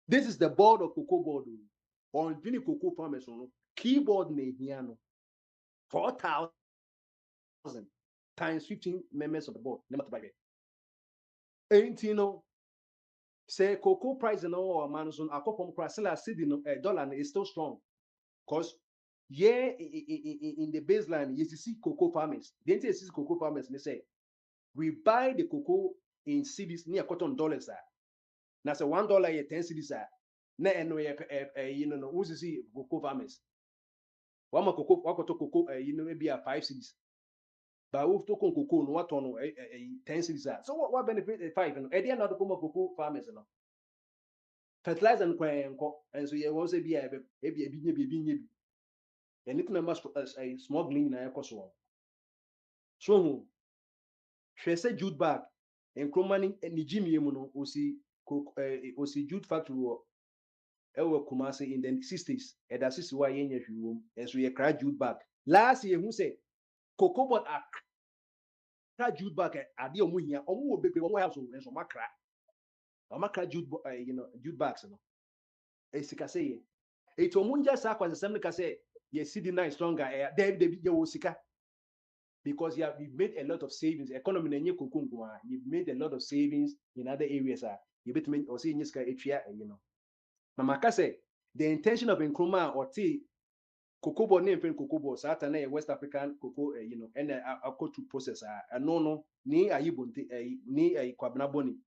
This is the board of cocoa board on Vini cocoa farmers on keyboard ne hiano 4,000 times 15 members of the board. Ain't you know, say cocoa price and all manson a couple of price dollar is still strong because yeah in the baseline you see cocoa farmers. They see cocoa farmers and they say we buy the cocoa in cities near cotton dollars. Now say $1 10 cities na eno you know who see cocoa farmers. One cocoa cocoa you know maybe 5 cities. But we've taken cocoa no what on 10 cities. So what benefit 5 and the other cocoa farmers no. Fertilizer and so you want to be a be and it numbers a smuggling na ekoso. So she say jute bag and cromani ni jimmy no osi jute factory ewo Kumasi in the 60s and that is why yenya hwum and so ye cry jute bag last year who say cocoa bot a cry jute bag ade omo hia omo wo bebre omo house so makra jute you know jute bags no esika say it omunja sa kwa sesem ka say ye see the night stronger there ye wo sika because you've made a lot of savings economy na nye kokungu you've made a lot of savings in other areas you bet me or say nyiska etria you know na maka say the intention of Nkrumah or T cocoa name pen cocoa sata na West African cocoa you know and a to process no ni ayibonte ni kwabna boni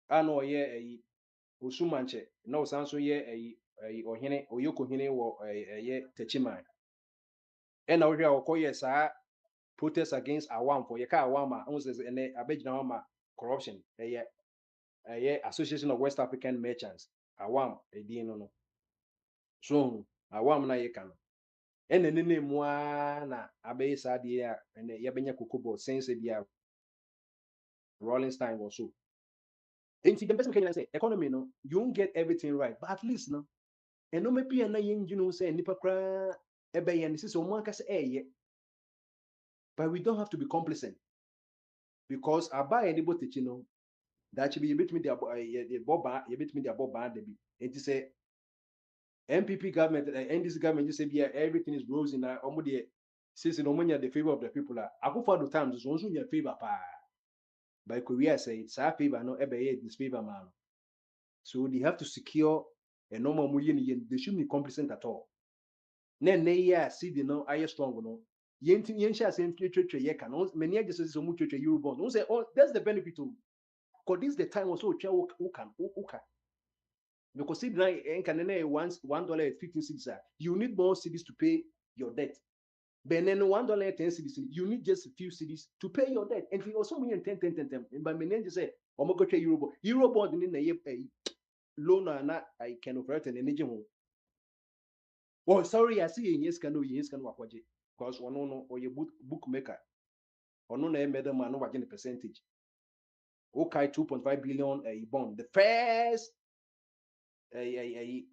ano ye osumanche na osanso ye ohene oyoko hene wo ye techiman and now we are okoye sa protest against awam for yeka awama and abegina awama corruption Association of West African Merchants awam no so awam na yeka no and nene mwa na abe sa dia and yabenya kokobo sense dia Rolling Stein or so and the best can say economy no you won't get everything right but at least no and no maybe na yen you know say nipa kra ebe yen this is o ka say but we don't have to be complacent because abai any bote no that should be a bit me the boba a bit me the boba debi it is a MPP government and this government just say yeah everything is rosy now omo since no money the favor of the people akufo do times so nso nya favor pa by Korea say it's a favor no ebe disfavor man so they have to secure a normal million they shouldn't be complacent at all na yeah see the no are strong no yen sha say twetwe ye can many just so much twetwe Eurobond no say oh that's the benefit too because this is the time also who can because see now $1.15 you need more cities to pay your debt but then $1.10 you need just a few cities to pay your debt and we also mean 10 but many just say oh go to Eurobond in na loan na I can operate an energy home. Oh, sorry, I see yes can wakwaje because one no or your bookmaker or no na madam no watching the percentage. Okay, 2.5 billion a bond. The first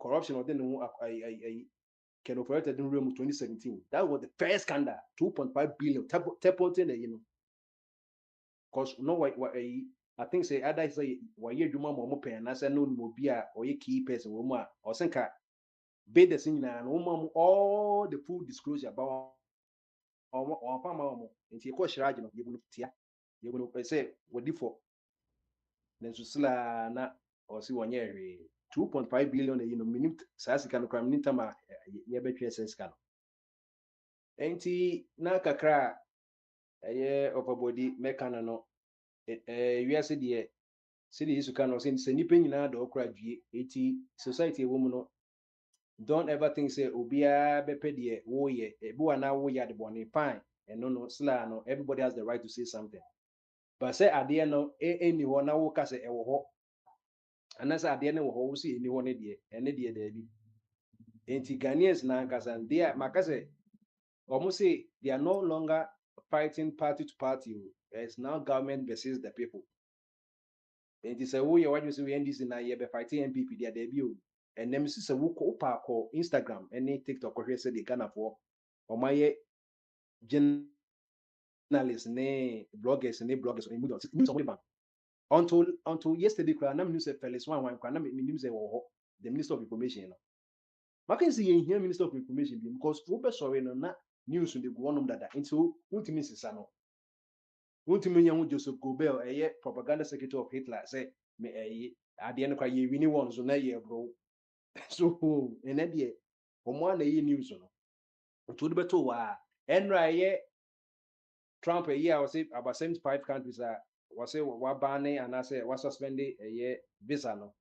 corruption or then can operate in room 2017. That was the first scandal. 2.5 billion. Tapotin, you know. Because no I think say either say why you do more pay and I say no more be or you key person or senka be the thing and all the full disclosure about or farmer into your question you will tia you will say what for then susila na or see 1 year 2.5 billion you know minute sasi kan kram ni tama ye betwe sense kan enti na kakra overbody mekana no wiase de see the isuka no say nipa nyina do okra dwie eti society wo mu no don't ever think say obia bepe de wo ye ebu na wo ya de bone fine and no sla no everybody has the right to say something but say ade no any ho na wo ka say e wo ho anasa ade ne wo ho wo si any ho ne de ene de da bi enti Ghanaians na nkasa they makase almost say they are no longer fighting party to party. It's now government versus the people. It is a way what you say we end this in a year by fighting MPP their debut. And them is a woo ko Instagram any TikTok or say they can afford or my journalists ne bloggers or until yesterday I'm news fellas one the Minister of Information. Mackenzie in here Minister of Information because Uber sorry no na news in the one that into ultimate sano. Ultimate young Joseph Gobel, a propaganda secretary of Hitler, say me at the end of the year, we need one so na year bro. So in that year, from one year news on to the better and right Trump a year I was say about 75 countries was say what banning and I say was suspended a year visa no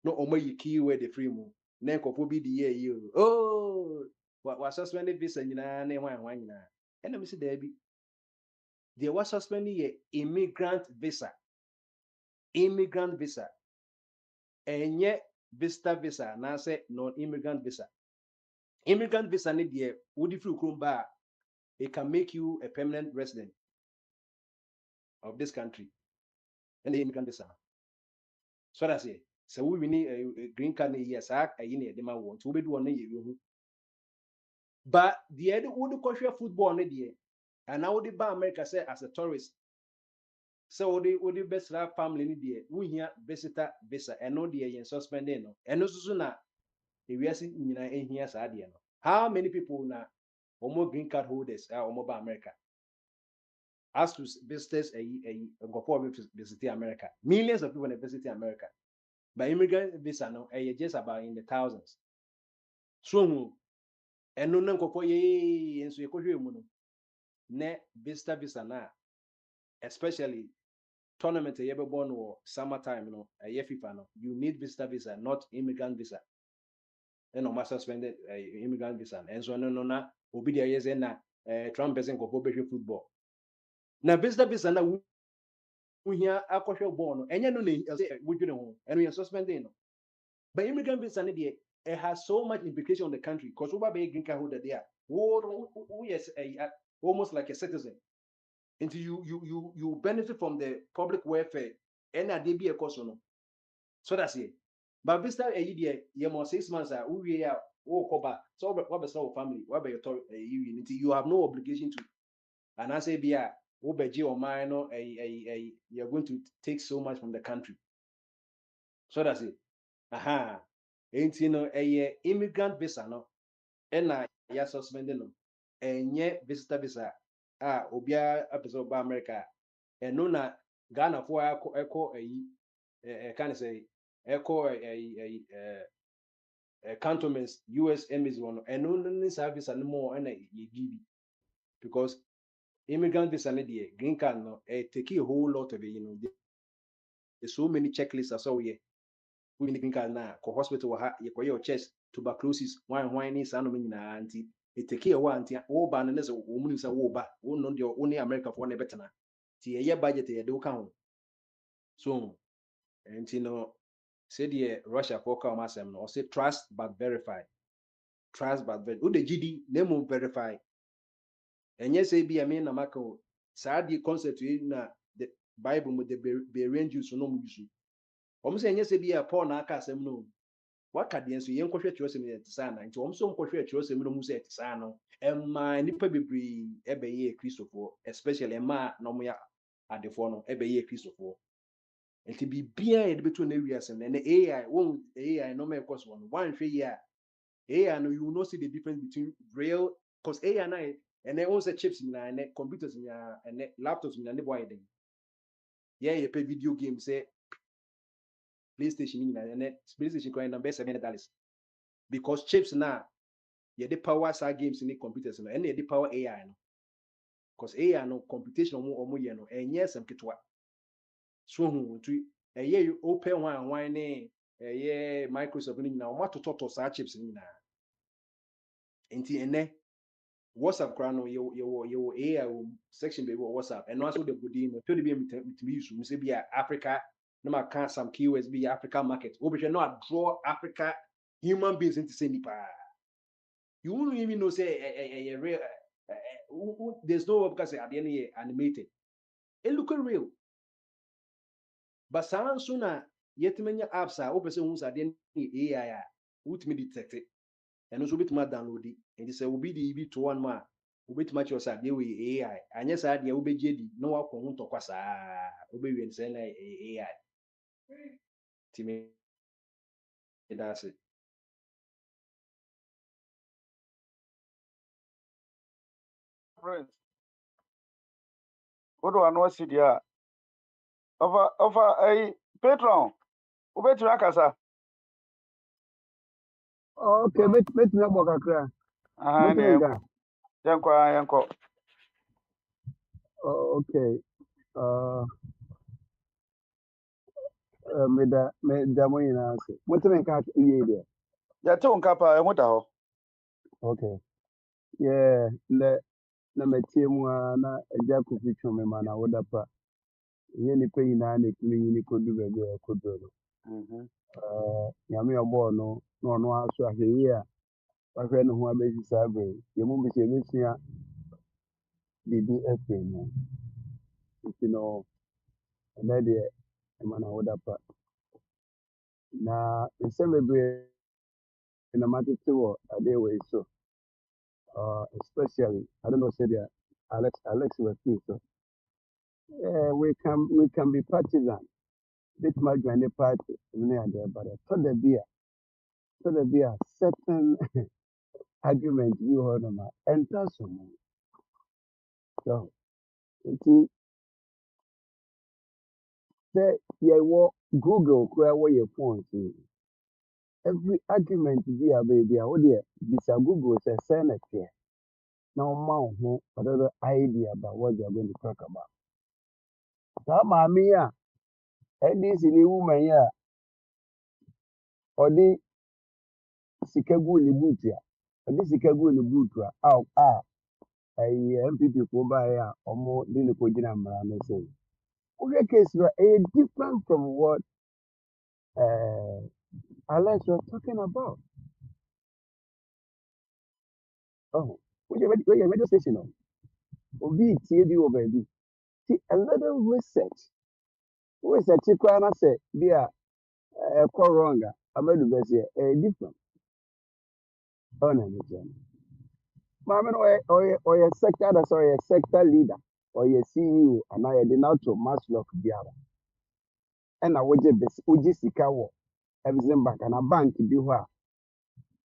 omo yi key where the free mu na nkofo bi the year oh was suspended visa nyina na hwan nyina and me say there be there was suspended a immigrant visa enye visitor visa na say non-immigrant visa ne there would free krumba it can make you a permanent resident of this country and the immigrant visa so that's it so we need a green card yes I need them want to be one year but the other would culture football ne there and now the ba America say as a tourist so the best family ni there we here visitor visa and no there yen suspended no and no so na we are seeing in here sad no how many people na omo green card holders are omo ba America as to visitors go visit America millions of people visit America but immigrant visa no just about in the thousands so and no nan kokɔ ye enso ye kohwe mu no ne visitor visa na especially tournament ye be born or summertime no FIFA no you need visitor visa not immigrant visa and no master suspended immigrant visa and so no na obi there yes na Trump person kokɔ be football na visitor visa na wo hia akɔhwɛ ball no enye no na wodwene ho and we are suspending no but immigrant visa ne there it has so much implication on the country because we be green card holder there who yes almost like a citizen until you benefit from the public welfare and a DB cost no so that's it but visitor a year you must 6 months we are cover so what be so family what be your until you have no obligation to and I say be obeji or mine no you're going to take so much from the country so that's it aha ain't you know a immigrant visa no and ya suspended no enye visitor visa obia episode ba America and no na Ghana for echo can say echo cantonments US embassy one and no service and more and ye give because immigrant visa ne green card no take a whole lot of it there's so many checklists as so we green card na ko hospital ha ye your chest tuberculosis why ni sa no nyina anti it take a one anti wo ba no so wo mu sa wo ba wo no de wo ni America for na betena ti ye budget ye de wo kan so and you know say the Russia for come asem no say trust but verify who the GD name verify and yes say be I mean na mako sa the concept na the Bible with the Berean Jews no mu use say yes say be a Paul na aka asem no waka de enso yen kohwe kyerosem ne tsa na nti so kohwe kyerosem no mu say tsa no emma nipa bebre ebeye Christopher especially emma no mo ya adefo no ebeye Christopher nti bibia ye de beto na wiasem na AI won AI no me course one hwe ya AI no you will not see the difference between real because AI na and then also chips na and computers na and laptops na ne boy dem ye pay video game say PlayStation na and PlayStation coin na $7 because chips na ye the power sa games in the computers no and ye the power AI no because AI no computation omo ye no enye sem ketwa so hu tu you open one ne Microsoft ni na omo tototo sa chips ni na enti ene WhatsApp kra no you AI section be WhatsApp and also the body no to be use me say be Africa no ma can some keywords be Africa market we be no draw Africa human beings into say nipa you won't even know say real there's no because at the end animated it look real but saa nso na yɛtumi nya apps a wopɛ sɛ wohu sɛ adeɛ no yɛ AI a wotumi detect it ɛno nso wobɛtumi adownload it nti sɛ obi de bi to hɔ nom a wobɛtumi akyerɛ sɛ adeɛ wɔ yɛ AI anyɛ saa deɛ wobɛgye di na woakɔ ho ntɔkwa saa wobɛwie no sɛ na ɛyɛ AI timi ɛda ase. Prince, what do I know? See there? Of a patron, ubetumi akasa. Okay, bet na mo kakra. Aha, ne Motimenka. yanko. Okay. Uh, me da mo nyina ase. Motimenka iye dia. Ya te unka pa emu da ho. Okay. Yeah, na metie mu a na agya kofi twome ma na woda pa. Nye ni pe nyina na etumi nyini kodu be be kodu no. Mhm. Nyame obo no na ono aso ahwe a wahwɛ ne ho abɛsi saa bere. Yɛmu bi sɛ yɛbɛsua biribi afiri mu. Nti no, ɛnɛ deɛ ɛma na woda pa. Na nsɛm bebree na matete wɔ adeɛ wei so. Especially, I don't know, say the Alex was free, so yeah, we can be partisan. Bit my join the party, we are there, but so there be a certain argument you heard on and that's so. So, see, say, yeah, what Google, where your phone, see, every argument be a baby, oh dear, this a Google says, Senate here. Now, mount, whatever idea about what they are going to talk about. So, mammy, and this in a woman, yeah, or the sika gu ne boot a ɔde sika gu ne boot a ɛyɛ MPP fo baeɛ a ɔmo de ne kɔgyina mmara no so wohwɛ case no ɛyɛ different from what Alex was talking about. Woyɛ radio station no obi tie bi wɔ baabi ti a little research koraa na sɛ bi a ɛkɔ wrong a amadu bɛseɛ ɛyɛ different ɔna ne kyerɛ no maame no ɔyɛ sector that's ɔyɛ sector leader ɔyɛ CEO anaa yɛde no ato maslock biara ɛna wogye sika wɔ Exim Bank ana bank bi hɔ a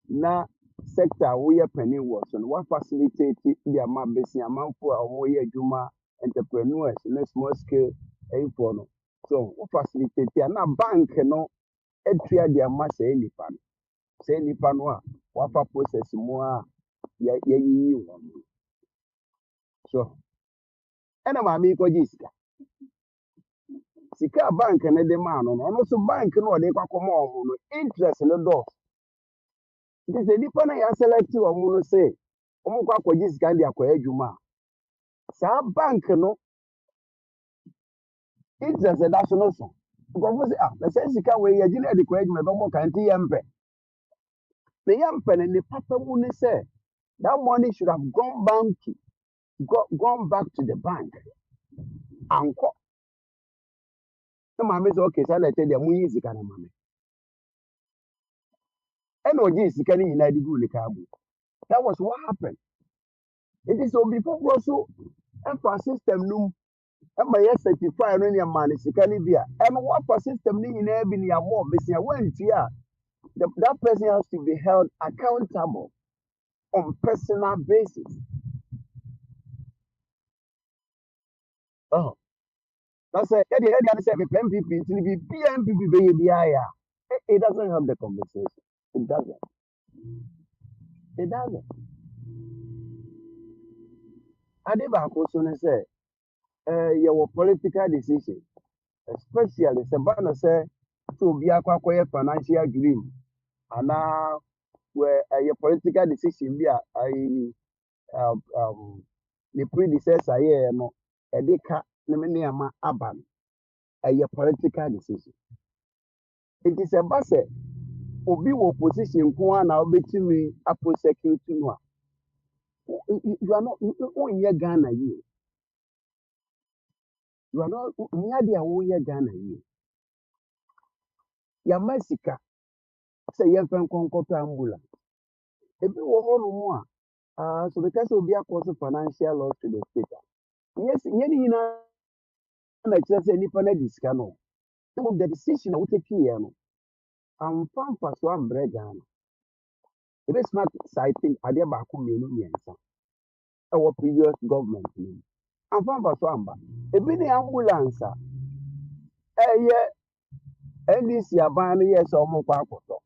na sector a woyɛ panin wɔ so no facilitate de ama besi amanfo a wɔyɛ adwuma entrepreneurs ne small scale ɛyifoɔ no so wo facilitate a na bank no atua de ama saa nipa no a wafa process mu a yɛyiyi wɔn no so ɛna maame yi kɔgye sika a bank no de maa no ɔno nso bank no ɔde kɔ akɔma ɔmo no interest no dɔɔso nti sɛ nipa no yɛ select ɔmo no sɛ ɔmo kɔ akɔgye sika de akɔyɛ adwuma a saa bank no interest da so no so nkɔfo sɛ na sɛ sika wei yɛgye no de kɔyɛ adwuma ɛbɛbɔ ka nti yɛmpɛ na yɛmpɛ no ne papa mu ne sɛ that money should have gone back to the bank ankɔ na maame sɛ okay saa na ɛkyɛ deɛ monyi sika no ma me ɛna ɔgye sika no nyinaa de gu ne kaa mu that was what happened. It is so before so ɛfa system no mu ɛma yɛ certify no ne ɛma ne sika no bi a ɛno wafa system no nyinaa bi ne yɛabɔ besia wantua a that person has to be held accountable on personal basis. That's it. Yɛde say mepɛ MPP nti ne biribiara MPP bɛyɛ biara a it doesn't have the conversation. It doesn't. Ade baako so ne sɛ yɛwɔ political decision especially sɛ ba na sɛ obi akɔ akɔyɛ financial dream anaa where a political decision bi a the predecessor yɛɛ no ɛde ka ne me nneɛma aba no ɛyɛ political decision nti sɛ ba sɛ obi wɔ position nko ara na wobɛtumi aprosecute no a you are not wonyɛ Ghana yie you are not nyɛ de a woyɛ Ghana yie Yamasika. Say yɛmfa nkɔnkɔtɔ ambulance. Ebi wɔ hɔnom a so because obi akɔ financial loss to the state. Yes, yɛn nyinaa na kyerɛ sɛ nipa na di sika no. The decision a wotake yɛ no, amfa mfaso ambrɛ Ghana. Ebi smart citing adeɛ baako mmienu mmiɛnsa ɛwɔ previous government no. Amfa mfaso amba. Ebi ne ambulance a ɛyɛ NDC aban no yɛ sɛ ɔmo kɔ akɔtɔ.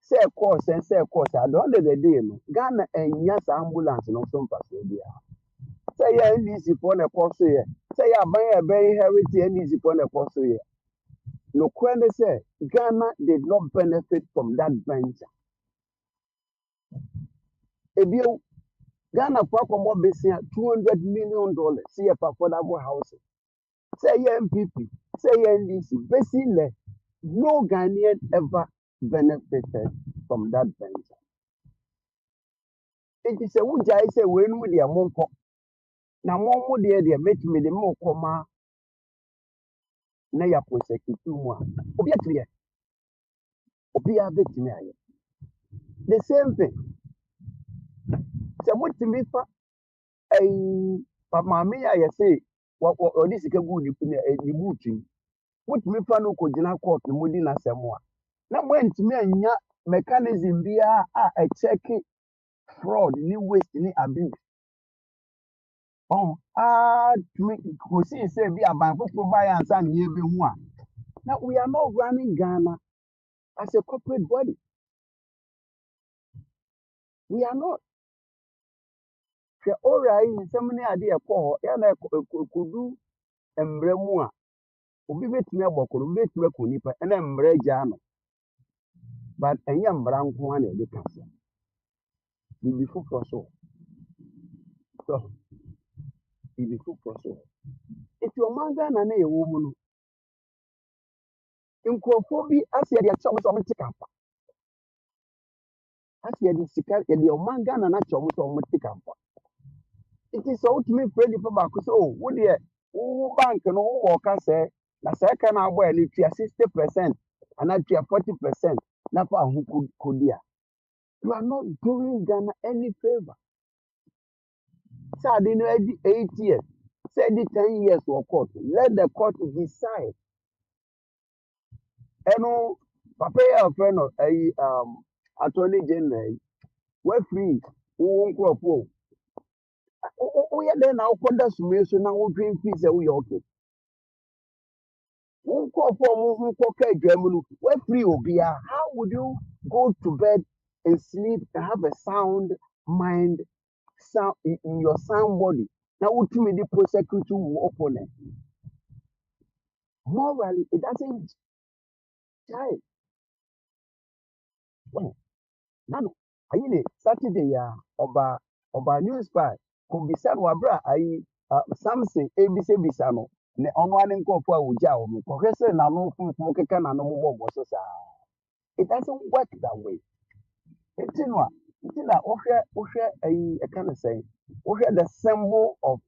Say course and say course. At the end of the day, no Ghana and yes ambulance no some person there. Say yeah, NDC for the course here. Say yeah, buy a very heritage NDC for the course here. No question say Ghana did not benefit from that venture. If you Ghana for more basically $200 million, see a affordable housing. Say yeah, MPP, say yeah, NDC, basically no Ghanaian ever benefited from that venture. It is a wood I say when we are monko. Now more dear make me the more comma na ya prosecute one. Obi clear. Obi a bit me. The same thing. So what to me for a mammy I say what this is a good in booting. What me for no could not court the Modina Samoa. Now when to me and ya mechanism be a check fraud, ni waste, ni abuse. To see say be a bank for buy and sign everyone. Now we are not running Ghana as a corporate body. We are not. All right, so many idea for yana could do embremua. Ubi met me about could make me kunipa and embrejano. But a young brown one the cancer. You be full for so. So you be full for so. If your manga and a woman in Kofobi as your chums on the camp. As your manga and a chums on the camp. It is so to me friendly for back. So, would you bank and all worker say, na second hour, if you are 60% and not 40%, not for who could dear. You are not doing Ghana any favor. So, I didn't know 8 years, say the 10 years for court. Let the court decide. And no, Papa, your friend of Attorney General, we're free, who won't crop. Oh, yeah, then I'll put that summation now, we'll drink peace and we okay. Who call for who Germany? Where free Obia? How would you go to bed and sleep and have a sound mind, sound in your sound body? Now, what you mean the prosecute your opponent? Morally, it doesn't jive. Well, no, I mean Saturday, oba news spy could be said wabra. Something ABC Bisano. Ne ọnụanị nkọfọ a wụji ahụ m kọkese na anụ fụfụ keke na anụ mụgbọ ọgbọsọ saa. It doesn't work that way. It's in what? It's in that a kind of say the symbol of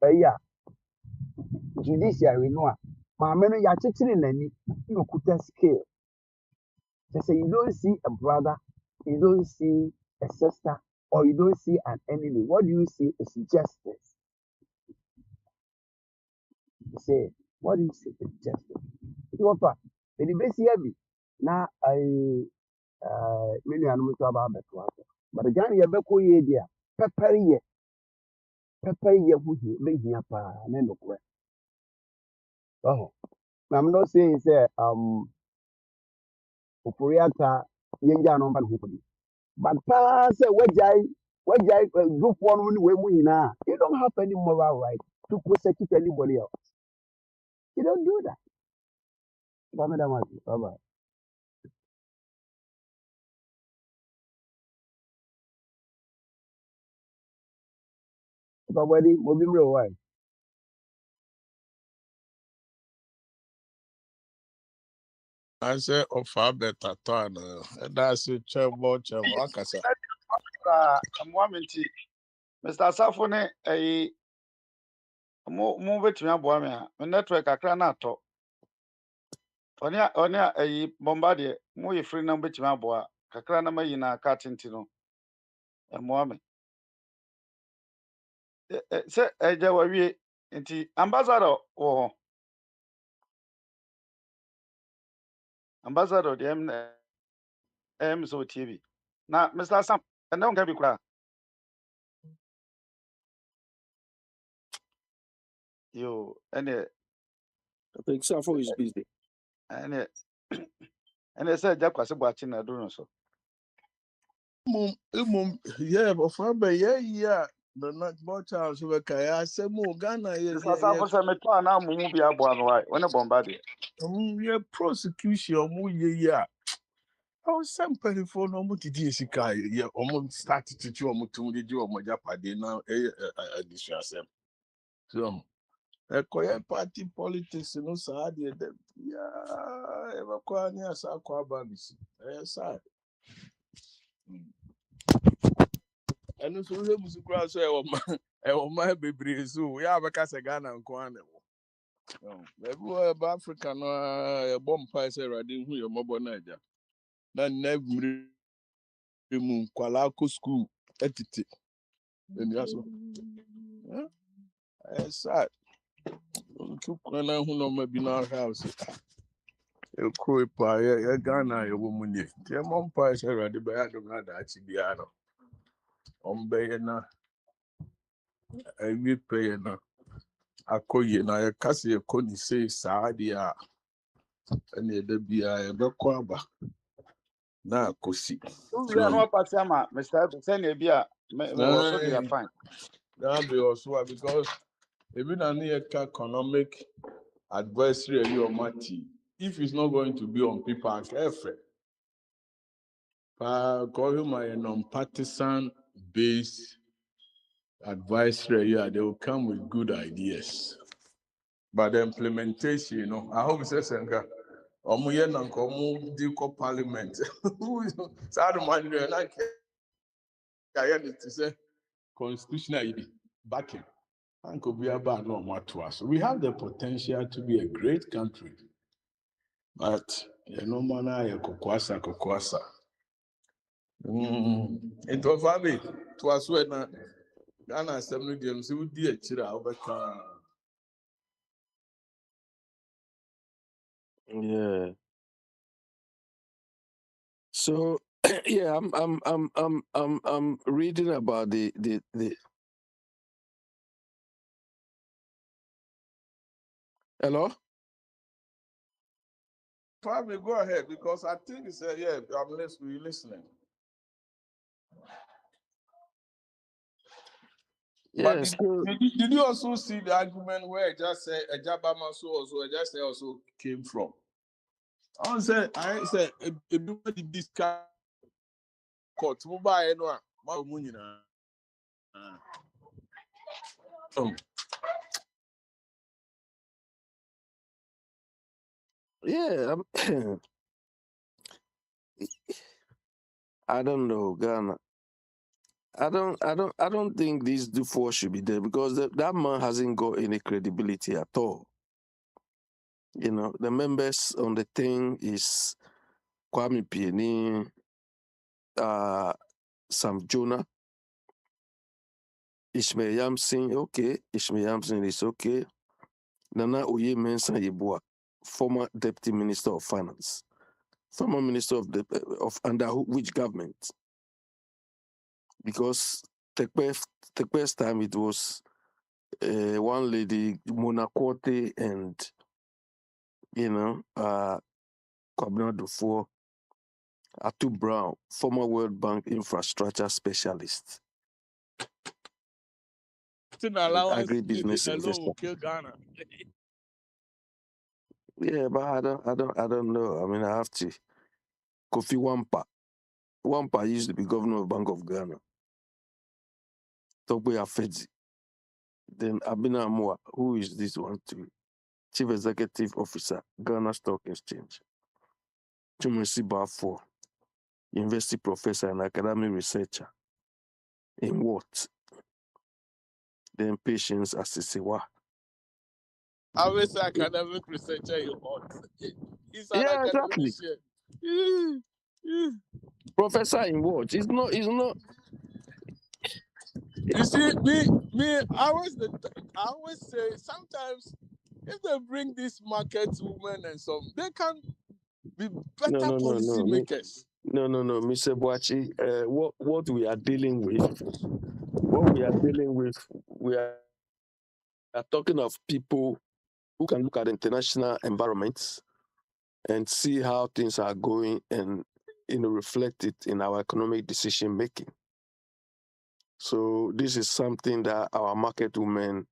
a judiciary no. Mamma ya chichiri nani you could scale. They say you don't see a brother, you don't see a sister, or you don't see an enemy. What do you see is justice. You say, what do you see is justice? It's not fair. The best year be now many animals about that. But the Ghana Yabeko ye dear, pepper ye who he make me up and then look where. Oh, I'm not saying say Upuriata Yenja number who could be. But pass what jai group one way we now. You don't have any moral right to prosecute anybody else. You don't do that. Bye bye. Babadi, Mobimro, why? I say offer better turn. That's a chemo. Akasa. Mwaminti, Mr. Safone, mo betumi aboa me a me network akra na atɔ Onya bombardier mo ye free na betimi aboa kakra na mayi na ka tenti no mo ame se eja wawie nti ambassador wo ho ambassador de so TV na Mr. Sam and don't get be kra yo ene I think Safo is busy. ene se eja kwase boachi na do no so Yeah, but for me, yeah. The not much house we can say more Ghana, Mr. Sam for se me to na mu bi aboa no why when bombardier yeah, prosecution, yeah. I was some phone no much did yeah, almost started to do Japade now, distress them. So, a quiet party politics, sad, yeah, ever quite near Sakwa Babis. Sad. And so we must cross my baby, so we have a Casagana and Kwane. Everywhere Africa, no, a bomb pies are riding who your mobile Niger. Then never Kwalako school, etiti. Then you also, sad. Took when I who no be in our house. A crow pie, a Ghana, a woman. The mom pies are ready by Adonada, Chibiano. Bayana, a week payana. Akoye na ya kasi ya koni say saadia ene de bia ya bekwaba na akosi we are no party ama Mr. Se na bia me also they are fine that be also because even an economic advisory or mati if it's not going to be on people careful call him a non-partisan based advisory they will come with good ideas but the implementation I hope it's a Omuye nanka omu di ko parliament. Sad man na kaya ni to say constitutional backing. Anko bi aba no mato us. We have the potential to be a great country. But you know mana ya kokwasa. It was fabi to us when Ghana assembly dem say we di akira obeka. Yeah. So yeah, I'm reading about the hello? Fabi, go ahead because I think it's yeah, we're listening. But Yes. Yeah, did you also see the argument where I just said a Jabama also came from? I said if you this court, mobile no yeah. I don't know, Ghana. I don't think these four should be there because that man hasn't got any credibility at all. You know, the members on the thing is Kwame Pieni, Sam Jonah, Ishmael Yamson, okay. Ishmael Yamson is okay. Nana Oye Mensah Yeboah, former Deputy Minister of Finance, former Minister of under which government? Because Tekpe's time it was one lady, Mona Korte, and Akwantufuo, Atu Brown, former World Bank infrastructure specialist, allowance agribusiness investor. kill Ghana. Yeah, but I don't know. I mean, I have to. Kofi Wampa. Wampa used to be governor of Bank of Ghana. Togbe Afedzi. Then Abina Amoa, who is this one too? Chief Executive Officer, Ghana Stock Exchange. Chumrisi Bafo, University Professor and Academic Researcher. In what? Then Patience Asisewa, I'm a academic researcher in what? He's an Yeah, exactly. academician. Professor in what? It's not. You see, me, I always say sometimes if they bring these market women and some, they can be better policy makers. No, Mr. Boachi. What we are dealing with, we are talking of people who can look at international environments and see how things are going and reflect it in our economic decision making. So this is something that our market women,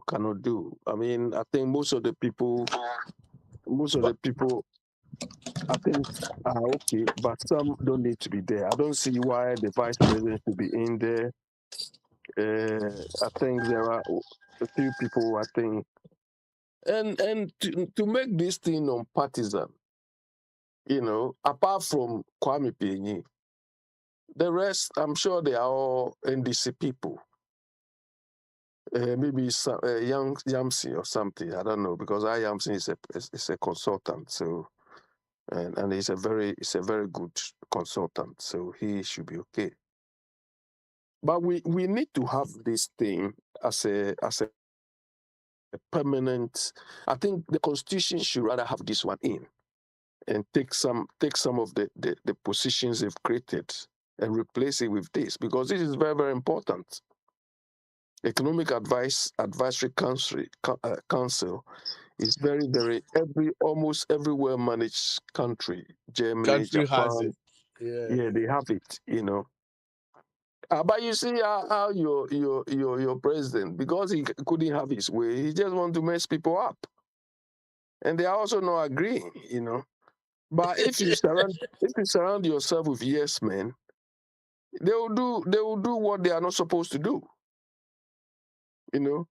cannot do. I mean, I think most of the people, I think are okay, but some don't need to be there. I don't see why the vice president should be in there. I think there are a few people. I think, and to make this thing non-partisan, apart from Kwame Pienyi, the rest, I'm sure they are all NDC people. Maybe Young Yamsi or something. I don't know, because Yamsi is a consultant, so and he's a very good consultant, so he should be okay. But we need to have this thing as a permanent. I think the constitution should rather have this one in and take some of the positions they've created and replace it with this, because this is very, very important. Economic Advisory Council is very, very almost every well-managed country, Germany, Country has Japan, it. yeah, they have it, But you see how your president, because he couldn't have his way, he just want to mess people up, and they are also not agreeing, But if you surround yourself with yes men, they will do what they are not supposed to do, Then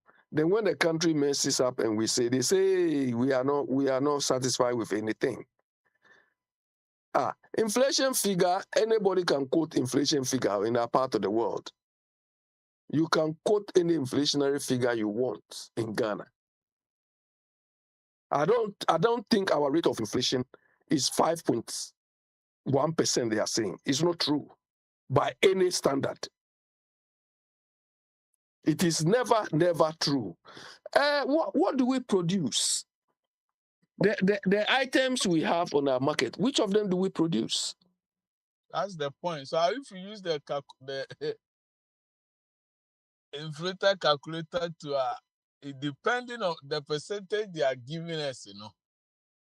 when the country messes up and they say we are not satisfied with anything. Inflation figure, anybody can quote inflation figure in that part of the world. You can quote any inflationary figure you want in Ghana. I don't think our rate of inflation is 5.1%. They are saying it's not true by any standard. It is never true. What do we produce? The items we have on our market, which of them do we produce? That's the point. So if you use the inflator calculator to depending on the percentage they are giving us, Yeah,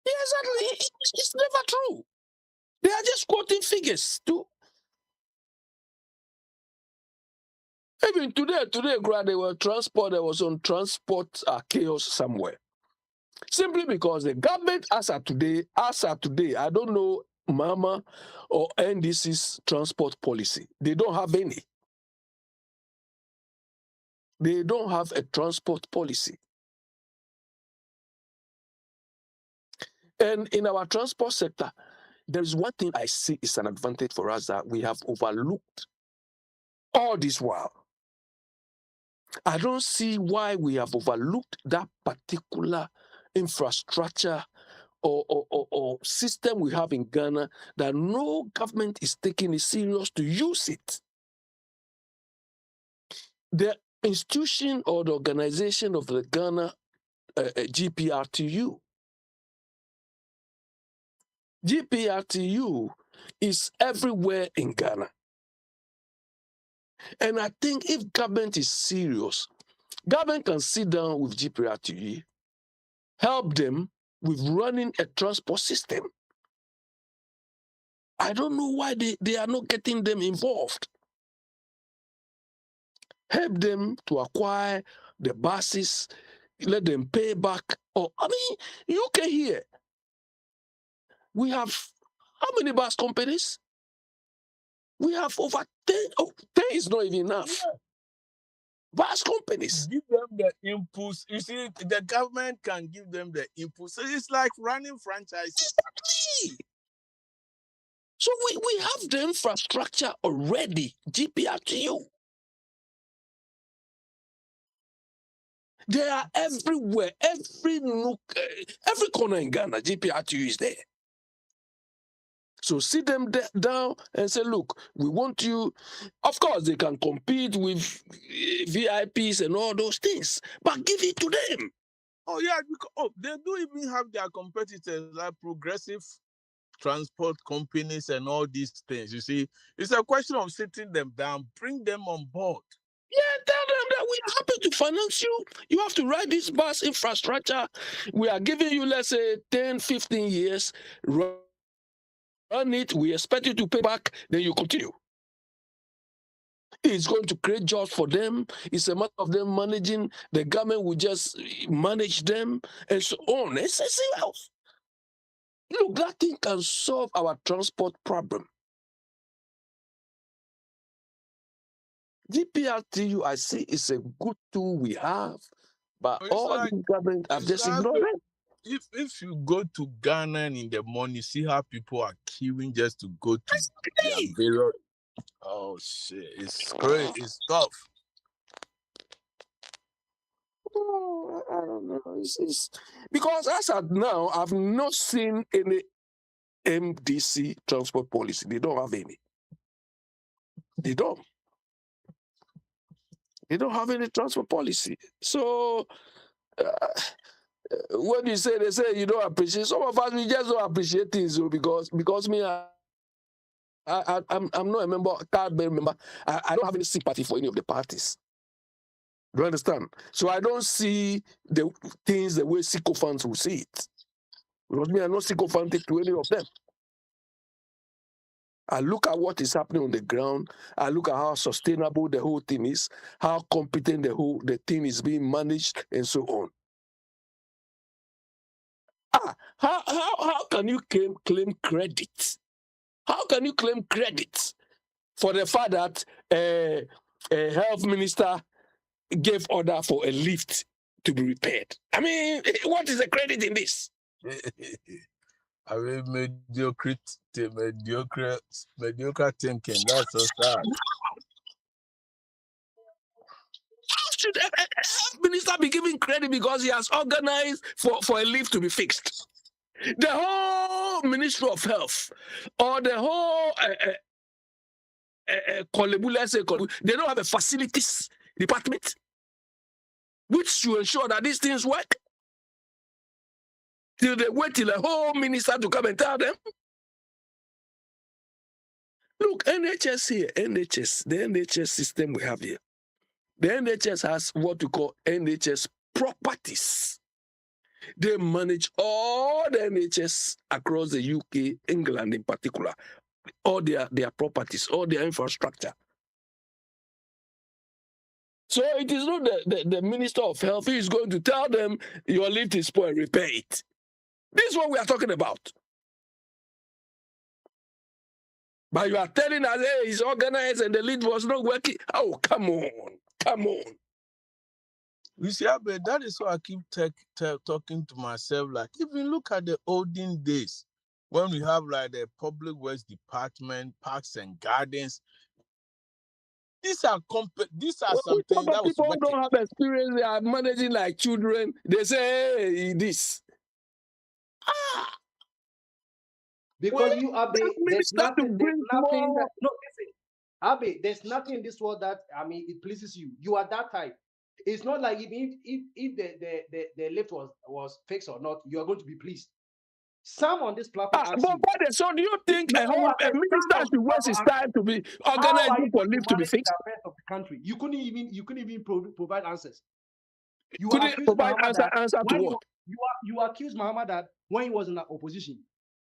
exactly. It's never true. They are just quoting figures too. Even today, there was on transport chaos somewhere. Simply because the government, as of today, I don't know Mama or NDC's transport policy. They don't have any. They don't have a transport policy. And in our transport sector, there is one thing I see is an advantage for us that we have overlooked all this while. I don't see why we have overlooked that particular infrastructure or system we have in Ghana, that no government is taking it serious to use it. The institution or the organization of the Ghana GPRTU. GPRTU is everywhere in Ghana. And I think if government is serious, government can sit down with GPRTU, help them with running a transport system. I don't know why they are not getting them involved. Help them to acquire the buses, let them pay back. UK here, we have how many bus companies? We have over 10. 10 is not even enough. Bus companies. Give them the impulse. You see, the government can give them the impulse. So it's like running franchises. Exactly. So we have the infrastructure already, GPRTU. They are everywhere, every nook, every corner in Ghana. GPRTU is there. So sit them down and say, look, we want you. Of course, they can compete with VIPs and all those things, but give it to them. Oh yeah, because they do even have their competitors like progressive transport companies and all these things. You see, it's a question of sitting them down, bring them on board. Yeah, tell them that we are happy to finance you. You have to ride this bus infrastructure. We are giving you, let's say, 10, 15 years. Run it. We expect you to pay back. Then you continue. It's going to create jobs for them. It's a matter of them managing. The government will just manage them and so on. It's else. Look, that thing can solve our transport problem. GPRTU, I see, is a good tool we have, but all like, the government have just like ignored it. If you go to Ghana and in the morning, see how people are queuing just to go to their various. Oh shit! It's crazy. It's tough. Oh, I don't know. It's because as of now, I've not seen any MDC transport policy. They don't have any. They don't. They don't have any transport policy. So when you say, they say you don't appreciate, some of us we just don't appreciate things because me I'm not a member, card member. I don't have any sympathy for any of the parties. Do you understand? So I don't see the things the way sycophants will see it. Because me, I'm not sycophantic to any of them. I look at what is happening on the ground. I look at how sustainable the whole thing is, how competent the thing is being managed, and so on. How can you claim credit? How can you claim credit for the fact that a health minister gave order for a lift to be repaired? I mean, what is the credit in this? I mean, mediocre thinking. That's so sad. How should a health minister be given credit because he has organized for a lift to be fixed? The whole Ministry of Health or the whole they don't have a facilities department which should ensure that these things work. Till they wait till a whole minister to come and tell them. Look, NHS here, the NHS system we have here. The NHS has what we call NHS properties. They manage all the NHS across the UK, England in particular, all their properties, all their infrastructure. So it is not the Minister of Health who is going to tell them your lift is spoiled, repair it. This is what we are talking about. But you are telling us, hey, it's organized and the lift was not working. Oh, come on. Come on. You see, that is why I keep talking to myself. Like, even look at the olden days when we have like the public works department, parks and gardens. These are something that was people working. Don't have experience. They are managing like children. They say, hey, this. Because you Abe, there's nothing that no listen. Abe, there's nothing in this world that it pleases you. You are that type. It's not like if the lift was fixed or not, you are going to be pleased. Some on this platform. So do you think a minister should waste his time to be organizing for lift to be fixed? The affairs of the country. You couldn't even provide answers. You couldn't provide answer to what? You accuse Muhammad that when he was in the opposition,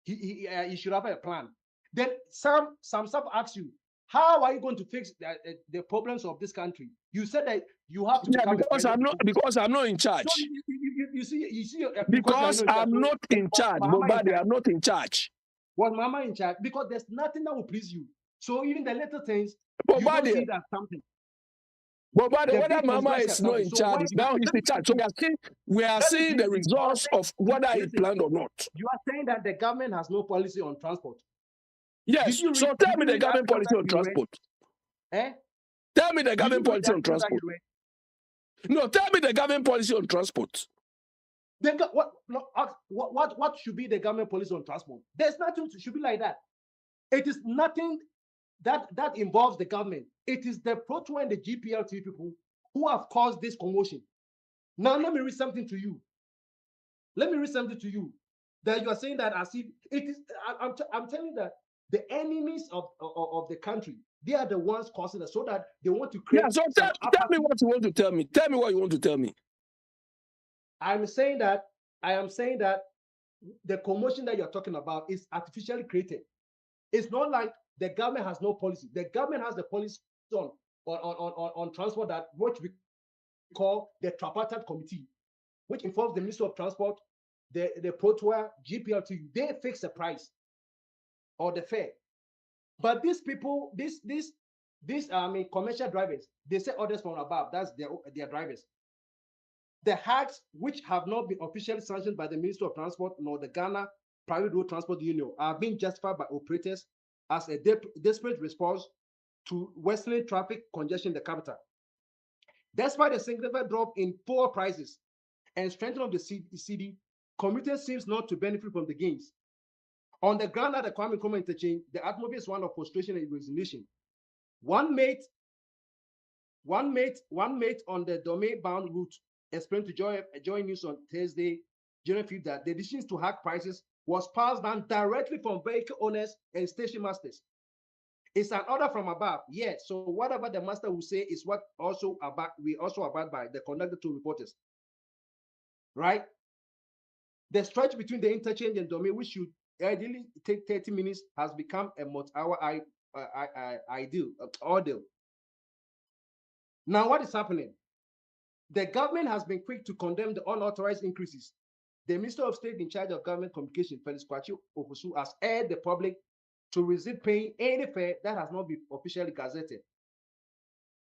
he should have a plan. Then some stuff asks you, how are you going to fix the problems of this country? You said that you have to because I'm not in charge. So you see because I'm not in charge. Nobody, I'm not in charge. Was Mama in charge? Because there's nothing that will please you. So even the little things, you don't see that something. But whether Mama is not in charge, now he's in charge. So we are seeing the results of whether he planned or not. You are saying that the government has no policy on transport. Yes. So tell me the government policy on transport. Tell me the government policy on transport. No, tell me the government policy on transport. What should be the government policy on transport? There's nothing should be like that. It is nothing that involves the government. It is the Pro-Tour and the GPLT people who have caused this commotion. Now let me read something to you. That you are saying that as if it is. I'm telling you that the enemies of the country, they are the ones causing it, so that they want to create. Yeah, so tell me what you want to tell me. Tell me what you want to tell me. I am saying that the commotion that you're talking about is artificially created. It's not like the government has no policy. The government has the policy on transport, that what we call the tripartite committee, which involves the Ministry of Transport, the Pro-Tour, GPLT. They fix the price or the fare. But these people, these commercial drivers, they say orders from above. That's their drivers. The hacks, which have not been officially sanctioned by the Ministry of Transport nor the Ghana Private Road Transport Union, are being justified by operators as a desperate response to worsening traffic congestion in the capital. Despite a significant drop in fuel prices and strengthening of the city, commuters seems not to benefit from the gains. On the ground at the Kwame Nkrumah interchange, the atmosphere is one of frustration and resignation. One mate on the domain-bound route explained to Joy News on Thursday, January 5th, that the decision to hack prices was passed down directly from vehicle owners and station masters. It's an order from above, yes. So whatever the master will say is what we also abide by, the conductor to reporters, right? The stretch between the interchange and domain, which should ideally take 30 minutes, has become a multi-hour ordeal. Now, what is happening? The government has been quick to condemn the unauthorized increases. The Minister of State in charge of government communication, Felix Akwantufuo, has urged the public to resist paying any fare that has not been officially gazetted.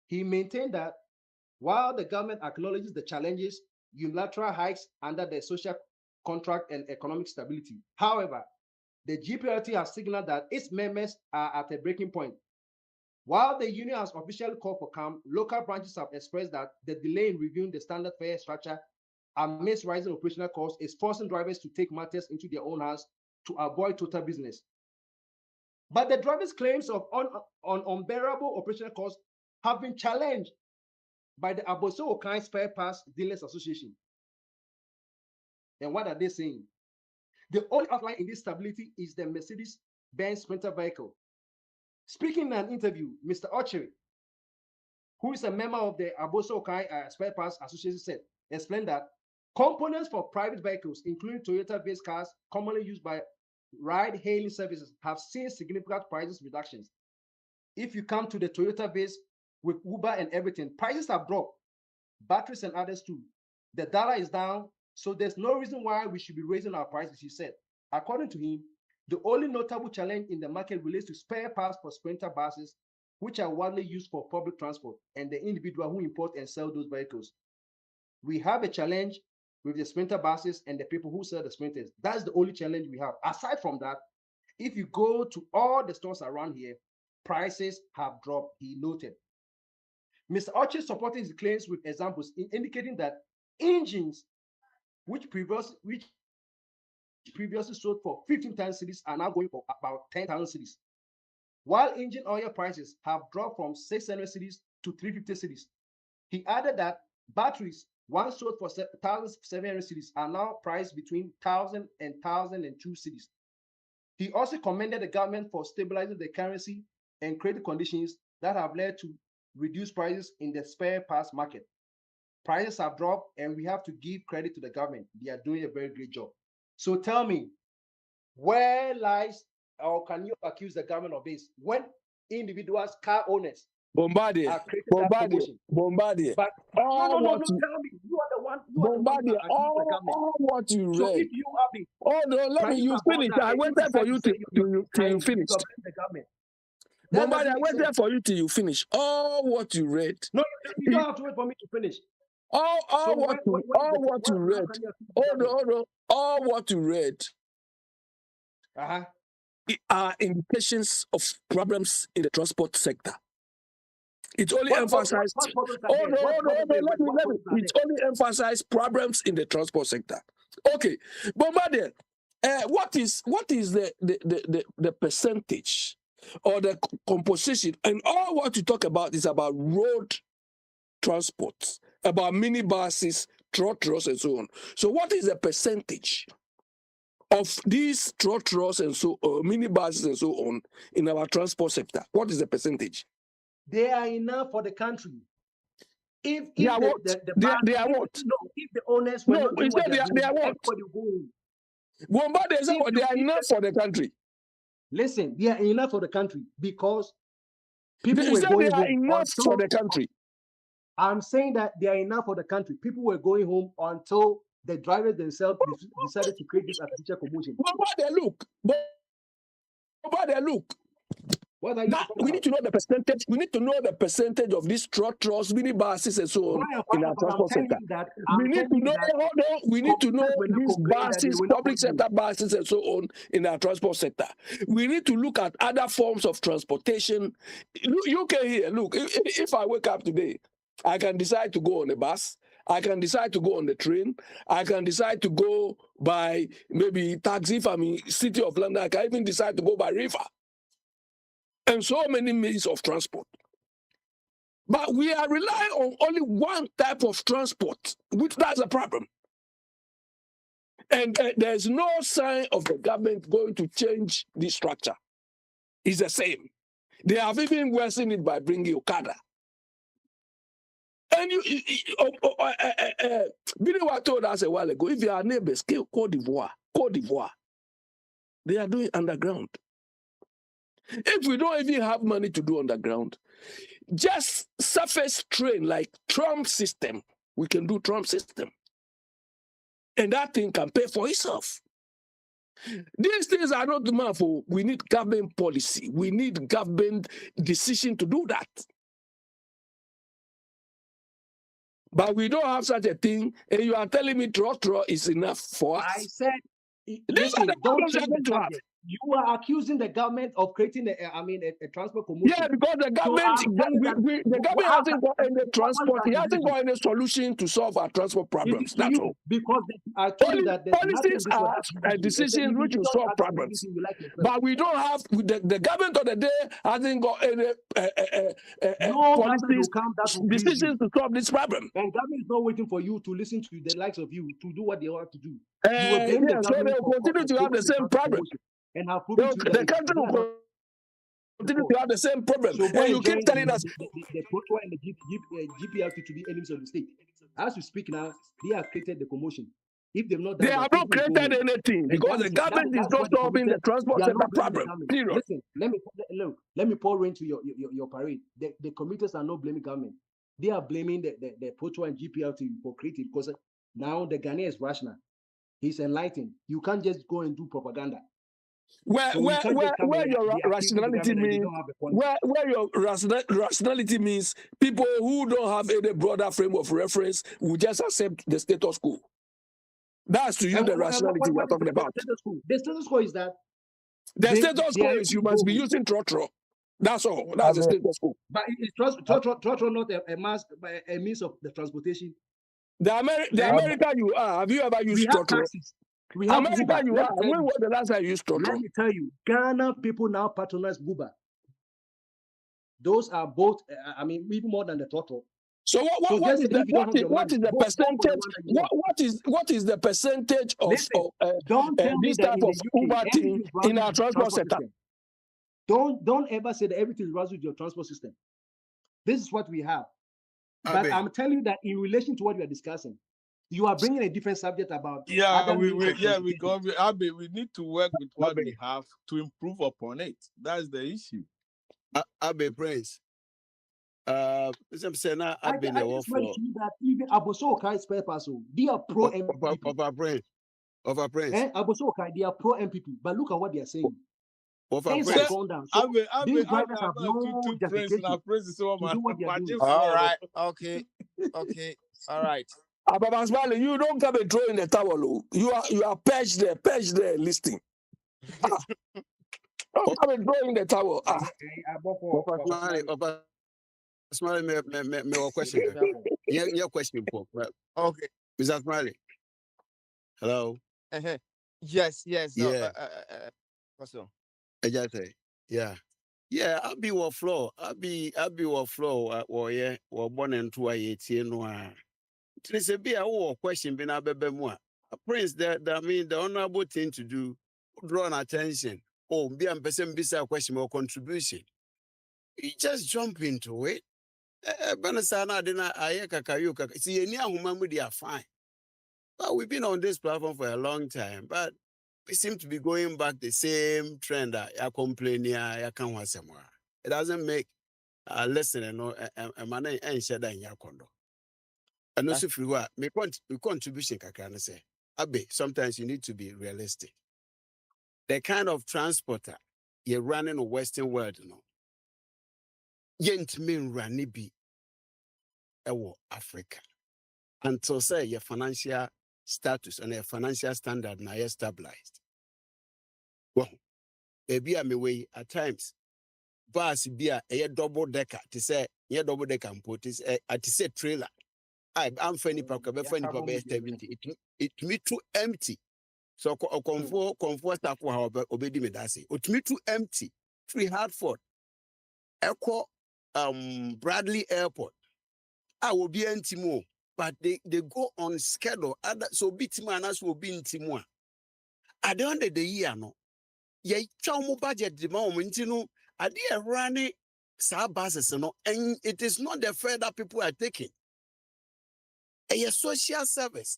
He maintained that while the government acknowledges the challenges, unilateral hikes under the social contract and economic stability, however, the GPLT has signaled that its members are at a breaking point. While the union has officially called for calm, local branches have expressed that the delay in reviewing the standard fare structure amidst rising operational costs is forcing drivers to take matters into their own hands to avoid total business. But the drivers' claims of unbearable operational costs have been challenged by the Aboso Okai Spare Parts Dealers Association. And what are they saying? The only outline in this stability is the Mercedes-Benz Sprinter vehicle. Speaking in an interview, Mr. Ochiri, who is a member of the Aboso Okai Spare Parts Association, explained that components for private vehicles, including Toyota-based cars commonly used by ride-hailing services, have seen significant prices reductions. If you come to the Toyota-based with Uber and everything, prices have dropped, batteries and others too. The dollar is down, so there's no reason why we should be raising our prices, he said. According to him, the only notable challenge in the market relates to spare parts for Sprinter buses, which are widely used for public transport, and the individual who import and sell those vehicles. We have a challenge with the Sprinter buses and the people who sell the Sprinters. That's the only challenge we have. Aside from that, if you go to all the stores around here, prices have dropped, he noted. Mr. Ochiri supported his claims with examples indicating that engines which previously sold for 15,000 cedis are now going for about 10,000 cedis, while engine oil prices have dropped from 600 cedis to 350 cedis. He added that batteries once sold for 1,700 cedis are now priced between 1,000 and 1,002 cedis. He also commended the government for stabilizing the currency and creating conditions that have led to reduced prices in the spare parts market. Prices have dropped, and we have to give credit to the government. They are doing a very great job. So tell me, where lies, or can you accuse the government of this, when individuals, car owners, Bombardier. are creating that promotion? Bombardier. But no, tell me. You are the one. Bombardier. All what you read. So if you are the no, let me. You finish. I waited for you till you finish. Bombardier, I waited for you till you finish. All what you read. No, you don't have to wait for me to finish. All what you read. Hold on. All what you read are indications of problems in the transport sector. It only What emphasized. problems are Oh there? no, What oh no, oh problems no, are let me. what problems are It only emphasized problems in the transport sector. Okay, but what is the percentage or the composition? And all what you talk about is about road transport, about minibuses, trotters, and so on. So what is the percentage of these trotters and so minibuses and so on in our transport sector? What is the percentage? They are enough for the country. If They are what? the They are if, what? no, if the owners were No, not doing what instead they are they doing, are what? everybody will go home. Womba, they are enough for the country. Listen, they are enough for the country because people You were said going they are home enough for until the country. I'm saying that they are enough for the country. People were going home until the drivers themselves decided to create this artificial commotion. Womba, they look. Womba, they look. What are you That talking we about? need to know the percentage. We need to know the percentage of these trotters, minibuses, and so on in our But I'm transport telling sector. you that We need to know. We need to know computers were not these complaining that they buses, were not public working. sector buses, and so on in our transport sector. We need to look at other forms of transportation. You can hear. Look, if I wake up today, I can decide to go on a bus. I can decide to go on the train. I can decide to go by maybe taxi if I'm in City of London. I can even decide to go by river. And so many means of transport. But we are relying on only one type of transport, which that's a problem. And there's no sign of the government going to change this structure. It's the same. They have even worsened it by bringing Okada. And Biniwa told us a while ago, if your neighbors, Cote d'Ivoire, they are doing underground. If we don't even have money to do underground, just surface train like Trump system, we can do Trump system. And that thing can pay for itself. These things are not demand for. We need government policy. We need government decision to do that. But we don't have such a thing, and you are telling me trotro is enough for us. I said, These listen, are the don't problems we are change the going to have. subject. You are accusing the government of creating a transport commotion. Yeah, because the government, the government hasn't got any transport. He hasn't got any solution to solve our transport problems. That's all. Because I told you that there's nothing Policies this will are have to do. decisions which will solve problems. But we don't have, the government of the day hasn't got any No government policies, will come that will please you. decisions to solve this problem. And government is not waiting for you to listen to the likes of you to do what they want to do. You will blame the Yeah, so they government will continue to have the same problem. and have proven to you The that country will continue to have the same problem. So And you keep telling us, the Proto and the GPLT to be enemies of the state. As you speak now, they have created the commotion. If they've not done they that, have not created anything because the government is not solving the transport sector problem. Period. Listen, let me pour into your parade. The commuters are not blaming government. They are blaming the Proto and GPLT for creating, because now the Ghanaian is rational. He's enlightened. You can't just go and do propaganda. Where your rationality means, where your rationality means people who don't have any broader frame of reference will just accept the status quo. That's to you the rationality we are talking about. The status quo is that the status quo is you must be using trotro. That's all. That's the status quo. But is trotro not a means of the transportation? The America you are, have you ever used trotro? America you are. When was the last time you used trotro? Let me tell you, Ghana people now patronize Uber. Those are both, even more than the trotro. So what is the percentage? What is the percentage of this type of Uber thing in our transport sector? Don't ever say that everything runs with your transport system. This is what we have. But I'm telling you that in relation to what we are discussing, you are bringing a different subject about. We need to work with what we have to improve upon it. That's the issue. Abe Prince. I'm saying I've been there for that even Abosokai spare parcel. They are pro MPP. Of a Prince. Abosokai, they are pro MPP. But look at what they are saying. Of a Prince. These drivers have no justification to do what they are doing. All right. Okay. All right. Ababasmale, you don't come and throw in the towel. You are perched there listening. Don't come and throw in the towel. Smiley, me question. Your question, Paul. Okay. Mr. Smiley. Hello. Uh-huh. Yes. Yeah. What's on? I just say. Yeah. Yeah, I'll be what flow. I'll be what flow. Or born into a no. It's a be a question been a baby more. A prince that mean the honorable thing to do, draw an attention. Oh, be a person beside question or contribution. You just jump into it. Banasana didn't ayeka kayuka. See, any human are fine. But we've been on this platform for a long time, but we seem to be going back the same trend. I complain here, I can't want somewhere. It doesn't make listening no a man and share that in your condo. And also, if you are, me contribution, can say, Abe, sometimes you need to be realistic. The kind of transporter you're running a Western world, no, yent mean ranibi, Africa. Until say your financial status and your financial standard now stabilized. Well, maybe I'm away at times. Bus be a double decker to say, double decker and put is at say trailer. I'm funny, funny, 70. It me too empty. So comfort staff will obey me. That's it. It me too empty. Free Hartford, Echo, Bradley Airport. I will be empty more. But they go on schedule. So bit man as will be in Timor. At the end of the year, no. Ye chow budget the moment, you know, I dear running sa buses, you know, and it is not the fare that people are taking. A social service.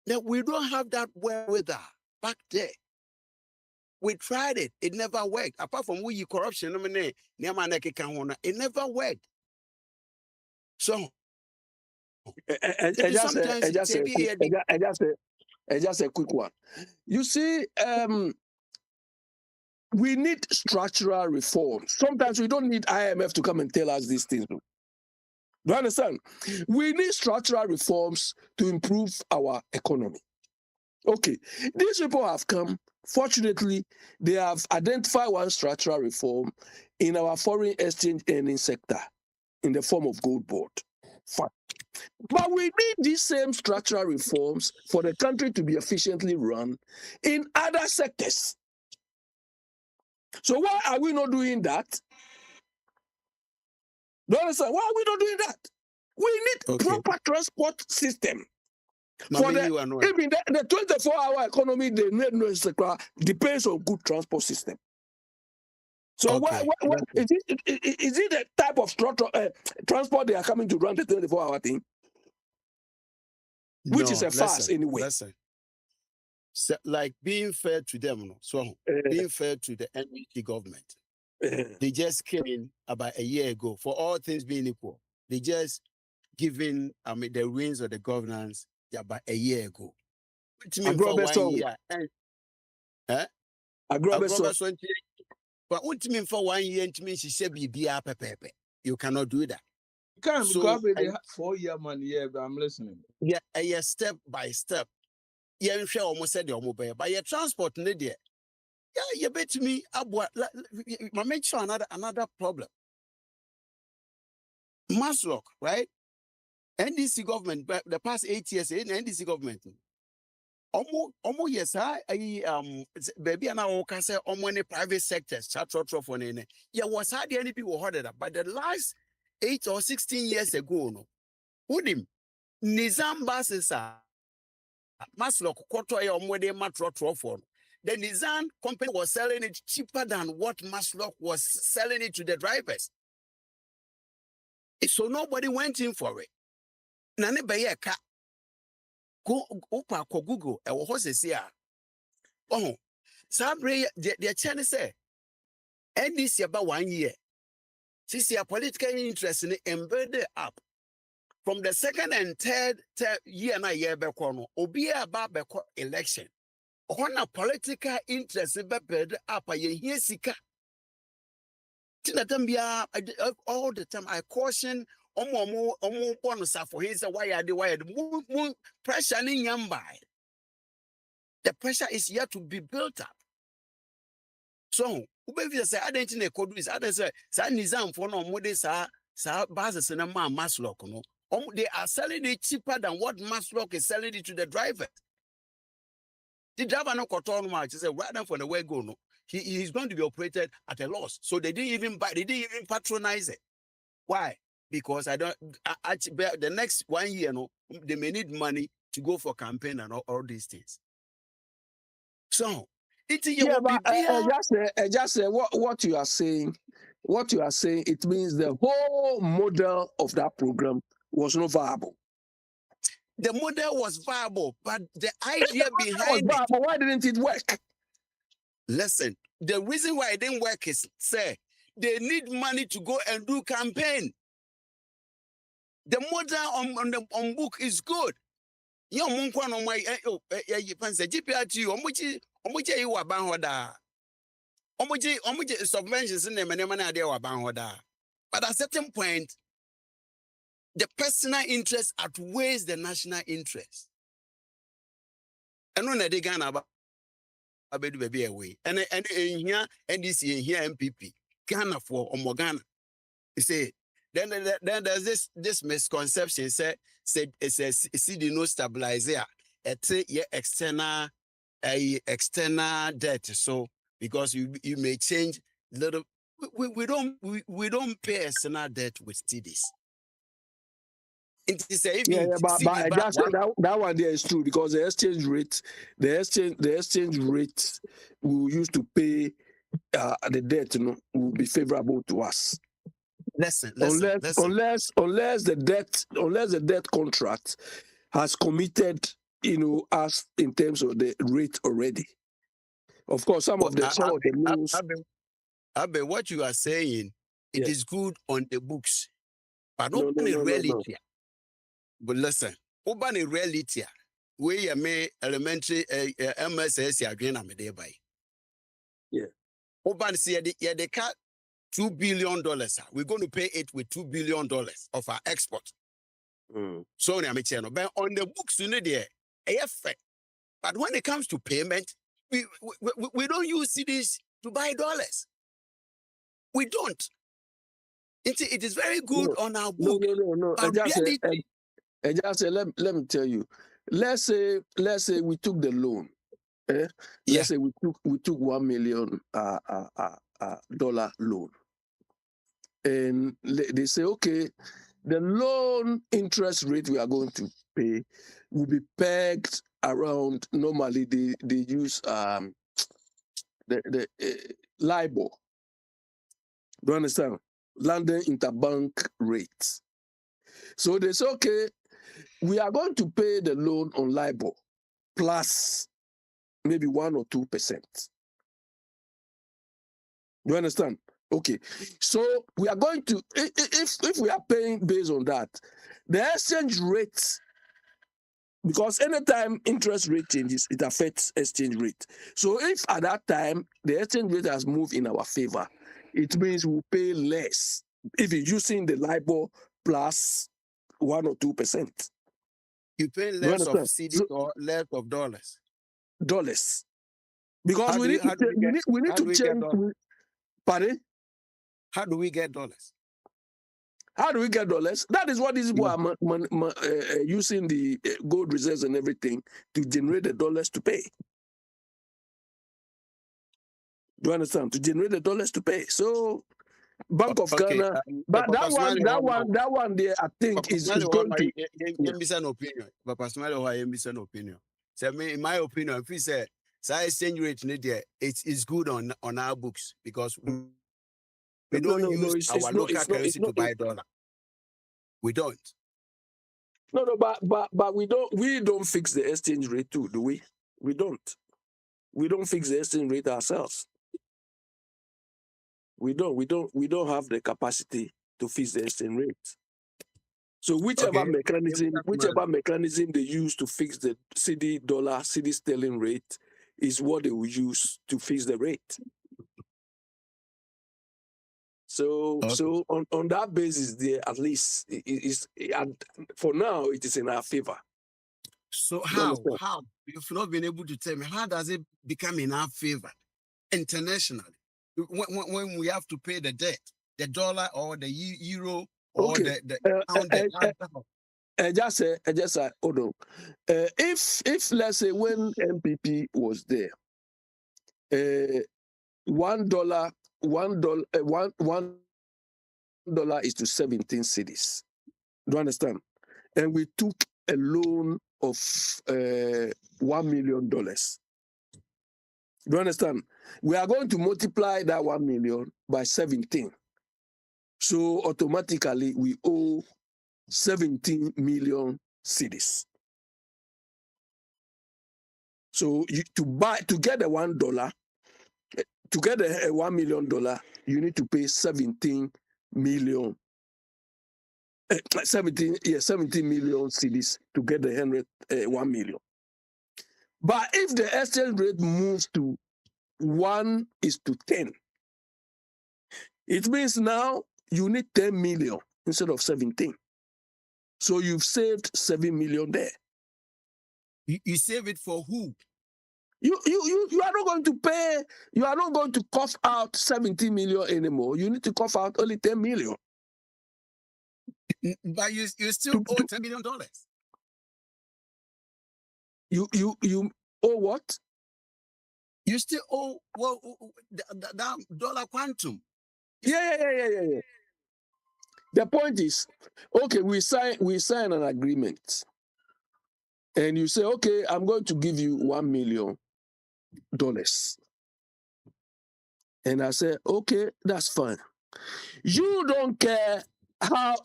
That we don't have that wherewithal back there. We tried it, it never worked. Apart from we corruption, it never worked. So just a quick one. You see, we need structural reform. Sometimes we don't need IMF to come and tell us these things. Do you understand? We need structural reforms to improve our economy. Okay, these people have come. Fortunately, they have identified one structural reform in our foreign exchange earning sector in the form of gold board. Fine. But we need these same structural reforms for the country to be efficiently run in other sectors. So why are we not doing that? Do you understand? Why are we not doing that? We need proper transport system. For the even the 24-hour economy, they need no depends on good transport system. So why is it the type of transport they are coming to run the 24-hour thing? Which is a farce anyway. Listen. So, like being fair to them, no? So being fair to the NDC government. They just came in about a year ago. For all things being equal, they just given the reins of the governance about a year ago. Which means for 1 year. But what mean for 1 year? It means she said be pepe. You cannot do that. Can't so, 4 year man, yeah, but I'm listening. Yeah, step by step. Yeah, I'm sure almost said the mobile, but your transport need it. Yeah, you bet me. I make sure another problem. Maslock, right? NDC government, the past 8 years, in NDC government. Almost yes, baby, and I can say many private sectors, chat for nene. Yeah, was hardly any people heard that, but the last 8 or 16 years ago, no, who him Nizam buses are Maslock quarter or more than matro for. The Nizam company was selling it cheaper than what Maslock was selling it to the drivers. So nobody went in for it. Nane baye ka go opa ko Google e wo hose here. Oh, Sabre the Chinese say NDC about 1 year. Since your political interest in embedded up from the second and third year na year back on obi about election. On a political interest embedded up a year sika. All the time I caution omo bonus for his why are the pressure in yambai. The pressure is yet to be built up. So, whoever say I didn't know is I say Nizam for no more sa So buses in a man Maslock, no. They are selling it cheaper than what Maslock is selling it to the driver. The driver no control much. He said, right now for the way go, no, he's going to be operated at a loss. So they didn't even buy, they didn't even patronize it. Why? Because the next 1 year, no, they may need money to go for campaign and all these things. So it Yeah, will be but I just say what you are saying. What you are saying, it means the whole model of that program was not viable. The model was viable, but the idea behind it. Why didn't it work? Listen, the reason why it didn't work is, say, they need money to go and do campaign. The model on book is good. You munkwa no my GPRT omuji yi wa ban hoda. Omuji subventions in them and na dey wa ban hoda. But at a certain point, the personal interest outweighs the national interest. And when they Ghana about abedu baby away. And here NDC and here MPP. Ghana for Ghana. You see, then there's this misconception said it's a CD no stabilizer. It's a external debt. So because you may change little, we don't pay external debt with TDs. But I just said that one there is true because the exchange rate we used to pay the debt, will be favorable to us. Listen. Unless the debt contract has committed, us in terms of the rate already. Of course, some of the rules. Abe, what you are saying, it is good on the books, but not in reality. But listen, open in reality, we are elementary MSS again am there by. Yeah. Open see they cut $2 billion. We're going to pay it with $2 billion of our export. So but on the books, there, but when it comes to payment, we don't use CDs to buy dollars. We don't. It is very good on our book. No. I just say, let me tell you. Let's say we took the loan. Let's say we took $1 million dollar loan, and they say, okay, the loan interest rate we are going to pay will be pegged around. Normally, they use the LIBOR. Do you understand? London Interbank rates. So they say, okay, we are going to pay the loan on LIBOR plus maybe 1 or 2%. Do you understand? Okay. So we are going to, if we are paying based on that, the exchange rate, because anytime interest rate changes, it affects exchange rate. So if at that time the exchange rate has moved in our favor, it means we'll pay less if you're using the LIBOR plus 1 or 2%. You pay less of CDs or less of dollars. Dollars, because we need to change. Pardon? How do we get dollars? How do we get dollars? That is what these people are using the gold reserves and everything to generate the dollars to pay. Do you understand? To generate the dollars to pay. So, Bank of Ghana, but that one there, I think is going to. An opinion. But personally, I am an opinion. So, in my opinion, if we say exchange rate it is good on our books because we don't use our local currency to buy dollar. We don't. No, but we don't fix the exchange rate too, do we? We don't. We don't fix the exchange rate ourselves. We don't have the capacity to fix the exchange rate. So whichever mechanism they use to fix the CD sterling rate is what they will use to fix the rate. So on that basis, there at least for now it is in our favor. So how you've not been able to tell me how does it become in our favor internationally when we have to pay the debt, the dollar or the euro or Okay. the count I just say, hold on. If let's say when MPP was there, $1, $1 is to 17 cities. Do you understand? And we took a loan of $1 million. Do you understand? We are going to multiply that 1 million by 17. So automatically we owe 17 million cities. So to get the $1, to get a $1 million, you need to pay 17 million. 17 million cedis to get the 1 million. But if the exchange rate moves to 1:10, it means now you need 10 million instead of 17. So you've saved 7 million there. You save it for who? You are not going to pay, you are not going to cough out 17 million anymore. You need to cough out only 10 million. But you still owe $10 million. You owe what? You still owe that dollar quantum. Yeah. The point is, okay, we sign an agreement, and you say, okay, I'm going to give you $1 million, and I say, okay, that's fine. You don't care how,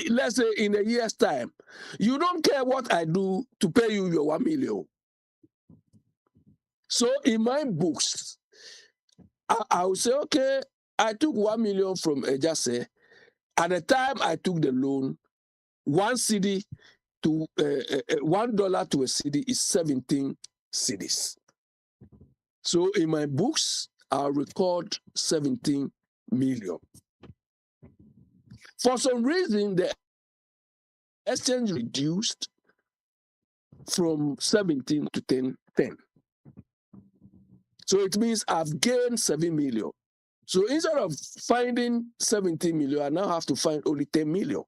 let's say in a year's time, you don't care what I do to pay you your 1 million. So in my books, I will say, okay, I took 1 million from Ejase. At the time I took the loan, $1 to a cedi is 17 cedis. So in my books, I'll record 17 million. For some reason, the exchange reduced from 17 to 10. So it means I've gained 7 million. So instead of finding 17 million, I now have to find only 10 million.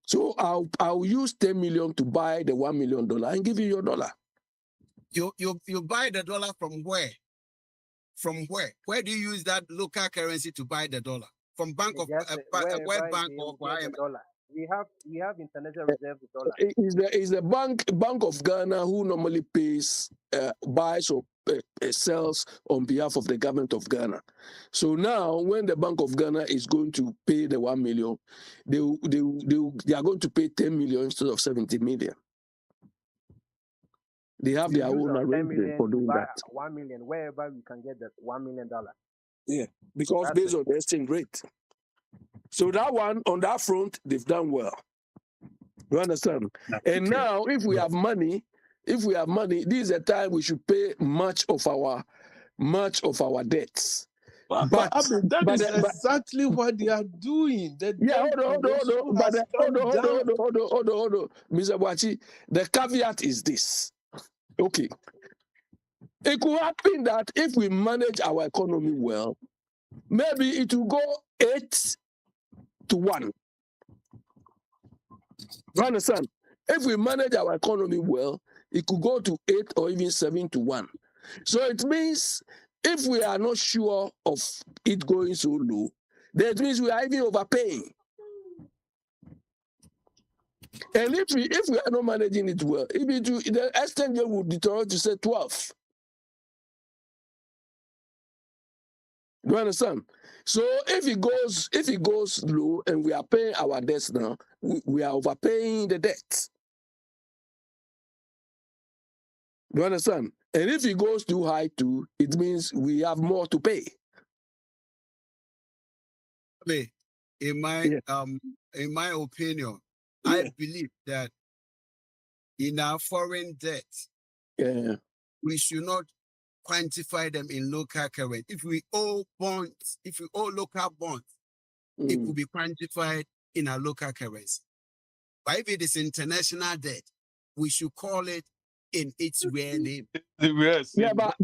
So I'll use 10 million to buy the $1 million and give you your dollar. You buy the dollar from where? From where? Where do you use that local currency to buy the dollar? From Bank of World Bank or dollar. We have international reserve dollar. Is the Bank of Ghana who normally pays buys or sells on behalf of the government of Ghana. So now, when the Bank of Ghana is going to pay the 1 million, they are going to pay 10 million instead of 70 million. They have their own arrangement for doing that. 1 million, wherever we can get that $1 million. Yeah, because that's based on the exchange rate. So that one, on that front, they've done well. You understand? And now, if we have money, this is a time we should pay much of our debts. But that is exactly what they are doing. Hold on. Mr. Boachi, the caveat is this. Okay. It could happen that if we manage our economy well, maybe it will go 8-1. You understand? If we manage our economy well, it could go to 8 or even 7-1. So it means if we are not sure of it going so low, that means we are even overpaying. And if we are not managing it well, the exchange rate would deteriorate to say 12. Do you understand? So if it goes low and we are paying our debts now, we are overpaying the debt. Do you understand? And if it goes too high too, it means we have more to pay. In my opinion, I believe that in our foreign debt, we should not quantify them in local currency. If we owe bonds, if we owe local bonds, it will be quantified in our local currency. But if it is international debt, we should call it in its real name. Yeah, but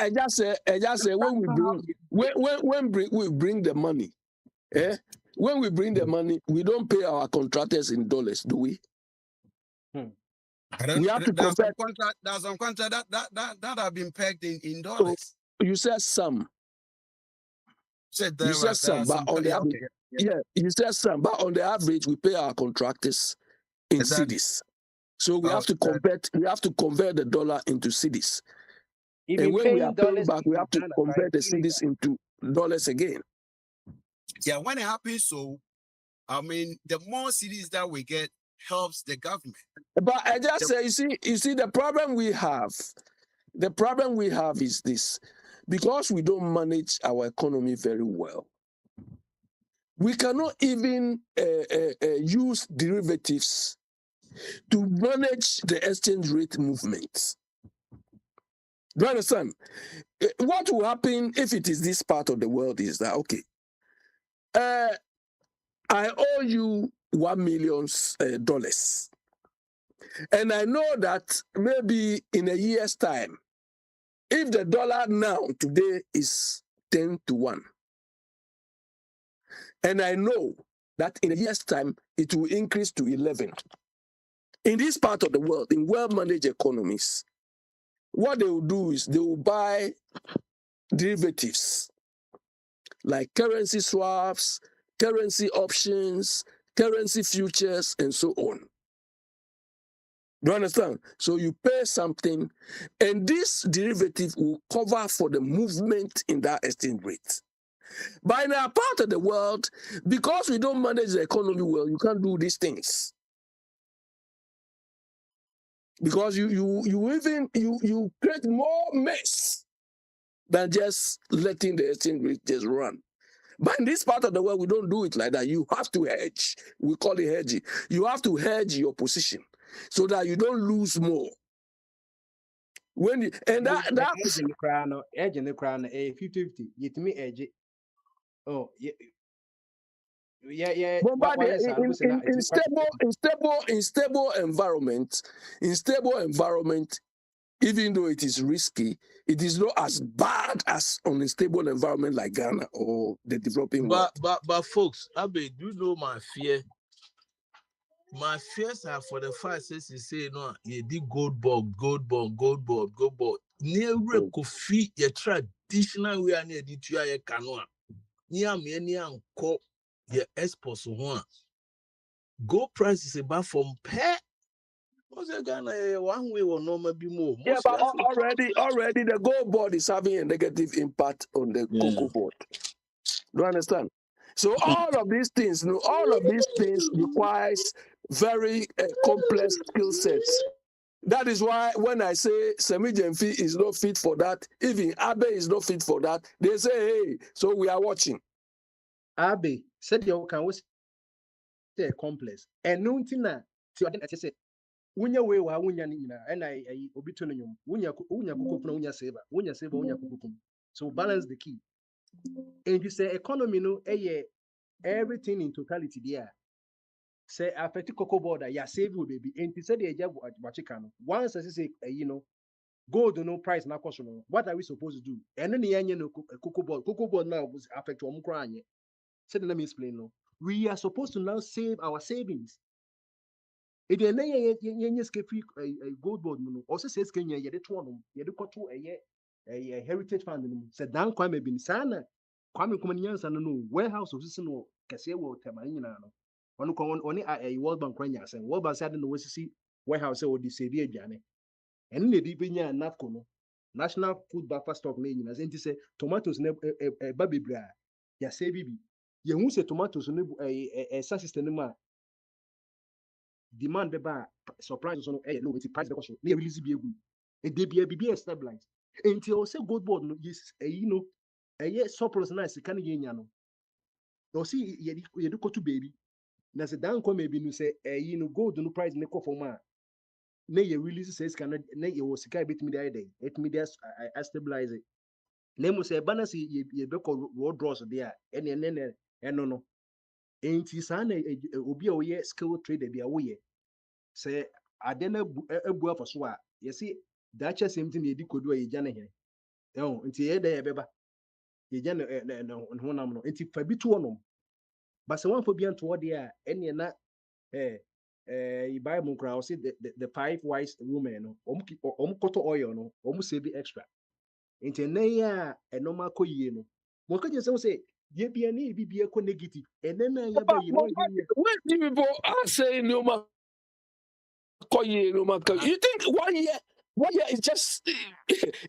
I just say when we bring the money, When we bring the money, we don't pay our contractors in dollars, do we? We have to There's some convert. contract. There's some contract that have been pegged in So dollars. you said some. Said You there said are some, but some. on the Yeah, average, okay. yeah, you said some, but on the average, we pay our contractors in Exactly. cedis. So we have to convert. We have to convert the dollar into cedis. And when we are paying back, we have to convert the cedis into dollars again. Yeah, when it happens, so I mean, the more cities that we get helps the government. But I just say, you see, the problem we have is this: because we don't manage our economy very well, we cannot even use derivatives to manage the exchange rate movements. Do you understand? What will happen if it is this part of the world is that, okay, I owe you $1 million, and I know that maybe in a year's time, if the dollar now today is 10 to 1, and I know that in a year's time it will increase to 11. In this part of the world, in well-managed economies, what they will do is they will buy derivatives like currency swaps, currency options, currency futures, and so on. Do you understand? So you pay something, and this derivative will cover for the movement in that exchange rate. But in our part of the world, because we don't manage the economy well, you can't do these things. Because you create more mess than just letting the exchange rate just run. But in this part of the world, we don't do it like that. You have to hedge. We call it hedging. You have to hedge your position so that you don't lose more. When you, and that edge in the crown, 50-50. Yet me edge. Oh, yeah. But in stable environment, even though it is risky, it is not as bad as on a stable environment like Ghana or the developing world. But folks, Abe, do you know my fear? My fears are for the fact that you say no, you did gold bond. Near Kofi, your traditional way and you did your canoa. Near me any uncle, your expos one. Gold price is about from pair. What's a Ghana one way or normal be more? Yeah, but already the gold board is having a negative impact on the cocoa board. Do you understand? So all of these things requires very complex skill sets. That is why when I say Semi Jemfi is not fit for that, even Abe is not fit for that, they say, hey, so we are watching. Abe said you can say complex. And no thing na I say wunya we wa wunya ni nyina and I obi to no nyum wunya kuku na wunya saver wunya kuku. So balance the key. And you say economy no everything in totality there. Say affect cocoa board ya save you baby. And you say the eja wachika no. Once I say gold no price na cost no. What are we supposed to do? And then the no cocoa board now was affect one crying. So let me explain no. We are supposed to now save our savings. If you are free gold board, also says Kenya, you a heritage fund. Said down Kwame bin Sana, Kwame Communians and no warehouse of Sino, Casio, Tamarina. Only a World Bank Rangers and World Bank said no warehouse or the Savior Jane. And the Dibinia and Nafcono, National Food Buffer Stock Lane, as Enti say tomatoes, a baby bra, ya say bibi. You won't say tomatoes, a system. Demand be ba surprise so no no with the price because na release be egu e dey be stabilize until say gold board no yes surplus na sika na yenya no no see ye do to baby na say dan come be no say gold no price ne for ma na ye release say sika na ye wo sika bit me dey it me dey stabilize it na mo say balance ye be ko road draws there no enti sa na obi a wo skill trader bi a wo ye say adena ebu afọ so a yesi dacha same thing edi kodu a yegya ne hene nti ye da ye beba yegya ne honam no nti fa bi to no But someone for being toward there, any na you buy mukra, see the 5 wise women, koto oil, no, save extra. Into neya a normal koyeno. What could you say? Ye be any be a negative, and then you buy, you know, When people are saying no matter, you think 1 year? 1 year is just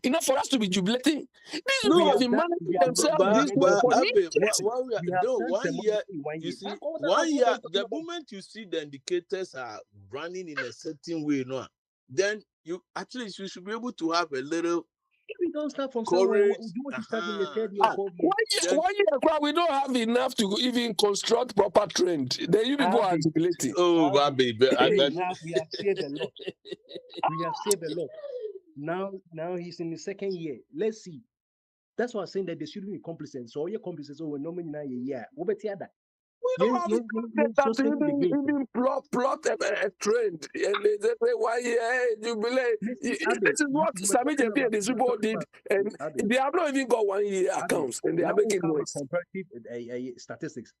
enough for us to be jubilating. These people have been managing themselves this way for Abe, years. we We have no, done 1 year, democracy in 1 you year. see, 1 year, the moment you see the indicators are running in a certain way, no, then you at least you should be able to have a little If we don't start from somewhere, we courage. do what you start in the 3rd year, 4th year. 1 year, Then 1 year, we don't have enough to even construct proper trend. Then you people are jubilating. oh my baby, I We bet. have saved a lot. We have saved a lot. Now he's in the 2nd year. Let's see. That's why I'm saying that they shouldn't be complacent. So all your complacent, so we're not many a year. What about the other? We don't have enough data to even plot a trend. And they say 1 year, hey, jubilate. This is what Sami Jepi and these people did. And they have not even got 1 year accounts. And they are making noise. Comparative statistics.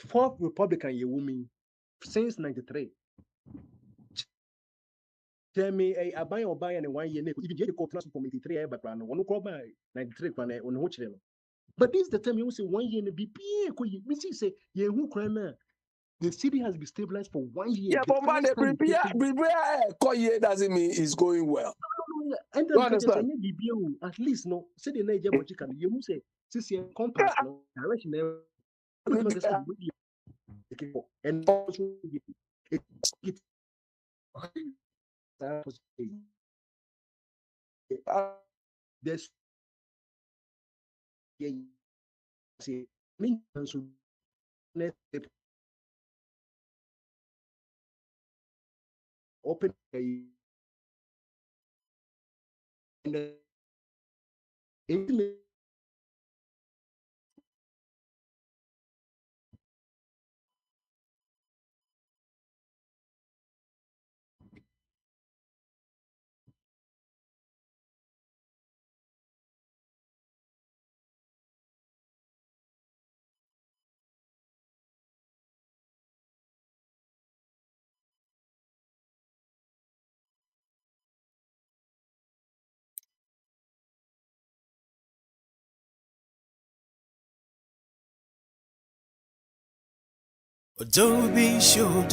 4th Republican year woman since 93. Tell me, I buy or buy and 1 year. Even get the call from 83 background. One call by 93 on which level. But this is the time you say 1 year in the BPA. We see yeah, who crime the city has been stabilized for 1 year. Yeah, but man, the prepare year doesn't mean it's going well. No. And then at least no. Say the Niger can you say since you compass no direction and also it there's say me so open Adobe Show